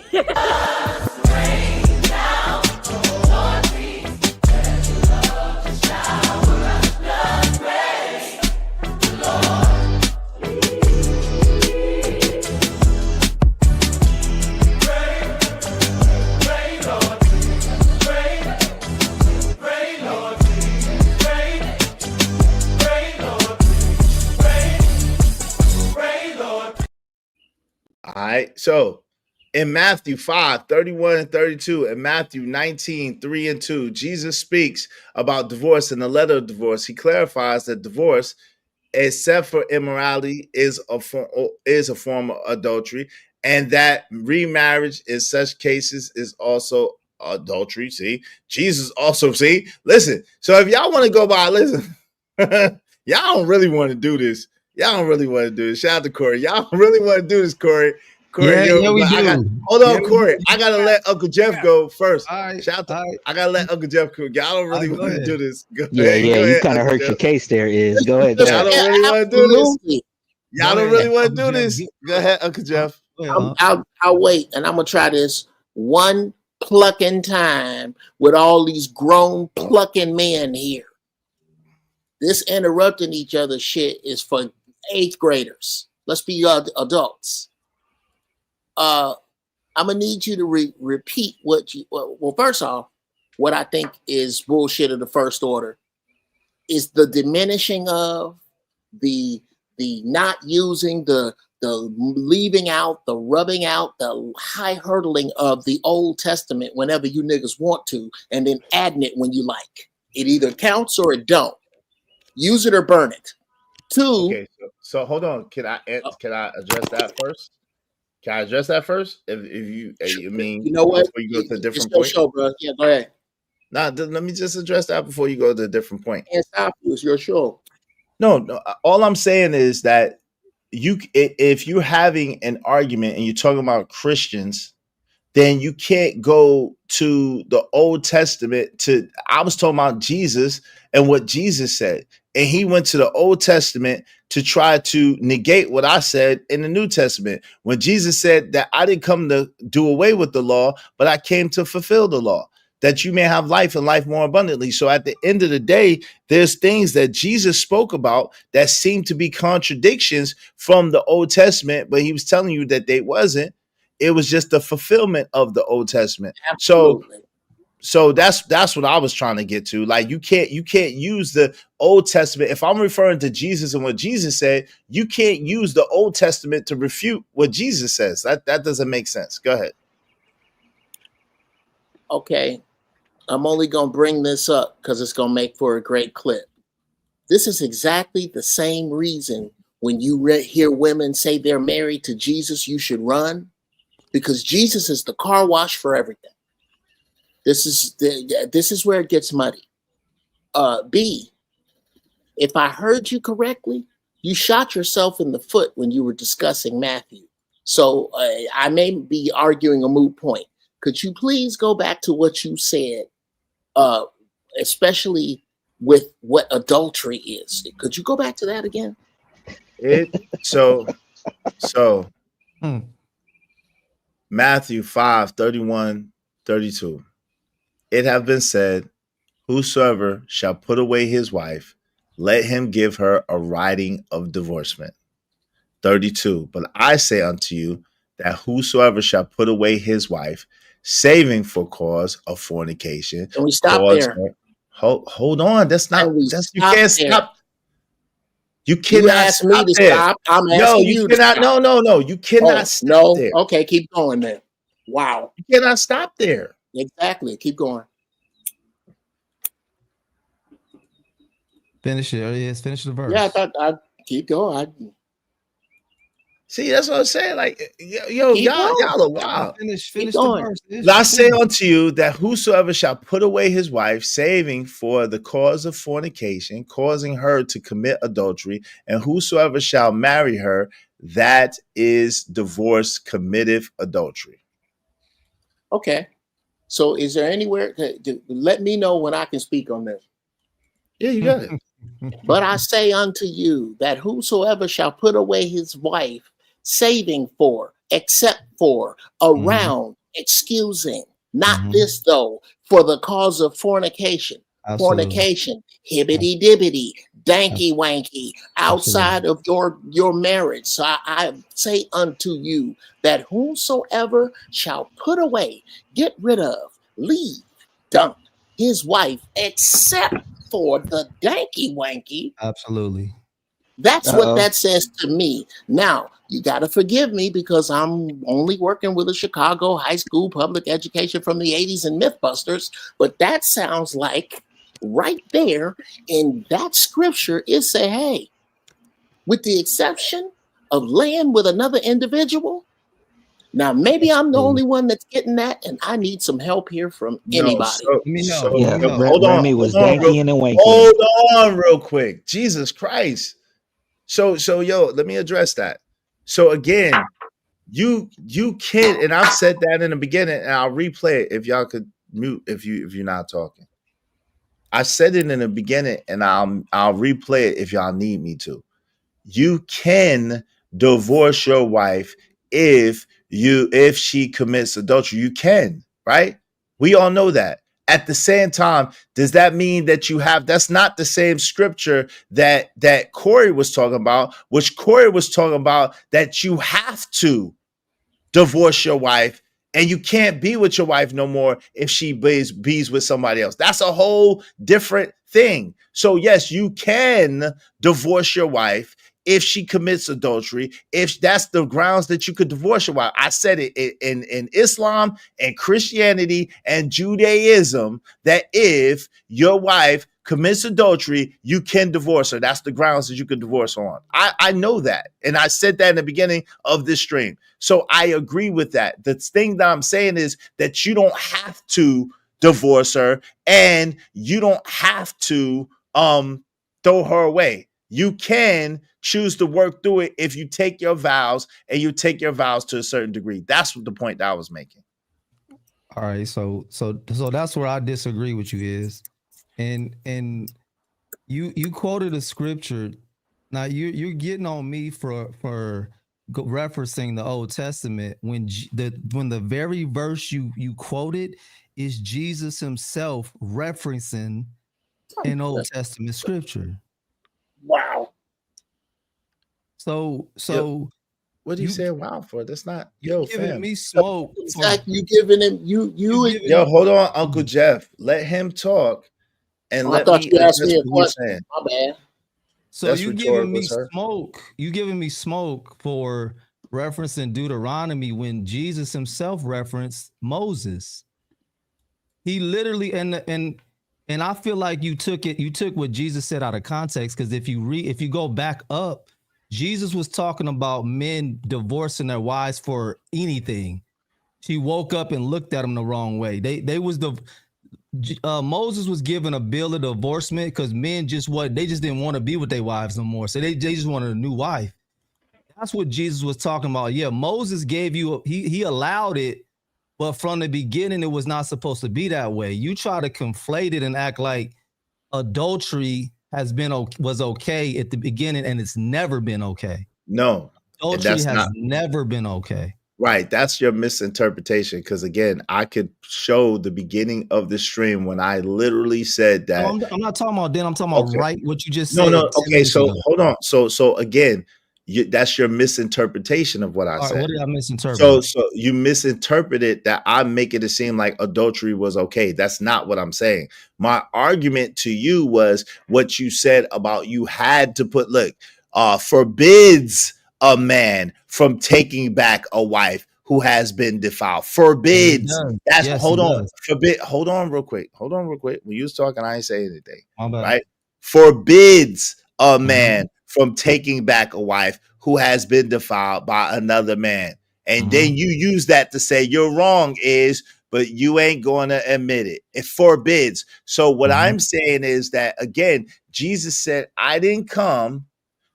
All right. So in Matthew 5, 31 and 32, and Matthew 19, 3 and 2, Jesus speaks about divorce in the letter of divorce. He clarifies that divorce, except for immorality, is a form of adultery, and that remarriage in such cases is also adultery. See, Jesus also, listen. So if y'all want to go by, listen, y'all don't really want to do this. Y'all don't really want to do this. Shout out to Corey. Y'all don't really want to do this, Corey. Yeah, we do. Hold on, Corey. I gotta let Uncle Jeff go first. Shout out to, I gotta let Uncle Jeff go. Y'all don't really want to do this. Go ahead, you kind of hurt your case there. Is go ahead. Y'all don't really want to do this. Y'all don't really want to do this. Go ahead, Uncle Jeff. I'll wait, and I'm gonna try this one plucking time with all these grown plucking men here. This interrupting each other shit is for 8th graders. Let's be adults. I'm gonna need you to repeat what you. Well, first off, what I think is bullshit of the first order is the diminishing of the not using, the leaving out, the rubbing out, the high hurdling of the Old Testament whenever you niggas want to, and then adding it when you like. It either counts or it don't. Use it or burn it. 2. Okay, so hold on. Can I address that first? Can I address that first? If you mean, you know what? Before you go to a different it's point, show, bro. Yeah, go ahead. Nah, let me just address that before you go to a different point. Can't stop you. It's your show. No. All I'm saying is that if you're having an argument and you're talking about Christians, then you can't go to the Old Testament. I was talking about Jesus and what Jesus said, and he went to the Old Testament to try to negate what I said in the New Testament. When Jesus said that I didn't come to do away with the law, but I came to fulfill the law, that you may have life and life more abundantly. So at the end of the day, there's things that Jesus spoke about that seem to be contradictions from the Old Testament, but he was telling you that they wasn't. It was just the fulfillment of the Old Testament. Absolutely. So that's what I was trying to get to. Like you can't use the Old Testament. If I'm referring to Jesus and what Jesus said, you can't use the Old Testament to refute what Jesus says. That doesn't make sense. Go ahead. Okay. I'm only going to bring this up because it's going to make for a great clip. This is exactly the same reason when you hear women say they're married to Jesus, you should run, because Jesus is the car wash for everything. This is where it gets muddy. B, if I heard you correctly, you shot yourself in the foot when you were discussing Matthew. So I may be arguing a moot point. Could you please go back to what you said, especially with what adultery is? Could you go back to that again? Matthew 5, 31, 32. It have been said, whosoever shall put away his wife, let him give her a writing of divorcement. 32. But I say unto you that whosoever shall put away his wife, saving for cause of fornication. Can we stop there? Hold on. That's not. You can't stop. You You cannot asked me stop to there. stop. I'm asking you to cannot. stop. No. You cannot stop there. Okay, keep going then. Wow. You cannot stop there. Exactly. Keep going. Finish it. Yes, finish the verse. Yeah, I thought I'd keep going. See, that's what I'm saying. Like, y'all are wild. Finish Keep the going. verse. I say unto you that whosoever shall put away his wife, saving for the cause of fornication, causing her to commit adultery, and whosoever shall marry her, that is divorce, committeth adultery. Okay. So is there anywhere let me know when I can speak on this? Yeah, you got it. But I say unto you that whosoever shall put away his wife, saving for, except for, around, excusing, not this though, for the cause of fornication, fornication, hibbity dibbity, danky wanky, outside of your marriage. So I say unto you that whosoever shall put away, get rid of, leave, dump his wife, except for the danky wanky. Absolutely. That's what that says to me. Now, you got to forgive me because I'm only working with a Chicago high school public education from the 80s and Mythbusters, but that sounds like right there in that scripture, it say, hey, with the exception of laying with another individual. Now, maybe I'm the only one that's getting that, and I need some help here from anybody. Hold on real quick. Jesus Christ. So yo, let me address that. So again, you can, and I've said that in the beginning, and I'll replay it if y'all could mute if you're not talking. I said it in the beginning, and I'll replay it if y'all need me to. You can divorce your wife if she commits adultery. You can, right? We all know that. At the same time, does that mean that that's not the same scripture that Corey was talking about, which Corey was talking about that you have to divorce your wife and you can't be with your wife no more if she bees with somebody else. That's a whole different thing. So yes, you can divorce your wife if she commits adultery, if that's the grounds that you could divorce your wife. I said it in Islam and Christianity and Judaism, that if your wife commits adultery, you can divorce her. That's the grounds that you could divorce her on. I know that. And I said that in the beginning of this stream. So I agree with that. The thing that I'm saying is that you don't have to divorce her and you don't have to throw her away. You can choose to work through it if you take your vows and you take your vows to a certain degree. That's what the point that I was making. All right, so that's where I disagree with you is, and you quoted a scripture. Now you're getting on me for referencing the Old Testament when the very verse you quoted is Jesus himself referencing an Old Testament scripture. Wow. So what are you saying wow for? That's not you giving me smoke. Exactly. You giving him yo, hold on, Uncle Jeff. Let him talk and let thought me you asked me a what question. My bad. So That's you giving me rhetorical, sir. smoke. You giving me smoke for referencing Deuteronomy when Jesus himself referenced Moses. He literally and I feel like you took what Jesus said out of context, because if you go back up, Jesus was talking about men divorcing their wives for anything. She woke up and looked at him the wrong way. Moses was given a bill of divorcement because men just didn't want to be with their wives no more. So they just wanted a new wife. That's what Jesus was talking about. Yeah, Moses gave you, he allowed it, but from the beginning, it was not supposed to be that way. You try to conflate it and act like adultery was okay at the beginning, and it's never been okay. No, adultery has never been okay. Right, that's your misinterpretation. Because again, I could show the beginning of the stream when I literally said that. No, I'm not talking about then. I'm talking about right what you just said. No. Okay, so hold on. So again, that's your misinterpretation of what I said. What did I misinterpret? So you misinterpreted that I'm making it seem like adultery was okay. That's not what I'm saying. My argument to you was what you said about you had to put, forbids a man from taking back a wife who has been defiled. Forbids. Hold on real quick. When you was talking, I ain't say anything. Right? Forbids a man from taking back a wife who has been defiled by another man. And then you use that to say you're wrong but you ain't going to admit it. It forbids. So what I'm saying is that, again, Jesus said, I didn't come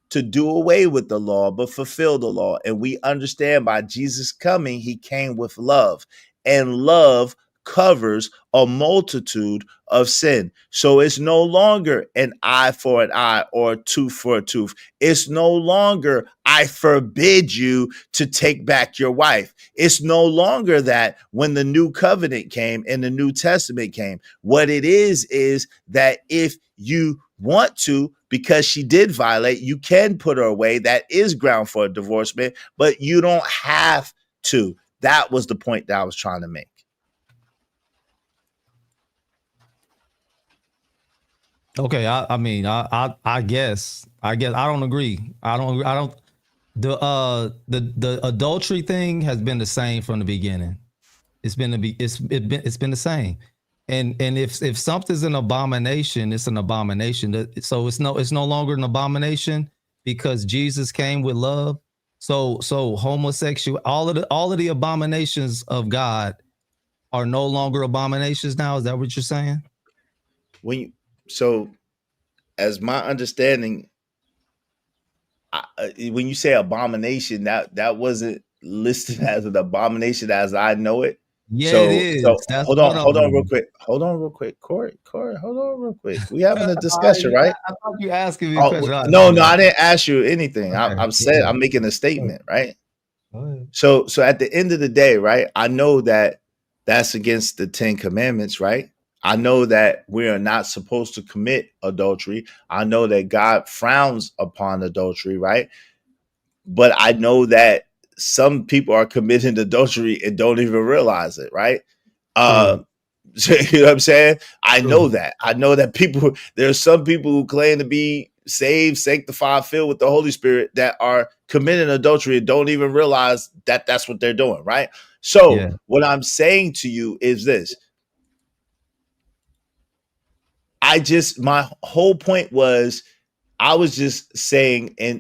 to do away with the law, but fulfill the law. And we understand by Jesus coming, he came with love. And love covers a multitude of sin. So it's no longer an eye for an eye or a tooth for a tooth. It's no longer, I forbid you to take back your wife. It's no longer that when the new covenant came and the New Testament came. What it is that if you want to, because she did violate, you can put her away. That is ground for a divorcement, but you don't have to. That was the point that I was trying to make. Okay, I guess I don't agree. The adultery thing has been the same from the beginning. It's been the same. And if something's an abomination, it's an abomination. So it's no longer an abomination because Jesus came with love. So homosexual, all of the abominations of God are no longer abominations now. Is that what you're saying? So, as my understanding, when you say abomination, that wasn't listed as an abomination as I know it. Yeah, so, it is. So That's hold on real quick. Hold on real quick. Corey, hold on real quick. We having a discussion, right? I thought you asking me a question. No, I didn't ask you anything. Okay. I'm making a statement, right? So at the end of the day, right? I know that that's against the 10 commandments, right? I know that we are not supposed to commit adultery. I know that God frowns upon adultery, right? But I know that some people are committing adultery and don't even realize it, right? So, you know what I'm saying? I know that. I know that there's some people who claim to be saved, sanctified, filled with the Holy Spirit that are committing adultery and don't even realize that that's what they're doing, right? So what I'm saying to you is this. My whole point was, I was just saying and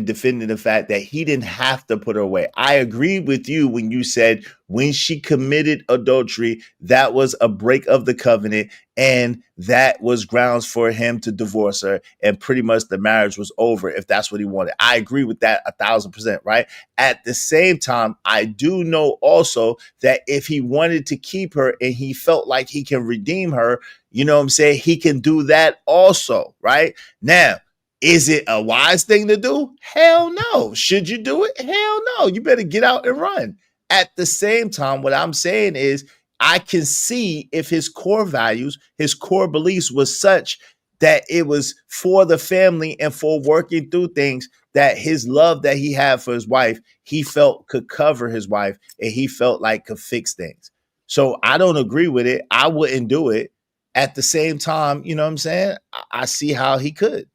defending the fact that he didn't have to put her away. I agree with you when you said when she committed adultery, that was a break of the covenant and that was grounds for him to divorce her. And pretty much the marriage was over if that's what he wanted. I agree with that 1,000%, right? At the same time, I do know also that if he wanted to keep her and he felt like he can redeem her, you know what I'm saying? He can do that also, right? Now, is it a wise thing to do? Hell no. Should you do it? Hell no. You better get out and run. At the same time, what I'm saying is I can see if his core values, his core beliefs was such that it was for the family and for working through things, that his love that he had for his wife, he felt could cover his wife and he felt like could fix things. So I don't agree with it. I wouldn't do it. At the same time, you know what I'm saying? I see how he could.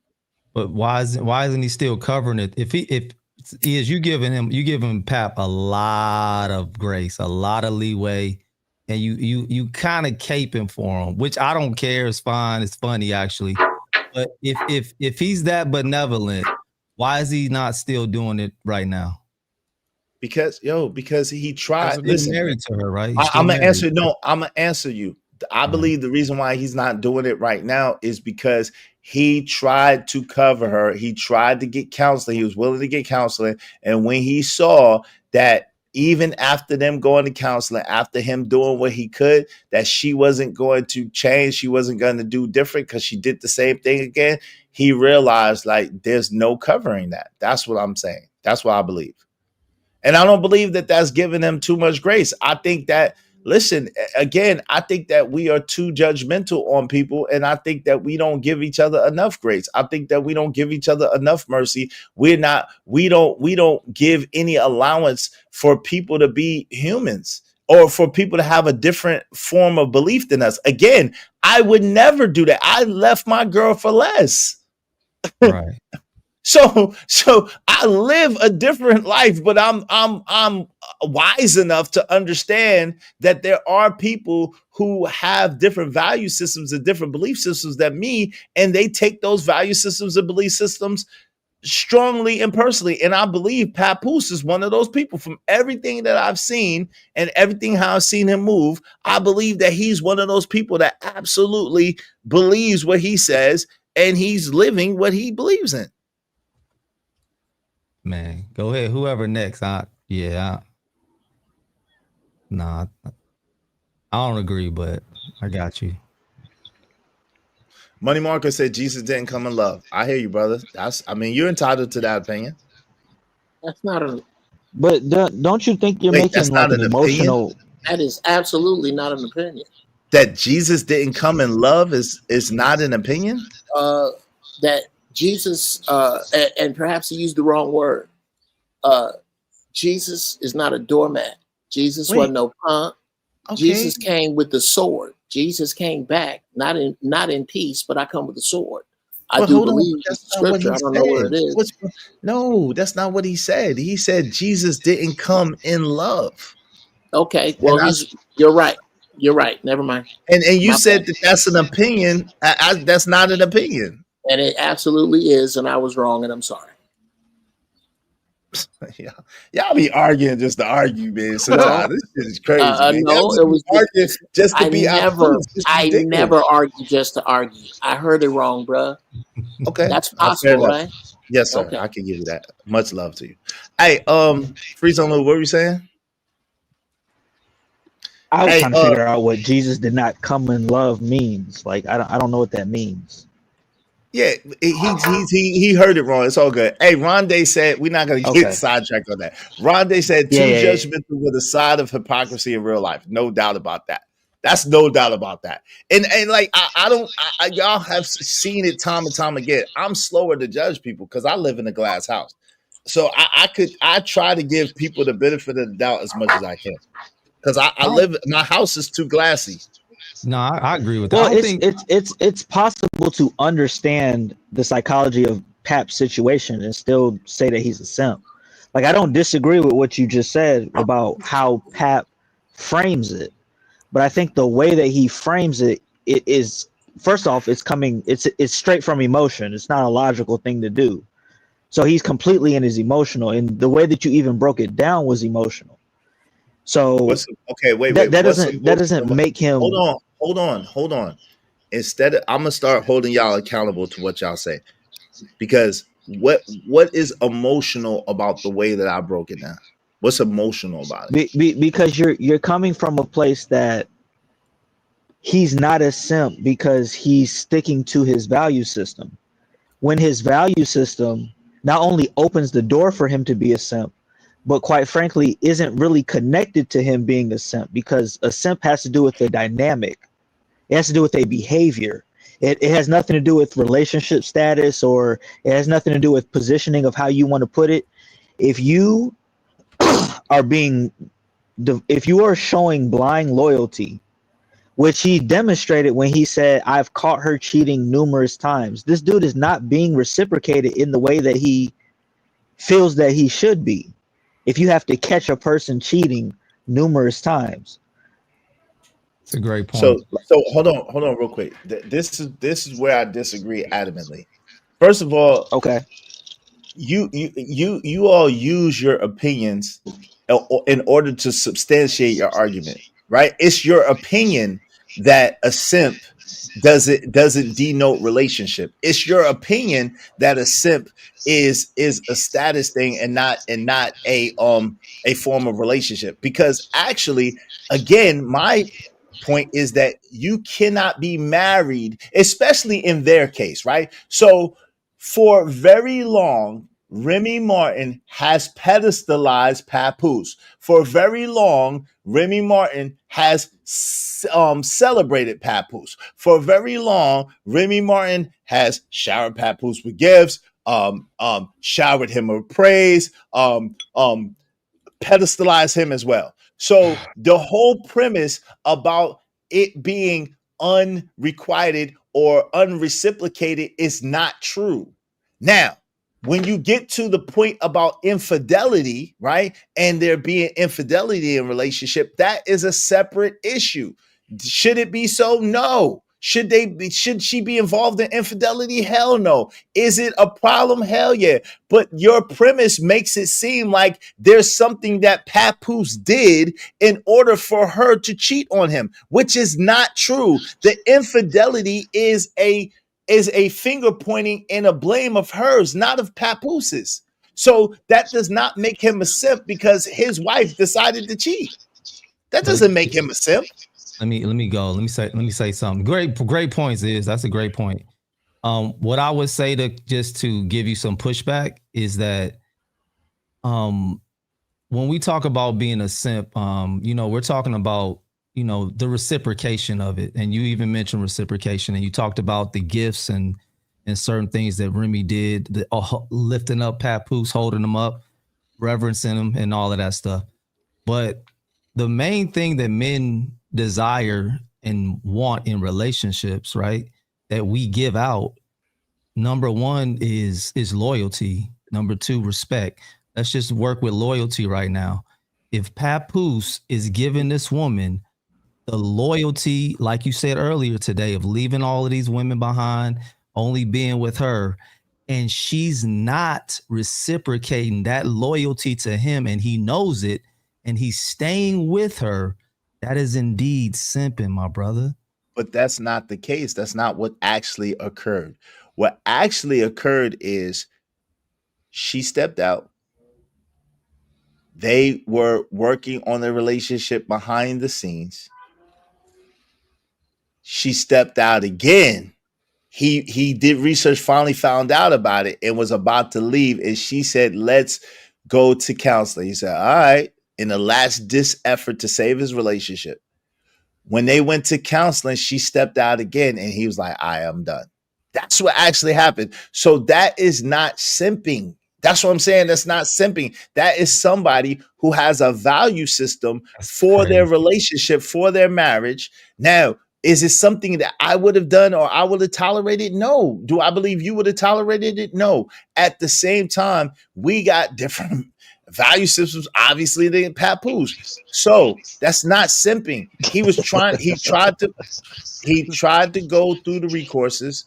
But why isn't he still covering it? If you giving Pap a lot of grace, a lot of leeway, and you kind of caping for him, which I don't care. It's fine. It's funny actually. But if he's that benevolent, why is he not still doing it right now? Because he tried. Listen, married to her, right? I'm gonna answer. No, I'm gonna answer you. I believe the reason why he's not doing it right now is because he tried to cover her. He tried to get counseling. He was willing to get counseling. And when he saw that even after them going to counseling, after him doing what he could, that she wasn't going to change, she wasn't going to do different because she did the same thing again, he realized like there's no covering that. That's what I'm saying. That's what I believe. And I don't believe that that's giving him too much grace. I think that, listen, again, I think that we are too judgmental on people, and I think that we don't give each other enough grace. I think that we don't give each other enough mercy. We don't give any allowance for people to be humans or for people to have a different form of belief than us. Again, I would never do that. I left my girl for less. Right. So I live a different life, but I'm wise enough to understand that there are people who have different value systems and different belief systems than me, and they take those value systems and belief systems strongly and personally. And I believe Papoose is one of those people. From everything that I've seen and everything how I've seen him move, I believe that he's one of those people that absolutely believes what he says and he's living what he believes in. Man, go ahead. Whoever next. Nah. I don't agree, but I got you. Money Marker said Jesus didn't come in love. I hear you, brother. I mean, you're entitled to that opinion. That's not a. But don't you think you're Wait, that's making not like an an emotional? That is absolutely not an opinion. That Jesus didn't come in love is not an opinion. That Jesus, and perhaps he used the wrong word. Jesus is not a doormat. Jesus wasn't no punk. Okay. Jesus came with the sword. Jesus came back, not in peace, but I come with the sword. I do believe that's the not what scripture. he I don't know where it is. No, that's not what he said. He said Jesus didn't come in love. Okay, well, you're right. You're right. Never mind. And you My said bad. that's an opinion. That's not an opinion. And it absolutely is, and I was wrong, and I'm sorry. Yeah, y'all be arguing just to argue, man. Sometimes this shit is crazy, man. No, it was arguing just to be obtuse. It's I ridiculous. never argue just to argue. I heard it wrong, bruh. Okay, That's fair possible, enough. right? Yes, sir. Okay. I can give you that. Much love to you. Hey, Freeze on Lou, what were you saying? I was Hey, trying to figure out what Jesus did not come in love means. Like I don't know what that means. Yeah, he heard it wrong. It's all good. Hey, Rondé said we're not gonna get Okay. sidetracked on that. Rondé said too Yeah. judgmental with a side of hypocrisy in real life. No doubt about that. That's no doubt about that. And like y'all have seen it time and time again. I'm slower to judge people because I live in a glass house. So I try to give people the benefit of the doubt as much as I can. Because I live, my house is too glassy. No, I agree with that. Well, I don't think it's possible to understand the psychology of Pap's situation and still say that he's a simp. Like I don't disagree with what you just said about how Pap frames it, but I think the way that he frames it is, first off, it's straight from emotion. It's not a logical thing to do. So he's completely in his emotional, and the way that you even broke it down was emotional. So wait. That doesn't make him. Hold on. Instead, I'm gonna start holding y'all accountable to what y'all say, because what is emotional about the way that I broke it down? What's emotional about it? Because you're coming from a place that he's not a simp because he's sticking to his value system. When his value system not only opens the door for him to be a simp, but quite frankly, isn't really connected to him being a simp, because a simp has to do with the dynamic. It has to do with a behavior. It has nothing to do with relationship status, or it has nothing to do with positioning of how you want to put it. If you if you are showing blind loyalty, which he demonstrated when he said, I've caught her cheating numerous times. This dude is not being reciprocated in the way that he feels that he should be. If you have to catch a person cheating numerous times. It's a great point. So hold on real quick. This is where I disagree adamantly. First of all, okay, you all use your opinions in order to substantiate your argument, right? It's your opinion that a simp doesn't denote relationship. It's your opinion that a simp is a status thing and not a form of relationship. Because actually, again, my point is that you cannot be married, especially in their case, right? So for very long, Remy Martin has pedestalized Papoose. For very long, Remy Martin has celebrated Papoose. For very long, Remy Martin has showered Papoose with gifts, showered him with praise, pedestalized him as well. So the whole premise about it being unrequited or unreciprocated is not true. Now, when you get to the point about infidelity, right, and there being infidelity in relationship, that is a separate issue. Should it be so? No. Should she be involved in infidelity? Hell no. Is it a problem? Hell yeah. But your premise makes it seem like there's something that Papoose did in order for her to cheat on him, which is not true. The infidelity is a finger pointing and a blame of hers, not of Papoose's. So that does not make him a simp because his wife decided to cheat. That doesn't make him a simp. Let me go. Let me say something. Great points. That's a great point. What I would say to give you some pushback is that when we talk about being a simp, we're talking about, the reciprocation of it. And you even mentioned reciprocation, and you talked about the gifts and certain things that Remy did, lifting up Papoose, holding him up, reverencing him, and all of that stuff. But the main thing that men desire and want in relationships, right, that we give out, number one is loyalty. Number two, respect. Let's just work with loyalty right now. If Papoose is giving this woman the loyalty, like you said earlier today, of leaving all of these women behind, only being with her, and she's not reciprocating that loyalty to him, and he knows it, and he's staying with her, that is indeed simping, my brother. But that's not the case. That's not what actually occurred. What actually occurred is she stepped out. They were working on their relationship behind the scenes. She stepped out again. He did research, finally found out about it, and was about to leave. And she said, let's go to counseling. He said, all right, in a last-ditch effort to save his relationship. When they went to counseling, she stepped out again, and he was like, I am done. That's what actually happened. So that is not simping. That's what I'm saying. That's not simping. That is somebody who has a value system for their relationship, for their marriage. Now, is it something that I would have done or I would have tolerated? No. Do I believe you would have tolerated it? No. At the same time, we got different value systems, obviously, than Papoose. So that's not simping. He tried to go through the recourses.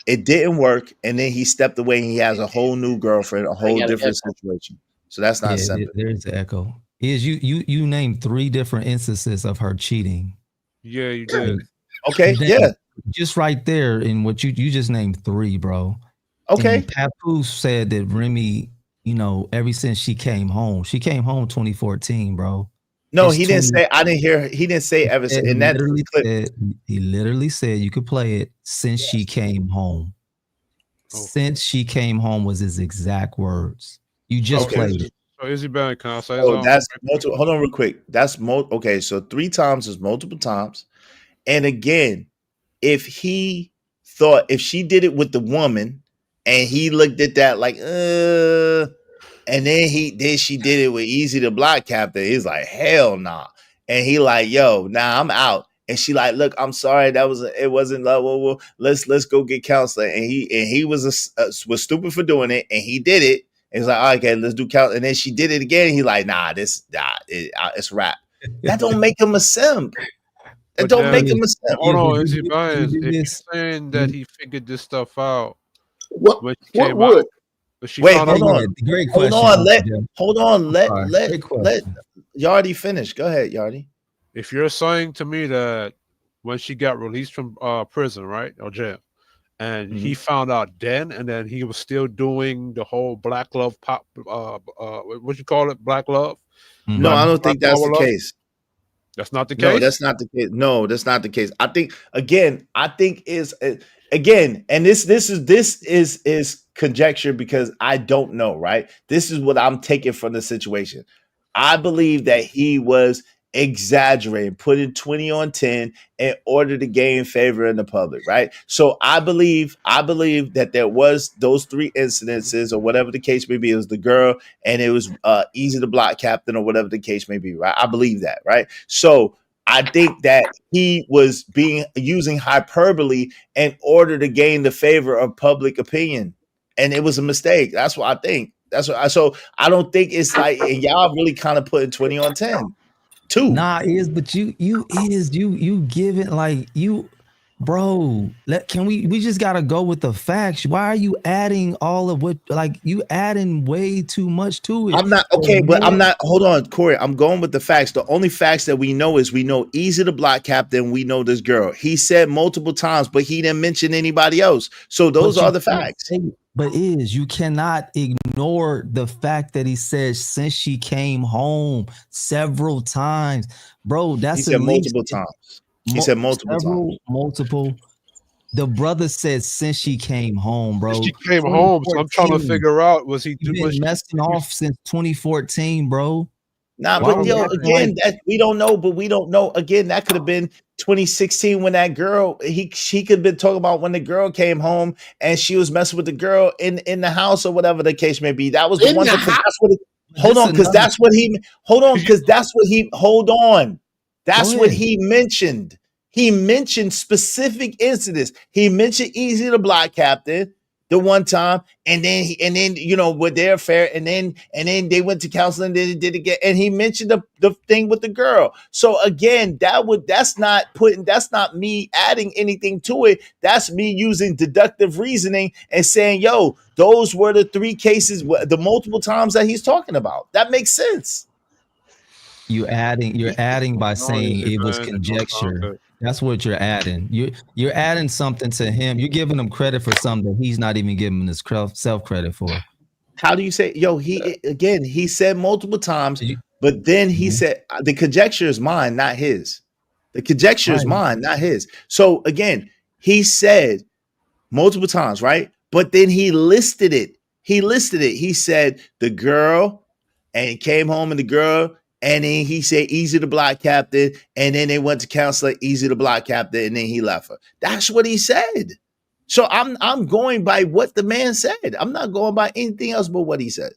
It didn't work, and then he stepped away, and he has a whole new girlfriend, a whole different situation. So that's not simping. There's the echo. You named 3 different instances of her cheating. Yeah, you did. Okay, yeah. Just right there in what you just named 3, bro. Okay. And Papoose said that Remy, ever since she came home 2014, bro. No, he didn't say. I didn't hear. He didn't say ever. In that clip, he literally said, you could play it, since she came home. Since she came home was his exact words. You just played it. So Izzy Ben, can I say something? That's multiple. Hold on real quick. That's okay. So 3 times is multiple times. And again, if she did it with the woman and he looked at that like, and then she did it with Easy the Block Captain, he's like, hell nah. And he like, yo, nah, I'm out. And she like, look, I'm sorry, it wasn't love. Well, let's go get counseling. And he was stupid for doing it, and he did it. And he's like, okay, let's do counseling. And then she did it again. And he like, it's a wrap. That don't make him a simp. That don't make him a simp. Hold on, Izzy Bynes, if you're saying that he figured this stuff out, what would? Wait, hold on. Great question. Hold on. Let Yardy finish. Go ahead, Yardy. If you're saying to me that when she got released from prison, right, or jail, and he found out then, and then he was still doing the whole black love pop, what you call it, black love? No, I don't think that's the case. That's not the case. No, that's not the case. No, that's not the case. I think and this is conjecture because I don't know, right? This is what I'm taking from the situation. I believe that he was exaggerating, putting 20 on 10 in order to gain favor in the public, right? So I believe that there was those 3 incidences, or whatever the case may be. It was the girl, and it was Easy the Block Captain, or whatever the case may be, right? I believe that, right? So I think that he was using hyperbole in order to gain the favor of public opinion, and it was a mistake. That's what I think. So I don't think it's like, and y'all really kind of putting 20 on 10. 2. Nah, but you give it like you, bro. We just gotta go with the facts. Why are you adding all of what? Like, you adding way too much to it. I'm not okay, but I'm not. Hold on, Corey. I'm going with the facts. The only facts that we know is we know Easy the Block Captain. We know this girl. He said multiple times, but he didn't mention anybody else. So those are the facts. But you cannot ignore the fact that he said since she came home several times, bro. That's he said multiple times. He said multiple times. Multiple. The brother said since she came home, bro. She came home, so I'm trying to figure out was he been messing off since 2014, bro? Nah, but yo, again, that we don't know, but we don't know. Again, that could have been 2016 when that girl, she could have been talking about when the girl came home and she was messing with the girl in the house or whatever the case may be. That was the one. That's what hold on, because that's what he That's what he mentioned. He mentioned specific incidents. He mentioned Easy the Block Captain the one time, and then you know, with their affair, and then they went to counseling, then they did it again, and he mentioned the thing with the girl. So again, that's not me adding anything to it. That's me using deductive reasoning and saying, yo, those were the 3 cases, the multiple times that he's talking about. That makes sense. You're adding by saying it was conjecture. That's what you're adding. You're adding something to him. You're giving him credit for something that he's not even giving himself credit for. How do you say, yo, he said multiple times, but then he said the conjecture is mine, not his. The conjecture is mine, not his. So again, he said multiple times, right? But then he listed it. He said the girl, and he came home and the girl. And then he said, Easy the Block Captain. And then they went to counselor, Easy the Block Captain. And then he left her. That's what he said. So I'm going by what the man said. I'm not going by anything else but what he said.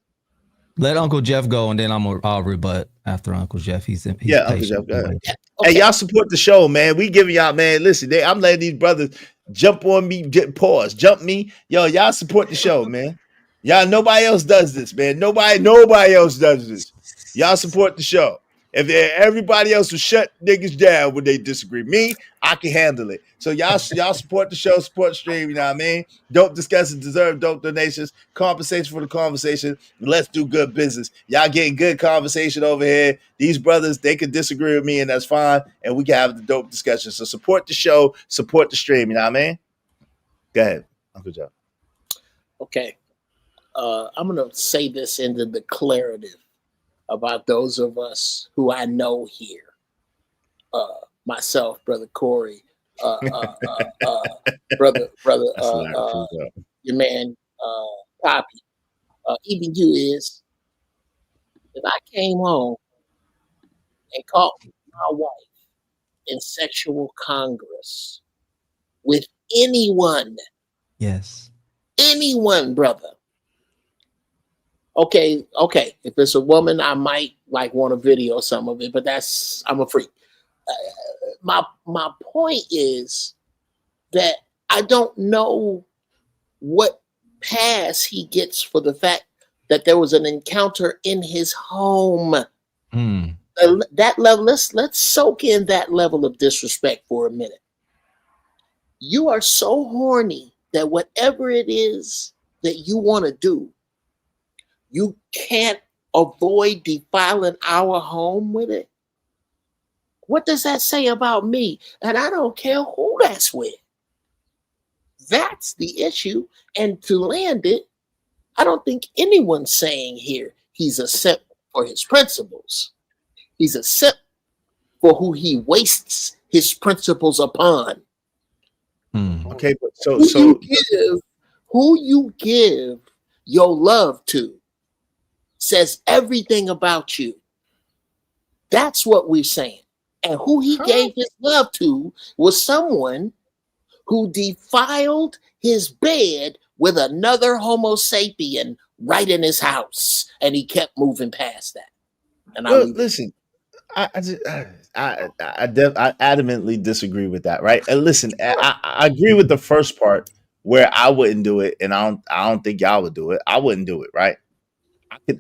Let Uncle Jeff go, and then I'll rebut after Uncle Jeff. He's Uncle Jeff. Go ahead. Okay. Hey, y'all support the show, man. We giving y'all, man. Listen, I'm letting these brothers jump on me, jump me. Yo, y'all support the show, man. Y'all, nobody else does this, man. Nobody else does this. Y'all support the show. If everybody else will shut niggas down when they disagree, me, I can handle it. So y'all support the show, support the stream. You know what I mean? Dope discussions deserve dope donations. Compensation for the conversation. Let's do good business. Y'all getting good conversation over here. These brothers, they could disagree with me, and that's fine. And we can have the dope discussion. So support the show, support the stream. You know what I mean? Go ahead, Uncle Joe. Okay. I'm gonna say this in the declarative about those of us who I know here, myself, Brother Corey, brother, your man, Poppy, even you is, if I came home and caught my wife in sexual congress with anyone, anyone, brother. Okay. If it's a woman, I might want to video some of it, but I'm a freak. My point is that I don't know what pass he gets for the fact that there was an encounter in his home. That level, let's soak in that level of disrespect for a minute. You are so horny that whatever it is that you want to do, you can't avoid defiling our home with it. What does that say about me? And I don't care who that's with. That's the issue. And to land it, I don't think anyone's saying here he's a simp for his principles. He's a simp for who he wastes his principles upon. Okay, but who you give your love to says everything about you. That's what we're saying. And who he gave his love to was someone who defiled his bed with another Homo sapien right in his house. And he kept moving past that. And listen, I adamantly disagree with that, right? And listen, I agree with the first part where I wouldn't do it, and I don't think y'all would do it. I wouldn't do it, right?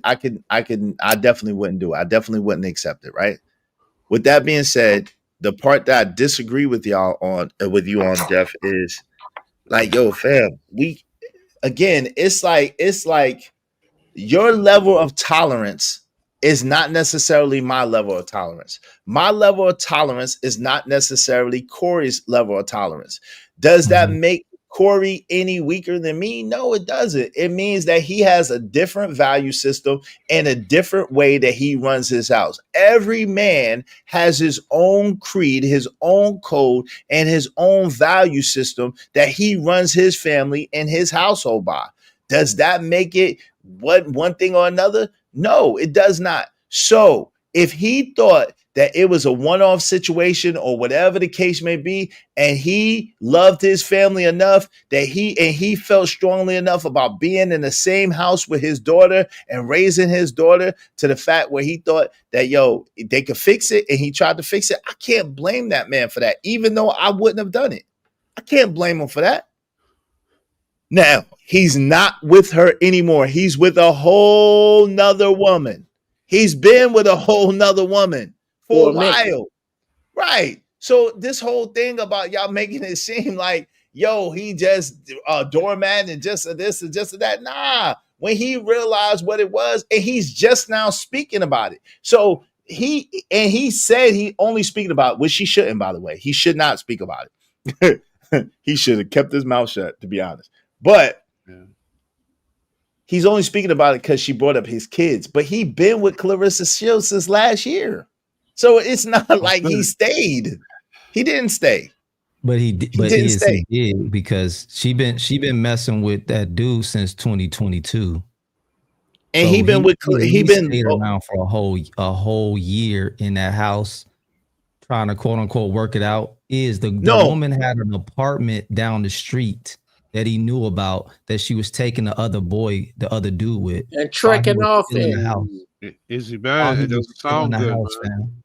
I definitely wouldn't do it. I definitely wouldn't accept it, right? With that being said, the part that I disagree with y'all on, Jeff, is like, yo, fam, it's like your level of tolerance is not necessarily my level of tolerance. My level of tolerance is not necessarily Corey's level of tolerance. Does that make Corey any weaker than me? No, it doesn't. It means that he has a different value system and a different way that he runs his house. Every man has his own creed, his own code, and his own value system that he runs his family and his household by. Does that make it one thing or another? No, it does not. So if he thought that it was a one-off situation or whatever the case may be, and he loved his family enough that he felt strongly enough about being in the same house with his daughter and raising his daughter to the fact where he thought that, yo, they could fix it, and he tried to fix it, I can't blame that man for that, even though I wouldn't have done it. I can't blame him for that. Now, he's not with her anymore. He's with a whole nother woman. He's been with a whole nother woman for a while. Right. So this whole thing about y'all making it seem like, yo, he just doormat and just this and just that. Nah, when he realized what it was, and he's just now speaking about it. So he said he only speaking about it, which he shouldn't, by the way. He should not speak about it. He should have kept his mouth shut, to be honest. But he's only speaking about it because she brought up his kids. But he been with Clarissa Shields since last year. So it's not like he stayed. He didn't stay. But he did because she been messing with that dude since 2022. And so he been stayed around for a whole year in that house trying to quote unquote work it out. The woman had an apartment down the street that he knew about that she was taking the other dude with and trekking off in the house. Is he bad? It doesn't sound good, man.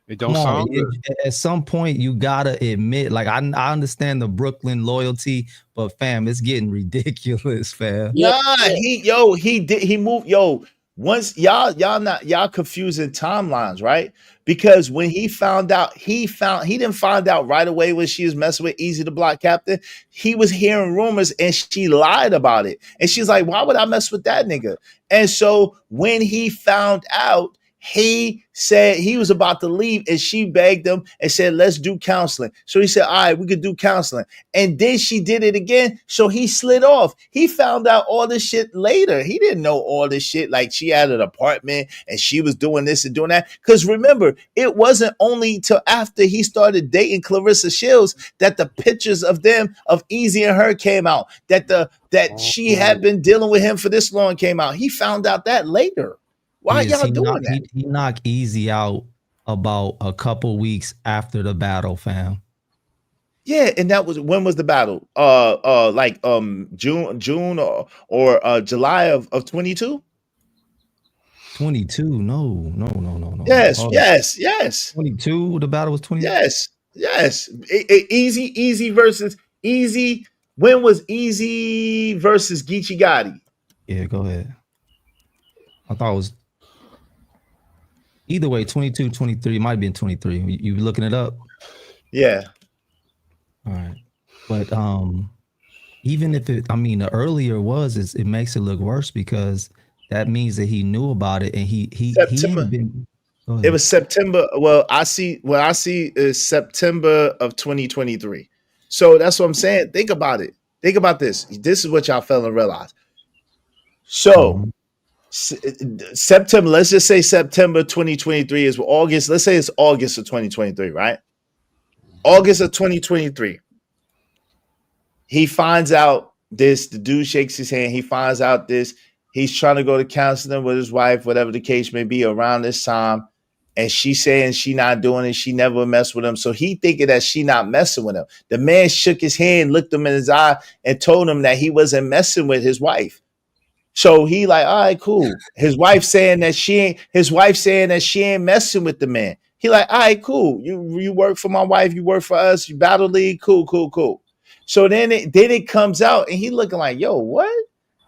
It don't sound good. At some point, you gotta admit, like I understand the Brooklyn loyalty, but fam, it's getting ridiculous, fam. He moved. Once y'all confusing timelines, right? Because when he found out, he didn't find out right away when she was messing with Easy the Block Captain. He was hearing rumors and she lied about it. And she's like, why would I mess with that nigga? And so when he found out, he said he was about to leave and she begged him and said, let's do counseling. So he said, all right, we could do counseling. And then she did it again. So he slid off. He found out all this shit later. He didn't know all this shit. Like she had an apartment and she was doing this and doing that. Because remember, it wasn't only till after he started dating Clarissa Shields that the pictures of them, of Easy and her came out, that she had been dealing with him for this long came out. He found out that later. Why y'all doing that? He knocked Easy out about a couple weeks after the battle, fam. Yeah, and that was when was the battle? June or July of 22? 22? No. Yes. 22. The battle was 22. Yes. Easy versus Easy. When was Easy versus Geechee Gotti? Yeah, go ahead. I thought it was. Either way, 22, 23, might be in 23. You looking it up? Yeah. All right. But even if the earlier it makes it look worse because that means that he knew about it and he hadn't been. It was September. Well, I see is September of 2023. So that's what I'm saying. Think about it. Think about this. This is what y'all fail to realize. So September, let's just say September 2023 is August. Let's say it's August of 2023, right? August of 2023. He finds out this. The dude shakes his hand. He finds out this. He's trying to go to counseling with his wife, whatever the case may be, around this time. And she's saying she not doing it. She never messed with him. So he thinking that she not messing with him. The man shook his hand, looked him in his eye, and told him that he wasn't messing with his wife. So he like, all right, cool. His wife saying that she ain't messing with the man. He like, all right, cool. You work for my wife, you work for us, you battle league, cool. So then it comes out and he looking like, yo, what?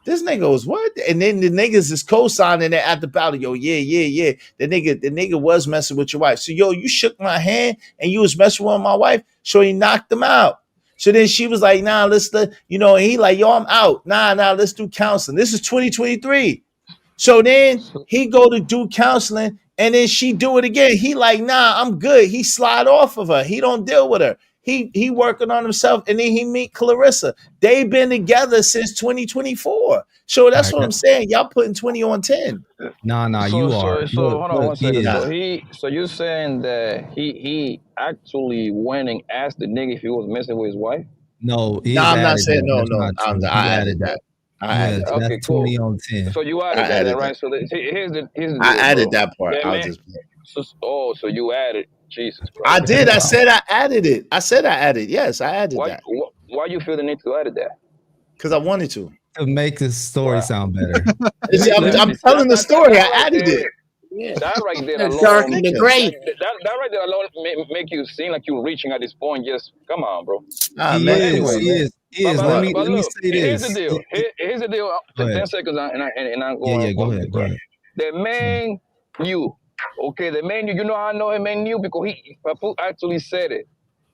This nigga was what? And then the niggas is co-signing it at the battle. Yo, yeah. The nigga was messing with your wife. So yo, you shook my hand and you was messing with my wife. So he knocked him out. So then she was like, nah, and he like, yo, I'm out. Nah, let's do counseling. This is 2023. So then he go to do counseling and then she do it again. He like, nah, I'm good. He slide off of her. He don't deal with her. he working on himself, and then he meet Clarissa. They've been together since 2024. So that's what I'm saying. Y'all putting 20 on 10. Nah, you are. So hold on one second. Yeah. So you're saying that he actually went and asked the nigga if he was messing with his wife? No, I'm not saying no. I added that. Okay, cool. 20 on 10. So you added that, right? So here's the deal, I added bro. that part. That I man, was just. so you added Jesus, bro. I did. I said I added it. Yes, I added that. Why you feel the need to add that? Because I wanted to make the story sound better. I'm telling the story. I added it. Yeah. That right there alone, Dark in the grave. That right there alone make you seem like you're reaching at this point. Just come on, bro. He is. Let me say this. Here's the deal. Here's the deal. 10 seconds, and I'm going. Yeah, go ahead. The man knew. Okay, the man knew. You know how I know him man knew? Because Papu actually said it.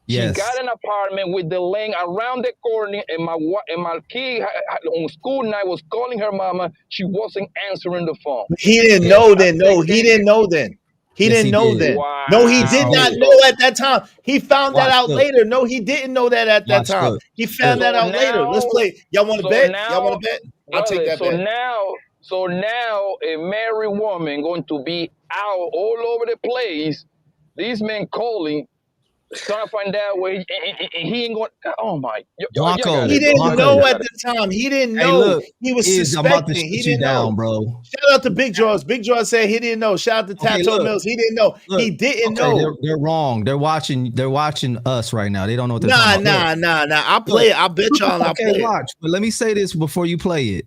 Yes. She got an apartment with the lane around the corner, and my kid on school night was calling her mama. She wasn't answering the phone. He didn't know then. No, he didn't know then. He didn't know then. Wow. No, he did not know at that time. He found that out later. No, he didn't know that at that time. He found that out later. Let's play. Y'all want to bet? Y'all want to bet? I'll take that bet. So now a married woman going to be out all over the place. These men calling, trying to find out where he ain't going. Oh my! He didn't know at the time. He didn't know. Look, he was suspecting. He didn't know, bro. Shout out to Big Jaws. Big Jaws said he didn't know. Shout out to Tattoo Mills. He didn't know. He didn't know. They're wrong. They're watching us right now. They don't know what they're talking about. Nah. I'll play it. I bet y'all. I'll play watch. But let me say this before you play it.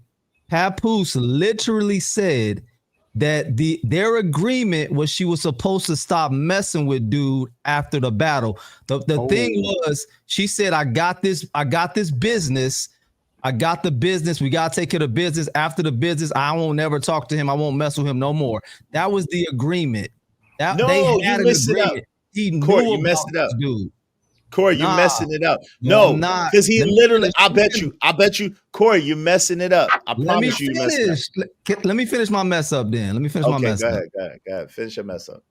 Papoose literally said that their agreement was she was supposed to stop messing with dude after the battle. The thing was, she said, I got this business. I got the business. We gotta take care of business. After the business, I won't never talk to him. I won't mess with him no more. That was the agreement. You messed it up. Corey, you messed it up, dude. Corey, you're messing it up. No, because he literally, I bet you, Corey, you're messing it up. I promise you, messing up. Let me finish my mess up then. Let me finish my mess up. Go ahead. Finish your mess up.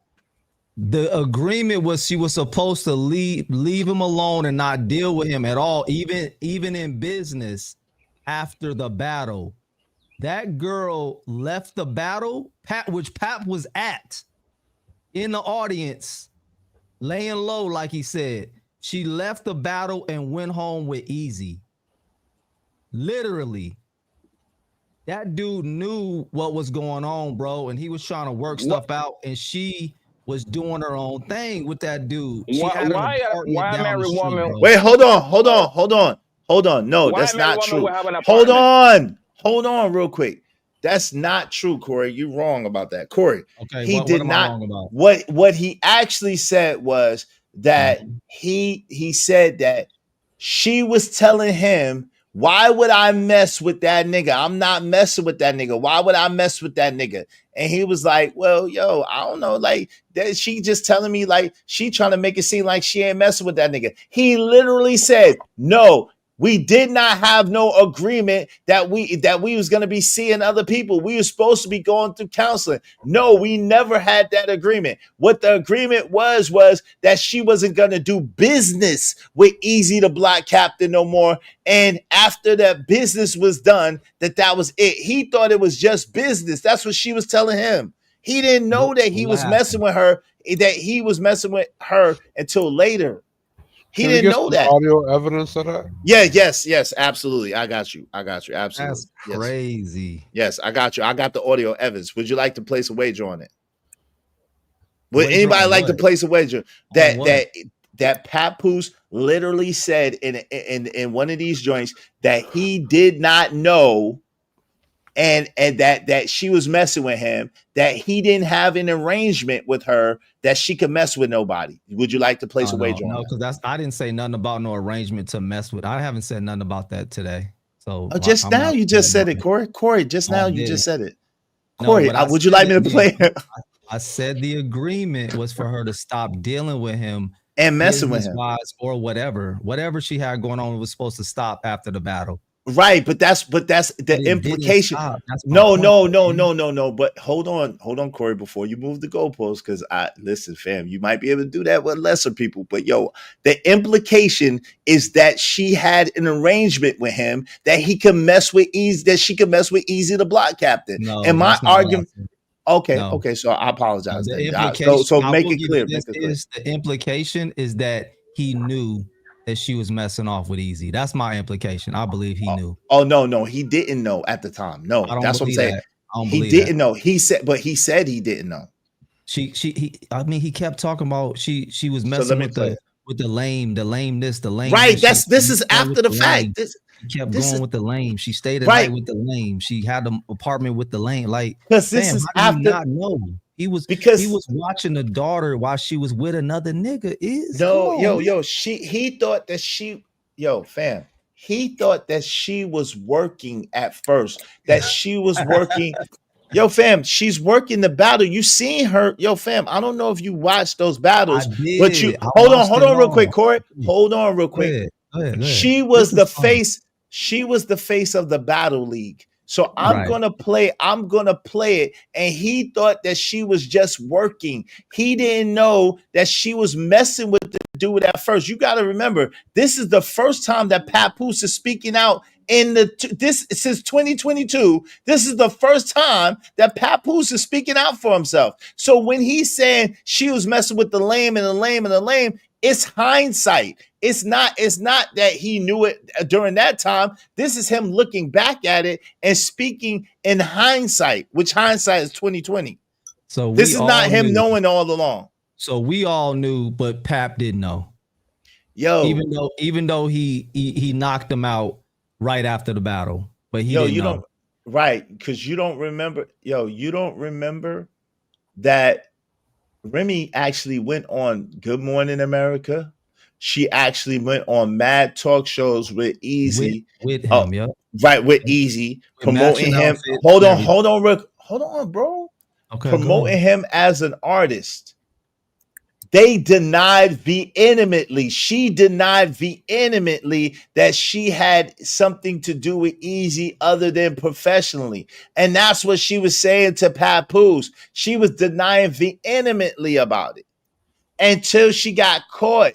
The agreement was she was supposed to leave him alone and not deal with him at all, even in business after the battle. That girl left the battle, which Pap was at in the audience, laying low, like he said. She left the battle and went home with Easy. Literally. That dude knew what was going on, bro, and he was trying to work stuff out, and she was doing her own thing with that dude. Why a married woman? Wait, hold on. No, that's not true. Hold on real quick. That's not true, Corey. You're wrong about that. Corey, he did not. What he actually said was that he said that she was telling him, why would I mess with that nigga? I'm not messing with that nigga. Why would I mess with that nigga? And he was like, well, yo, I don't know. Like, that she just telling me, like, she trying to make it seem like she ain't messing with that nigga. He literally said, no, we did not have no agreement that we was going to be seeing other people. We were supposed to be going through counseling. No, we never had that agreement. What the agreement was that she wasn't going to do business with Easy the Black Captain no more. And after that business was done, that was it. He thought it was just business. That's what she was telling him. He didn't know that he was messing with her, until later. He didn't know that. Audio evidence of that? Yeah, yes, absolutely. I got you. Absolutely. That's crazy. Yes, I got you. I got the audio evidence. Would you like to place a wager on it? Would anybody like to place a wager that Papoose literally said in one of these joints that he did not know, and that she was messing with him, that he didn't have an arrangement with her that she could mess with nobody? Would you like to place a wager on that? No, because I didn't say nothing about no arrangement to mess with. I haven't said nothing about that today. So just now you just said it, Corey. Corey, just now you just said it. Corey, would you like me to play it? I said the agreement was for her to stop dealing with him and messing with him, or whatever she had going on was supposed to stop after the battle. Right, but that's the implication. No. But hold on, Corey, before you move the goalposts, because listen, fam, you might be able to do that with lesser people, but yo, the implication is that she had an arrangement with him that he could mess with Easy, that she could mess with Easy the block captain. No, and my argument. Okay, No. okay, so I apologize. The Then. implication, So I make will it give clear. you this is the implication is that he knew that she was messing off with Easy. That's my implication. I believe he knew. Oh no, he didn't know at the time. No, I don't that's what I'm believe saying. that. I don't He believe didn't that. know. He said he didn't know. He kept talking about she was messing with the lameness. Right. This is after the fact. He kept going with the lame. She stayed at night with the lame. She had an apartment with the lame. Like, because this is after. Not know? He was watching the daughter while she was with another nigga. He thought that he thought that she was working at first. That she was working. Yo, fam, she's working the battle. You seen her, yo, fam. I don't know if you watched those battles, but you hold on real quick, Corey. Hold on real quick. Go ahead. She was the face. She was the face of the battle league. So I'm gonna play it. And he thought that she was just working. He didn't know that she was messing with the dude at first. You gotta remember, this is the first time that Papoose is speaking out since 2022. This is the first time that Papoose is speaking out for himself. So when he's saying she was messing with the lame and the lame and the lame, it's hindsight. It's not that he knew it during that time. This is him looking back at it and speaking in hindsight, which hindsight is 2020. So this is not him knowing all along. So we all knew, but Pap didn't know. Yo, even though he knocked him out right after the battle, but he didn't know. Right, because you don't remember. You don't remember that Remy actually went on Good Morning America. She actually went on mad talk shows with Easy. With him, Right, with Easy, promoting him. Hold on, bro. Okay, promoting him as an artist. They denied vehemently. She denied vehemently that she had something to do with Easy other than professionally. And that's what she was saying to Papoose. She was denying vehemently about it until she got caught.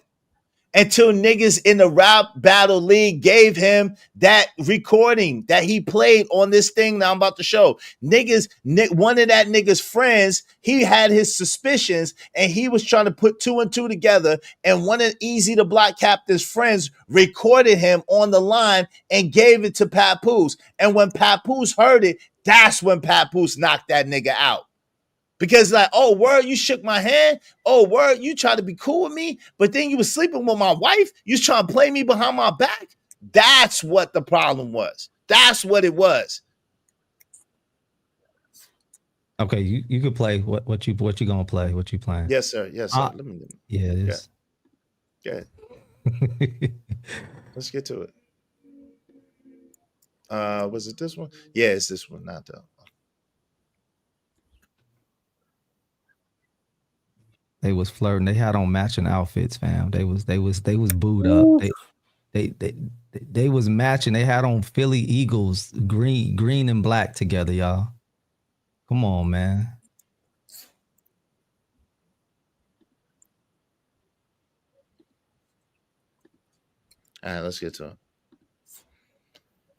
Until niggas in the rap battle league gave him that recording that he played on this thing that I'm about to show. One of that nigga's friends, he had his suspicions and he was trying to put two and two together. And one of Easy the Block Captain's friends recorded him on the line and gave it to Papoose. And when Papoose heard it, that's when Papoose knocked that nigga out. Because like, oh, word, you shook my hand. Oh, word, you tried to be cool with me, but then you was sleeping with my wife. You was trying to play me behind my back. That's what the problem was. That's what it was. Okay, you could play what you gonna play? What you playing? Yes, sir. Yes, sir. Let me. Yeah, it is. Good. Let's get to it. Was it this one? Yeah, it's this one. Not that. They was flirting. They had on matching outfits, fam. They was booed up. They was matching. They had on Philly Eagles, green and black together, y'all. Come on, man. All right, let's get to it.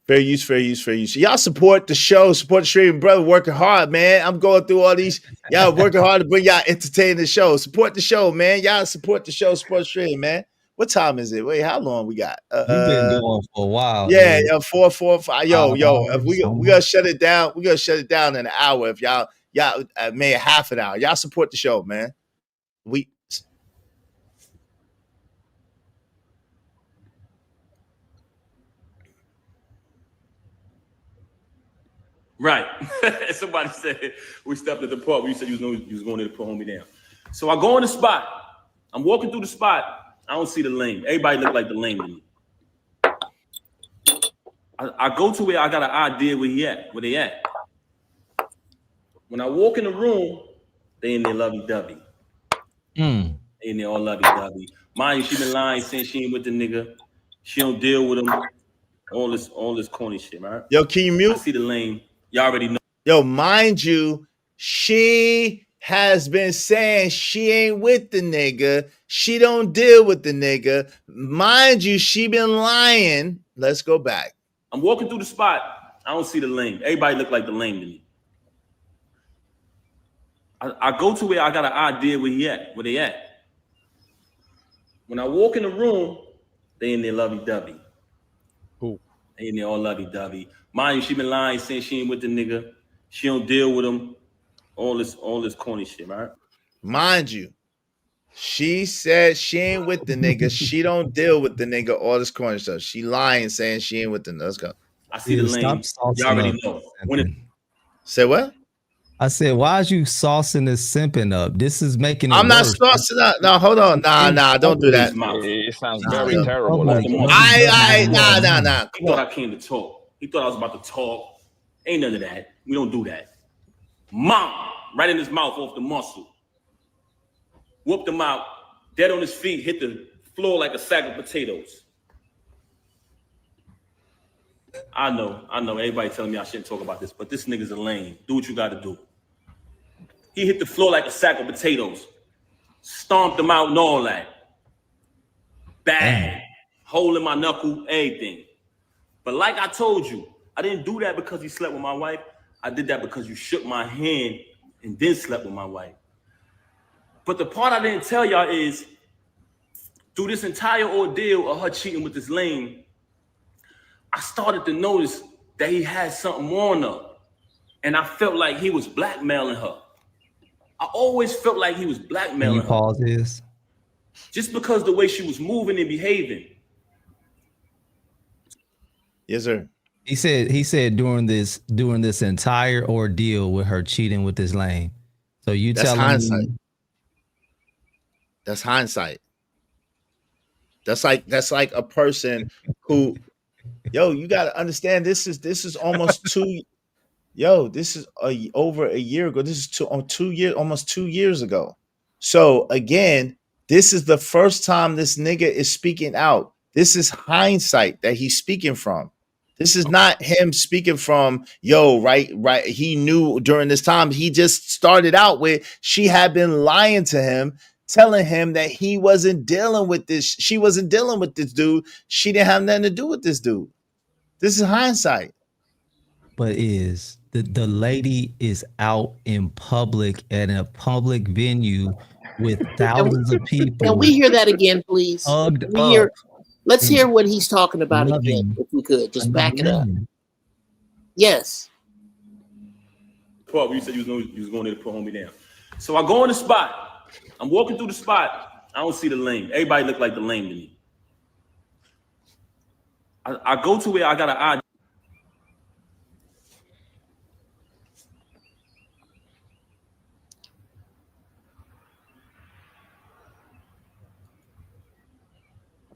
Fair use. Y'all support the show, support the stream, brother. Working hard, man. I'm going through all these. Y'all working hard to bring y'all entertain the show. Support the show, man. Y'all support the show, support the stream, man. What time is it? Wait, how long we got? You've been going for a while. Yeah, man. 4, 5. Yo, if we gonna shut it down. We gonna shut it down in an hour. If y'all made half an hour. Y'all support the show, man. Right. Somebody said we stepped at the park where you said you was going to put homie down. So I go in the spot. I'm walking through the spot. I don't see the lane. Everybody look like the lane to me. I go to where I got an idea where they at. When I walk in the room, they in there lovey-dovey. They in there all lovey-dovey. Mind you, she been lying saying she ain't with the nigga. She don't deal with him. All this corny shit, man. Yo, can you mute? I see the lane. Y'all already know. Yo, mind you, she has been saying she ain't with the nigga. She don't deal with the nigga. Mind you, she been lying. Let's go back. I'm walking through the spot. I don't see the lane. Everybody look like the lane to me. I go to where I got an idea where they at. When I walk in the room, they in there lovey-dovey. Who? They in there all lovey-dovey. Mind you, she been lying, saying she ain't with the nigga. She don't deal with him. All this corny shit, right? Mind you, she said she ain't with the nigga. She don't deal with the nigga. All this corny stuff. She lying, saying she ain't with the nigga. Let's go. I see the lane. You already know. Say what? I said, why is you saucing this simping up? This is making it I'm not worse. saucing up. No, hold on. Nah, don't do that. It sounds very terrible. Nah. He thought I came to talk. He thought I was about to talk. Ain't none of that. We don't do that. Mom, right in his mouth off the muscle. Whooped him out. Dead on his feet. Hit the floor like a sack of potatoes. I know. Everybody telling me I shouldn't talk about this, but this nigga's a lame. Do what you got to do. He hit the floor like a sack of potatoes. Stomped him out and all that. Bad. Hole in my knuckle, everything. But like I told you, I didn't do that because he slept with my wife. I did that because you shook my hand and then slept with my wife. But the part I didn't tell y'all is, through this entire ordeal of her cheating with this lame, I started to notice that he had something on her. And I felt like he was blackmailing her. I always felt like he was blackmailing her. Pause this. Just because the way she was moving and behaving. Yes, sir. He said during this entire ordeal with her cheating with this lane. So you That's telling hindsight. me That's hindsight. That's like a person who, yo, you got to understand this is almost this is over a year ago. This is almost 2 years ago. So again, this is the first time this nigga is speaking out. This is hindsight that he's speaking from. This is not him speaking from, right. He knew during this time. He just started out with, she had been lying to him, telling him that he wasn't dealing with this. She wasn't dealing with this dude. She didn't have nothing to do with this dude. This is hindsight. But is the lady is out in public at a public venue with thousands of people. Can we hear that again, please? Let's hear what he's talking about again, if we could. Just back it up. Yes. Paul, you said you was going there to put homie down. So I go in the spot. I'm walking through the spot. I don't see the lane. Everybody look like the lane to me. I go to where I got an idea.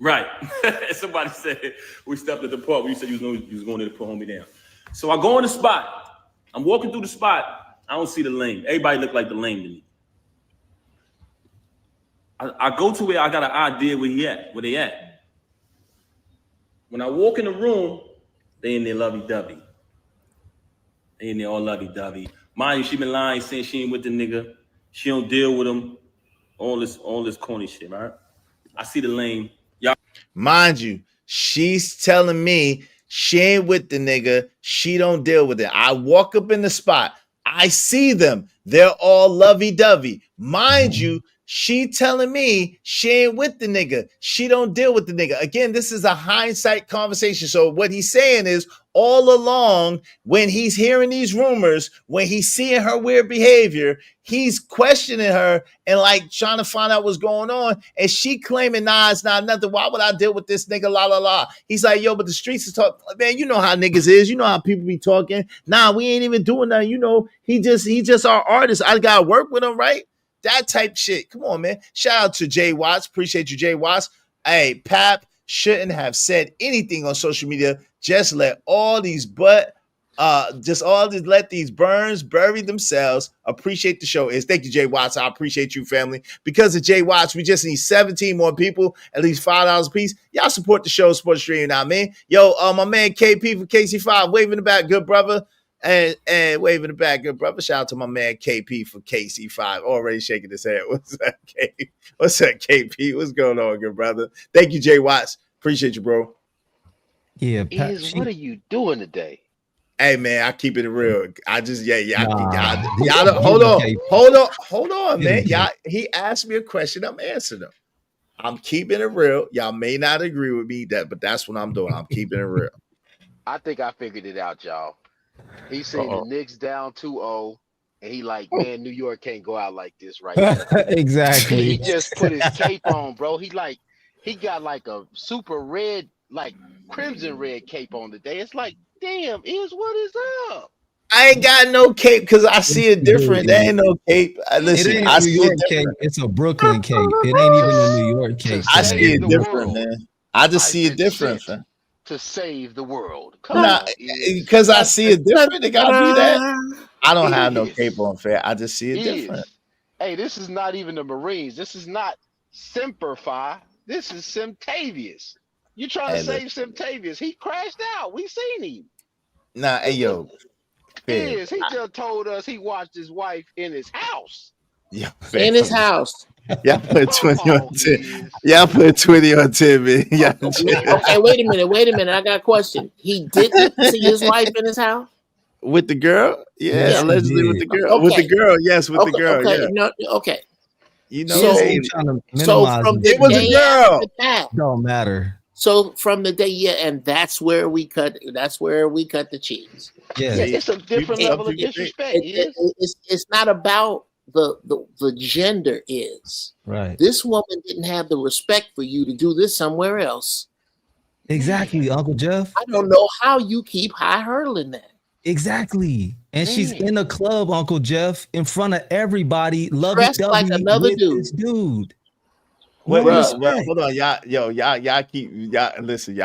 Right. Somebody said we stepped at the park. You said you was going there to put homie down. So I go in the spot. I'm walking through the spot. I don't see the lane. Everybody look like the lane to me. I go to where I got an idea where they at. When I walk in the room, they in there lovey-dovey. They in there all lovey-dovey. Mind you, she been lying, saying she ain't with the nigga. She don't deal with him. All this corny shit, right? I see the lane. Y'all. Mind you, she's telling me she ain't with the nigga. She don't deal with it. I walk up in the spot. I see them. They're all lovey-dovey. Mind you, she telling me she ain't with the nigga. She don't deal with the nigga. Again, this is a hindsight conversation. So what he's saying is, all along, when he's hearing these rumors, when he's seeing her weird behavior, he's questioning her and like trying to find out what's going on. And she claiming, nah, it's not nothing. Why would I deal with this nigga? La la la. He's like, yo, but the streets is talking. Man, you know how niggas is. You know how people be talking. Nah, we ain't even doing that. You know, he just our artist. I gotta work with him, right? That type shit. Come on, man. Shout out to Jay Watts. Appreciate you, Jay Watts. Hey, Pap shouldn't have said anything on social media. Just let all these butt Just let these burns bury themselves. Appreciate the show. Thank you, Jay Watts. I appreciate you, family. Because of Jay Watts, we just need 17 more people, at least $5 a piece. Y'all support the show, support the stream. You know what I mean? Yo, my man KP from KC5, waving the back, good brother. And waving the back, good brother. Shout out to my man KP for KC5. Already shaking his head. What's up, KP? What's up, KP? What's going on, good brother? Thank you, Jay Watts. Appreciate you, bro. Yeah, what are you doing today? Hey man, I keep it real. I just hold on, man. Y'all, he asked me a question. I'm answering him. I'm keeping it real. Y'all may not agree with me, but that's what I'm doing. I'm keeping it real. I think I figured it out, y'all. He said the Knicks down 2-0, and he like, man, New York can't go out like this right now. Exactly. He just put his cape on, bro. He got like a super red, like crimson red cape on today. It's like, damn, what is up? I ain't got no cape because I see it different. There ain't no cape. Listen, it ain't I New see York it cape. different. It's a Brooklyn cape. It ain't even a New York cape. I see it different, man. I just see it different, man. To save the world. Come on, because I see it different. It gotta be that. I don't have no cape on, fair. I just see it different. Hey, this is not even the Marines. This is not Semper Fi. This is Semtavius. You trying to save Semtavius? He crashed out. We seen him. Nah, hey yo. He just told us he watched his wife in his house. Yeah, in his house. Y'all put 20 on 10. Y'all put 20 on 10, man. Okay, wait a minute. I got a question. He didn't see his wife in his house? With the girl? Yeah, allegedly with the girl. Okay. With the girl, yes, with the girl. Okay, yeah. No, okay. You know, so from the it was a girl. Don't matter. So from the day, and that's where we cut the cheese. Yeah, it's a different level of disrespect. It's not about the gender is right. This woman didn't have the respect for you to do this somewhere else. Exactly, Uncle Jeff. I don't know how you keep high hurling that. Exactly. And she's in a club, Uncle Jeff, in front of everybody, dressed like another dude. This dude. Well, hold on, y'all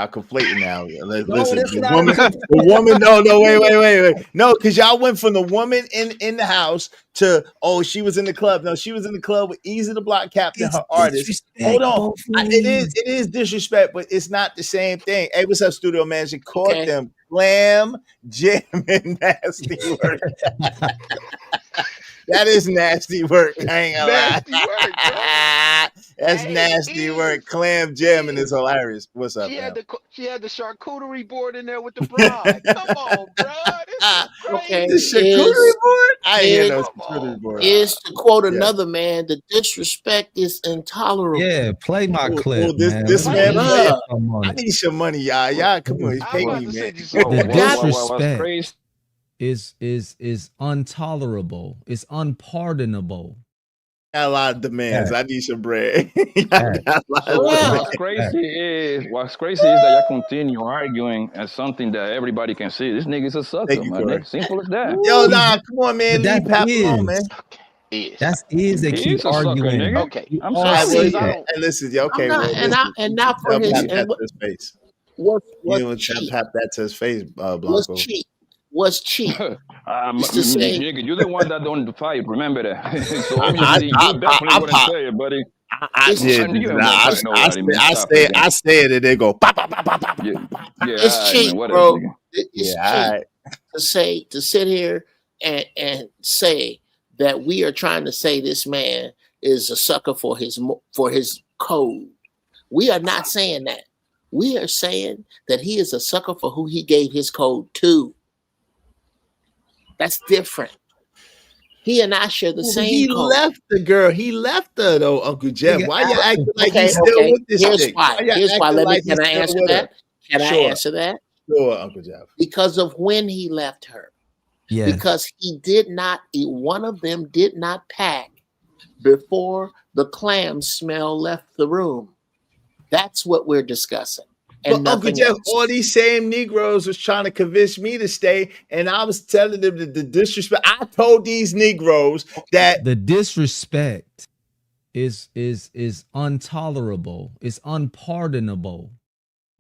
conflating now. Listen, the woman. No, wait. No, because y'all went from the woman in the house to she was in the club. No, she was in the club with Easy the Block Captain, her artist. Hold on, it is disrespect, but it's not the same thing. Hey, what's up, studio manager? Caught them glam jamming nasty work. That is nasty work. I ain't gonna lie. That's nasty work. Clam jamming is hilarious. What's up? She had the charcuterie board in there with the bride. Come on, bro. Okay. The charcuterie board? I ain't hear no charcuterie board. Is to quote another man, the disrespect is intolerable. Yeah, play my clip. This man, I need some money, y'all. Y'all, come on, pay me, man. The disrespect is intolerable. It's unpardonable. Got a lot of demands. I need some bread. What's crazy is that y'all continue arguing as something that everybody can see. This nigga's a sucker, man. Simple as that. Yo, nah, come on, man. Leave Pap alone, man. That is they keep arguing. Sucker, okay, I'm sorry. Hey, listen, okay, and not for his face. What's cheap? Tap that to his face, Blanco. What's cheap? Nigga, you're the one that don't fight. Remember that. So obviously, you definitely wouldn't say it, buddy. I say it and they go pop, pop, pop, pop, pop. It's cheap, bro. It's cheap to sit here and say that we are trying to say this man is a sucker for his code. We are not saying that. We are saying that he is a sucker for who he gave his code to. That's different. He and I share the same. He code. left the girl. He left her though, Uncle Jeff. Why you acting like he's still with this chick? Here's why. Can I answer that? Can I answer that? Sure, Uncle Jeff. Because of when he left her. Yeah. Because one of them did not pack before the clam smell left the room. That's what we're discussing. But Uncle Jeff, all these same Negroes was trying to convince me to stay, and I was telling them that the disrespect. I told these Negroes that the disrespect is intolerable. It's unpardonable.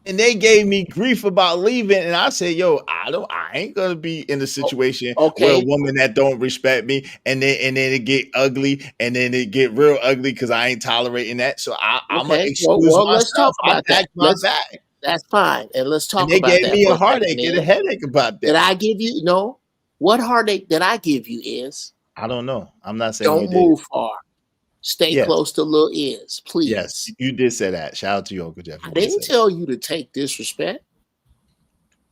and they gave me grief about leaving, and I said, "Yo, I ain't gonna be in a situation where a woman that don't respect me, and then it get ugly, and then it get real ugly because I ain't tolerating that. So I'm gonna excuse myself. Let's talk about that. My back. That's fine, and let's talk. And about they that. gave me a heartache and a headache about that. Did I give you no? What heartache did I give you? Is I don't know. I'm not saying don't move far. Stay close to Lil Is, please. Yes, you did say that. Shout out to you, Uncle Jeff. I didn't tell you to take disrespect.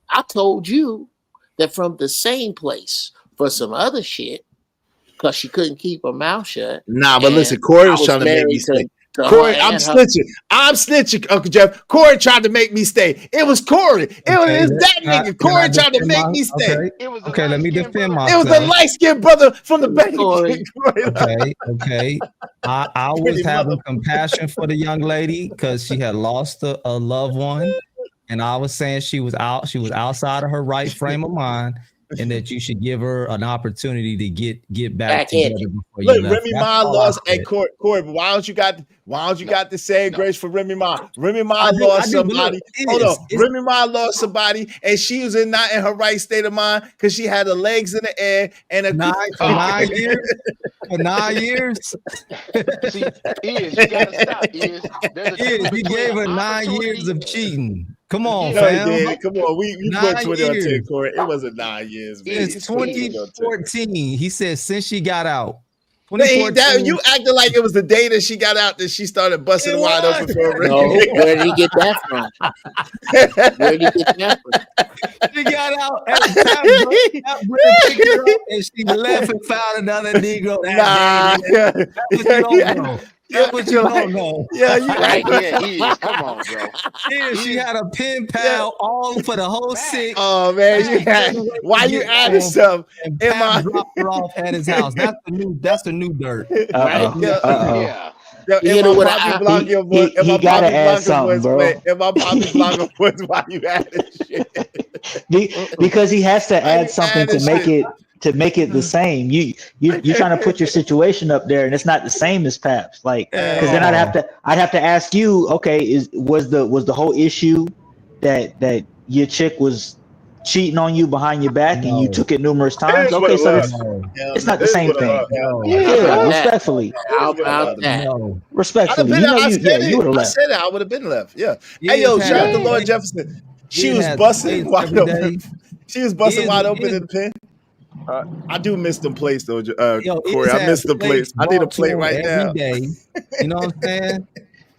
I told you that from the same place for some other shit, because she couldn't keep her mouth shut. Nah, but listen, Corey was trying to make me stay. Corey, I'm snitching. I'm snitching, Uncle Jeff. Corey tried to make me stay. It was Corey. It was that nigga. Corey tried to make me stay. Okay, let me defend myself. It was the light-skinned brother from the bank. Okay. I was having compassion for the young lady because she had lost a loved one, and I was saying she was outside of her right frame of mind, and that you should give her an opportunity to get back together before you left. Remy Ma lost. Hey, Corey, but why don't you got the same grace for Remy Ma? Remy Ma lost somebody. Hold on. Remy Ma lost somebody, and she was not in her right state of mind because she had her legs in the air and a 9 years. For 9 years. See, you gotta stop. He gave her 9 years of cheating. Come on, no, fam. Come on, we put 20 on 10, Corey. It wasn't 9 years. It's 2014. He said since she got out. You acted like it was the day that she got out that she started busting wide open for a No, where did he get that from? Where did he get that from? She got out and she left and found another Negro. That's what you don't know. Yeah, you right. Yeah, he is. Come on, bro. Yeah, she had a pen pal all for the whole 6. Oh man, why you adding stuff? Dropped her off at his house. That's the new dirt. Right? Yeah. He gotta add something, bro. If my Bobby Blanco was why you adding shit? Because he has to add something to make it the same. You're trying to put your situation up there, and it's not the same as Paps. Like, because then I'd have to ask you, okay, was the whole issue that your chick was cheating on you behind your back and you took it numerous times? Okay, so it's not the same thing. Yeah, respectfully. Respectfully, you would have left. I said that I would have been left. Yeah. Hey, yo, shout out to Lord Jefferson. She was busting wide open. She was busting wide open in the pen. I do miss them plates though, Corey. I miss the plates. I need a plate right now. Day. You know what I'm saying?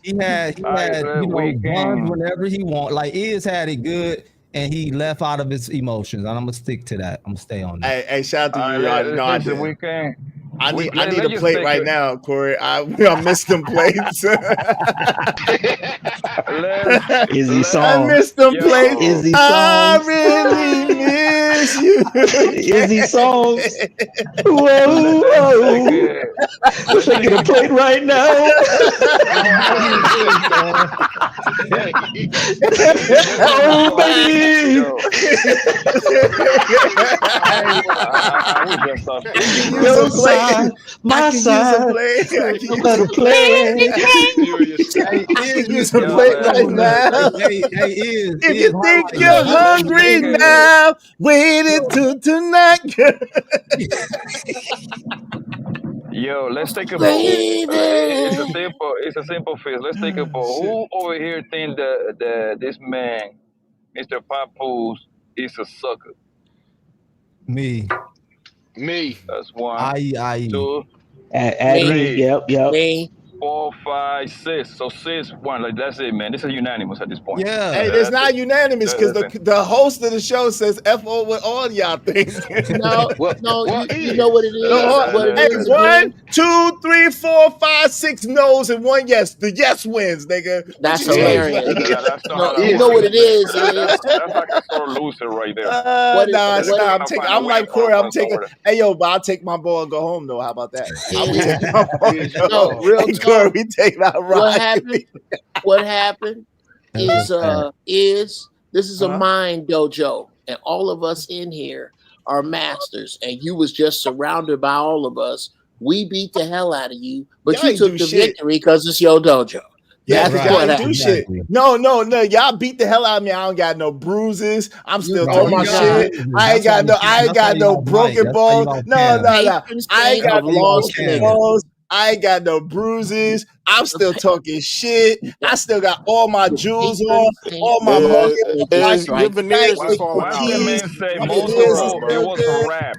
He had guns whenever he want. Like Iz had it good, and he left out of his emotions. And I'm gonna stick to that. I'm gonna stay on that. Hey, shout out to you. I need a plate right now, Corey. I miss them plates. Izzy song. I miss them plates. Izzy songs. I really miss you. Izzy songs. Whoa. I'm taking a plate right now. Oh, baby. Your side, my side. You better play. I can use a plate right now. If you think you're hungry now, wait until tonight. Yo, let's take a vote. It's a simple fix. Let's take a vote. Who over here think that this man, Mr. Papoose, is a sucker? Me. That's one. I. 2. Three. Yep. Me. 4, 5, 6. So 6, 1. Like that's it, man. This is unanimous at this point. Yeah. Hey, it's not unanimous because the host of the show says FO with all y'all things. No, you know what it is. Hey, 1, 2, 3, 4, 5, 6 no's and 1 yes. The yes wins, nigga. That's hilarious. You know what it is. That's like a sore loser right there. I'm like Corey. I'm taking. Hey, yo, but I'll take my ball and go home though. How about that? I would take my ball and go home. Real talk. We take that right. What happened is this is a mind dojo, and all of us in here are masters, and you was just surrounded by all of us. We beat the hell out of you, but you took the victory because it's your dojo. Yeah, That's y'all what ain't do shit. No. Y'all beat the hell out of me. I don't got no bruises. I'm still talking shit. I ain't got no broken bones. No. I ain't got no broken bones. I ain't got no bruises. I'm still talking shit. I still got all my jewels on, all my your veneers is falling out. That man say My most veneers of is it still was good. rap.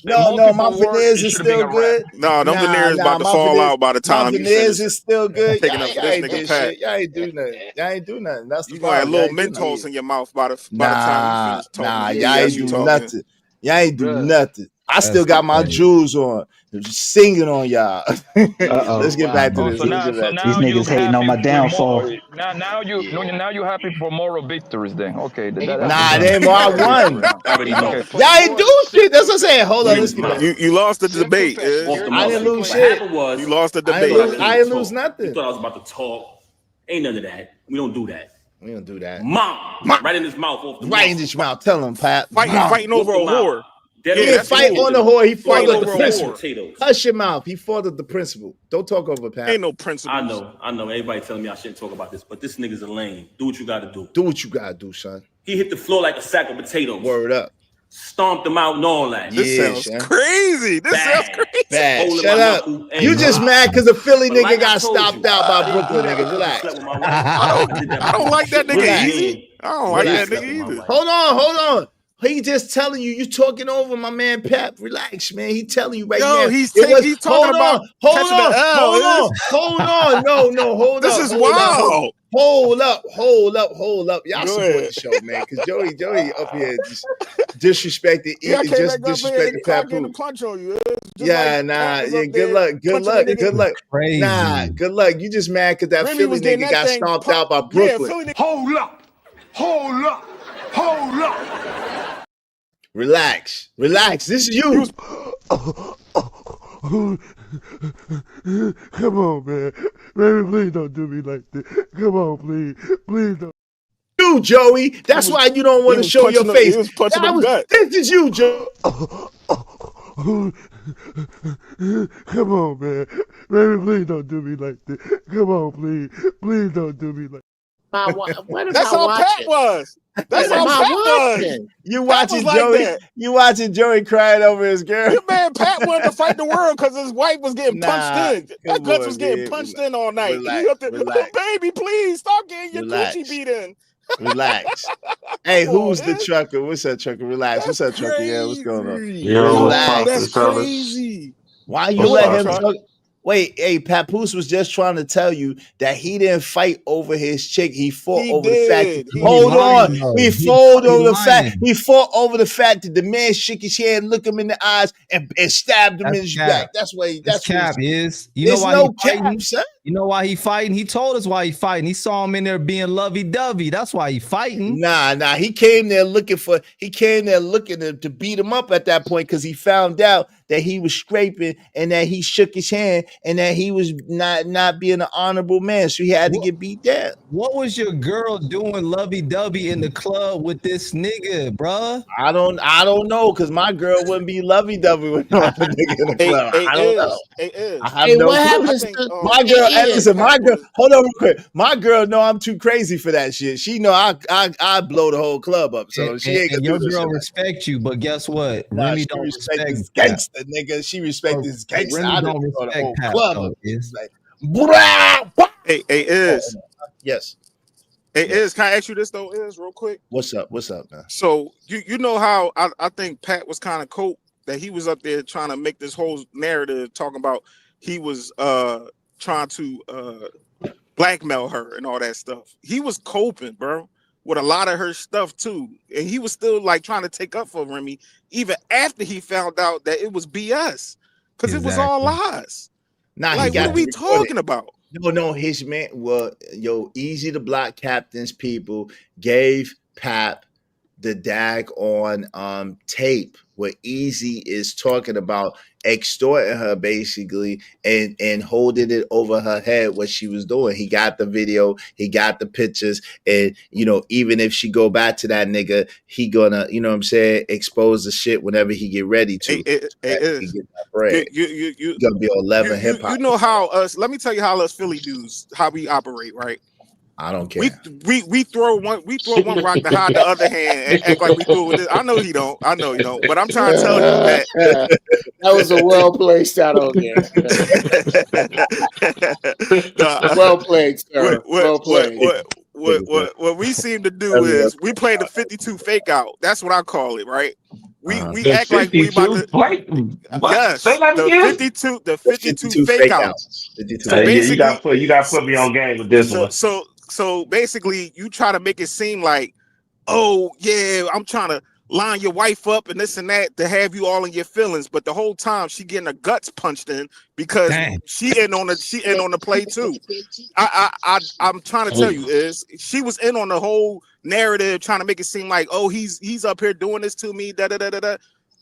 No, my veneers is still good. No, them veneers about to fall out by the time my you veneers finish is still good. taking Y'all up for this ain't nigga did Pat. shit. Y'all ain't do nothing. Y'all ain't do nothing. That's the You gonna have problem. little Mentos in your mouth by the time you finish talking. Nah, to me. y'all Yes, ain't you do talking. nothing. Y'all ain't do nothing. I still got my jewels on. Just singing on y'all. Let's get back to this. So now These niggas hating on my downfall. Now you happy for moral victories then? Okay. Nah, they ain't more. I won. Already know. Y'all ain't do shit. That's what I'm saying. Hold on, let's get back. You lost the debate. I didn't lose What shit. happened was You lost the I ain't debate. lose You nothing. thought I was about to talk. Ain't none of that. We don't do that. We don't do that. Mom. Right in his mouth. Off the Right in his mouth. Tell him, Pat. Fighting over a whore. He didn't fight on the whore. He fought over the a principle. potatoes. Hush your mouth. He fought the principle. Don't talk over Pat. Ain't no principles. I know. Everybody telling me I shouldn't talk about this, but this nigga's a lame. Do what you got to do. Do what you got to do, son. He hit the floor like a sack of potatoes. Word up. Stomped him out and all that. This sounds crazy. This sounds crazy. Bad. Holding Shut my up. knuckle and- You just mad because the Philly But nigga like I got told stopped you, out by I Brooklyn didn't do nigga. that Relax. because I slept with my wife. I don't like that nigga Relax. easy. I don't like that nigga either. Hold on. He just telling you. You talking over my man Pep. Relax, man. He telling you right now. Yo, he's talking about catching the L. Hold on. No, hold This up. is wild. Hold up. Y'all support the show, man. Because Joey up here just disrespected. Yeah, I came Just back up here disrespected and Clark getting Papoose. a punch on you. Yeah, good luck. Crazy. Nah, good luck. You just mad because that Remy Philly was getting nigga that got thing stomped out by Brooklyn. Hold up. Relax. This is you. Come on, man. Baby, please don't do me like this. Come on, please don't. You, Joey. That's why you don't want to show your face. He was punching the gut. This is you, Joey. Come on, man. Baby, please don't do me like this. Come on, please don't do me like. That's how Pat was. That's how Pat was. You watching like Joey? that. You watching Joey crying over his girl? Your man Pat wanted to fight the world because his wife was getting punched in. That guts was getting man. punched in all night. Relax, He up there, relax. baby, please stop getting your Relax. Gucci beat in. Relax. Hey, who's the Ish. trucker? What's that trucker? Relax. What's that trucker? Yeah, what's going on? Yo, Relax. That's crazy. Why you What's let up, him Chuck? talk? Wait, hey, Papoose was just trying to tell you that he didn't fight over his chick. He fought He over did. the fact. He Hold lying, on. though. He He fought lying. over the fact. He fought over the fact that the man shook his head, looked him in the eyes, and stabbed him in his back. That's what he. That's cap what he, is. You know there's why no he fighting? cap, son. You know why he fighting? He told us why he fighting. He saw him in there being lovey-dovey. That's why he fighting. Nah. He came there looking to beat him up at that point because he found out that he was scraping and that he shook his hand and that he was not being an honorable man. So he had to get beat down. What was your girl doing lovey-dovey in the club with this nigga, bruh? I don't know because my girl wouldn't be lovey-dovey with no other nigga in the club. I don't know. I have no clue. My girl, listen, my girl. Hold on real quick. My girl know I'm too crazy for that shit. She know I blow the whole club up. So she ain't gonna your do this girl shit. respect you, but guess what? Nah, Remy she don't respect respect this Pat. gangster, nigga. She respect this gangster. Remy I don't didn't blow the respect whole Pat, club though, up. is. Like, brah. Hey, Iz. Yes. Hey, Iz, can I ask you this though, Iz, real quick? What's up, man? So you know how I think Pat was kind of cope that he was up there trying to make this whole narrative talking about he was trying to blackmail her and all that stuff. He was coping, bro, with a lot of her stuff too, and he was still like trying to take up for Remy even after he found out that it was BS because it was all lies. Nah, like, he got what are we to record talking it. about? No, his man. Well, Easy to Block Captain's people gave Pap the dag on tape where Easy is talking about extorting her basically and holding it over her head what she was doing. He got the video, he got the pictures, and even if she go back to that nigga, he gonna, what I'm saying, expose the shit whenever he get ready to. He get that bread. You gonna be on 11 hip hop. You know how us, let me tell you how us Philly dudes, how we operate, right? I don't care. We throw one rock to hide the other hand and act like we threw it with this. I know he don't. But I'm trying to tell you that that was a well played shot on there. Well played, sir. Well played. What we seem to do is we play the 52 fake out. That's what I call it, right? We act like we about to. Yes, the 52 fake outs. So you got to put me on game with this one. So basically, you try to make it seem like, oh yeah, I'm trying to line your wife up and this and that to have you all in your feelings, but the whole time she getting her guts punched in because she in on the play too. I'm trying to tell you is she was in on the whole narrative, trying to make it seem like, oh, he's up here doing this to me.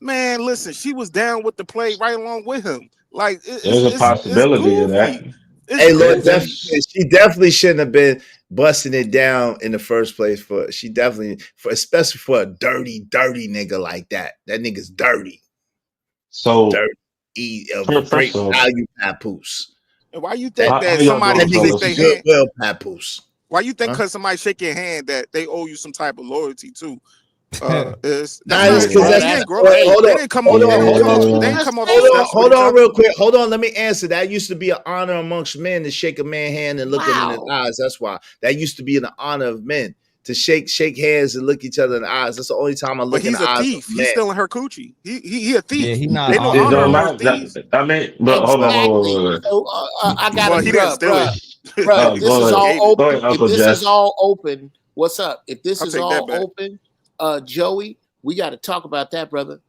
Man, listen, she was down with the play right along with him. Like there's a possibility of that. Hey, Lord, she definitely shouldn't have been busting it down in the first place. Especially for a dirty nigga like that. That nigga's dirty. So dirty, great value papoose. And why you think that somebody shake their hand? Well, papoose. Why you think because somebody shake your hand that they owe you some type of loyalty too? Hold on real quick. Hold on. Let me answer. That used to be an honor amongst men to shake a man's hand and look him in the eyes. That's why. That used to be an honor of men to shake hands and look each other in the eyes. That's the only time I look in the eyes. But he's a thief. He's stealing her coochie. He a thief. Yeah, he not. They don't matter. I mean, but hold on. So, I got he didn't steal it. Bruh, this is all open. If this is all open, what's up? If this is all open, Joey, we got to talk about that, brother.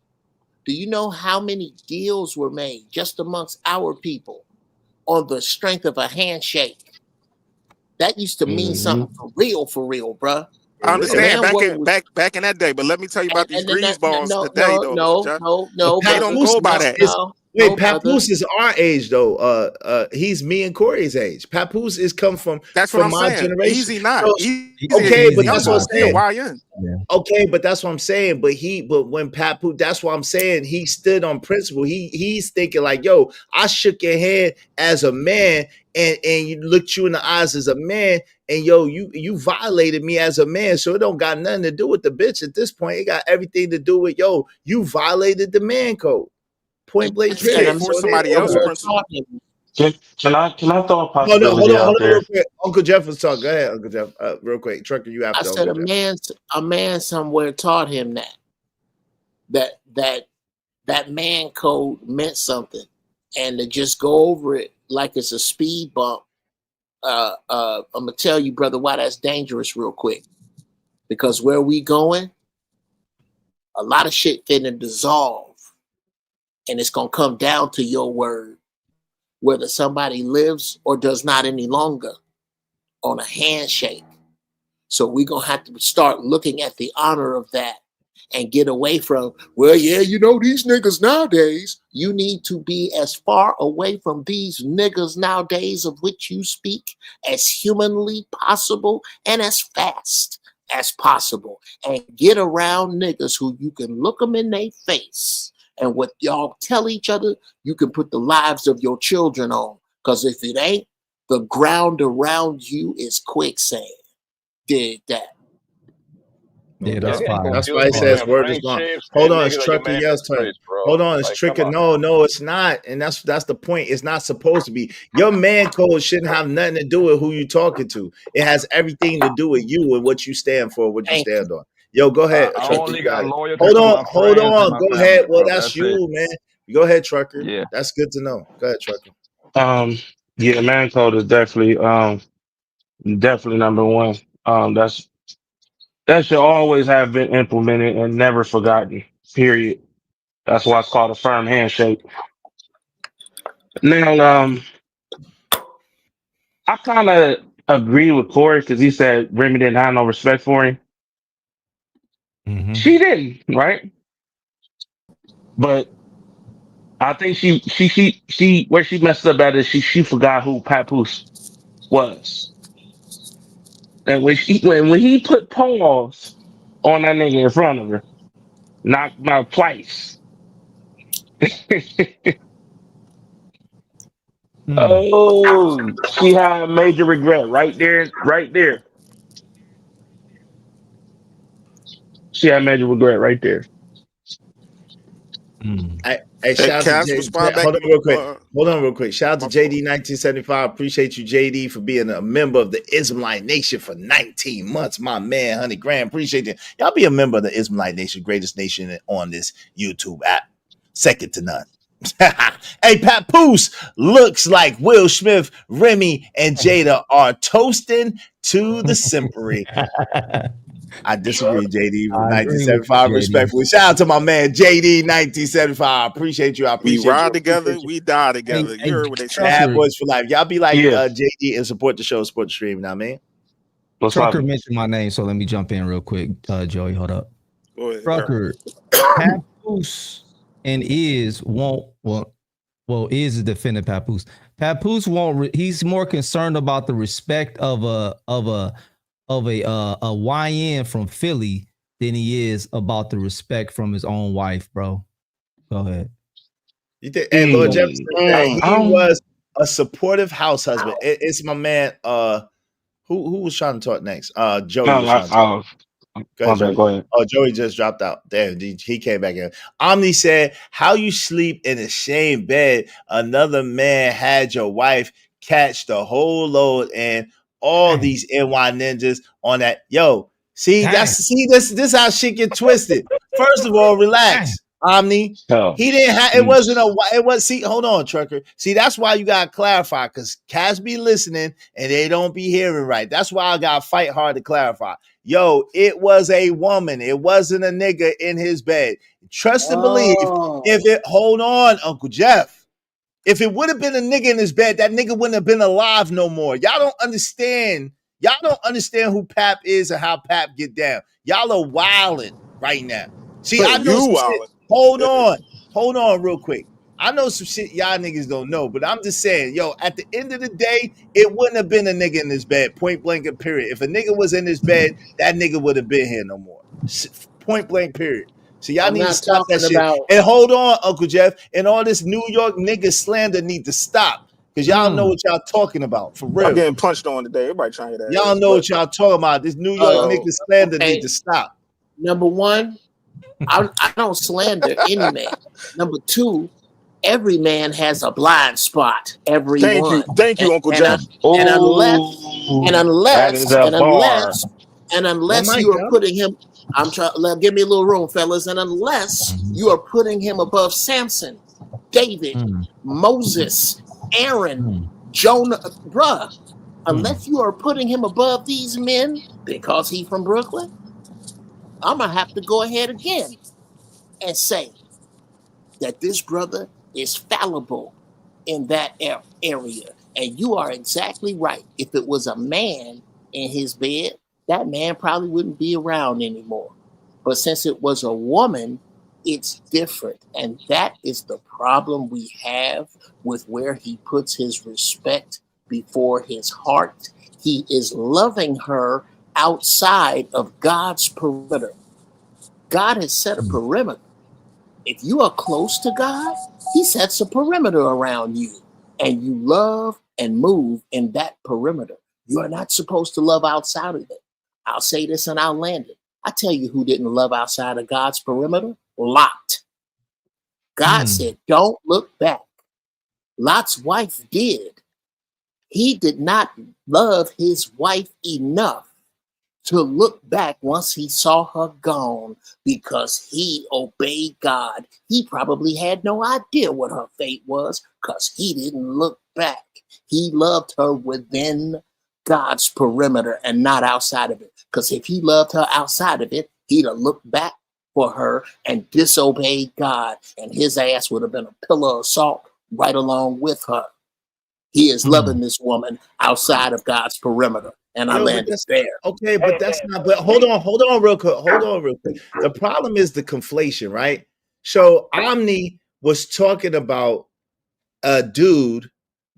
Do you know how many deals were made just amongst our people on the strength of a handshake? That used to mean something for real, bruh. I understand back in that day, but let me tell you about these greaseballs today, though. No, they don't go by that. Wait, Papoose is our age though. He's me and Corey's age. Papoose is come from that's what I'm my saying. generation. Easy not. Okay, but that's what I'm saying. YN. Okay, but that's what I'm saying. But when Papoose, that's what I'm saying. He stood on principle. He's thinking like, yo, I shook your hand as a man, and you looked you in the eyes as a man, and yo, you violated me as a man. So it don't got nothing to do with the bitch at this point. It got everything to do with yo, you violated the man code. Point blank. For somebody else. Can I throw a Hold possibility on, out there? real quick. Uncle Jeff was talking. Go ahead, Uncle Jeff. Real quick, Trucker, you have to. I said a man somewhere taught him that man code meant something, and to just go over it like it's a speed bump. I'm gonna tell you, brother, why that's dangerous real quick. Because where we going, a lot of shit finna dissolve. And it's going to come down to your word, whether somebody lives or does not any longer on a handshake. So we're going to have to start looking at the honor of that and get away from, well, yeah, you know, these niggas nowadays. You need to be as far away from these niggas nowadays of which you speak as humanly possible and as fast as possible. And get around niggas who you can look them in their face. And what y'all tell each other, you can put the lives of your children on. Because if it ain't, the ground around you is quicksand. Dig that. Yeah, that's fine. That's why he says word is gone. Hold on, it's Trucker Yell's turn. Hold on, it's Tricker. No, it's not. And that's the point. It's not supposed to be. Your man code shouldn't have nothing to do with who you talking to. It has everything to do with you and what you stand for, what you stand on. Yo, go ahead. Hold on. Go ahead. Well, that's you, man. Go ahead, Trucker. Yeah, that's good to know. Go ahead, Trucker. Yeah, man code is definitely number one. That should always have been implemented and never forgotten. Period. That's why it's called a firm handshake. Now, I kind of agree with Corey because he said Remy didn't have no respect for him. She didn't, right? But I think she where she messed up at is she forgot who Papoose was. And when he put pause on that nigga in front of her, knocked him out twice. Oh, she had a major regret right there, right there. She had major regret right there. Hey, shout out to JD. Hold on real quick. Shout out to JD 1975. Appreciate you, JD, for being a member of the Ismailite Nation for 19 months. My man, 100 grand. Appreciate it. Y'all be a member of the Ismailite Nation, greatest nation on this YouTube app. Second to none. Hey, Papoose looks like Will Smith, Remy, and Jada are toasting to the simpery. I disagree, JD. 1975, respectfully. Shout out to my man, JD 1975. Appreciate you. I appreciate we ride you. together, we die together. You heard what they said. Bad boys for life. Y'all be like JD and support the show, support the stream. Now, man. Trucker mentioned my name, so let me jump in real quick. Joey, hold up. Go ahead, Trucker, Papoose and Iz won't. Well, Iz is defending Papoose. Papoose won't. He's more concerned about the respect of a YN from Philly than he is about the respect from his own wife, bro. Go ahead. You think? And Lord Jefferson, he was a supportive house husband. It's my man. Who was trying to talk next? Joey. Go ahead. Oh, Joey just dropped out. Damn, he came back in. Omni said, "How you sleep in the same bed? Another man had your wife catch the whole load and." All these NY ninjas on that. Yo, this how shit get twisted. First of all, relax, Omni. He didn't have it wasn't see, hold on, Trucker. See, that's why you gotta clarify because cats be listening and they don't be hearing right. That's why I gotta fight hard to clarify. Yo, it was a woman, it wasn't a nigga in his bed. Trust and believe hold on, Uncle Jeff. If it would have been a nigga in his bed, that nigga wouldn't have been alive no more. Y'all don't understand. Y'all don't understand who Pap is and how Pap get down. Y'all are wilding right now. See, I know some shit. Hold on real quick. I know some shit y'all niggas don't know, but I'm just saying, yo, at the end of the day, it wouldn't have been a nigga in his bed, point blank and period. If a nigga was in his bed, that nigga would have been here no more. Point blank, period. So y'all need to stop that shit. And hold on, Uncle Jeff. And all this New York nigga slander need to stop. Because y'all know what y'all talking about. For real. I'm getting punched on today. Everybody trying to hear that. Y'all know what y'all talking about. This New York nigga slander need to stop. Number one, I don't slander any man. Number two, every man has a blind spot. Everyone. Thank you, Uncle Jeff. And unless you are putting him, give me a little room, fellas. And unless you are putting him above Samson, David, Moses, Aaron, Jonah, bruh, unless you are putting him above these men because he's from Brooklyn, I'm gonna have to go ahead again and say that this brother is fallible in that area. And you are exactly right. If it was a man in his bed, that man probably wouldn't be around anymore. But since it was a woman, it's different. And that is the problem we have with where he puts his respect before his heart. He is loving her outside of God's perimeter. God has set a perimeter. If you are close to God, he sets a perimeter around you. And you love and move in that perimeter. You are not supposed to love outside of it. I'll say this and I'll land it. I tell you who didn't love outside of God's perimeter? Lot. God said, don't look back. Lot's wife did. He did not love his wife enough to look back once he saw her gone because he obeyed God. He probably had no idea what her fate was because he didn't look back. He loved her within God's perimeter and not outside of it. Because if he loved her outside of it, he'd have looked back for her and disobeyed God, and his ass would have been a pillar of salt right along with her. He is loving this woman outside of God's perimeter. And I landed there. Okay, but that's not. But hold on, real quick. The problem is the conflation, right? So Omni was talking about a dude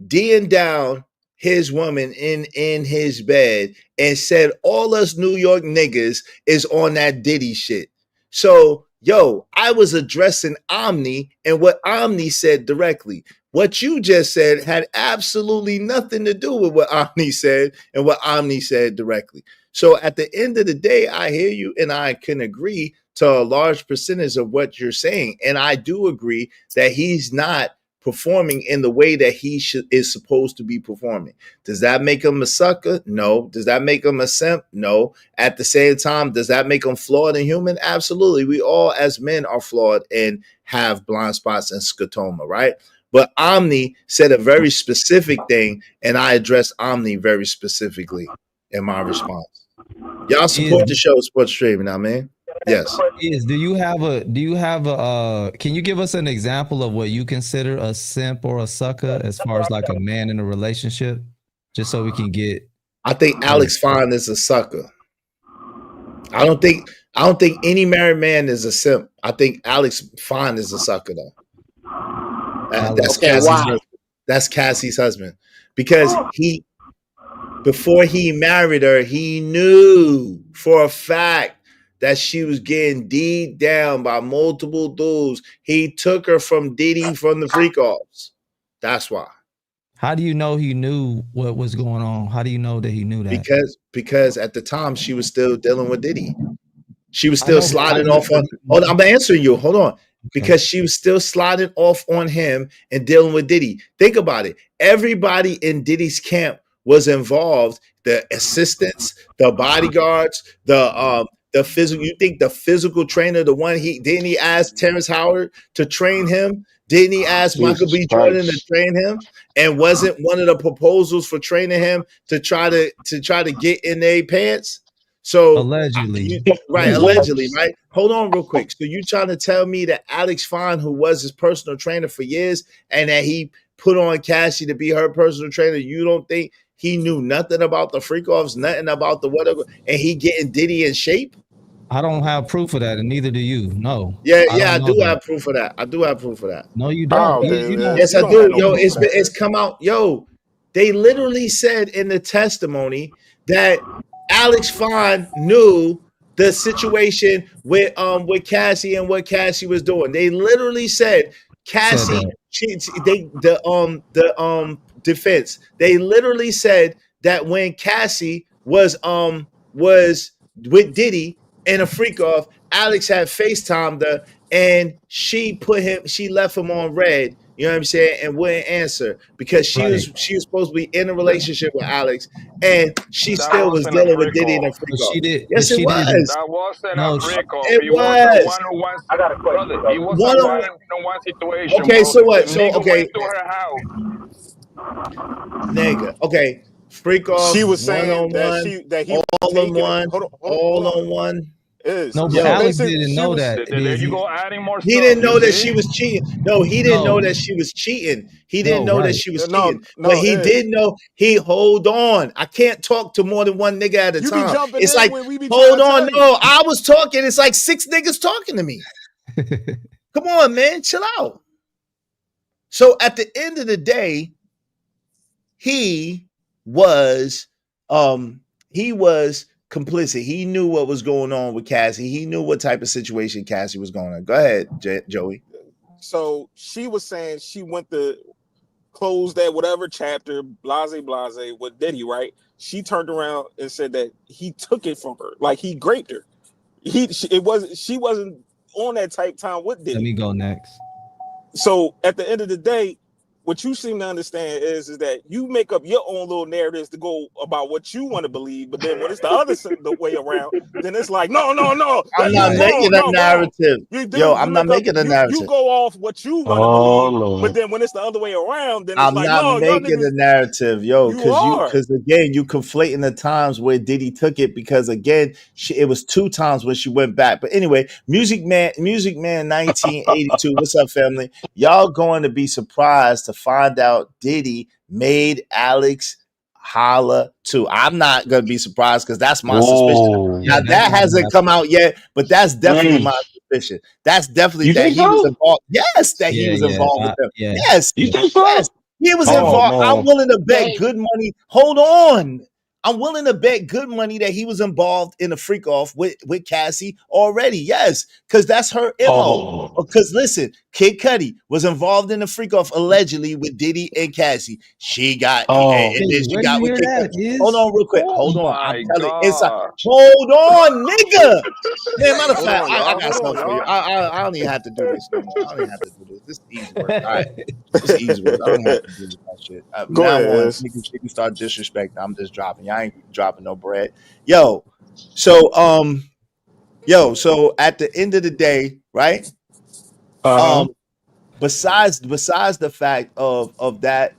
D'ing down his woman in his bed and said all us New York niggas is on that Diddy shit. So I was addressing Omni and what Omni said directly. What you just said had absolutely nothing to do with what Omni said and what Omni said directly. So at the end of the day, I hear you and I can agree to a large percentage of what you're saying. And I do agree that he's not performing in the way that he is supposed to be performing. Does that make him a sucker? No. Does that make him a simp? No. At the same time, does that make him flawed and human? Absolutely. We all as men are flawed and have blind spots and scotoma, right? But Omni said a very specific thing, and I addressed Omni very specifically in my response. Y'all support the show, Sports Streaming, I mean. Yes. Do you have a can you give us an example of what you consider a simp or a sucker as far as like a man in a relationship? Just so we can get. I think Alex Fine is a sucker. I don't think any married man is a simp. I think Alex Fine is a sucker though. That's Cassie's husband. Because before he married her, he knew for a fact that she was getting D'd down by multiple dudes. He took her from Diddy from the freak offs. That's why. How do you know he knew what was going on? How do you know that he knew that? Because at the time she was still dealing with Diddy. She was still sliding off on. Hold on, I'm answering you. Hold on. Because she was still sliding off on him and dealing with Diddy. Think about it. Everybody in Diddy's camp was involved. The assistants, the bodyguards, the physical. You think the physical trainer, the one didn't he ask Terrence Howard to train him? Didn't he ask Michael B. Jordan to train him? And wasn't one of the proposals for training him to try to get in their pants? So allegedly, allegedly, right? Hold on real quick. So you trying to tell me that Alex Fine, who was his personal trainer for years, and that he put on Cassie to be her personal trainer, you don't think he knew nothing about the freak offs, nothing about the whatever, and he getting Diddy in shape? I don't have proof of that, and neither do you. No. I do have proof of that. I do have proof of that. No, you don't. Yes, I do. Yo, it's come out. Yo, they literally said in the testimony that Alex Fine knew the situation with Cassie and what Cassie was doing. They literally said Cassie, the defense. They literally said that when Cassie was with Diddy in a freak off, Alex had FaceTimed her and she left him on red. You know what I'm saying? And wouldn't answer because she was supposed to be in a relationship with Alex, and she still was dealing with Diddy in a freak off. Yes, it was. That wasn't a freak off. It was. One-on-one. I got a question. Brother, it was a one-on-one situation. Okay, bro. so what? The So nigga okay, went to her house. nigga. Okay, freak off. She was saying one-on-one, that he all on one, all on one. No, but Alex didn't know that. There you go, adding more stuff. He didn't know that she was cheating. No, he didn't know that she was cheating. He didn't know that she was cheating. But he did know. Hold on. I can't talk to more than one nigga at a time. It's like, hold on. No, I was talking. It's like 6 niggas talking to me. Come on, man. Chill out. So at the end of the day, he was complicit. He knew what was going on with Cassie. He knew what type of situation Cassie was going on. Go ahead, Joey. So she was saying she went to close that whatever chapter, blase with Diddy, right? She turned around and said that he took it from her, like he raped her. She wasn't on that type time with Diddy. Let me go next. So at the end of the day, what you seem to understand is that you make up your own little narratives to go about what you want to believe, but then when it's the way around, then it's like, no. I'm not making a narrative. I'm not making a narrative. You go off what you want to believe, but then when it's the other way around, then it's like, no, I'm not making a narrative, because again, you conflating the times where Diddy took it, because again, it was 2 times when she went back. But anyway, Music Man 1982. What's up, family? Y'all going to be surprised to find out Diddy made Alex holla too. I'm not gonna be surprised because that's my suspicion. Now that hasn't come out yet, but that's definitely my suspicion. That's definitely that he was involved. Yes, that he was involved with them. Yes, You think so? yes, he was Oh, involved. I'm man. willing to bet good money. Hold on. I'm willing to bet good money that he was involved in a freak off with Cassie already. Yes, because that's her MO. Because listen, Kid Cudi was involved in a freak off allegedly with Diddy and Cassie. She got, and then she got with Kid Cudi. Hold on, real quick. Hold on. I'm telling you, it's a hold on, nigga. Man, matter of fact, I got something for you. I don't even have to do this no more. I don't even have to do this. This is easy work. All right, this is easy work. I don't have to do that shit. Go now ahead, on, Ez. niggas start disrespecting. I'm just dropping. Y'all ain't dropping no bread. So at the end of the day, right? Besides the fact of that,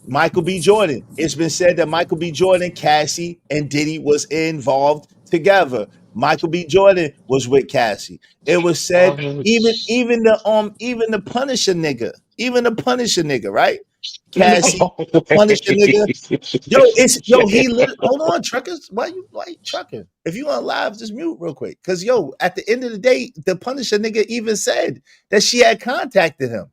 Michael B. Jordan. It's been said that Michael B. Jordan, Cassie, and Diddy was involved together. Michael B. Jordan was with Cassie. It was said even the Punisher nigga, right? Cassie, Punisher nigga. Hold on, truckers. Why you trucking? If you on live, just mute real quick. Cause at the end of the day, the Punisher nigga even said that she had contacted him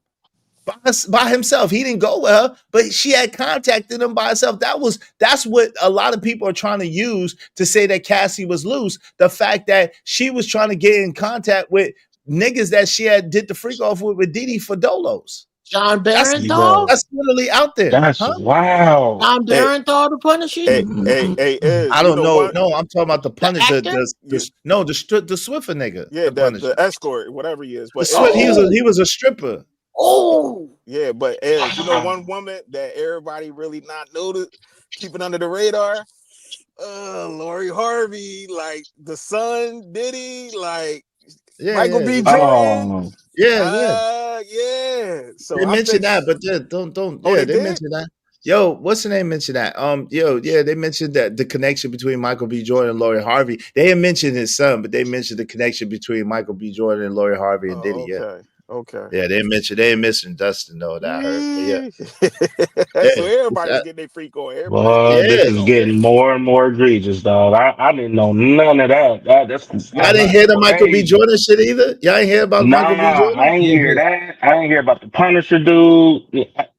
by himself. He didn't go with her, but she had contacted him by herself. That's what a lot of people are trying to use to say that Cassie was loose. The fact that she was trying to get in contact with niggas that she had did the freak off with Diddy for Dolos. John Barenthal? That's literally out there. That's wow. John Barenthal, the Punisher? I don't know. No, I'm talking about the Punisher. The Swiffer nigga. Yeah, the escort, whatever he is. But he was a stripper. Oh, yeah, but Ez, you know one woman that everybody really not noticed, keeping under the radar? Lori Harvey, like the son, Diddy, like Michael B. Jordan. Yeah. So they mentioned that, but don't. Yeah, they mentioned that. Yo, what's the name? Mentioned that. They mentioned that the connection between Michael B. Jordan and Lori Harvey. They didn't mention his son, but they mentioned the connection between Michael B. Jordan and Lori Harvey and Diddy. Okay. Yeah, they didn't mention Dustin though. That I heard. So everybody's getting their freak on. This is getting more and more egregious, dog. I didn't know none of that. Y'all didn't hear the Michael B. Jordan shit either? Y'all ain't hear about Michael B. Jordan? I ain't hear that. I ain't hear about the Punisher dude.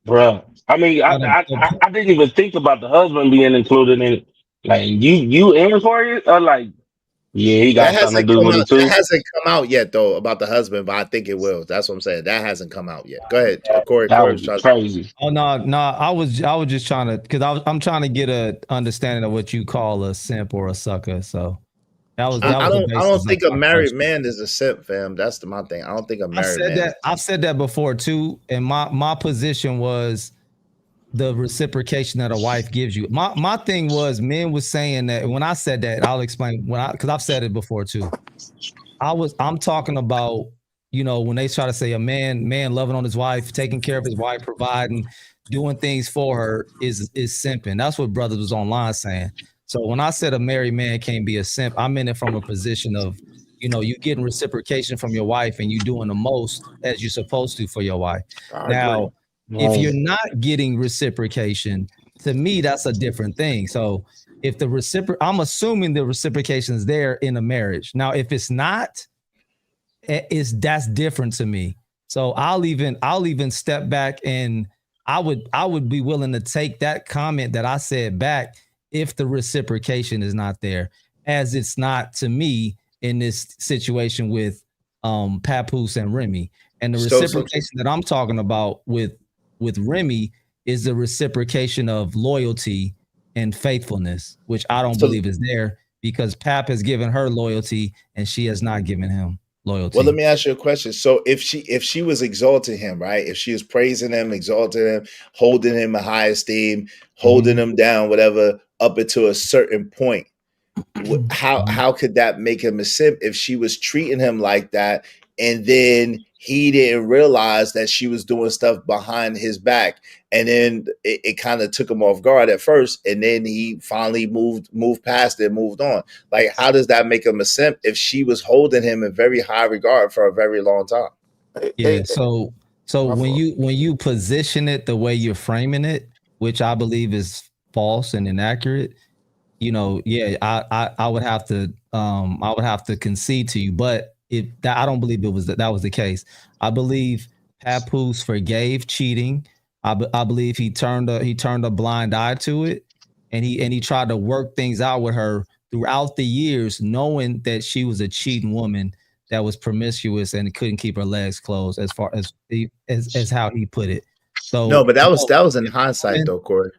Bruh. I mean, I didn't even think about the husband being included in it. Like, you in for it? Or like, yeah, he got something to do with it too. That hasn't come out yet, though, about the husband, but I think it will. That's what I'm saying. That hasn't come out yet. Go ahead, Corey. That was crazy. Oh no! I was just trying to, because I'm trying to get a understanding of what you call a simp or a sucker. So I don't think a married man is a simp, fam. That's my thing. I don't think a married man. I've said that before too, and my position was the reciprocation that a wife gives you. My thing was, men was saying that. When I said that, I'll explain because I've said it before too. I'm talking about, when they try to say a man loving on his wife, taking care of his wife, providing, doing things for her is simping. That's what Brothers was online saying. So when I said a married man can't be a simp, I meant it from a position of, you getting reciprocation from your wife and you doing the most as you're supposed to for your wife. Now, if you're not getting reciprocation, to me, that's a different thing. So if I'm assuming the reciprocation is there in a marriage. Now, if it's not, that's different to me. So I'll even step back, and I would be willing to take that comment that I said back if the reciprocation is not there, as it's not to me in this situation with Papoose and Remy. And the reciprocation that I'm talking about with Remy is the reciprocation of loyalty and faithfulness, which I don't believe is there, because Pap has given her loyalty and she has not given him loyalty. Well, let me ask you a question. So if she was exalting him, right? If she was praising him, exalting him, holding him in high esteem, holding him down, whatever, up until a certain point, how could that make him a simp if she was treating him like that and then he didn't realize that she was doing stuff behind his back, and then it kind of took him off guard at first, and then he finally moved past it, moved on. Like, how does that make him a simp if she was holding him in very high regard for a very long time? Yeah. So when you position it the way you're framing it, which I believe is false and inaccurate, you know, yeah, I would have to concede to you, but I don't believe that was the case. I believe Papoose forgave cheating. I believe he turned a blind eye to it, and he tried to work things out with her throughout the years, knowing that she was a cheating woman that was promiscuous and couldn't keep her legs closed, as far as how he put it. So no, but that was in hindsight though, Corey.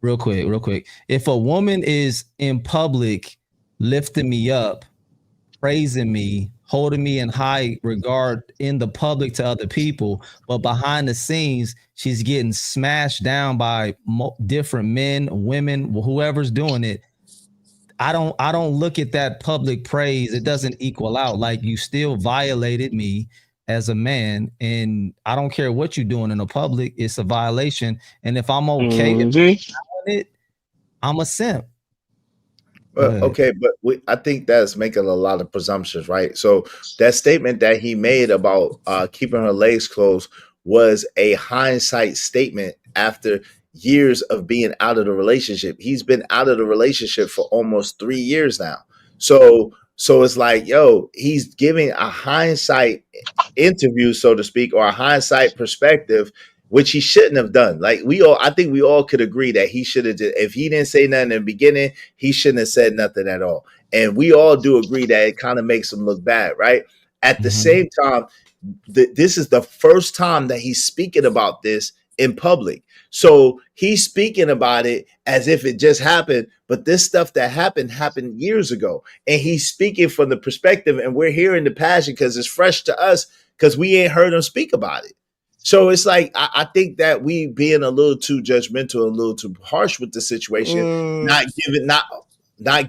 Real quick. If a woman is in public lifting me up, praising me, holding me in high regard in the public to other people, but behind the scenes, she's getting smashed down by different men, women, whoever's doing it, I don't look at that public praise. It doesn't equal out. Like, you still violated me as a man, and I don't care what you're doing in the public. It's a violation. And if I'm okay with it, I'm a simp. Okay, but I think that's making a lot of presumptions, right? So that statement that he made about keeping her legs closed was a hindsight statement after years of being out of the relationship. He's been out of the relationship for almost 3 years now. So it's like, yo, he's giving a hindsight interview, so to speak, or a hindsight perspective, which he shouldn't have done. Like, I think we all could agree that he should have, if he didn't say nothing in the beginning, he shouldn't have said nothing at all. And we all do agree that it kind of makes him look bad, right? At the same time, this is the first time that he's speaking about this in public. So he's speaking about it as if it just happened, but this stuff that happened years ago. And he's speaking from the perspective, and we're hearing the passion because it's fresh to us, because we ain't heard him speak about it. So it's like, I think that we being a little too judgmental, a little too harsh with the situation, not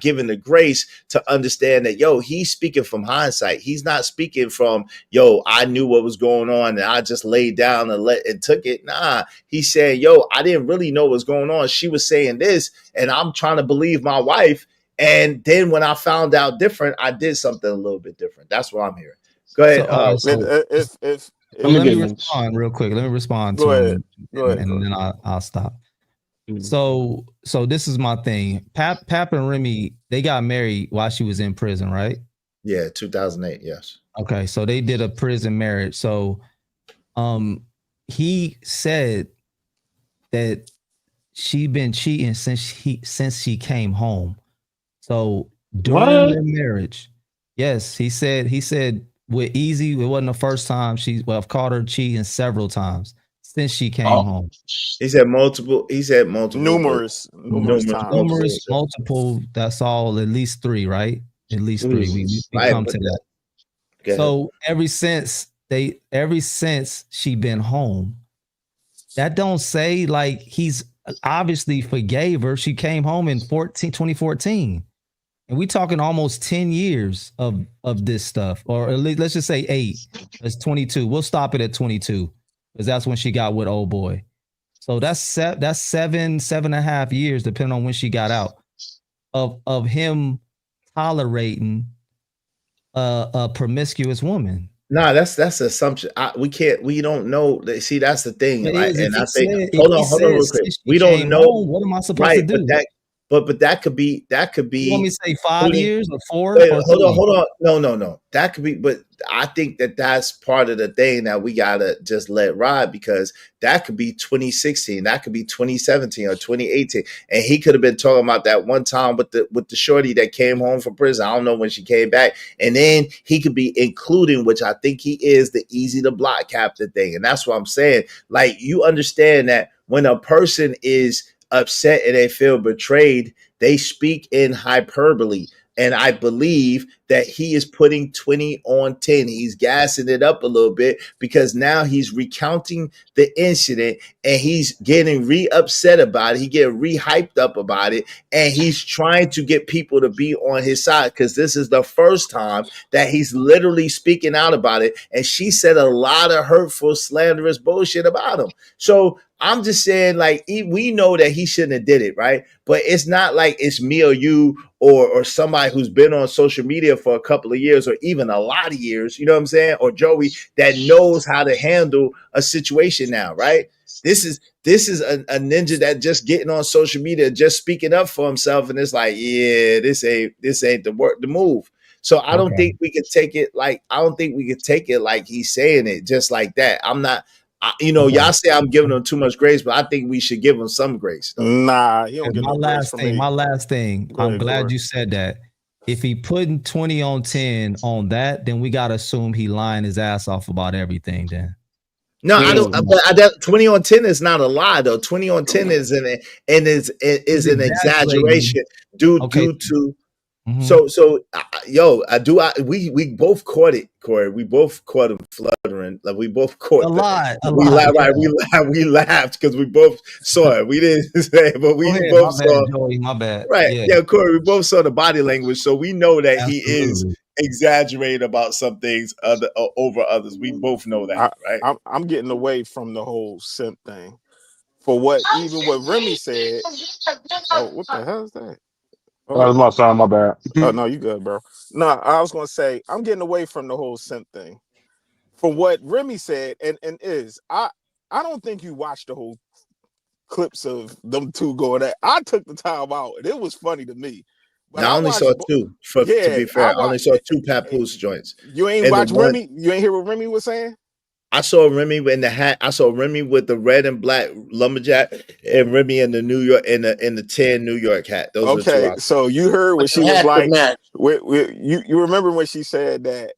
giving the grace to understand that, yo, he's speaking from hindsight. He's not speaking from, yo, I knew what was going on and I just laid down and took it. Nah, he's saying, yo, I didn't really know what was going on. She was saying this, and I'm trying to believe my wife. And then when I found out different, I did something a little bit different. That's what I'm hearing. Go ahead. Let me respond real quick. Let me respond to him, and then I'll stop. So this is my thing. Pap and Remy, they got married while she was in prison, right? Yeah, 2008. Yes. Okay, so they did a prison marriage. So, he said that she been cheating since she came home. So during their marriage, yes, he said with Easy, it wasn't the first time. I've caught her cheating several times since she came home. He said multiple. Numerous times. Multiple. That's all. At least 3, right? At least 3. We come to that. So ever since she been home, that don't say like he's obviously forgave her. She came home in 2014. And we talking almost 10 years of this stuff, or at least let's just say 8. That's 22. We'll stop it at 22 because that's when she got with old boy. So that's 7.5 years, depending on when she got out, of him tolerating a promiscuous woman. Nah, that's an assumption. We don't know. See, that's the thing, right? And I think, hold on real quick. We don't know. What am I supposed to do? But that could be. You want me to say 5 years or 4? Wait, hold on. No. That could be. But I think that's part of the thing that we gotta just let ride, because that could be 2016, that could be 2017 or 2018, and he could have been talking about that one time with the shorty that came home from prison. I don't know when she came back, and then he could be including, which I think he is, the easy to block captain thing, and that's what I'm saying. Like, you understand that when a person is upset and they feel betrayed, they speak in hyperbole. And I believe that he is putting 20 on 10. He's gassing it up a little bit because now he's recounting the incident and he's getting re-upset about it. He getting re-hyped up about it. And he's trying to get people to be on his side because this is the first time that he's literally speaking out about it. And she said a lot of hurtful, slanderous bullshit about him. So I'm just saying, like, we know that he shouldn't have did it, right? But it's not like it's me or you or somebody who's been on social media for a couple of years or even a lot of years, you know what I'm saying? Or Joey that knows how to handle a situation now, right? This is a ninja that just getting on social media, just speaking up for himself, and it's like, yeah, this ain't the move. So I don't think we could take it like he's saying it just like that. I'm not. Y'all say I'm giving him too much grace, but I think we should give him some grace. Nah, he don't get my no grace from me. My last thing. I'm glad you said that. If he putting 20 on 10 on that, then we gotta assume he lying his ass off about everything. Then no, I don't. But 20 on 10 is not a lie though. 20 on 10 is an exaggeration due to. Mm-hmm. We both caught it, Corey. We both caught him fluttering. Like we both caught a lot. We laughed because we both saw it. We didn't say it, but we both saw it. Joey, my bad. Right. Yeah, Corey, we both saw the body language. So we know that he is exaggerating about some things over others. We both know that, right? I'm getting away from the whole simp thing. For what Remy said. Oh, what the hell is that? That was my son, my bad. Oh, no, you good, bro. No, I was going to say, I'm getting away from the whole simp thing. For what Remy said, I don't think you watched the whole clips of them two going at. I took the time out, and it was funny to me. But I only saw two, to be fair. I only saw two Papoose joints. You ain't watched Remy? You ain't hear what Remy was saying? I saw Remy in the hat. I saw Remy with the red and black lumberjack, and Remy in the New York in the tan New York hat. Those are two. So you heard what she was like. You remember when she said that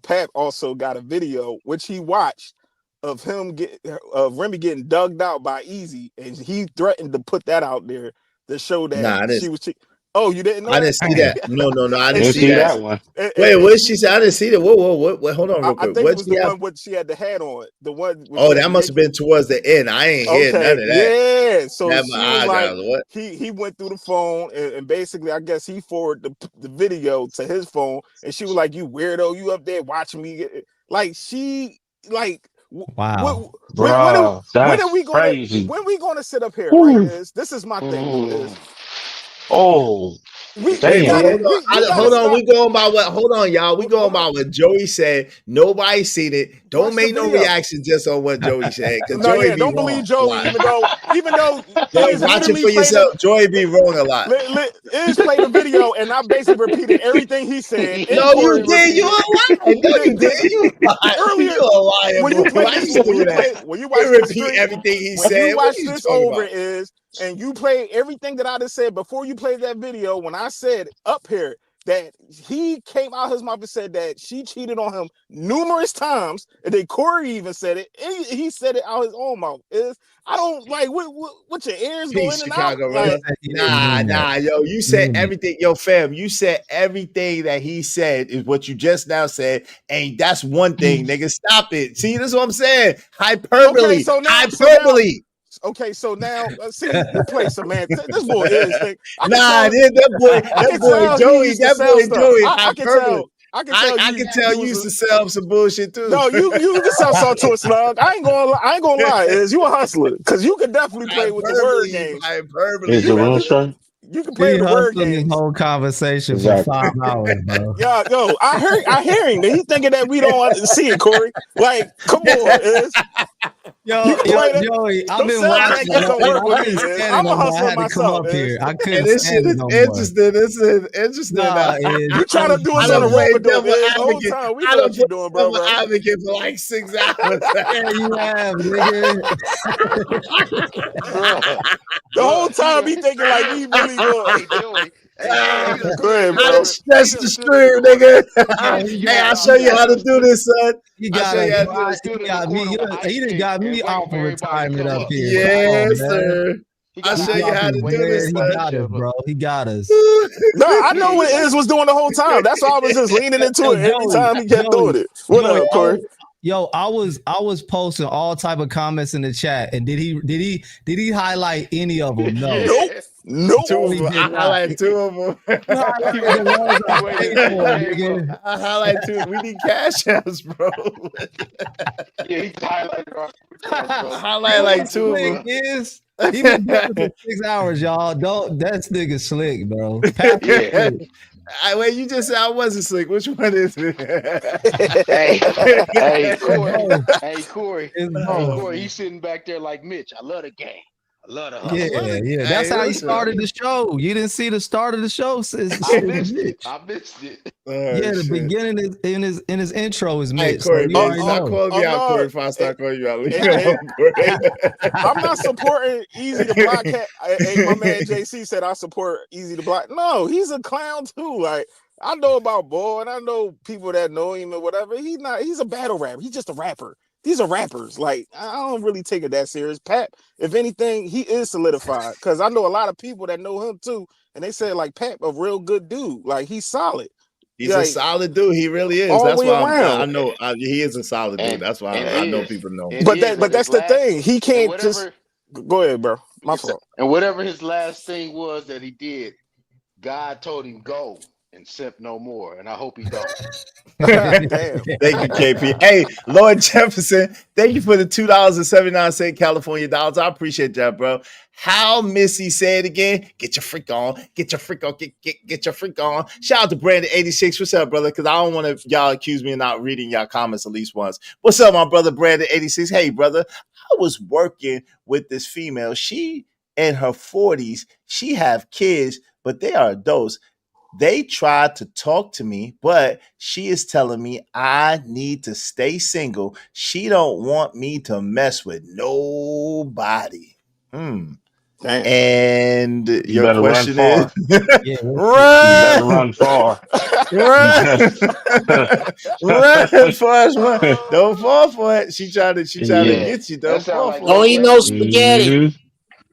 Pat also got a video which he watched of Remy getting dugged out by Easy, and he threatened to put that out there to show that she was. Oh, you didn't know? I didn't see that. No, I didn't see that one. Wait, what she said? I didn't see that. Whoa, hold on real quick. I think it was the one with she had the hat on. The one. That must have been towards the end. I ain't hear none of that. Yeah, so she was like, he went through the phone and basically, I guess he forwarded the video to his phone, and she was like, "You weirdo, you up there watching me?" Like she like. Wow, when are we going to sit up here? Right? This is my thing. Hold on. We going by what? Hold on, y'all. We going by what Joey said. Nobody seen it. Don't make no reaction just on what Joey said. Don't believe Joey, even though watch it for yourself. Joey be wrong a lot. Is played the video, and I basically repeated everything he said. No, you did. You a liar. No, you did. You earlier. You a liar. When you repeat everything he said. When you watch this over and you play everything that I just said before you played that video, when I said up here that he came out his mouth and said that she cheated on him numerous times, and then Corey even said it. He said it out his own mouth. I don't like what your ears go in and Chicago, out. Like, nah, yo, you said everything, yo, fam. You said everything that he said is what you just now said, and that's one thing, nigga. Stop it. See, this is what I'm saying. Hyperbole. Hyperbole. Okay, so now see you play some man. This boy is that boy Joey. I can tell you used to sell some bullshit too. No, you can sell something to a slug. I ain't gonna lie. Is you a hustler? Because you can definitely play with the word games. Hyperbole. You can play the word games. This whole conversation for 5 hours, bro. Yo, I hear him. He's thinking that we don't see it, Corey. Like, come on, Joey, I've been watching. I'm a hustler myself. I couldn't. This shit is interesting. This is interesting. You trying to do us on a rope the whole time? We know what you're doing, bro. I'm advocate for like 6 hours. Yeah, you have, nigga. The whole time he thinking like we really would. Go ahead, bro. That's the stream, nigga. Hey, I'll show you how to do this, son. He got me. He done got me out for retirement up here. Yes, sir. I'll show you how to do this. He got us, bro. He got us. No, I know what Iz was doing the whole time. That's why I was just leaning into it every time he kept doing it. What up, Corey? Yo, I was posting all type of comments in the chat, and did he highlight any of them? No. Nope. No, two of them. I highlight two of them. I highlight two. We need cash apps, bro. Yeah, he highlighted. Highlight like two of them. Is he been doing it for 6 hours, y'all. Don't that nigga slick, bro. Wait, you just said I wasn't slick. Which one is it? Hey, Corey. He's sitting back there like Mitch. I love the game. I love the hustle. Yeah. That's how he started the show. You didn't see the start of the show. I missed it. The beginning is in his intro is Mitch. Corey, so stop calling me out, Corey. If I start calling you out, I'm not supporting Easy to Block. Hey, my man JC said I support Easy to Block. No, he's a clown too. Like I know about Bo, and I know people that know him or whatever. He's a battle rapper. He's just a rapper. These are rappers. Like, I don't really take it that serious. Pat, if anything, he is solidified. Because I know a lot of people that know him too. And they say, like, Pat, a real good dude. Like, he's solid. He's a solid dude. He really is. That's why I know he is a solid dude. That's why I know people know. But that's the thing. He can't just... Go ahead, bro. My fault. And whatever his last thing was that he did, God told him, go and simp no more. And I hope he don't. Damn. Thank you, KP. Hey, Lord Jefferson, thank you for the $2.79 California dollars. I appreciate that, bro. How Missy say it again? Get your freak on. Get your freak on. Get your freak on. Shout out to Brandon86. What's up, brother? Because I don't want to y'all accuse me of not reading y'all comments at least once. What's up, my brother Brandon86? Hey, brother. I was working with this female. She in her 40s. She have kids, but they are adults. They tried to talk to me, but she is telling me I need to stay single. She don't want me to mess with nobody. And your question is, run, run far, run fast, run. Don't fall for it. She tried to get you. Don't fall for it. Don't eat no spaghetti.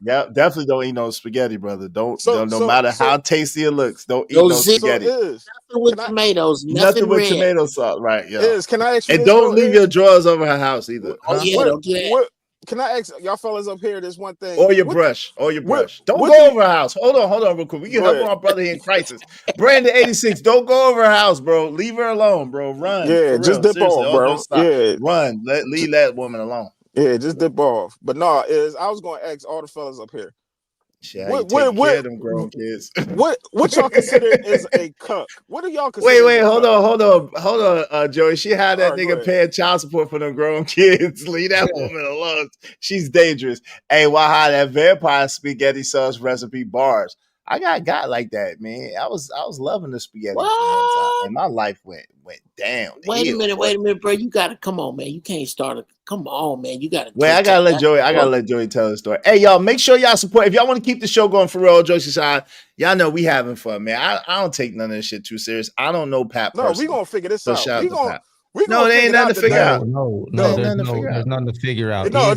Yeah, definitely don't eat no spaghetti, brother. Don't no matter how tasty it looks. Don't eat no spaghetti. Nothing with tomatoes. Nothing with red. Tomato sauce, right? Yeah. Can I ask you and don't leave your drawers over her house either. Don't do that. Can I ask y'all fellas up here this one thing? Or your brush. Don't go over her house. Hold on real quick. We can help our brother here in crisis. Brandon86, don't go over her house, bro. Leave her alone, bro. Run. Yeah, just dip off, bro. Yeah. Run. Leave that woman alone. Yeah, just dip off. But no, I was going to ask all the fellas up here. Yeah, what them grown kids? What y'all consider is a cuck? What do y'all consider? Wait, hold on, Joey. She had that nigga paying child support for them grown kids. Leave that woman alone. She's dangerous. Hey, wow, that vampire spaghetti sauce recipe bars. I got like that, man. I was loving the spaghetti for one time, and my life went down. Wait a minute, bro. You gotta come on, man. You can't start it. Come on, man. You gotta. Wait, I gotta let Joey tell the story. Hey, y'all, make sure y'all support. If y'all want to keep the show going for real, Joyce Shine, y'all know we having fun, man. I don't take none of this shit too serious. I don't know Pat. No, we gonna figure this out. Shout out to Pat. No, there ain't nothing to figure out. No, there's nothing to figure out. No, it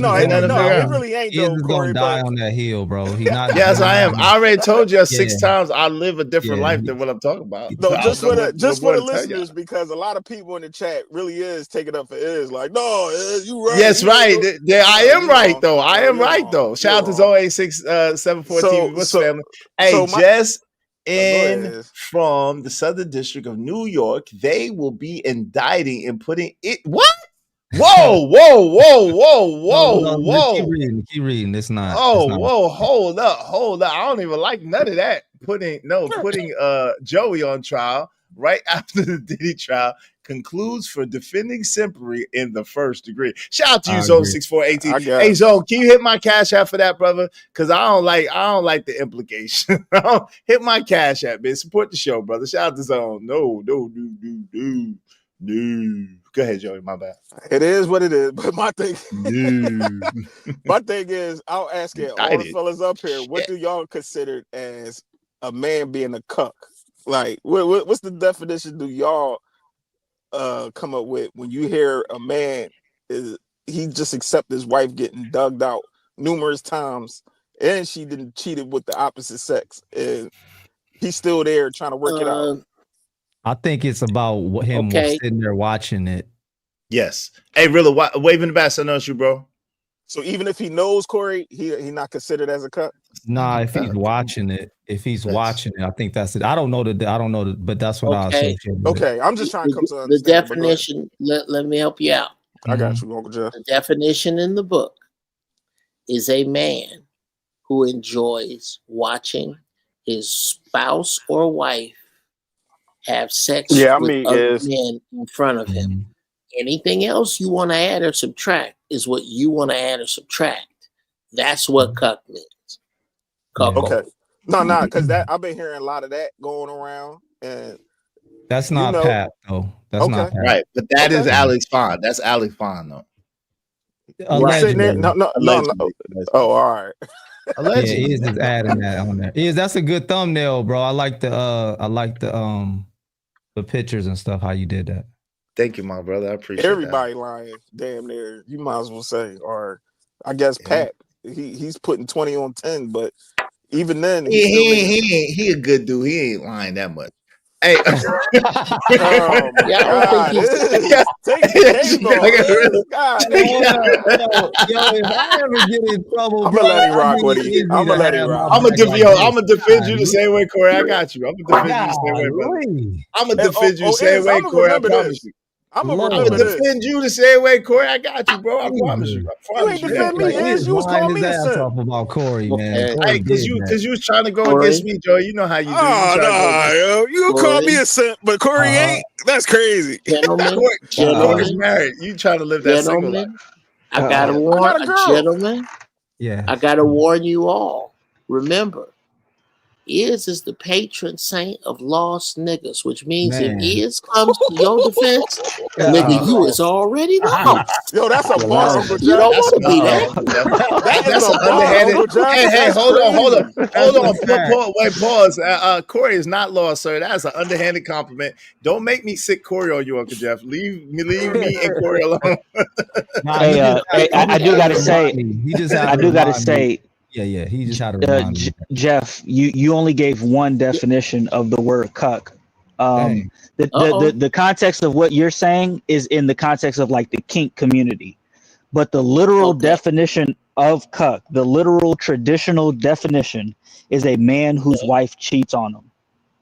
really ain't. He's gonna die on that hill, bro. He's not. Yes, I am. I already told you 6 times. I live a different life than what I'm talking about. No, just for the listeners, because a lot of people in the chat really is taking up for Iz. Like, no, Iz, you right. Yes, right. I am right though. I am right though. Shout out to Zoe674 TV. What's family? Hey, Jess. From the Southern District of New York, they will be indicting and putting it. What? Whoa! Keep reading. It's not. Whoa! Hold up! I don't even like none of that. Putting Joey on trial right after the Diddy trial concludes for defending Simpery in the first degree. Shout out to you, Zone 6418. Hey, Zone, can you hit my cash app for that, brother? Because I don't like the implication. Hit my cash app, man. Support the show, brother. Shout out to Zone. No. Go ahead, Joey. My bad. It is what it is. But my thing is, I'll ask it all the fellas up here. What do y'all consider as a man being a cuck? Like, what's the definition do y'all come up with when you hear a man he just accept his wife getting dug out numerous times and she didn't cheated with the opposite sex and he's still there trying to work it out? I think it's about him sitting there watching it. Yes. Hey, Rilla, waving the bat. I know it's you, bro. So even if he knows Corey, he not considered as a cut. Nah, if he's watching it, I think that's it. I don't know but that's what I Okay. associate with it. Okay, I'm just trying to come to The understand. definition, let me help you out. I got you, Uncle Jeff. The definition in the book is a man who enjoys watching his spouse or wife have sex with other men in front of him. Anything else you want to add or subtract is what you want to add or subtract. That's what cuck means. Cuckold. Okay. No, because I've been hearing a lot of that going around, and That's not Pat though. That's not Pat. Right, but that is Alex Fine. That's Alex Fine though. Allegedly. No. Oh, all right. Yeah, he is just adding that on there. That's a good thumbnail, bro. I like the pictures and stuff. How you did that. Thank you, my brother. I appreciate Everybody lying, damn near. You might as well say, or I guess Pat. He's putting 20 on 10, but even then, he a good dude. He ain't lying that much. Hey, take if I ever get in trouble, I'm gonna let him rock with you. I'm gonna let him rock. I'm gonna defend you the same way, Corey. I got you. I'm gonna defend you the same way, brother. I'm gonna defend you the same way, Corey. I promise you. I'm gonna defend you the same way, Corey. I got you, bro. I promise you. You ain't defend me, Iz. You was calling me a simp. Talk about Corey, man. Hey, because you was trying to go against me, Joey. You know how you do. You call me a simp, but Corey ain't. That's crazy. Corey's married. You trying to live that single life. I gotta warn gentlemen. Yeah. I gotta warn you all. Remember, Iz is the patron saint of lost niggas, which means if Iz comes to your defense, nigga, you is already lost. Yo, that's a bar. You don't want to be that. That's an underhanded. Hey, hold on. Wait, pause. Corey is not lost, sir. That's an underhanded compliment. Don't make me sick Corey on you, Uncle Jeff. Leave me and Corey alone. I do gotta say. Yeah. He just had to remind me. Jeff, you only gave one definition of the word cuck. The context of what you're saying is in the context of like the kink community, but the literal definition of cuck, the literal traditional definition, is a man whose wife cheats on him.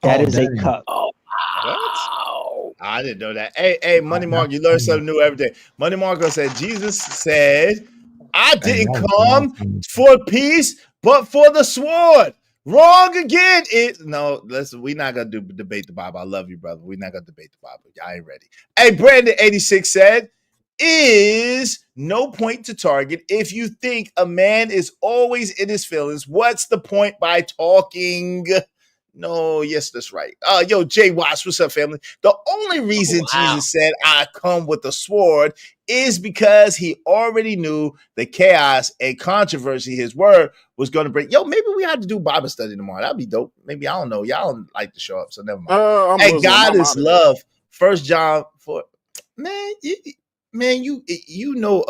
That is a cuck. What? I didn't know that. Hey, Money Mark, you learn something new every day. Money Mark said Jesus said, I didn't come for peace, but for the sword. Wrong again. We're not gonna debate the Bible. I love you, brother. We're not gonna debate the Bible. Y'all ain't ready. Hey, Brandon 86 said, is no point to target. If you think a man is always in his feelings, what's the point by talking? No, yes, that's right. Yo, Jay Watts, what's up, family? The only reason Jesus said, I come with a sword is because he already knew the chaos and controversy his word was going to bring. Yo, maybe we have to do Bible study tomorrow. That'd be dope. Maybe, I don't know. Y'all don't like to show up, so never mind. Hey, God is love. 1 John 4. Man, you know,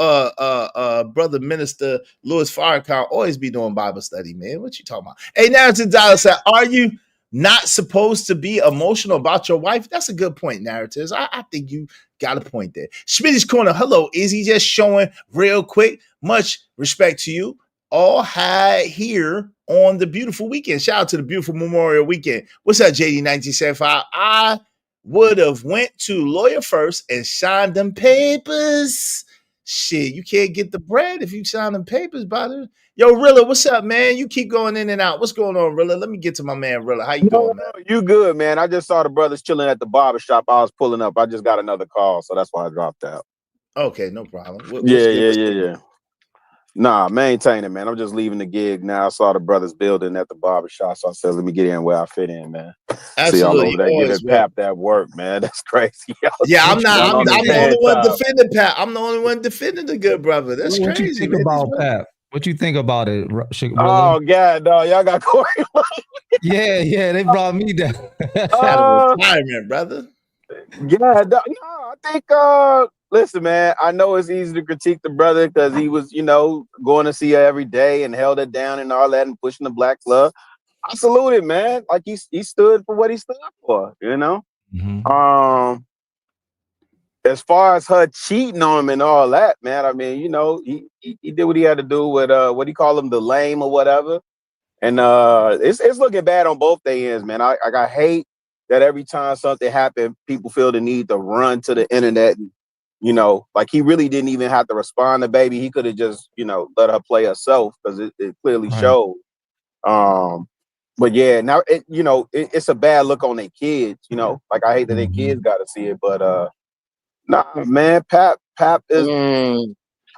brother minister Louis Farrakhan always be doing Bible study, man. What you talking about? Hey, Narrative Dollar said, are you not supposed to be emotional about your wife? That's a good point, Narratives. I think you got a point there. Schmitty's Corner, hello. Is he just showing real quick? Much respect to you. All had here on the beautiful weekend. Shout out to the beautiful Memorial Weekend. What's up, JD 1975? I would have went to Lawyer First and signed them papers. Shit, you can't get the bread if you sign them papers, brother. Yo, Rilla, what's up, man? You keep going in and out. What's going on, Rilla? Let me get to my man, Rilla. How you doing, man? You good, man. I just saw the brothers chilling at the barbershop. I was pulling up. I just got another call, so that's why I dropped out. Okay, no problem. Yeah. Nah, maintain it, man. I'm just leaving the gig now. I saw the brothers building at the barbershop, so I said, let me get in where I fit in, man. Absolutely. See y'all over there getting Pap that work, man. That's crazy. Yeah, I'm the only one defending Pap. I'm the only one defending the good brother. That's crazy. What you think about Pap? What you think about it? Oh, God, dog. Y'all got Corey. Yeah, they brought me down. Retirement, brother. Yeah, dog. No, I think, listen, man, I know it's easy to critique the brother because he was, going to see her every day and held it down and all that and pushing the black club. I salute him, man. Like he stood for what he stood for, Mm-hmm. as far as her cheating on him and all that, man, I mean, you know, he did what he had to do with what do you call him, the lame or whatever. And it's looking bad on both their ends, man. I hate that every time something happens, people feel the need to run to the internet. And, you know, like he really didn't even have to respond to baby. He could have just, you know, let her play herself because it clearly showed. But yeah, now it's a bad look on their kids. You know, like I hate that their kids got to see it, but nah, man, Pap is.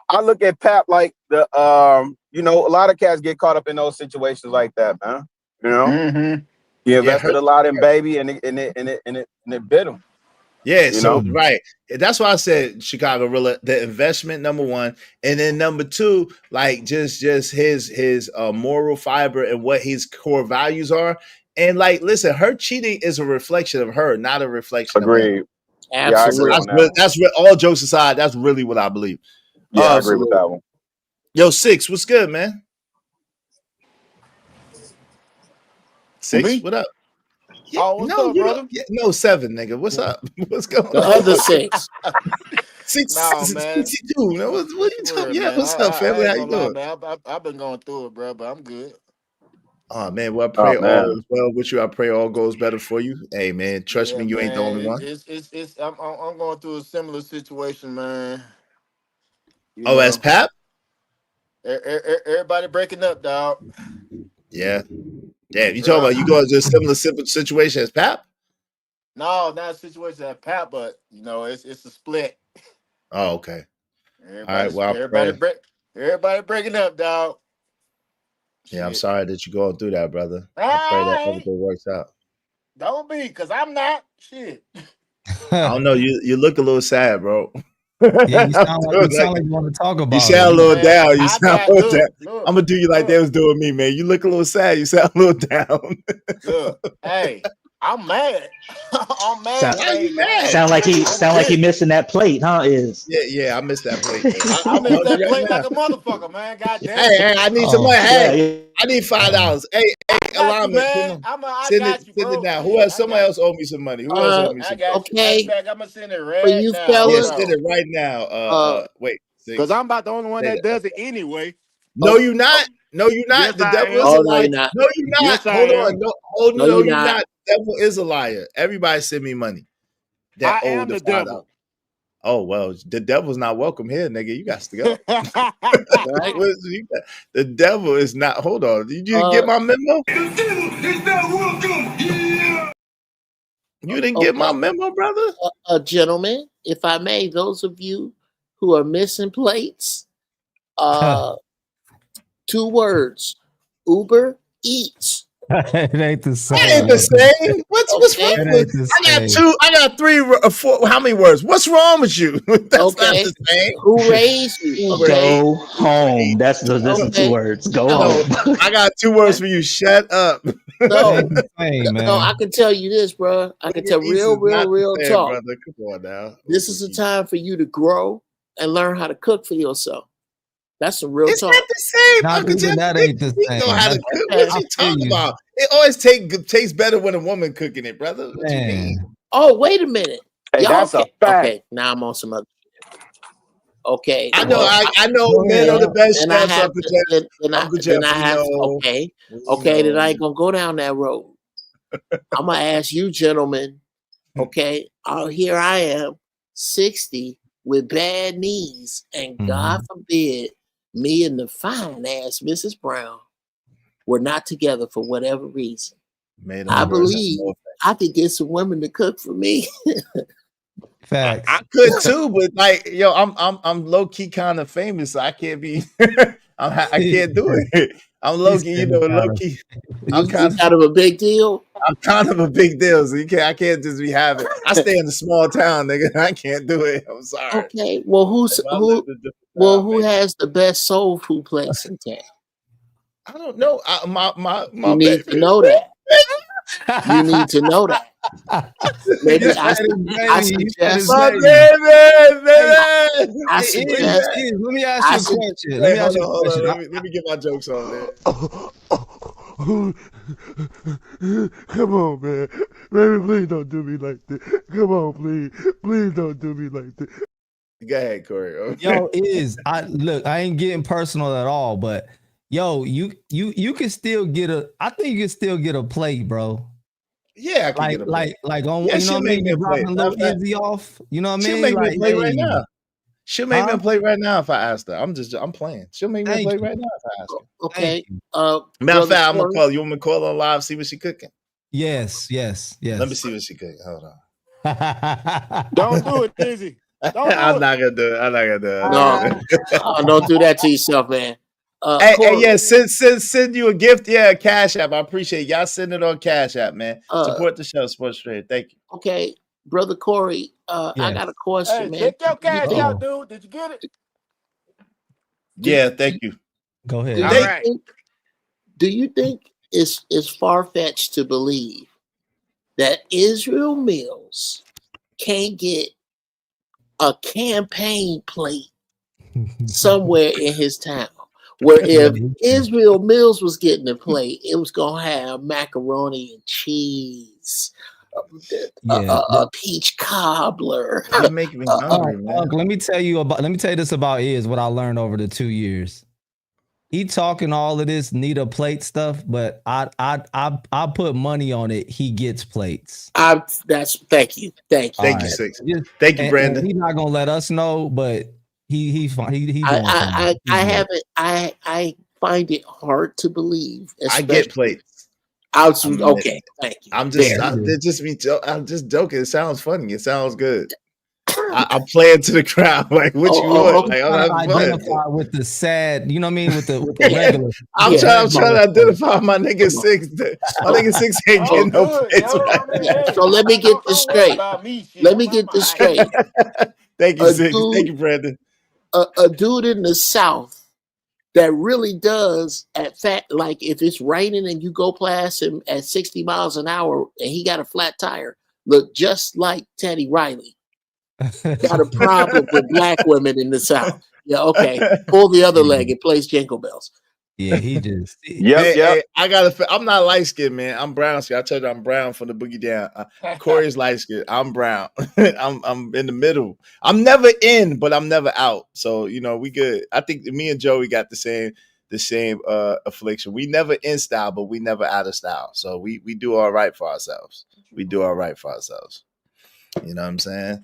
I look at Pap like the you know, a lot of cats get caught up in those situations like that, man. You know, he invested a lot in baby, and it bit him. Yeah, so right. That's why I said Chicago Rilla, the investment, number one, and then number two, like just his moral fiber and what his core values are. And like, listen, her cheating is a reflection of her, not a reflection of him. Absolutely. That's all jokes aside. That's really what I believe. Yeah, I agree with that one. Yo, Six, what's good, man? Six, what up? Yeah, Oh, what's up, brother? No, 7, nigga. What's up? What's going on? The other 6. 62. No, what are you talking? Yeah, what's up, family? How you doing? I've been going through it, bro, but I'm good. Oh man, well I pray all is well with you. I pray all goes better for you. Hey man, trust me, you ain't the only one. I'm going through a similar situation, man. As Pap? Everybody breaking up, dog. Yeah. Damn, you talking about you going to a similar situation as Pap? No, not a situation as Pap, but you know, it's a split. Oh, okay. Everybody, all right, well, everybody breaking up, dog. Yeah, I'm sorry that you're going through that, brother. I pray that everything works out. Don't be, because I'm not. Shit. I don't know. You look a little sad, bro. Yeah, you sound like you want to talk about it. You sound a little down. You sound a little down. Look, I'm going to do you like they was doing me, man. You look a little sad. You sound a little down. Look, hey, I'm mad. I'm mad. Why are you mad? Sound like he missing that plate, huh? Yeah, I missed that plate. I missed that plate like a motherfucker, man. God damn. Hey, I need some money. Hey, I need $5. Hey, alignment. Send it down. Who else? Somebody else owe me some money. Who else owe me some money? Okay. I'm gonna send it right For you now. fellas, send it right now. Wait, because I'm about the only one that does it anyway. No, you're not. No, you're not. Yes, the devil is a liar. No, you're not. Yes, Hold on. No, you're not. The devil is a liar. Everybody send me money. I am the devil. Oh, well, the devil's not welcome here, nigga. You got to go. The devil is not. Hold on. Did you get my memo? The devil is not welcome here. You didn't get my memo, brother? Gentlemen, if I may, those of you who are missing plates, 2 words, Uber Eats. It ain't the same. It ain't the same. What's wrong with I got 3 or 4. How many words? What's wrong with you? That's not the same. Who raised you? Go home. That's the 2 words. Go home. I got 2 words for you. Shut up. No, I can tell you this, bro. I can tell real talk. Brother. Come on now. This is a time for you to grow and learn how to cook for yourself. That's some real talk. It's not the same. Uncle Jeff, that ain't the same. Know how to cook. What you talking about? It always tastes better when a woman cooking it, brother. What you mean? Oh, wait a minute. Hey, that's a fact. Okay, now I'm on some other shit. Okay. I know men are the best chefs. Then I ain't gonna go down that road. I'm gonna ask you, gentlemen. Okay, here I am, 60 with bad knees, and God forbid, me and the fine ass Mrs. Brown were not together for whatever reason. I believe I could get some women to cook for me. Facts. I could too, but like, yo, I'm low key kind of famous, so I can't be. I can't do it. I'm low key, low key. I'm kind of a big deal. I'm kind of a big deal, so I can't just be having. I stay in a small town, nigga. I can't do it. I'm sorry. Okay, well, who has the best soul food place in town? I don't know. My you need to know that. You need to know that. Maybe I suggest. Let me ask you a question. Let me get my jokes on there. Come on, man. Baby, please don't do me like this. Come on, please. Please don't do me like this. Go ahead, Corey. Okay. Yo, I ain't getting personal at all, but yo, you can still get I think you can still get a plate, bro. Yeah, I can get a plate. Like on, Yeah, you know what I mean? You're dropping a little Izzy off. You know what I mean? She'll make me a plate right hey. now. She'll make me a plate right now if I ask her. I'm playing. She'll make me a plate right now if I ask her. Okay. Matter of fact, I'm gonna call you. Want me to call her live? See what she cooking? Yes. Let me see what she cooking. Hold on. Don't do it, Izzy. I'm not gonna do it. No, don't do that to yourself, man. Hey, yeah, send you a gift. Yeah, Cash App. I appreciate it. Y'all send it on Cash App, man. Support the show, Sports Trade. Thank you. Okay, brother Corey. I got a question, man. Check your cash out, dude. Did you get it? Yeah, thank you. Go ahead. Do you think it's far-fetched to believe that Israel Mills can't get a campaign plate somewhere in his town? Where if Israel Mills was getting a plate, it was gonna have macaroni and cheese, a peach cobbler. You're making me hungry, man. Let me tell you this about what I learned over the 2 years. He talking all of this need a plate stuff, but I put money on it. He gets plates. Thank you, Six. Thank you, Brandon. And he's not gonna let us know, but he I find it hard to believe. I get plates. Okay, thank you. I'm just joking. It sounds funny. It sounds good. I'm playing to the crowd. Like, what you want? Like, I'm identify with the sad, you know what I mean? With the regular. I'm trying to identify my nigga Six. My nigga Six ain't getting no plates right. So let me get this straight. Thank you, Six. Thank you, Brandon. A dude in the South that really does like if it's raining and you go past him at 60 miles an hour and he got a flat tire, look just like Teddy Riley. Got a problem with black women in the South. Yeah, okay. Pull the other leg and plays Jingle Bells. Yeah, he just. Hey, I'm not light skinned, man. I'm brown skin. I told you I'm brown from the boogie down. Corey's light skinned. I'm brown. I'm in the middle. I'm never in, but I'm never out. So we good. I think me and Joey got the same affliction. We never in style, but we never out of style. So we do all right for ourselves. You know what I'm saying?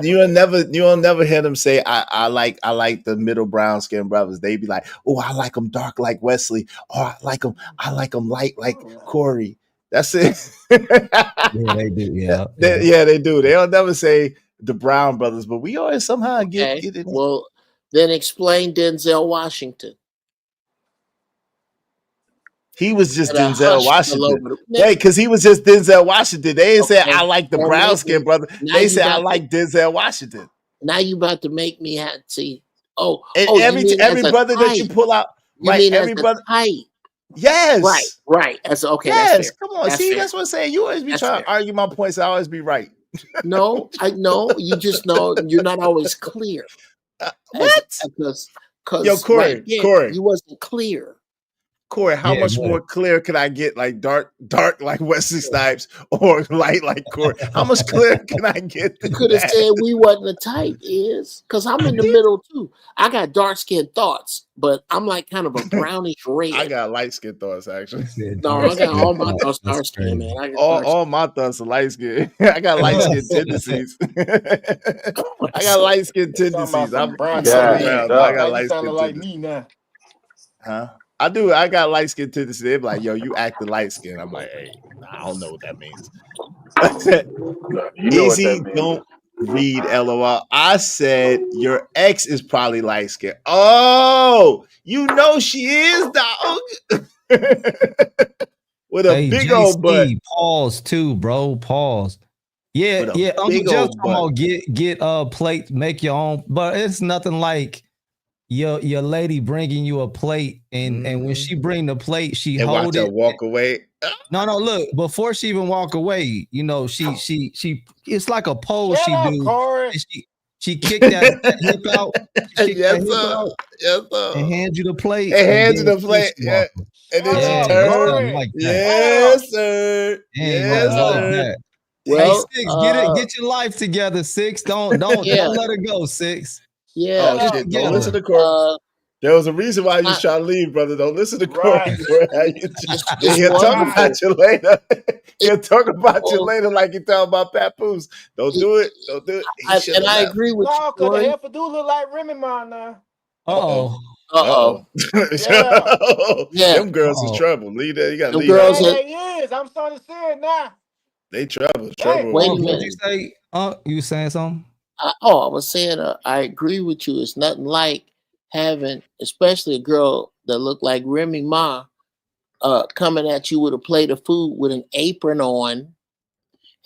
You'll never hear them say I like the middle brown skin brothers. They be like, oh, I like them dark like Wesley. Oh, I like them light like Corey. That's it. Yeah, they do. Yeah, they do. They'll never say the Brown brothers, but we always somehow get it. Well, then explain Denzel Washington. He was just Denzel Washington. Yeah, because he was just Denzel Washington. They didn't say I like the brown skin brother. They said I like Denzel Washington. Now you about to make me have to see. Every brother that you pull out, right? Every brother. Yes. Right. That's okay. Yes. That's Come on. That's what I'm saying. You always be trying to argue my points. I always be right. No, I know. You just know you're not always clear. What? Because Corey, you wasn't clear. Corey, how much more clear can I get? Like dark like Wesley Snipes or light like Corey? How much clearer can I get? You could have said we wasn't a type, because I'm in the middle too. I got dark skin thoughts, but I'm like kind of a brownish red. I got light skin thoughts actually. No, I got all my thoughts dark skin, man. All my thoughts are light skin. I got light skin tendencies. I got light skin tendencies. I'm brown. I got light skin like me now. Huh? I do. I got light skin tendencies. They're like, yo, you acting light skin. I'm like, hey, I don't know what that means. Easy, don't read LOL. I said your ex is probably light skin. Oh, she is, dog. With a big old butt. Pause too, bro. Pause. Yeah. Uncle Jeff talking about get plate, make your own, but it's nothing like your lady bringing you a plate, and when she bring the plate, she hold it. Walk away. No, look, before she even walk away, she it's like a pose she do. She kicked that hip out. She kicked Yes, that hip sir. out Yes, sir. and hand you the plate. And hand you then the plate. fist Yeah. bump. And then Yeah, she turned. nothing like that. Yes, sir. Ain't Yes, nothing like sir. that. Hey, Well, Six, get your life together, Six. Don't Yeah. let it go, Six. Yeah. Oh Get shit! Don't together. listen to Corey. There was a reason why you was trying to leave, brother. Don't listen to Corey. He'll talk about you later. He'll talk about you later like he talking about Papoose. Don't do it. Don't do it. And I agree with you, No, because the Corey. heifer do look like Remy Ma now. Uh-oh. Uh-oh. Yeah. Them girls is trouble. Leave that. You gotta Them leave girls that. They is. I'm starting to see it now. They trouble. Wait a What'd minute. you say? You was saying something? I was saying, I agree with you. It's nothing like having, especially a girl that looked like Remy Ma, coming at you with a plate of food with an apron on,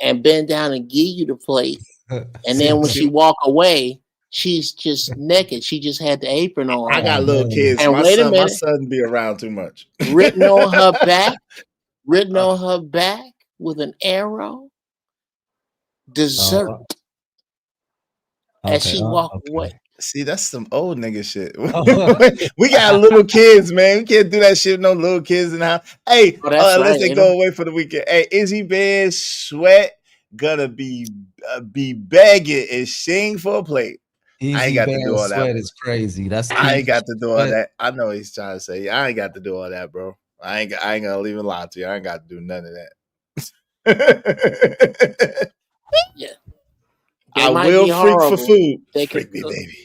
and bend down and give you the plate, and then when she walk away, she's just naked. She just had the apron on. I got little kids. And My wait a son minute, be around too much. written on her back with an arrow, dessert. As she walked away. See, that's some old nigga shit. We got little kids, man. We can't do that shit with no little kids in the house. Hey, unless they go away for the weekend. Hey, Izzy Bear Sweat gonna be begging and sing for a plate. I ain't got to do all that. Sweat is crazy. I ain't got to do all that. I know he's trying to say. I ain't got to do all that, bro. I ain't gonna leave it lie to you. I ain't got to do none of that. Yeah. I will freak for food. Freak me, baby.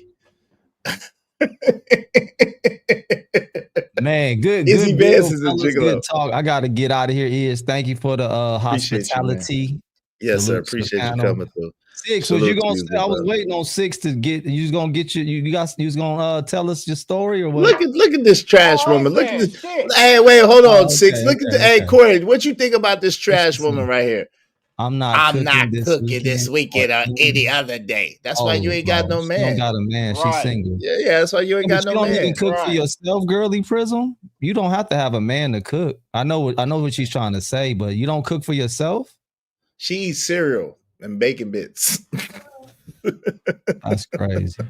Man, good. Izzy Good Bears deal, is a fellas. gigolo. Good talk. I got to get out of here. Thank you for the Appreciate you, man. hospitality. Yes, sir. Salute to the Appreciate you panel. coming through. Six, was Salute you to gonna you, say? good I was brother. waiting on Six to get. You was gonna get you was gonna tell us your story or what? Look at this trash woman. Look at this. Hey, wait, hold on, Six. Look at the. Hey, Corey, what you think about this trash woman right here? I'm not cooking this weekend or any other day. That's why you ain't got no She man. don't got a man. She's single. Yeah, that's why you ain't got But you no don't man. even cook for yourself, girly Prism. You don't have to have a man to cook. I know what she's trying to say, but you don't cook for yourself. She eats cereal and bacon bits. That's crazy.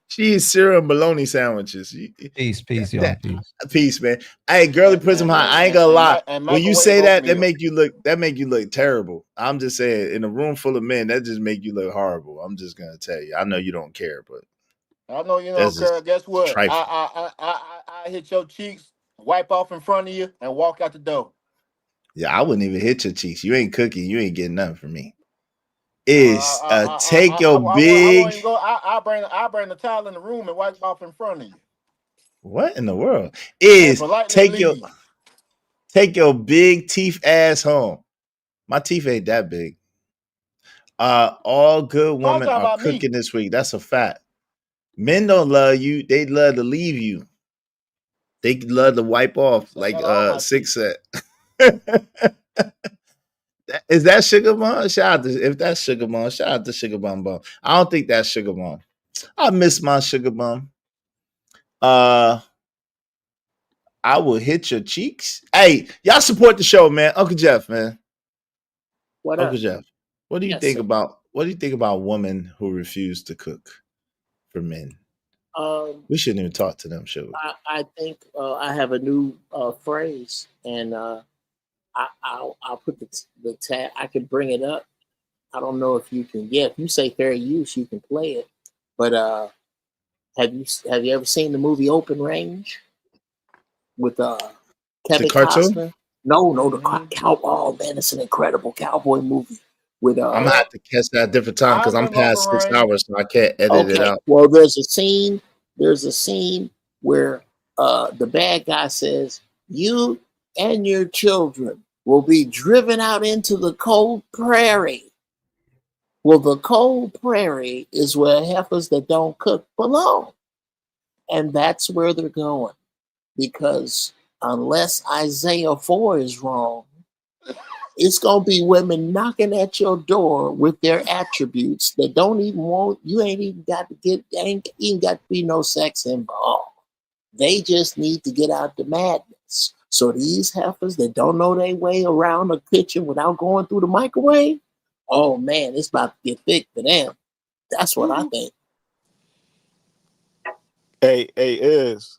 She eats cereal and bologna sandwiches. Peace, y'all. Peace, man. Hey, girly Prism High. I ain't gonna lie. When you say that, that make you look terrible. I'm just saying, in a room full of men, that just make you look horrible. I'm just gonna tell you. I know you don't care, but I know you don't that's care. just Guess what? trifling. I hit your cheeks, wipe off in front of you, and walk out the door. Yeah, I wouldn't even hit your cheeks. You ain't cooking. You ain't getting nothing from me. Take your big. I bring the towel in the room and wipe off in front of you. What in the world? Is take leave. your big teeth ass home. My teeth ain't that big. All good women are cooking this week. That's a fact. Men don't love you. They love to leave you. They love to wipe off, like Six said. Is that Sugar Mom? Shout out to if that's Sugar Mom. Shout out to Sugar Mom Bum. I don't think that's Sugar Mom. I miss my Sugar Mom. I will hit your cheeks. Hey, y'all support the show, man. Uncle Jeff, man. Uncle Jeff, what do you think about women who refuse to cook for men? We shouldn't even talk to them, should we? I think I have a new phrase, and I'll put the tag. I can bring it up. I don't know if you can. Yeah, if you say fair use, you can play it. But have you ever seen the movie Open Range with Kevin Costner? No, the cow. Oh man, it's an incredible cowboy movie. With I'm gonna have to catch that a different time because I'm past 6 hours, so I can't edit it out. Well, there's a scene where the bad guy says, "You and your children will be driven out into the cold prairie." Well, the cold prairie is where heifers that don't cook belong. And that's where they're going. Because unless Isaiah 4 is wrong, it's going to be women knocking at your door with their attributes that don't even want, you ain't even got to be no sex involved. They just need to get out the madness. So these heifers that don't know their way around the kitchen without going through the microwave, oh man, it's about to get thick for them. That's what I think. Hey, is.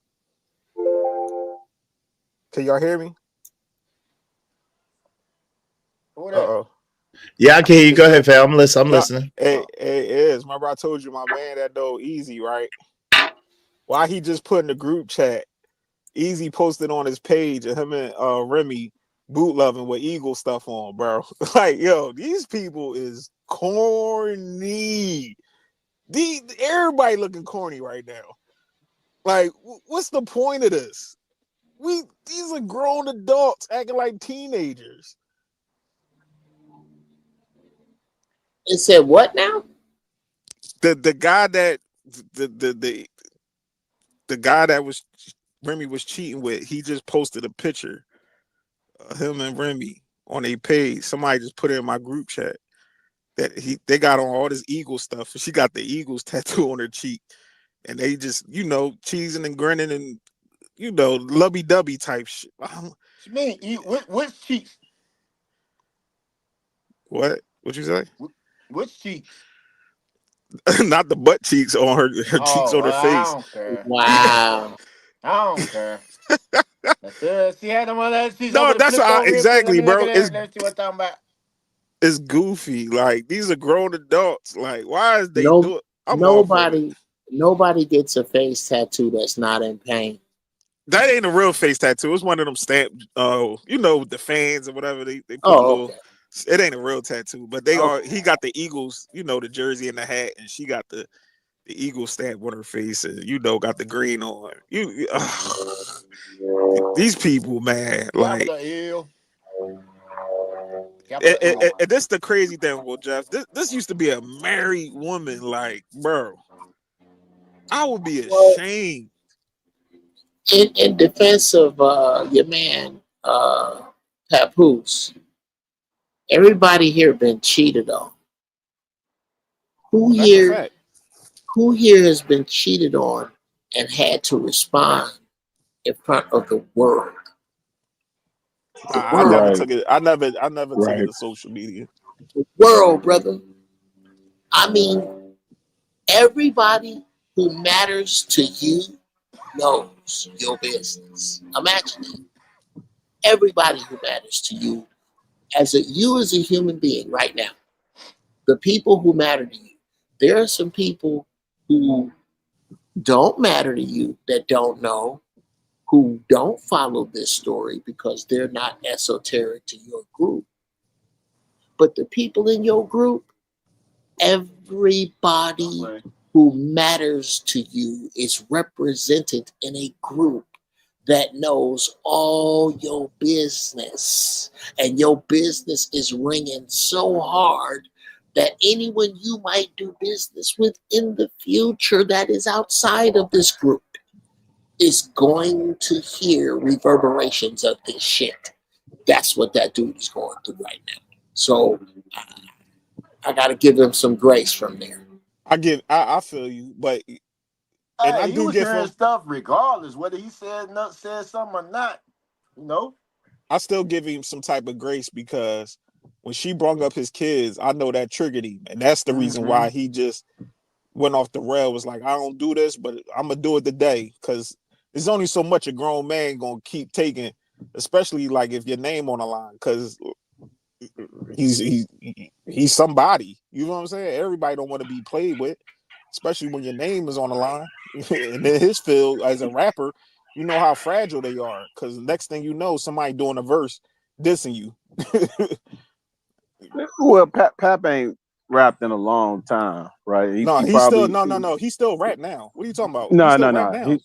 Can y'all hear me? Uh-oh. Yeah, I can hear you. Go ahead, fam. I'm listening. Hey, is. Remember I told you my man that though Easy, right? Why he just put in the group chat? Easy posted on his page of him and Remy boot loving with Eagle stuff on, bro. Like, yo, these people is corny. Everybody looking corny right now. Like, what's the point of this? These are grown adults acting like teenagers. It said what now? The guy that the guy that was Remy was cheating with, he just posted a picture of him and Remy on a page. Somebody just put it in my group chat that they got on all this Eagle stuff. She got the Eagles tattoo on her cheek, and they just cheesing and grinning and lovey-dovey type shit. What you mean? Which cheeks? What you say? Which cheeks? Not the butt cheeks on her cheeks on her face. I don't care. Wow. I don't care. She had them on that. No, that's exactly, bro. Let's see what I'm talking about. It's goofy. Like, these are grown adults. Like, why is they doing? Nobody gets a face tattoo that's not in pain. That ain't a real face tattoo. It's one of them stamped, the fans or whatever they put a little. Okay. It ain't a real tattoo, but they are. He got the Eagles, the jersey and the hat, and she got the Eagle stamp on her face, and got the green on. These people, man, like. And this the crazy thing, well, Jeff. This used to be a married woman, like, bro. I would be ashamed. In defense of your man, Papoose, everybody here been cheated on. Who here has been cheated on and had to respond in front of the world? I never took it. I never took it to social media. The world, brother. I mean, everybody who matters to you knows your business. Imagine it. Everybody who matters to you, you as a human being right now, the people who matter to you, there are some people who don't matter to you that don't know, who don't follow this story because they're not esoteric to your group. But the people in your group, everybody who matters to you is represented in a group that knows all your business. And your business is ringing so hard that anyone you might do business with in the future that is outside of this group is going to hear reverberations of this shit. That's what that dude is going through right now. So I got to give him some grace from there. I feel you, but and I he do was give hearing him stuff regardless whether he said something or not. I still give him some type of grace because when she brought up his kids, I know that triggered him, and that's the reason why he just went off the rail. Was like, I don't do this, but I'm gonna do it today because there's only so much a grown man gonna keep taking, especially like if your name on the line, because he's somebody. You know what I'm saying? Everybody don't want to be played with, especially when your name is on the line. And in his field as a rapper, you know how fragile they are. Because next thing you know, somebody doing a verse dissing you. Well, Pap ain't rapped in a long time, right? He still rap now. What are you talking about? No. He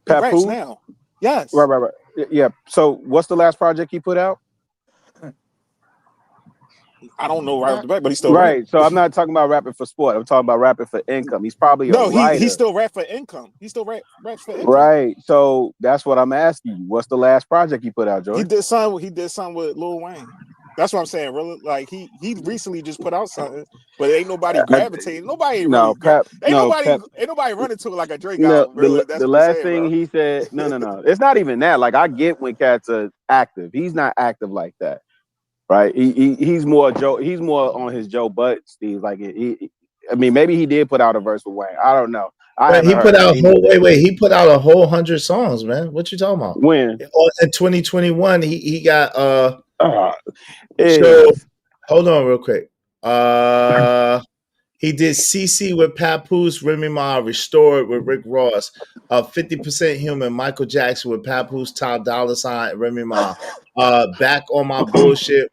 raps now. Yes. Right. Yeah. So what's the last project he put out? I don't know right off the back, but he's still right. Rap. So I'm not talking about rapping for sport. I'm talking about rapping for income. He's probably he still rap for income. He still raps for income. Right. So that's what I'm asking you. What's the last project he put out, Joey? He did something with Lil Wayne. That's what I'm saying. Really, like he recently just put out something, but ain't nobody gravitating. Nobody ain't nobody running to it like a Drake album. Really, the last thing he said. No. It's not even that. Like, I get when cats are active. He's not active like that, right? He's more Joe. He's more on his Joe Budden. Steve, like I mean, maybe he did put out a verse with Wayne. I don't know. He put out He put out a whole 100 songs, man. What you talking about? When? In 2021, he got so Is- hold on real quick. He did CC with Papoose, Remy Ma, Restored with Rick Ross, 50% Human, Michael Jackson with Papoose, Ty Dolla $ign, and Remy Ma. Back on My Bullshit,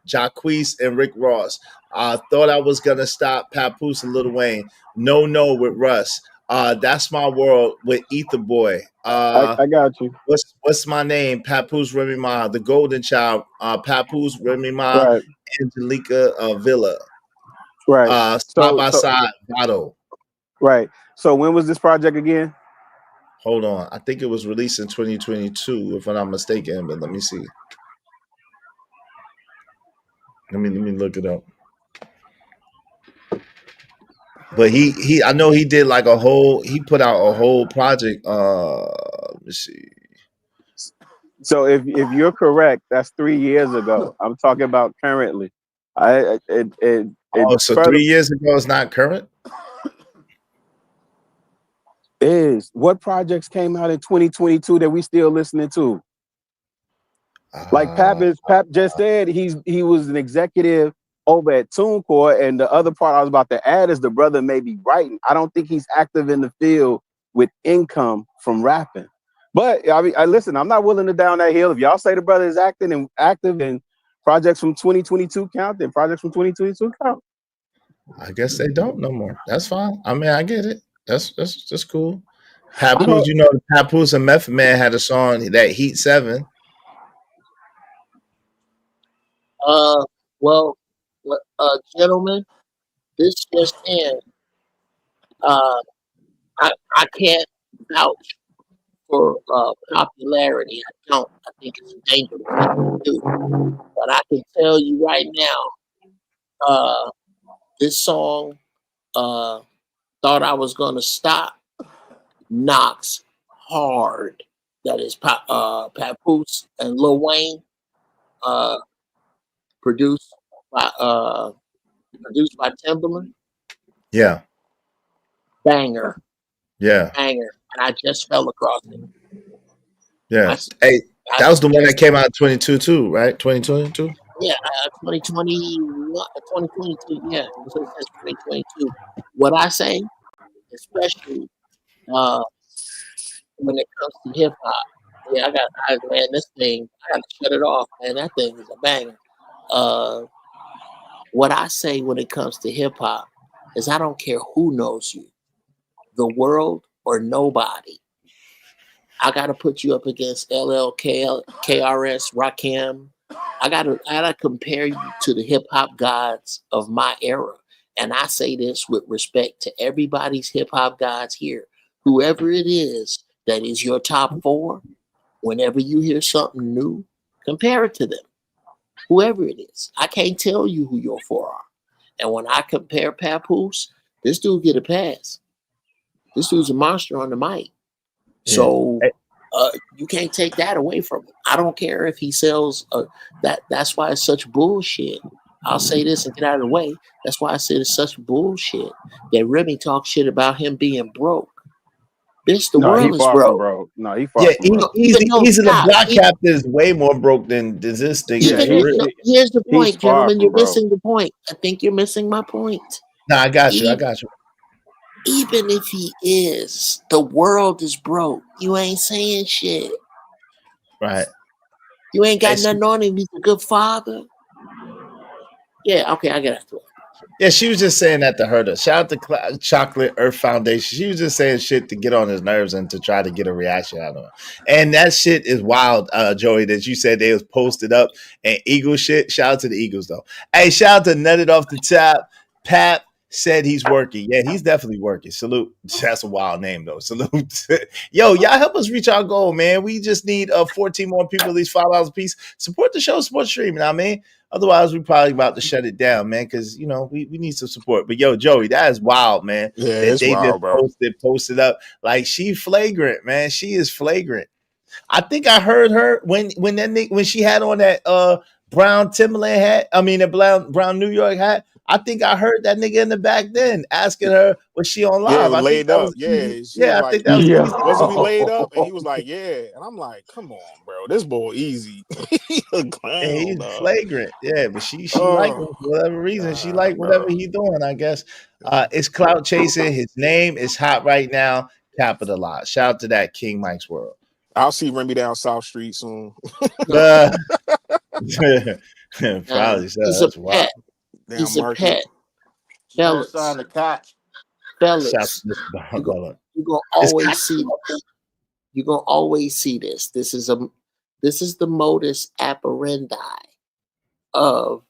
Jacquees and Rick Ross. Thought I Was Gonna Stop, Papoose and Lil Wayne. No with Russ. That's My World with Ether Boy. I got you. What's My Name? Papoose, Remy Ma. The Golden Child, Papoose, Remy Ma, Right. Angelica Villa. Right. Side by Side, Votto. Right. So when was this project again? Hold on. I think it was released in 2022, if I'm not mistaken, but let me see. Let me look it up. But he I know he did like he put out a whole project. Let me see. So if you're correct, that's 3 years ago. I'm talking about currently. So 3 years ago is not current? What projects came out in 2022 that we still listening to? Like Pap just said, he was an executive over at TuneCore, and the other part I was about to add is the brother may be writing. I don't think he's active in the field with income from rapping. But I mean, listen, I'm not willing to down that hill. If y'all say the brother is active and projects from 2022 count, then projects from 2022 count. I guess they don't no more. That's fine. I mean, I get it. That's cool. Papoose, Papoose and Method Man had a song that Heat 7. Well, gentlemen, this just in. I can't vouch for popularity. I don't. I think it's a dangerous thing to do. But I can tell you right now, this song, Thought I Was Gonna Stop, knocks hard. That is Papoose and Lil Wayne, produced by Timbaland. Yeah. Banger. Yeah. Banger. And I just fell across it. Yeah. That was the one that came out in 22 too, right? 2022? Yeah, 2022. Yeah, it was 2022. What I say, especially when it comes to hip hop, yeah, this thing, I got to shut it off, man. That thing is a banger. What I say when it comes to hip hop is I don't care who knows you, the world or nobody. I got to put you up against LL, KRS, Rakim. I gotta compare you to the hip hop gods of my era. And I say this with respect to everybody's hip hop gods here. Whoever it is that is your top 4, whenever you hear something new, compare it to them. Whoever it is. I can't tell you who your 4 are. And when I compare Papoose, this dude get a pass. This dude's a monster on the mic. So you can't take that away from him. I don't care if he sells that's why it's such bullshit. I'll say this and get out of the way. That's why I said it's such bullshit that Remy talks shit about him being broke. Bitch, the world is broke. No, he far from broke. Easy the Block Captain is way more broke than this thing. Here's the point, gentlemen. You're missing the point. I think you're missing my point. No, I got you. Even if he is, the world is broke. You ain't saying shit. Right. You ain't got nothing on him. He's a good father. Yeah, okay, I get it. Yeah, she was just saying that to hurt her. Shout out to Chocolate Earth Foundation. She was just saying shit to get on his nerves and to try to get a reaction out of him. And that shit is wild, Joey, that you said they was posted up and Eagle shit. Shout out to the Eagles, though. Hey, shout out to Nutted Off the Top. Pat said he's working. Yeah, he's definitely working. Salute. That's a wild name, though. Salute. Yo, y'all help us reach our goal, man. We just need 14 more people, at least $5 a piece. Support the show, support the stream, you know what I mean? Otherwise, we probably about to shut it down, man, because, you know, we need some support. But, yo, Joey, that is wild, man. Yeah, that it's they wild, just posted up. Like, she flagrant, man. She is flagrant. I think I heard her when she had on that brown Timberland hat. I mean, a brown New York hat. I think I heard that nigga in the back then asking her, was she on Yeah, live? I think laid that up. was Yeah, easy. she Yeah, was I like, think that was easy. wasn't we laid up? And he was like, yeah. And I'm like, come on, bro, this boy easy. He a And clown, he's dog. flagrant. Yeah, but she liked Oh, him for whatever reason. She liked whatever he doing, I guess. It's clout chasing. His name is hot right now. Capitalize. Shout out to that King Mike's World. I'll see Remy down South Street soon. Probably so. He's a That's wild. pet. He's a pet. Fellas. Sign the catch. Fellas. You're gonna always see this. You're gonna always see this. This is the modus operandi of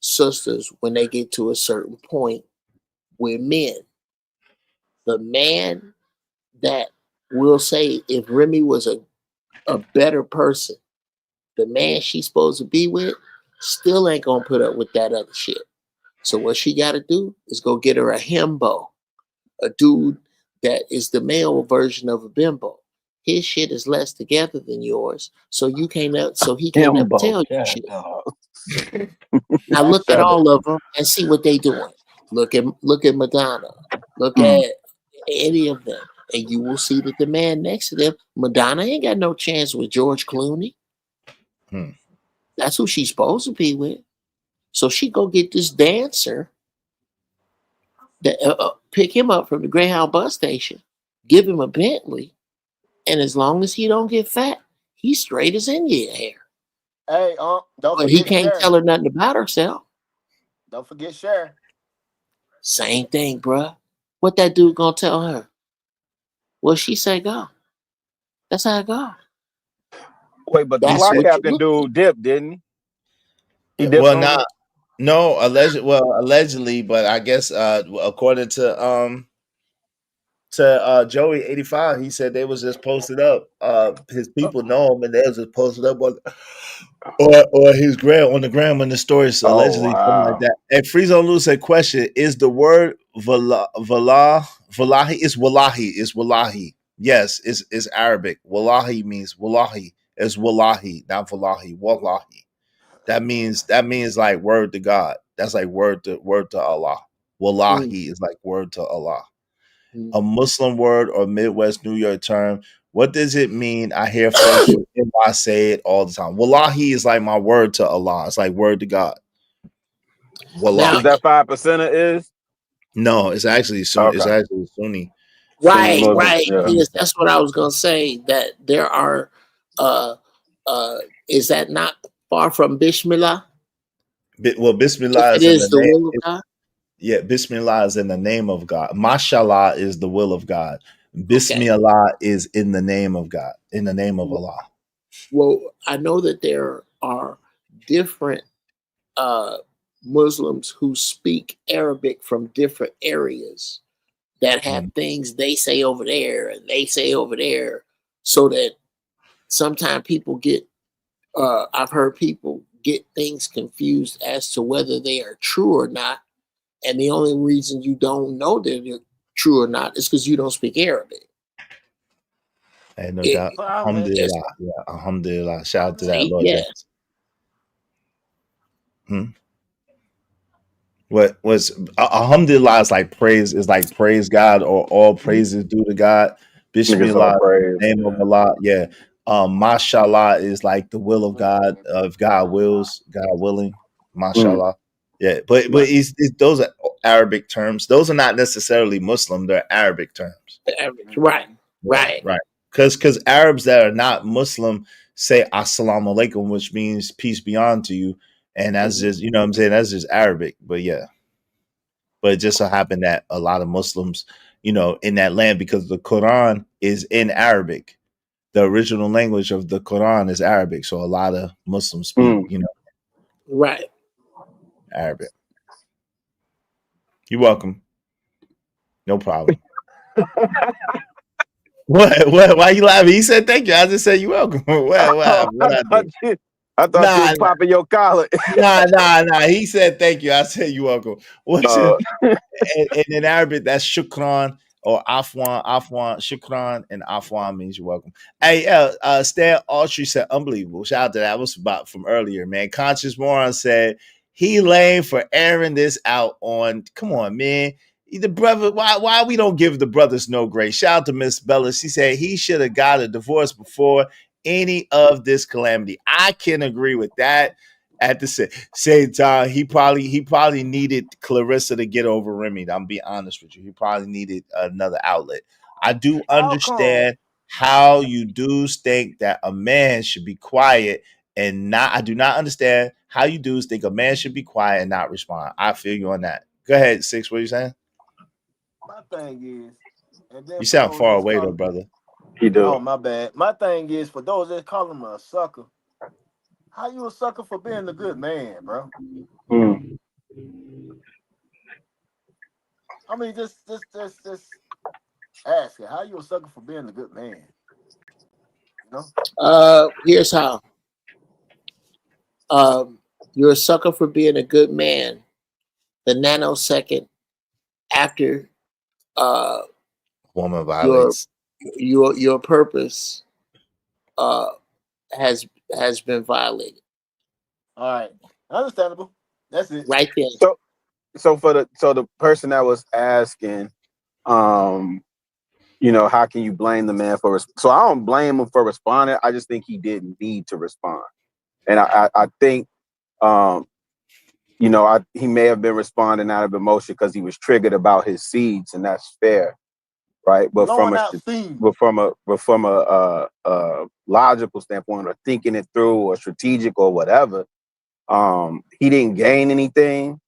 sisters when they get to a certain point with men. The man that will say, if Remy was a better person, the man she's supposed to be with still ain't gonna put up with that other shit. So what she gotta do is go get her a himbo, a dude that is the male version of a bimbo. His shit is less together than yours, so he can't ever tell you shit. Now look at all of them and see what they doing. Look at Madonna. Look at any of them, and you will see that the man next to them, Madonna ain't got no chance with George Clooney. That's who she's supposed to be with. So she go get this dancer that pick him up from the Greyhound bus station, give him a Bentley, and as long as he don't get fat, he's straight as Indian hair. Hey, don't But forget he can't Cher. tell her nothing about herself. Don't forget Cher. Same thing, bruh. What that dude gonna tell her? Well, she say go. That's how it go. Wait, but the That's block what you captain look dude dipped, didn't he? He dipped Well, on her? no, allegedly, but I guess according to Joey 85, he said they was just posted up. His people know him, and they was just posted up on or his gram on the gram in the stories, Oh, allegedly something like wow. that. And Friezo Lou said, "Question: is the word wallahi? It's wallahi. It's wallahi. Yes, it's Arabic. Wallahi means wallahi. It's wallahi, not wallahi. Wallahi. That means like word to God. That's like word to Allah. Wallahi is like word to Allah. A Muslim word or Midwest New York term. What does it mean? I hear folks with NY say it all the time. Wallahi is like my word to Allah. It's like word to God. Wallahi. Is that 5% is? No, it's actually Sunni. Okay. It's actually Sunni. Right, Muslim, right. yeah. Yes, that's what I was gonna say. That there are is that not far from Bismillah? Well, Bismillah If is it in is the the name. will of God. Yeah, Bismillah is in the name of God. Mashallah is the will of God. Bismillah is in the name of God, in the name of Allah. Well, I know that there are different Muslims who speak Arabic from different areas that have things they say over there and they say over there, so that sometimes people get I've heard people get things confused as to whether they are true or not. And the only reason you don't know that they're true or not is because you don't speak Arabic. Hey, no doubt. Alhamdulillah. Yeah, alhamdulillah. Shout out to that, Lord. Yes. What was alhamdulillah is like praise God, or all praises due to God. Bismillah, name of Allah. Yeah. Mashallah is like the will of God, if God wills, God willing. Mashallah. Yeah, but it's those are Arabic terms. Those are not necessarily Muslim, they're Arabic terms. Right. Because Arabs that are not Muslim say Assalamu alaikum, which means peace be unto you. And that's just, you know what I'm saying? That's just Arabic. But yeah. But it just so happened that a lot of Muslims, you know, in that land, because the Quran is in Arabic. The original language of the Quran is Arabic. So a lot of Muslims speak, you know. Right. Arabic. You're welcome. No problem. What? Why you laughing? He said thank you. I just said you're welcome. I thought you was popping your collar. Nah. He said thank you. I said you're welcome. And in Arabic, that's shukran, or Afwan, Shukran, and Afwan means you're welcome. Hey, Stan Autry said, unbelievable. Shout out to that. Was about from earlier, man. Conscious Moron said, he lame for airing this out on. Come on, man. The brother, why we don't give the brothers no grace? Shout out to Miss Bella. She said he should have got a divorce before any of this calamity. I can agree with that. At the same time, he probably needed Clarissa to get over Remy. I'm being honest with you. He probably needed another outlet. I do understand how you dudes think that a man should be quiet and not. I do not understand how you dudes think a man should be quiet and not respond. I feel you on that. Go ahead, Six. What are you saying? My thing is, and then You sound far away though, brother. He do. Oh, my bad. My thing is, for those that call him a sucker, how you a sucker for being a good man, bro? I mean, just ask it. How you a sucker for being a good man? You know? Here's how. You're a sucker for being a good man. The nanosecond after woman violates your purpose has been violated. All right, understandable. That's it. Right there. So for the person that was asking, you know, how can you blame the man for? So I don't blame him for responding. I just think he didn't need to respond, and I think, you know, he may have been responding out of emotion because he was triggered about his seeds, and that's fair, right? But from a logical standpoint, or thinking it through, or strategic, or whatever, he didn't gain anything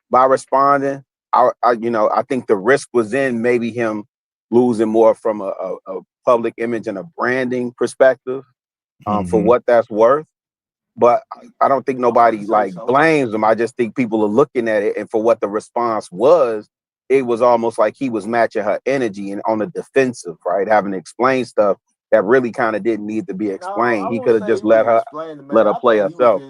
by responding. I think the risk was in maybe him losing more from a public image and a branding perspective, for what that's worth. But I don't think nobody blames him. I just think people are looking at it, and for what the response was, it was almost like he was matching her energy and on the defensive, right? Having to explain stuff that really kind of didn't need to be explained. He could have just let her play herself.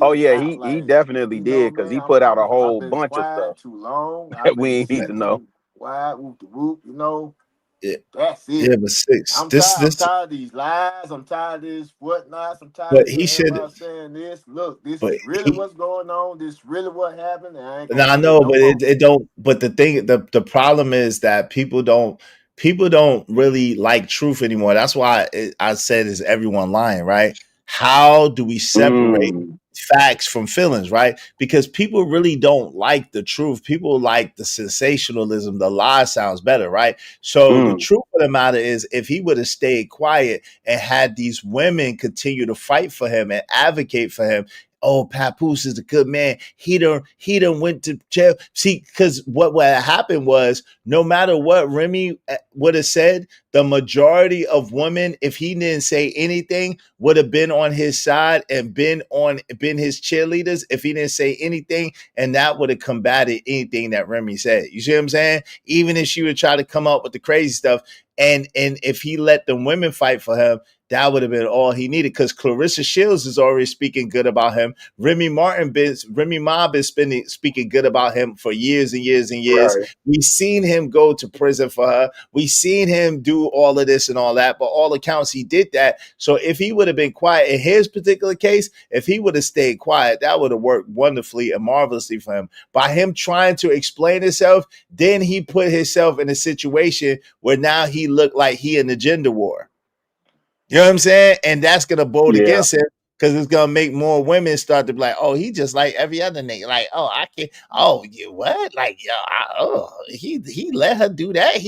Oh yeah, he definitely did, because he put out a whole bunch of stuff too long. that we ain't need to know. Why whoop the whoop, you know? Yeah. That's it. Yeah, but Six. I'm tired of these lies. I'm tired of this whatnot. I'm tired But of he should- everybody saying this. Look, this is really what's going on. This really what happened. And I ain't I know, but it don't. But the problem is that people don't really like truth anymore. That's why I said, is everyone lying, right? How do we separate facts from feelings, right? Because people really don't like the truth. People like the sensationalism. The lie sounds better, right? So the truth of the matter is, if he would have stayed quiet and had these women continue to fight for him and advocate for him, oh, Papoose is a good man. He done went to jail. See, because what happened was, no matter what Remy would have said, the majority of women, if he didn't say anything, would have been on his side and been his cheerleaders if he didn't say anything, and that would have combated anything that Remy said. You see what I'm saying? Even if she would try to come up with the crazy stuff, and if he let the women fight for him, that would have been all he needed, because Clarissa Shields is already speaking good about him. Remy Ma been speaking good about him for years and years and years. Right. We've seen him go to prison for her. We've seen him do all of this and all that. But all accounts, he did that. So if he would have been quiet in his particular case, if he would have stayed quiet, that would have worked wonderfully and marvelously for him. By him trying to explain himself, then he put himself in a situation where now he looked like he in the gender war. You know what I'm saying? And that's going to bode against him, because it's going to make more women start to be like, oh, he just like every other nigga. Like, oh, I can't. Oh, you what? Like, he let her do that.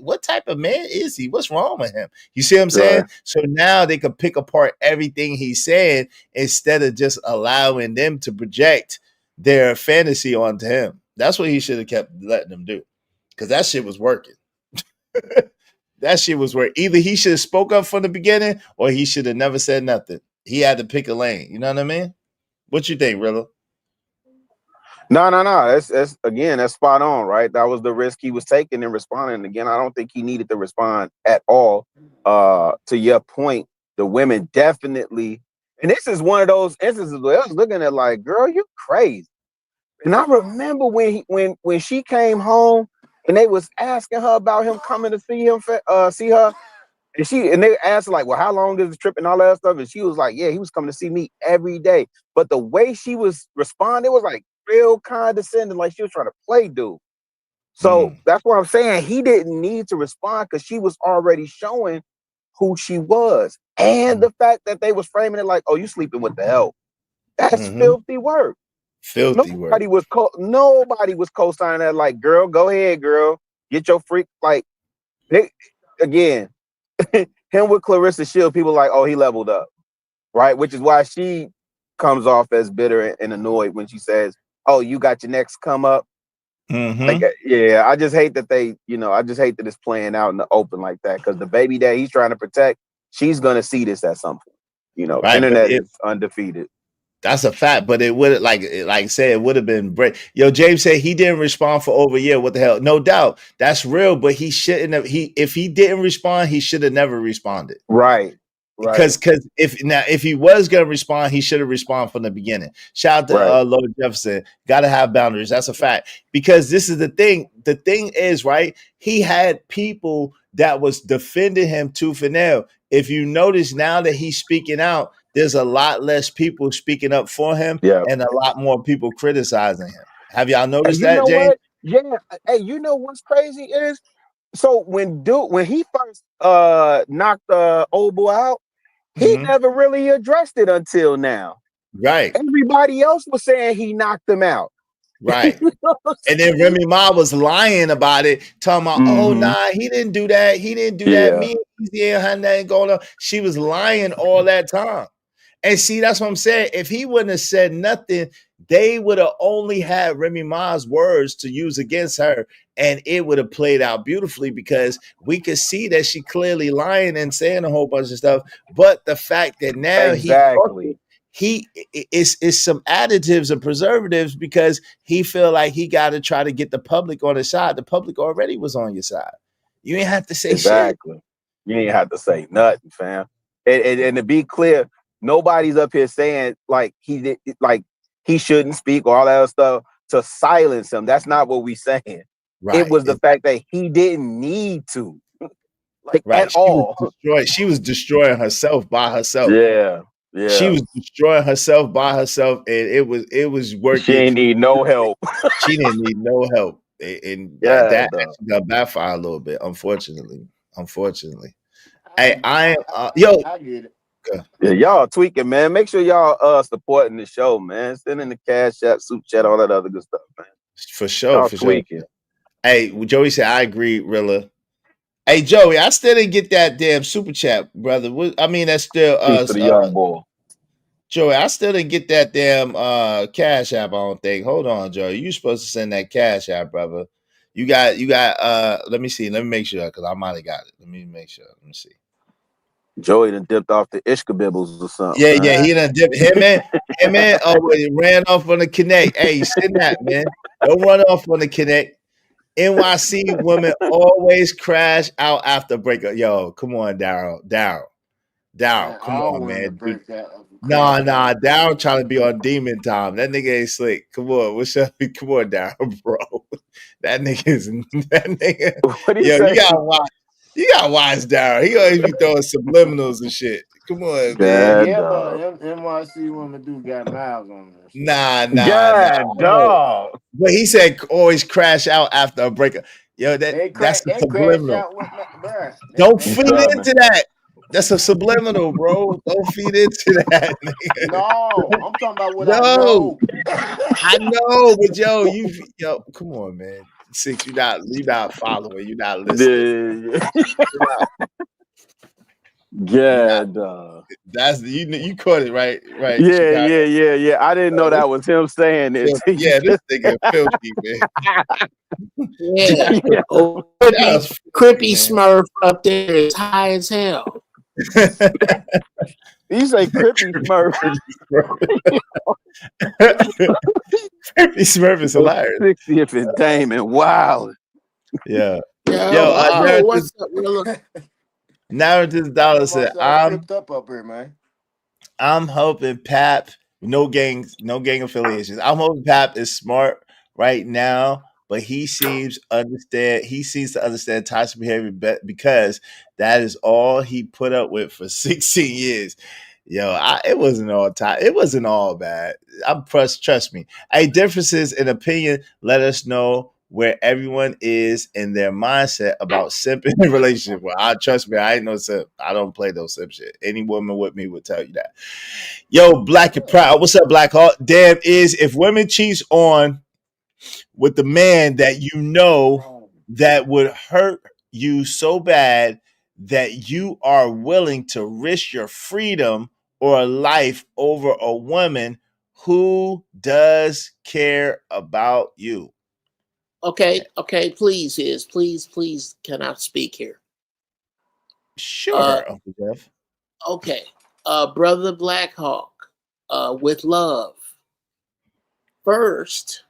What type of man is he? What's wrong with him? You see what I'm saying? So now they can pick apart everything he's saying instead of just allowing them to project their fantasy onto him. That's what he should have kept letting them do, because that shit was working. That shit was where either he should have spoke up from the beginning, or he should have never said nothing. He had to pick a lane. You know what I mean? What you think, Rillo? No. That's spot on, right? That was the risk he was taking in responding. Again, I don't think he needed to respond at all. To your point, the women definitely, and this is one of those instances where I was looking at like, girl, you crazy. And I remember when she came home and they was asking her about him coming to see her. And they asked her, like, well, how long is the trip and all that stuff? And she was like, yeah, he was coming to see me every day. But the way she was responding was like real condescending, like she was trying to play dude. So that's what I'm saying. He didn't need to respond because she was already showing who she was. And the fact that they was framing it like, oh, you sleeping with the help. That's filthy work. Filthy Nobody work. Nobody was co-signing that, like, girl, go ahead, girl. Get your freak. Like, again, him with Clarissa Shields, people like, oh, he leveled up, right? Which is why she comes off as bitter and annoyed when she says, oh, you got your next come up. Like, yeah, I just hate that I just hate that it's playing out in the open like that, because the baby that he's trying to protect, she's going to see this at some point. Right, Internet is undefeated. That's a fact, but it would like I said, it would have been great. Yo, James said he didn't respond for over a year. What the hell? No doubt, that's real. But he shouldn't have. If he didn't respond, he should have never responded. Right. Because if he was gonna respond, he should have responded from the beginning. Shout out to Lord Jefferson. Got to have boundaries. That's a fact. Because this is the thing. The thing is, right? He had people that was defending him tooth and nail. If you notice now that he's speaking out, there's a lot less people speaking up for him, and a lot more people criticizing him. Have y'all noticed that, James? What? Yeah. Hey, you know what's crazy is, so when he first knocked old boy out, he never really addressed it until now. Right. Everybody else was saying he knocked him out. Right. And then Remy Ma was lying about it, talking about, oh, nah, he didn't do that. He didn't do that. Me and Easy ain't had nothing going on. She was lying all that time. And see, that's what I'm saying. If he wouldn't have said nothing, they would have only had Remy Ma's words to use against her, and it would have played out beautifully, because we could see that she clearly lying and saying a whole bunch of stuff. But the fact that now he is some additives and preservatives, because he feel like he got to try to get the public on his side. The public already was on your side. You ain't have to say shit. You ain't have to say nothing, fam. And to be clear, nobody's up here saying like he shouldn't speak or all that other stuff to silence him. That's not what we saying. Right. It was the fact that he didn't need to, at all. She was destroying herself by herself. Yeah. She was destroying herself by herself, and it was working. She didn't need no help. She didn't need no help, and that actually got backfired a little bit, unfortunately. Hey, I get it. Yeah, y'all tweaking, man. Make sure y'all supporting the show, man. Send in the Cash App, Super Chat, all that other good stuff, man. For sure, tweaking. Hey, Joey said, I agree, Rilla. Hey, Joey, I still didn't get that damn Super Chat, brother. That's still for the young boy. Joey, I still didn't get that damn Cash App, I don't think. Hold on, Joey. You supposed to send that Cash App, brother. You got let me see. Let me make sure, because I might have got it. Let me make sure. Let me see. Joey done dipped off the Ishkabibbles or something. Yeah, he done dipped. Him and he ran off on the Connect. Hey, send that, man. Don't run off on the Connect. NYC women always crash out after breakup. Yo, come on, Daryl, come on, man. Nah, Daryl trying to be on demon time. That nigga ain't slick. Come on, come on, Daryl, bro. That nigga. What do you say? You gotta watch Daryl. He always be throwing subliminals and shit. Come on, man. NYC women do got miles on this. Nah. Dog. But he said always crash out after a breakup. Yo, that's a subliminal. Don't feed into that. That's a subliminal, bro. Don't feed into that. Nigga. No, I'm talking about what I know. I know, but yo, come on, man. Six, you're not following, you're not listening. Dog. That's you caught it right. Yeah. I didn't know that was him saying it. Yeah, this nigga filthy, man. Yeah. Crippy Smurf up there is high as hell. You say Crippy Smurf. Crippy Smurf is hilarious. 60th and Damon. Wow. Yeah. What's up, Willa? Narrative Dollar said, up here, man. I'm hoping Pap, no gang affiliations. I'm hoping Pap is smart right now but he seems to understand toxic behavior because that is all he put up with for 16 years. Yo, it wasn't all time. It wasn't all bad. Trust me. Differences in opinion let us know where everyone is in their mindset about simping in relationship. Well, trust me, I ain't no simp. I don't play no simp shit. Any woman with me would tell you that. Yo, Black and Proud. What's up, Black Hawk? Damn, if women cheats on with the man that you know that would hurt you so bad that you are willing to risk your freedom or a life over a woman who does care about you. Okay, please, can I speak here? Sure, Uncle Jeff. Okay, Brother Black Hawk, with love. First,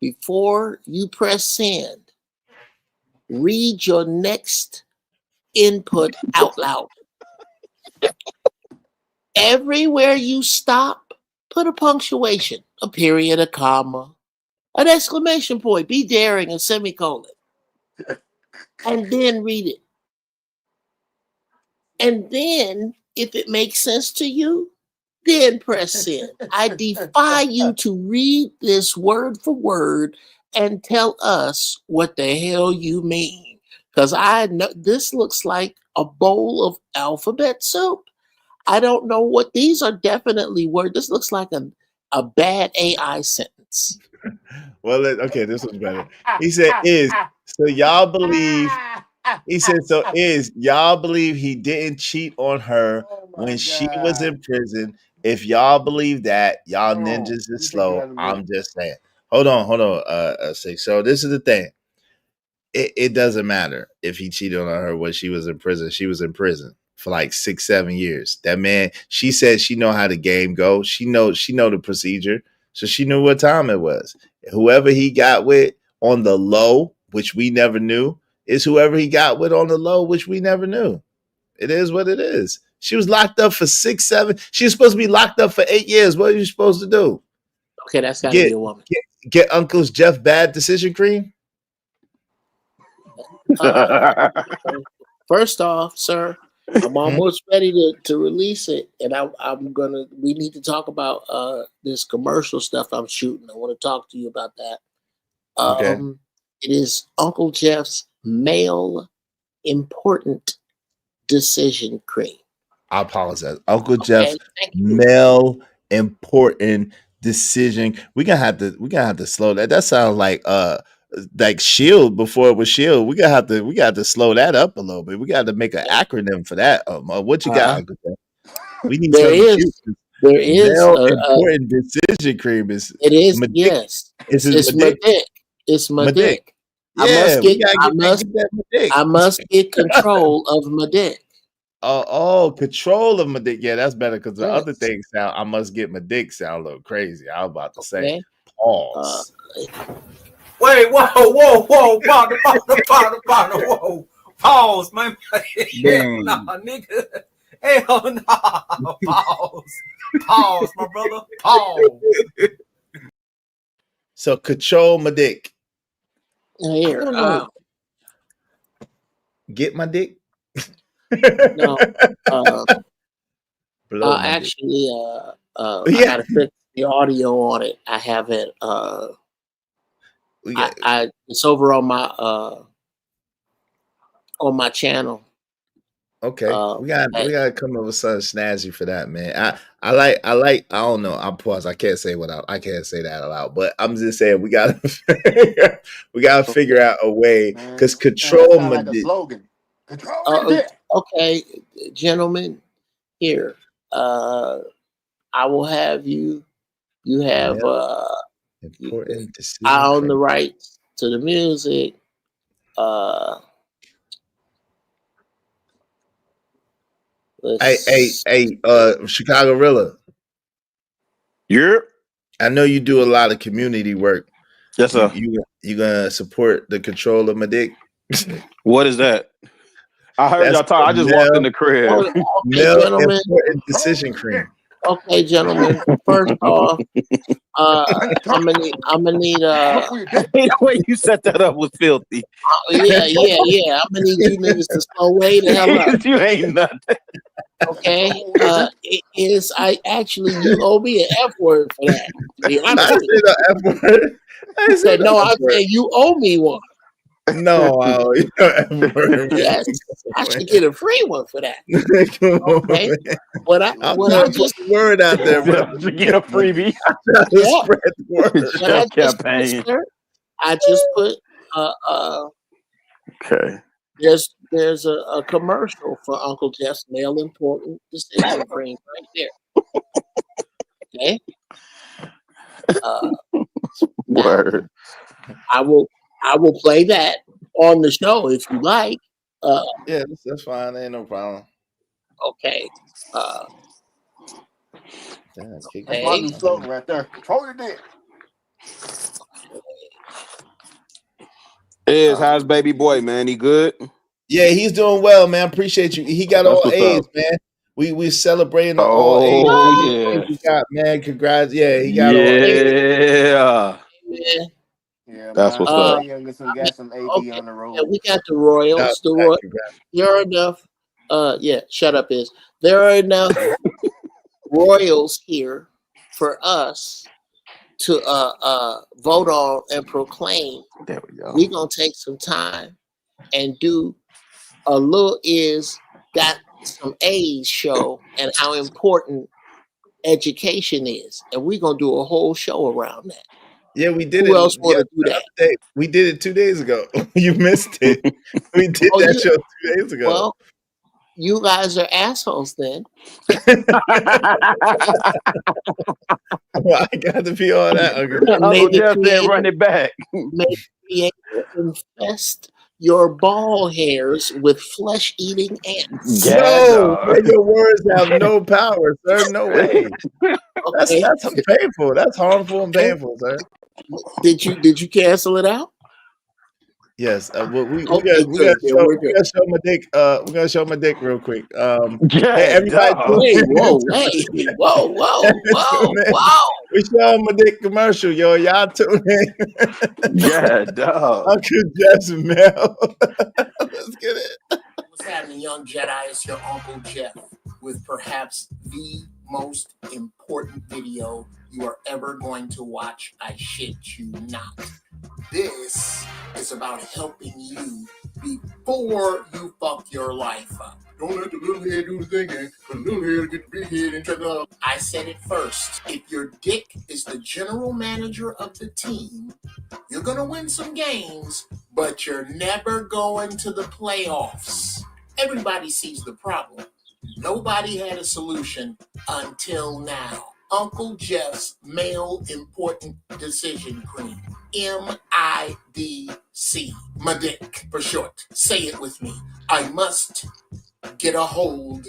before you press send, read your next input out loud. Everywhere you stop, put a punctuation, a period, a comma, an exclamation point, be daring, a semicolon, and then read it. And then, if it makes sense to you, then press send. I defy you to read this word for word and tell us what the hell you mean. Because I know this looks like a bowl of alphabet soup. I don't know what these are. Definitely words. This looks like a bad AI sentence. Well, okay, this was better. He said, so y'all believe, he said, y'all believe he didn't cheat on her when she was in prison. If y'all believe that, y'all ninjas is slow. I'm just saying. Hold on. So this is the thing. It doesn't matter if he cheated on her when she was in prison. She was in prison for like 6-7 years. That man, she said she know how the game goes. She know the procedure. So she knew what time it was. Whoever he got with on the low, which we never knew, is whoever he got with on the low, which we never knew. It is what it is. She was locked up for 6-7. She was supposed to be locked up for 8 years. What are you supposed to do? Okay, that's gotta be a woman. Get Uncle's Jeff bad decision cream? First off, sir, I'm almost ready to release it, and we need to talk about this commercial stuff I'm shooting. I want to talk to you about that. Okay. It is Uncle Jeff's male important decision cream. I apologize. Uncle Jeff's male important decision. We're gonna have to slow that. That sounds like Shield before it was Shield. We got to slow that up a little bit. We got to make an acronym for that. What you got, Uncle Jeff? We need there is important decision cream. Yes. It's my dick. It's my dick. Yeah, I must get control of my dick. Control of my dick. Yeah, that's better because the other things sound. I must get my dick sound a little crazy. I was about to say. Pause. Wait, whoa, partner, whoa. Pause, man. Nah, nigga. Hell no. Pause, my brother. Pause. So control my dick. Here, get my dick. No. Actually, I gotta fix the audio on it. I haven't. It's over on my channel. Okay, we gotta come up with something snazzy for that, man. I like. I don't know. I'm pause. I can't say that aloud. But I'm just saying we gotta figure out a way because control my like dick. Slogan. Control my dick. Okay, gentlemen, here. I will have you. You have important decision. I own the rights to the music. Hey, Chicago Rilla. Yep. I know you do a lot of community work. Yes, sir. You gonna support the control of my dick? What is that? I heard y'all talk. I just walked in the crib. Male important decision cream. Okay, gentlemen. First off, I'm gonna need. The way you set that up was filthy. Yeah. I'm gonna need you niggas to slow way the hell up. You ain't nothing. Okay. It is. You owe me an F word for that. To be honest with you. F word. I said no. I'm saying you owe me one. No, yes, I should get a free one for that. Okay, I'm trying to put the word out there, bro. To get a freebie. Spread the word. I just put okay. There's a commercial for Uncle Jeff's Mail Important Decision Cream right there. Okay. Word. I will play that on the show if you like. Yeah, that's fine. Ain't no problem. Okay. That's my new slogan right there. Control your dick. How's baby boy, man? He good? Yeah, he's doing well, man. Appreciate you. He got all A's, man. We celebrating the all A's. Yeah. He got, man. Congrats. Yeah, he got all A's. Yeah. Yeah, that's what's up. We got some AD on the road. Yeah, we got the Royals. There are enough. Shut up, Is. There are enough Royals here for us to vote on and proclaim. There we go. We're gonna take some time and do a little Is got some A's show and how important education is, and we're gonna do a whole show around that. Yeah, we did it. Who else want to do that? We did it 2 days ago. You missed it. We did that show 2 days ago. Well, you guys are assholes then. Well, I got to be on that. Uncle Jeff didn't run it back. May the creator infest your ball hairs with flesh-eating ants. No, your words have no power, sir. No way. Okay. That's painful. That's harmful and painful, sir. Did you cancel it out? Yes. We gotta show my dick. We're gonna show my dick real quick. Hey, everybody. Whoa. We showing my dick commercial, yo. Y'all tune in. Yeah, dog. Uncle Jeff's Mail. Let's get it. What's happening, young Jedi? It's your Uncle Jeff with perhaps the most important video you are ever going to watch. I shit you not. This is about helping you before you fuck your life up. Don't let the little head do the thinking, because the little head will get the big head and check it out. I said it first. If your dick is the general manager of the team, you're going to win some games, but you're never going to the playoffs. Everybody sees the problem. Nobody had a solution until now. Uncle Jeff's Male Important Decision Cream. MIDC. MIDC for short. Say it with me. I must get a hold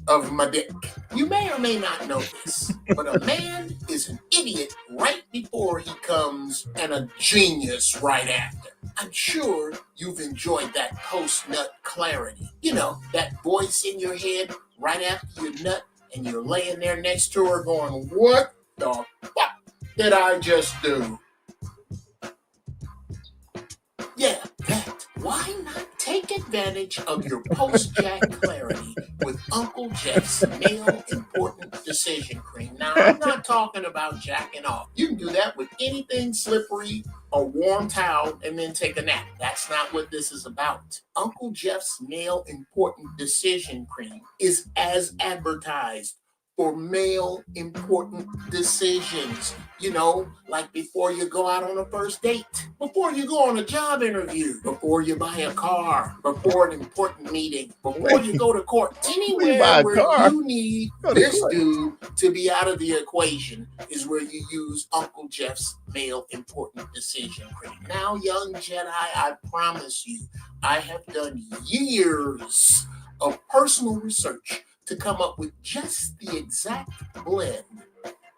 of my dick. You may or may not know this, but a man is an idiot right before he comes and a genius right after. I'm sure you've enjoyed that post-nut clarity. You know, that voice in your head right after you nut and you're laying there next to her going, what the fuck did I just do? Yeah, that. Why not take advantage of your post-jack clarity with Uncle Jeff's Male Important Decision Cream? Now, I'm not talking about jacking off. You can do that with anything slippery, a warm towel, and then take a nap. That's not what this is about. Uncle Jeff's Male Important Decision Cream is as advertised for male important decisions. You know, like before you go out on a first date, before you go on a job interview, before you buy a car, before an important meeting, before you go to court, anywhere where you need this dude to be out of the equation is where you use Uncle Jeff's Male Important Decision Cream. Now, young Jedi, I promise you, I have done years of personal research to come up with just the exact blend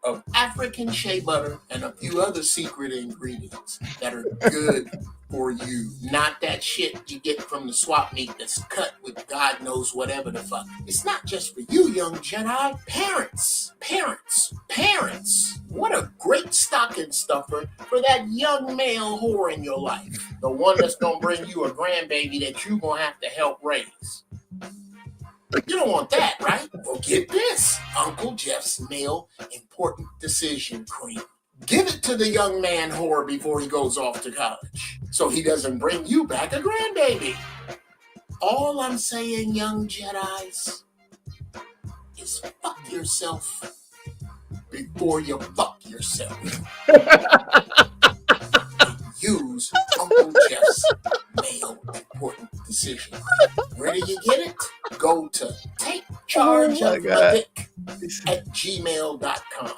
of African shea butter and a few other secret ingredients that are good for you. Not that shit you get from the swap meet that's cut with God knows whatever the fuck. It's not just for you, young Jedi. Parents. What a great stocking stuffer for that young male whore in your life. The one that's gonna bring you a grandbaby that you gonna have to help raise. You don't want that, right? Well, get this. Uncle Jeff's Male Important Decision Cream. Give it to the young man whore before he goes off to college, so he doesn't bring you back a grandbaby. All I'm saying, young Jedis, is fuck yourself before you fuck yourself. Use Uncle Jeff's Male Important Decision Cream. Where do you get it? Go to takechargeofmadick@gmail.com.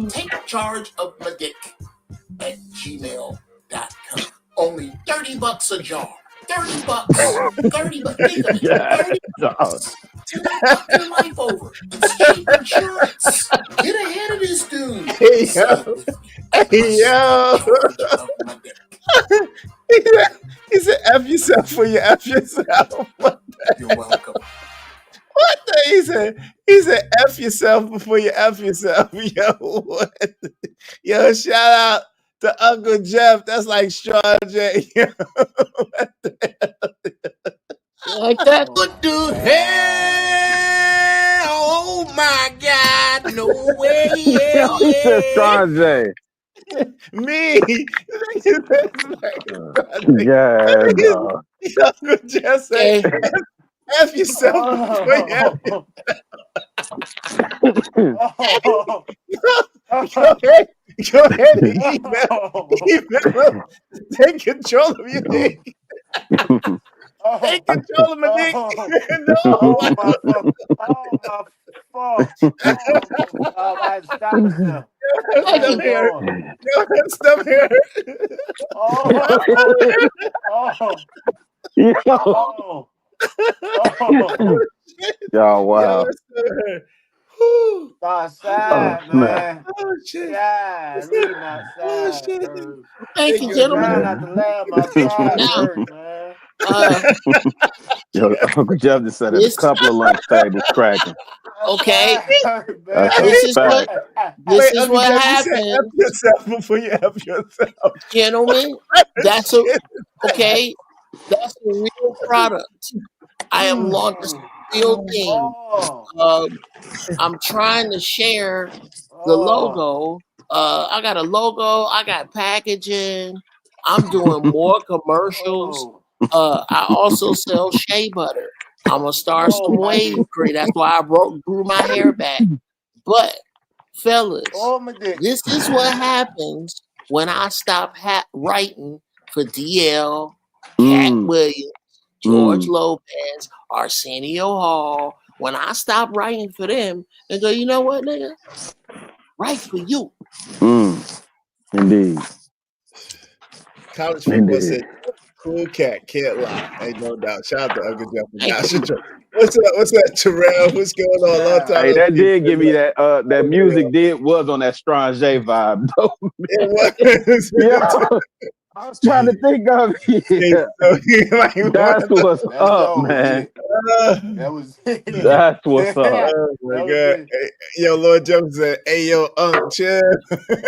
Takechargeofmadick@gmail.com. Only $30 a jar. $30. Think of it. $30 to not fuck your life over. It's cheap insurance. Get ahead of this dude. Hey, yo. He said, F yourself for you F yourself. You're welcome. What the? He said, F yourself before you F yourself. Yo, what? Yo, shout out to Uncle Jeff. That's like Straw J. What the hell? Like that? What the hell? Oh my God. No way. Yo, he said Straw J. Me. Yeah, no. Uncle Jeff said, F yourself before you F yourself. Go ahead and email. Take control of your dick. Take control of my dick. No. Stop here. Yo, wow. That's sad, man. Oh, shit. Yeah, really not sad. Thank you, gentlemen. Not to laugh, my side hurt, man. Yo, Uncle Jeff just said it. A couple of lunch tables cracking. Okay. This is what happened. F yourself before you F yourself. Gentlemen, that's a real product. I am launching a real thing. I'm trying to share the logo. I got a logo. I got packaging. I'm doing more commercials. I also sell shea butter. I'm gonna start some wave cream. That's why I grew my hair back. But fellas, this is what happens when I stop writing for DL, Cat Williams, George Lopez, Arsenio Hall. When I stop writing for them, they go, you know what, nigga? Write for you. Indeed. College football said, cool cat, can't lie. Ain't no doubt. Shout out to Uncle Jeff. What's up, Terrell? What's going on? Long time. Hey, that did give me that that music was on that Strong J vibe, though. It was. Yeah. I was trying to think of it. That's what's up, man. That's what's up. Oh my God. Hey, yo, Lord Jones said, hey, yo, chill.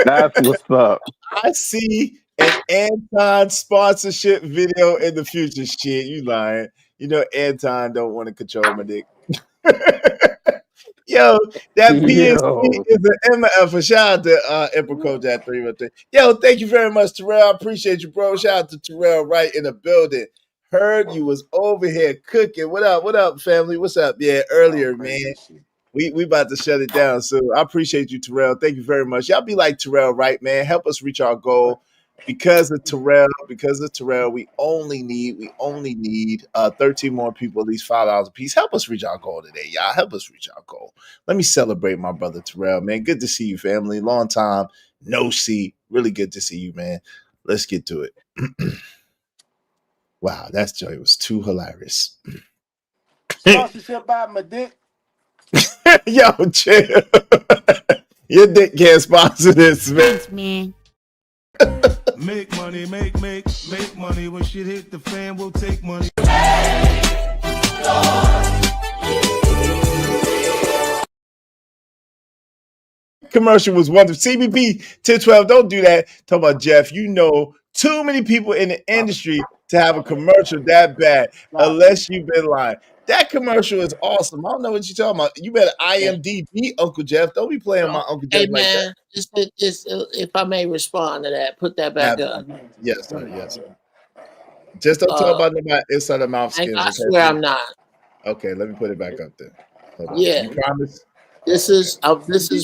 That's what's up. I see an Anton sponsorship video in the future. Shit, you lying. You know Anton don't want to control my dick. Yo, that PSP is an MF. A shout out to Emperor Coach at 313. Yo, thank you very much, Terrell. I appreciate you, bro. Shout out to Terrell right in the building. Heard you was over here cooking. What up, family? What's up? Yeah, earlier, man. We about to shut it down. So I appreciate you, Terrell. Thank you very much. Y'all be like Terrell, right, man? Help us reach our goal. Because of Terrell, we only need 13 more people, at least $5 a piece. Help us reach our goal today, y'all. Help us reach our goal. Let me celebrate my brother Terrell, man. Good to see you, family. Long time no see. Really good to see you, man. Let's get to it. Wow, that joy was too hilarious. Sponsorship by my dick. Yo, chill. Your dick can't sponsor this, man. Thanks, man. Make money, make money. When shit hit the fan, we'll take money. Commercial was wonderful. CBP 1012. Don't do that. Talk about Jeff. You know too many people in the industry to have a commercial that bad, unless you've been lying. That commercial is awesome. I don't know what you're talking about. You better IMDb Uncle Jeff. Don't be playing my Uncle Jeff Hey like that. man, just if I may respond to that, put that back up. Yes, sir. Yes, sir. Just don't talk about nobody inside the mouth skin. I swear I'm not. Okay, let me put it back up there. Hold on. Yeah. You promise? This is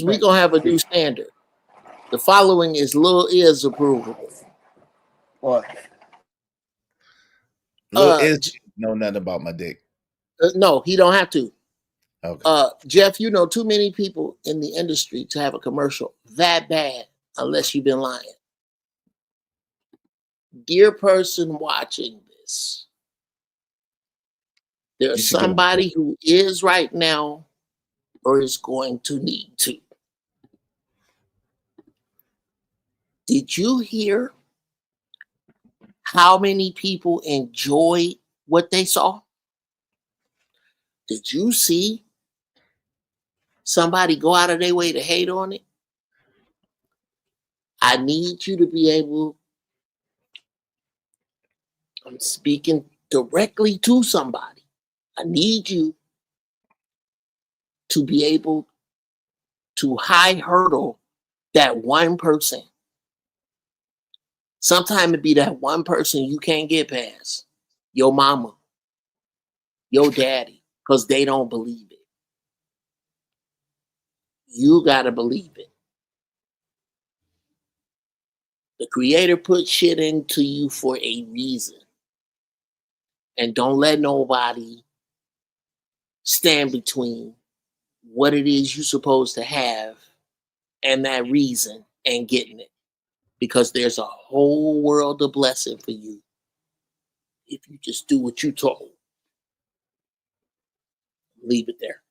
we gonna have a new standard. The following is Lil Is approval. What? Lil Is know nothing about my dick. No, he don't have to. Okay. Jeff, you know too many people in the industry to have a commercial that bad, unless you've been lying. Dear person watching this, there's somebody who is right now or is going to need to. Did you hear how many people enjoyed what they saw? Did you see somebody go out of their way to hate on it? I need you to be able, I'm speaking directly to somebody. I need you to be able to high hurdle that 1%. Sometimes it be that one person you can't get past. Your mama, your daddy, because they don't believe it. You got to believe it. The Creator put shit into you for a reason. And don't let nobody stand between what it is you're supposed to have and that reason and getting it. Because there's a whole world of blessing for you if you just do what you told. Leave it there.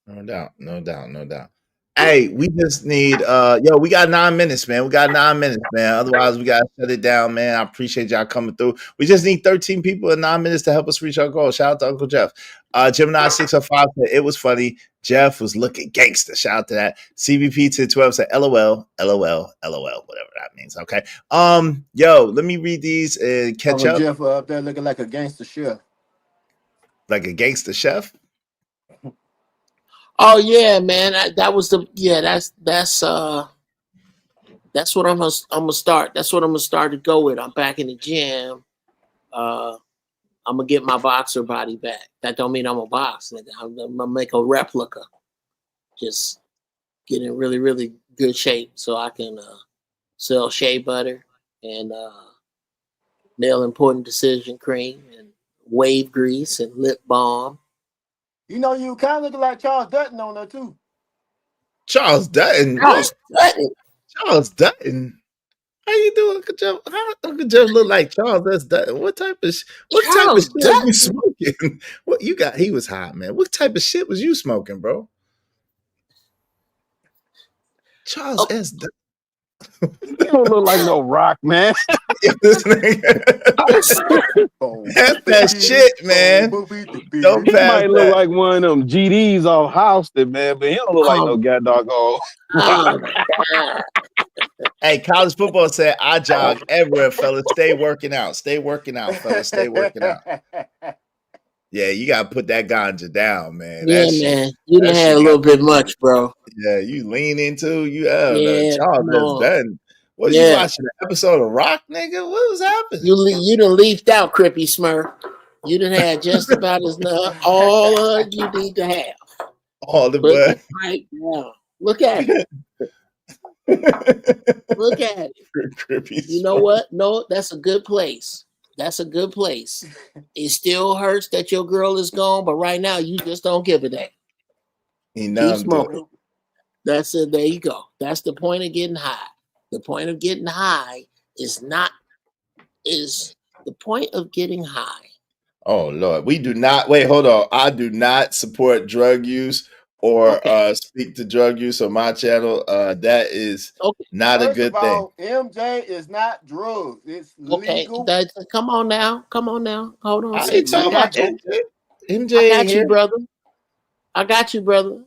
No doubt, no doubt, no doubt. Hey, we just need we got 9 minutes, man. We got 9 minutes, man. Otherwise, we gotta shut it down, man. I appreciate y'all coming through. We just need 13 people in 9 minutes to help us reach our goal. Shout out to Uncle Jeff. Gemini 605 said it was funny. Jeff was looking gangster. Shout out to that. CBP to 12 said LOL, LOL, LOL, whatever that means. Okay. Let me read these and catch up. Jeff up there looking like a gangster chef. Like a gangster chef? Oh yeah, man. That's what I'm gonna start. That's what I'm gonna start to go with. I'm back in the gym. I'm gonna get my boxer body back. That don't mean I'm a boxer. I'm gonna make a replica. Just get in really, really good shape so I can sell shea butter and nail important decision cream and wave grease and lip balm. You know, you kind of look like Charles Dutton on there too. Charles Dutton. Charles Dutton. Charles Dutton. How you doing, Uncle Jeff? How Uncle Jeff look like Charles Dutton? What type of shit are you smoking? What you got? He was hot, man. What type of shit was you smoking, bro? Charles S. Dutton. You don't look like no Rock, man. This nigga. That's that shit, man. Don't He pass might look that. like one of them GDs off Houston, man, but he don't look like no goddamn. Hey, college football said, I jog everywhere, fellas. Stay working out. Stay working out, fellas. Stay working out. Yeah, you gotta put that ganja down, man. Yeah, man. You done had a little bit much, bro. Yeah, you lean into Yeah, Charles come has on. done. What you watching? An episode of Rock, nigga? What was happening? You done leafed out, Crippy Smurf. You done had just about as enough all you need to have. All the Put blood. it right now. Look at it. Look at it. You know what? No, that's a good place. That's a good place. It still hurts that your girl is gone, but right now you just don't give a damn. Keep smoking. That's it. There you go. That's the point of getting high. The point of getting high is the point of getting high. Oh Lord, we do not wait. Hold on. I do not support drug use or speak to drug use on my channel, that is not a First good of thing. all, MJ is not drugs. It's legal. Come on now. Hold on. I ain't talking about MJ. MJ I ain't got here. you, brother. I got you, brother.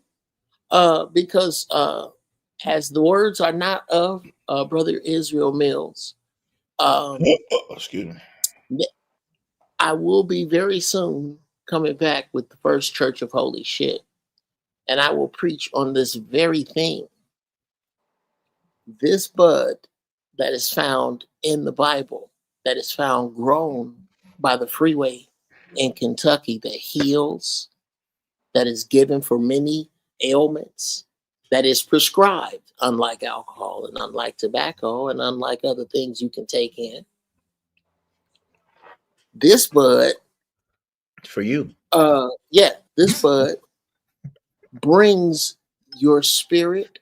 Because as the words are not of Brother Israel Mills, excuse me. I will be very soon coming back with the First Church of Holy Shit. And I will preach on this very thing. This bud that is found in the Bible, that is found grown by the freeway in Kentucky, that heals, that is given for many ailments, that is prescribed, unlike alcohol and unlike tobacco and unlike other things you can take in. This bud, for you, this bud brings your spirit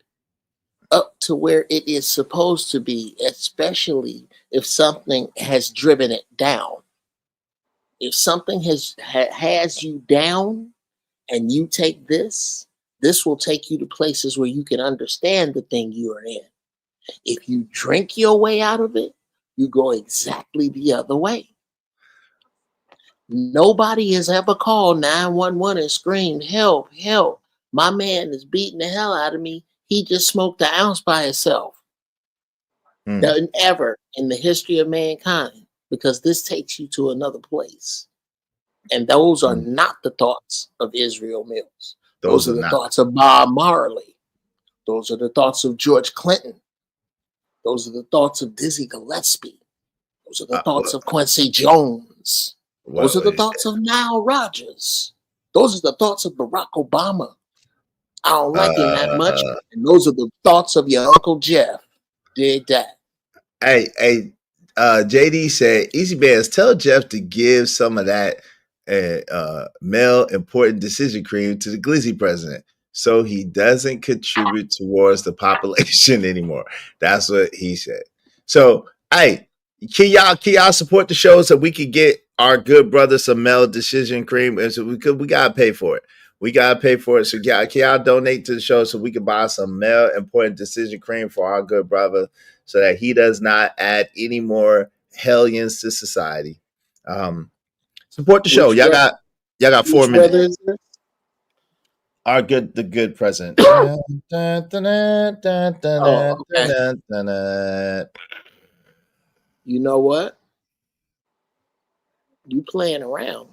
up to where it is supposed to be, especially if something has driven it down. If something has you down and you take this will take you to places where you can understand the thing you are in. If you drink your way out of it, you go exactly the other way. Nobody has ever called 911 and screamed, help, help. My man is beating the hell out of me. He just smoked an ounce by himself. Doesn't ever in the history of mankind, because this takes you to another place. And those are not the thoughts of Israel Mills. Those are the thoughts of Bob Marley. Those are the thoughts of George Clinton. Those are the thoughts of Dizzy Gillespie. Those are the thoughts of Quincy Jones. Those are the thoughts of Nile Rodgers. Those are the thoughts of Barack Obama. I don't like him that much. And those are the thoughts of your Uncle Jeff. Dig that. Hey, JD said, Easy Bears, tell Jeff to give some of that male important decision cream to the Glizzy president so he doesn't contribute towards the population anymore. That's what he said. So, hey, can y'all support the show so we can get our good brother some male decision cream? And so we gotta pay for it. We gotta pay for it. So can y'all donate to the show so we can buy some male important decision cream for our good brother so that he does not add any more hellions to society. Support the show. Y'all got 4 minutes. The good president. You know what? You playing around.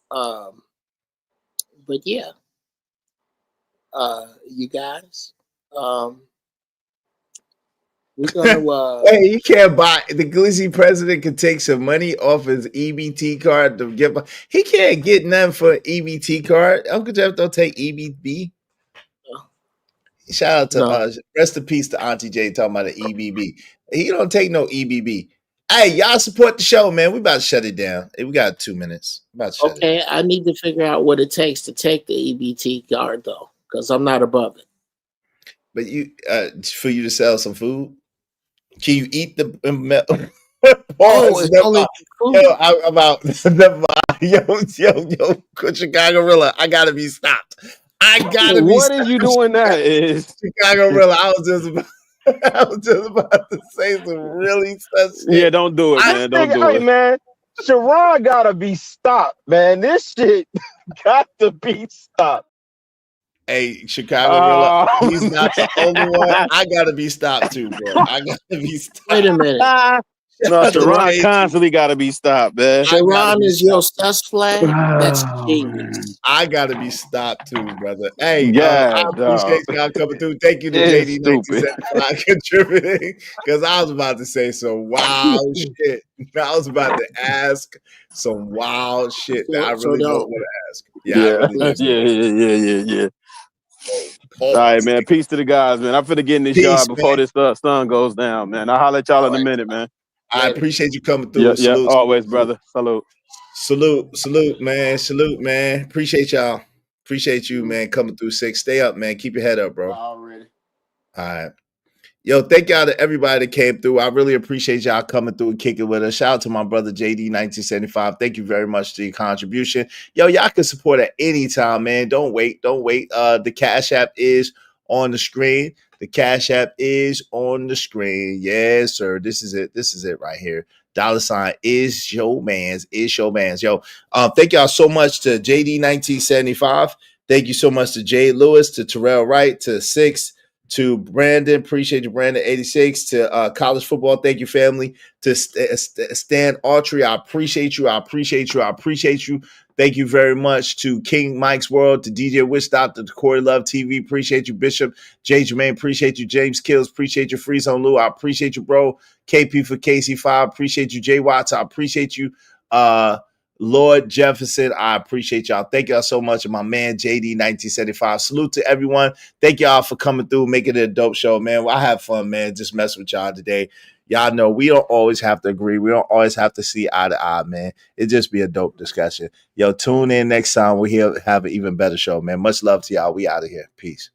But yeah. You guys. We're gonna hey, you can't buy the Glizzy president can take some money off his EBT card to give. He can't get none for EBT card. Uncle Jeff don't take EBB. Shout out to rest in peace to Auntie J talking about the EBB. He don't take no EBB. Hey, y'all support the show, man. We about to shut it down. We got 2 minutes. Okay, I need to figure out what it takes to take the EBT card though, because I'm not above it. But you, for you to sell some food, can you eat the? I'm out. Yo, Chicago Gorilla, I gotta be stopped. I gotta be. What is you doing that? Is Chicago Gorilla? I was just about to say some really such shit. Yeah, don't do it, man. Don't do it. Man, Sharon gotta be stopped, man. This shit got to be stopped. Hey, Chicago Gorilla, he's not the only one. I gotta be stopped too, bro. I gotta be stopped. Wait a minute. No, Sharon constantly gotta be stopped, man. Sharon is your sus flag. That's genius. I gotta be stopped too, brother. Hey, yeah, I appreciate y'all coming through. Thank you to JD 1975 contributing, because I was about to say some wild shit. I was about to ask some wild shit that I really don't want to ask. Yeah. All right, man. Peace to the guys, man. I'm finna get in this yard before this sun goes down, man. I'll holler at y'all in a minute, man. I appreciate you coming through. Yeah, always, brother. Salute, man. Appreciate y'all. Appreciate you, man, coming through 6. Stay up, man. Keep your head up, bro. Already. All right. Yo, thank y'all to everybody that came through. I really appreciate y'all coming through and kicking with us. Shout out to my brother JD1975. Thank you very much for your contribution. Yo, y'all can support at any time, man. Don't wait. The Cash App is on the screen. The Cash App is on the screen. Yes, sir. This is it right here. $ is your man's. Yo, thank y'all so much to JD1975. Thank you so much to Jay Lewis, to Terrell Wright, to Six, to Brandon. Appreciate you, Brandon 86, to College Football. Thank you, family. To Stan Autry, I appreciate you. Thank you very much to King Mike's World, to DJ Witch Doctor, to Corey Love TV. Appreciate you, Bishop. Jay Jermaine, appreciate you. James Kills, appreciate you. Freeze on Lou, I appreciate you, bro. KP for KC5, appreciate you. Jay Watts, I appreciate you. Lord Jefferson, I appreciate y'all. Thank y'all so much. And my man JD1975. Salute to everyone. Thank y'all for coming through, making it a dope show, man. Well, I have fun, man. Just messing with y'all today. Y'all know we don't always have to agree. We don't always have to see eye to eye, man. It just be a dope discussion. Yo, tune in next time. We'll have an even better show, man. Much love to y'all. We out of here. Peace.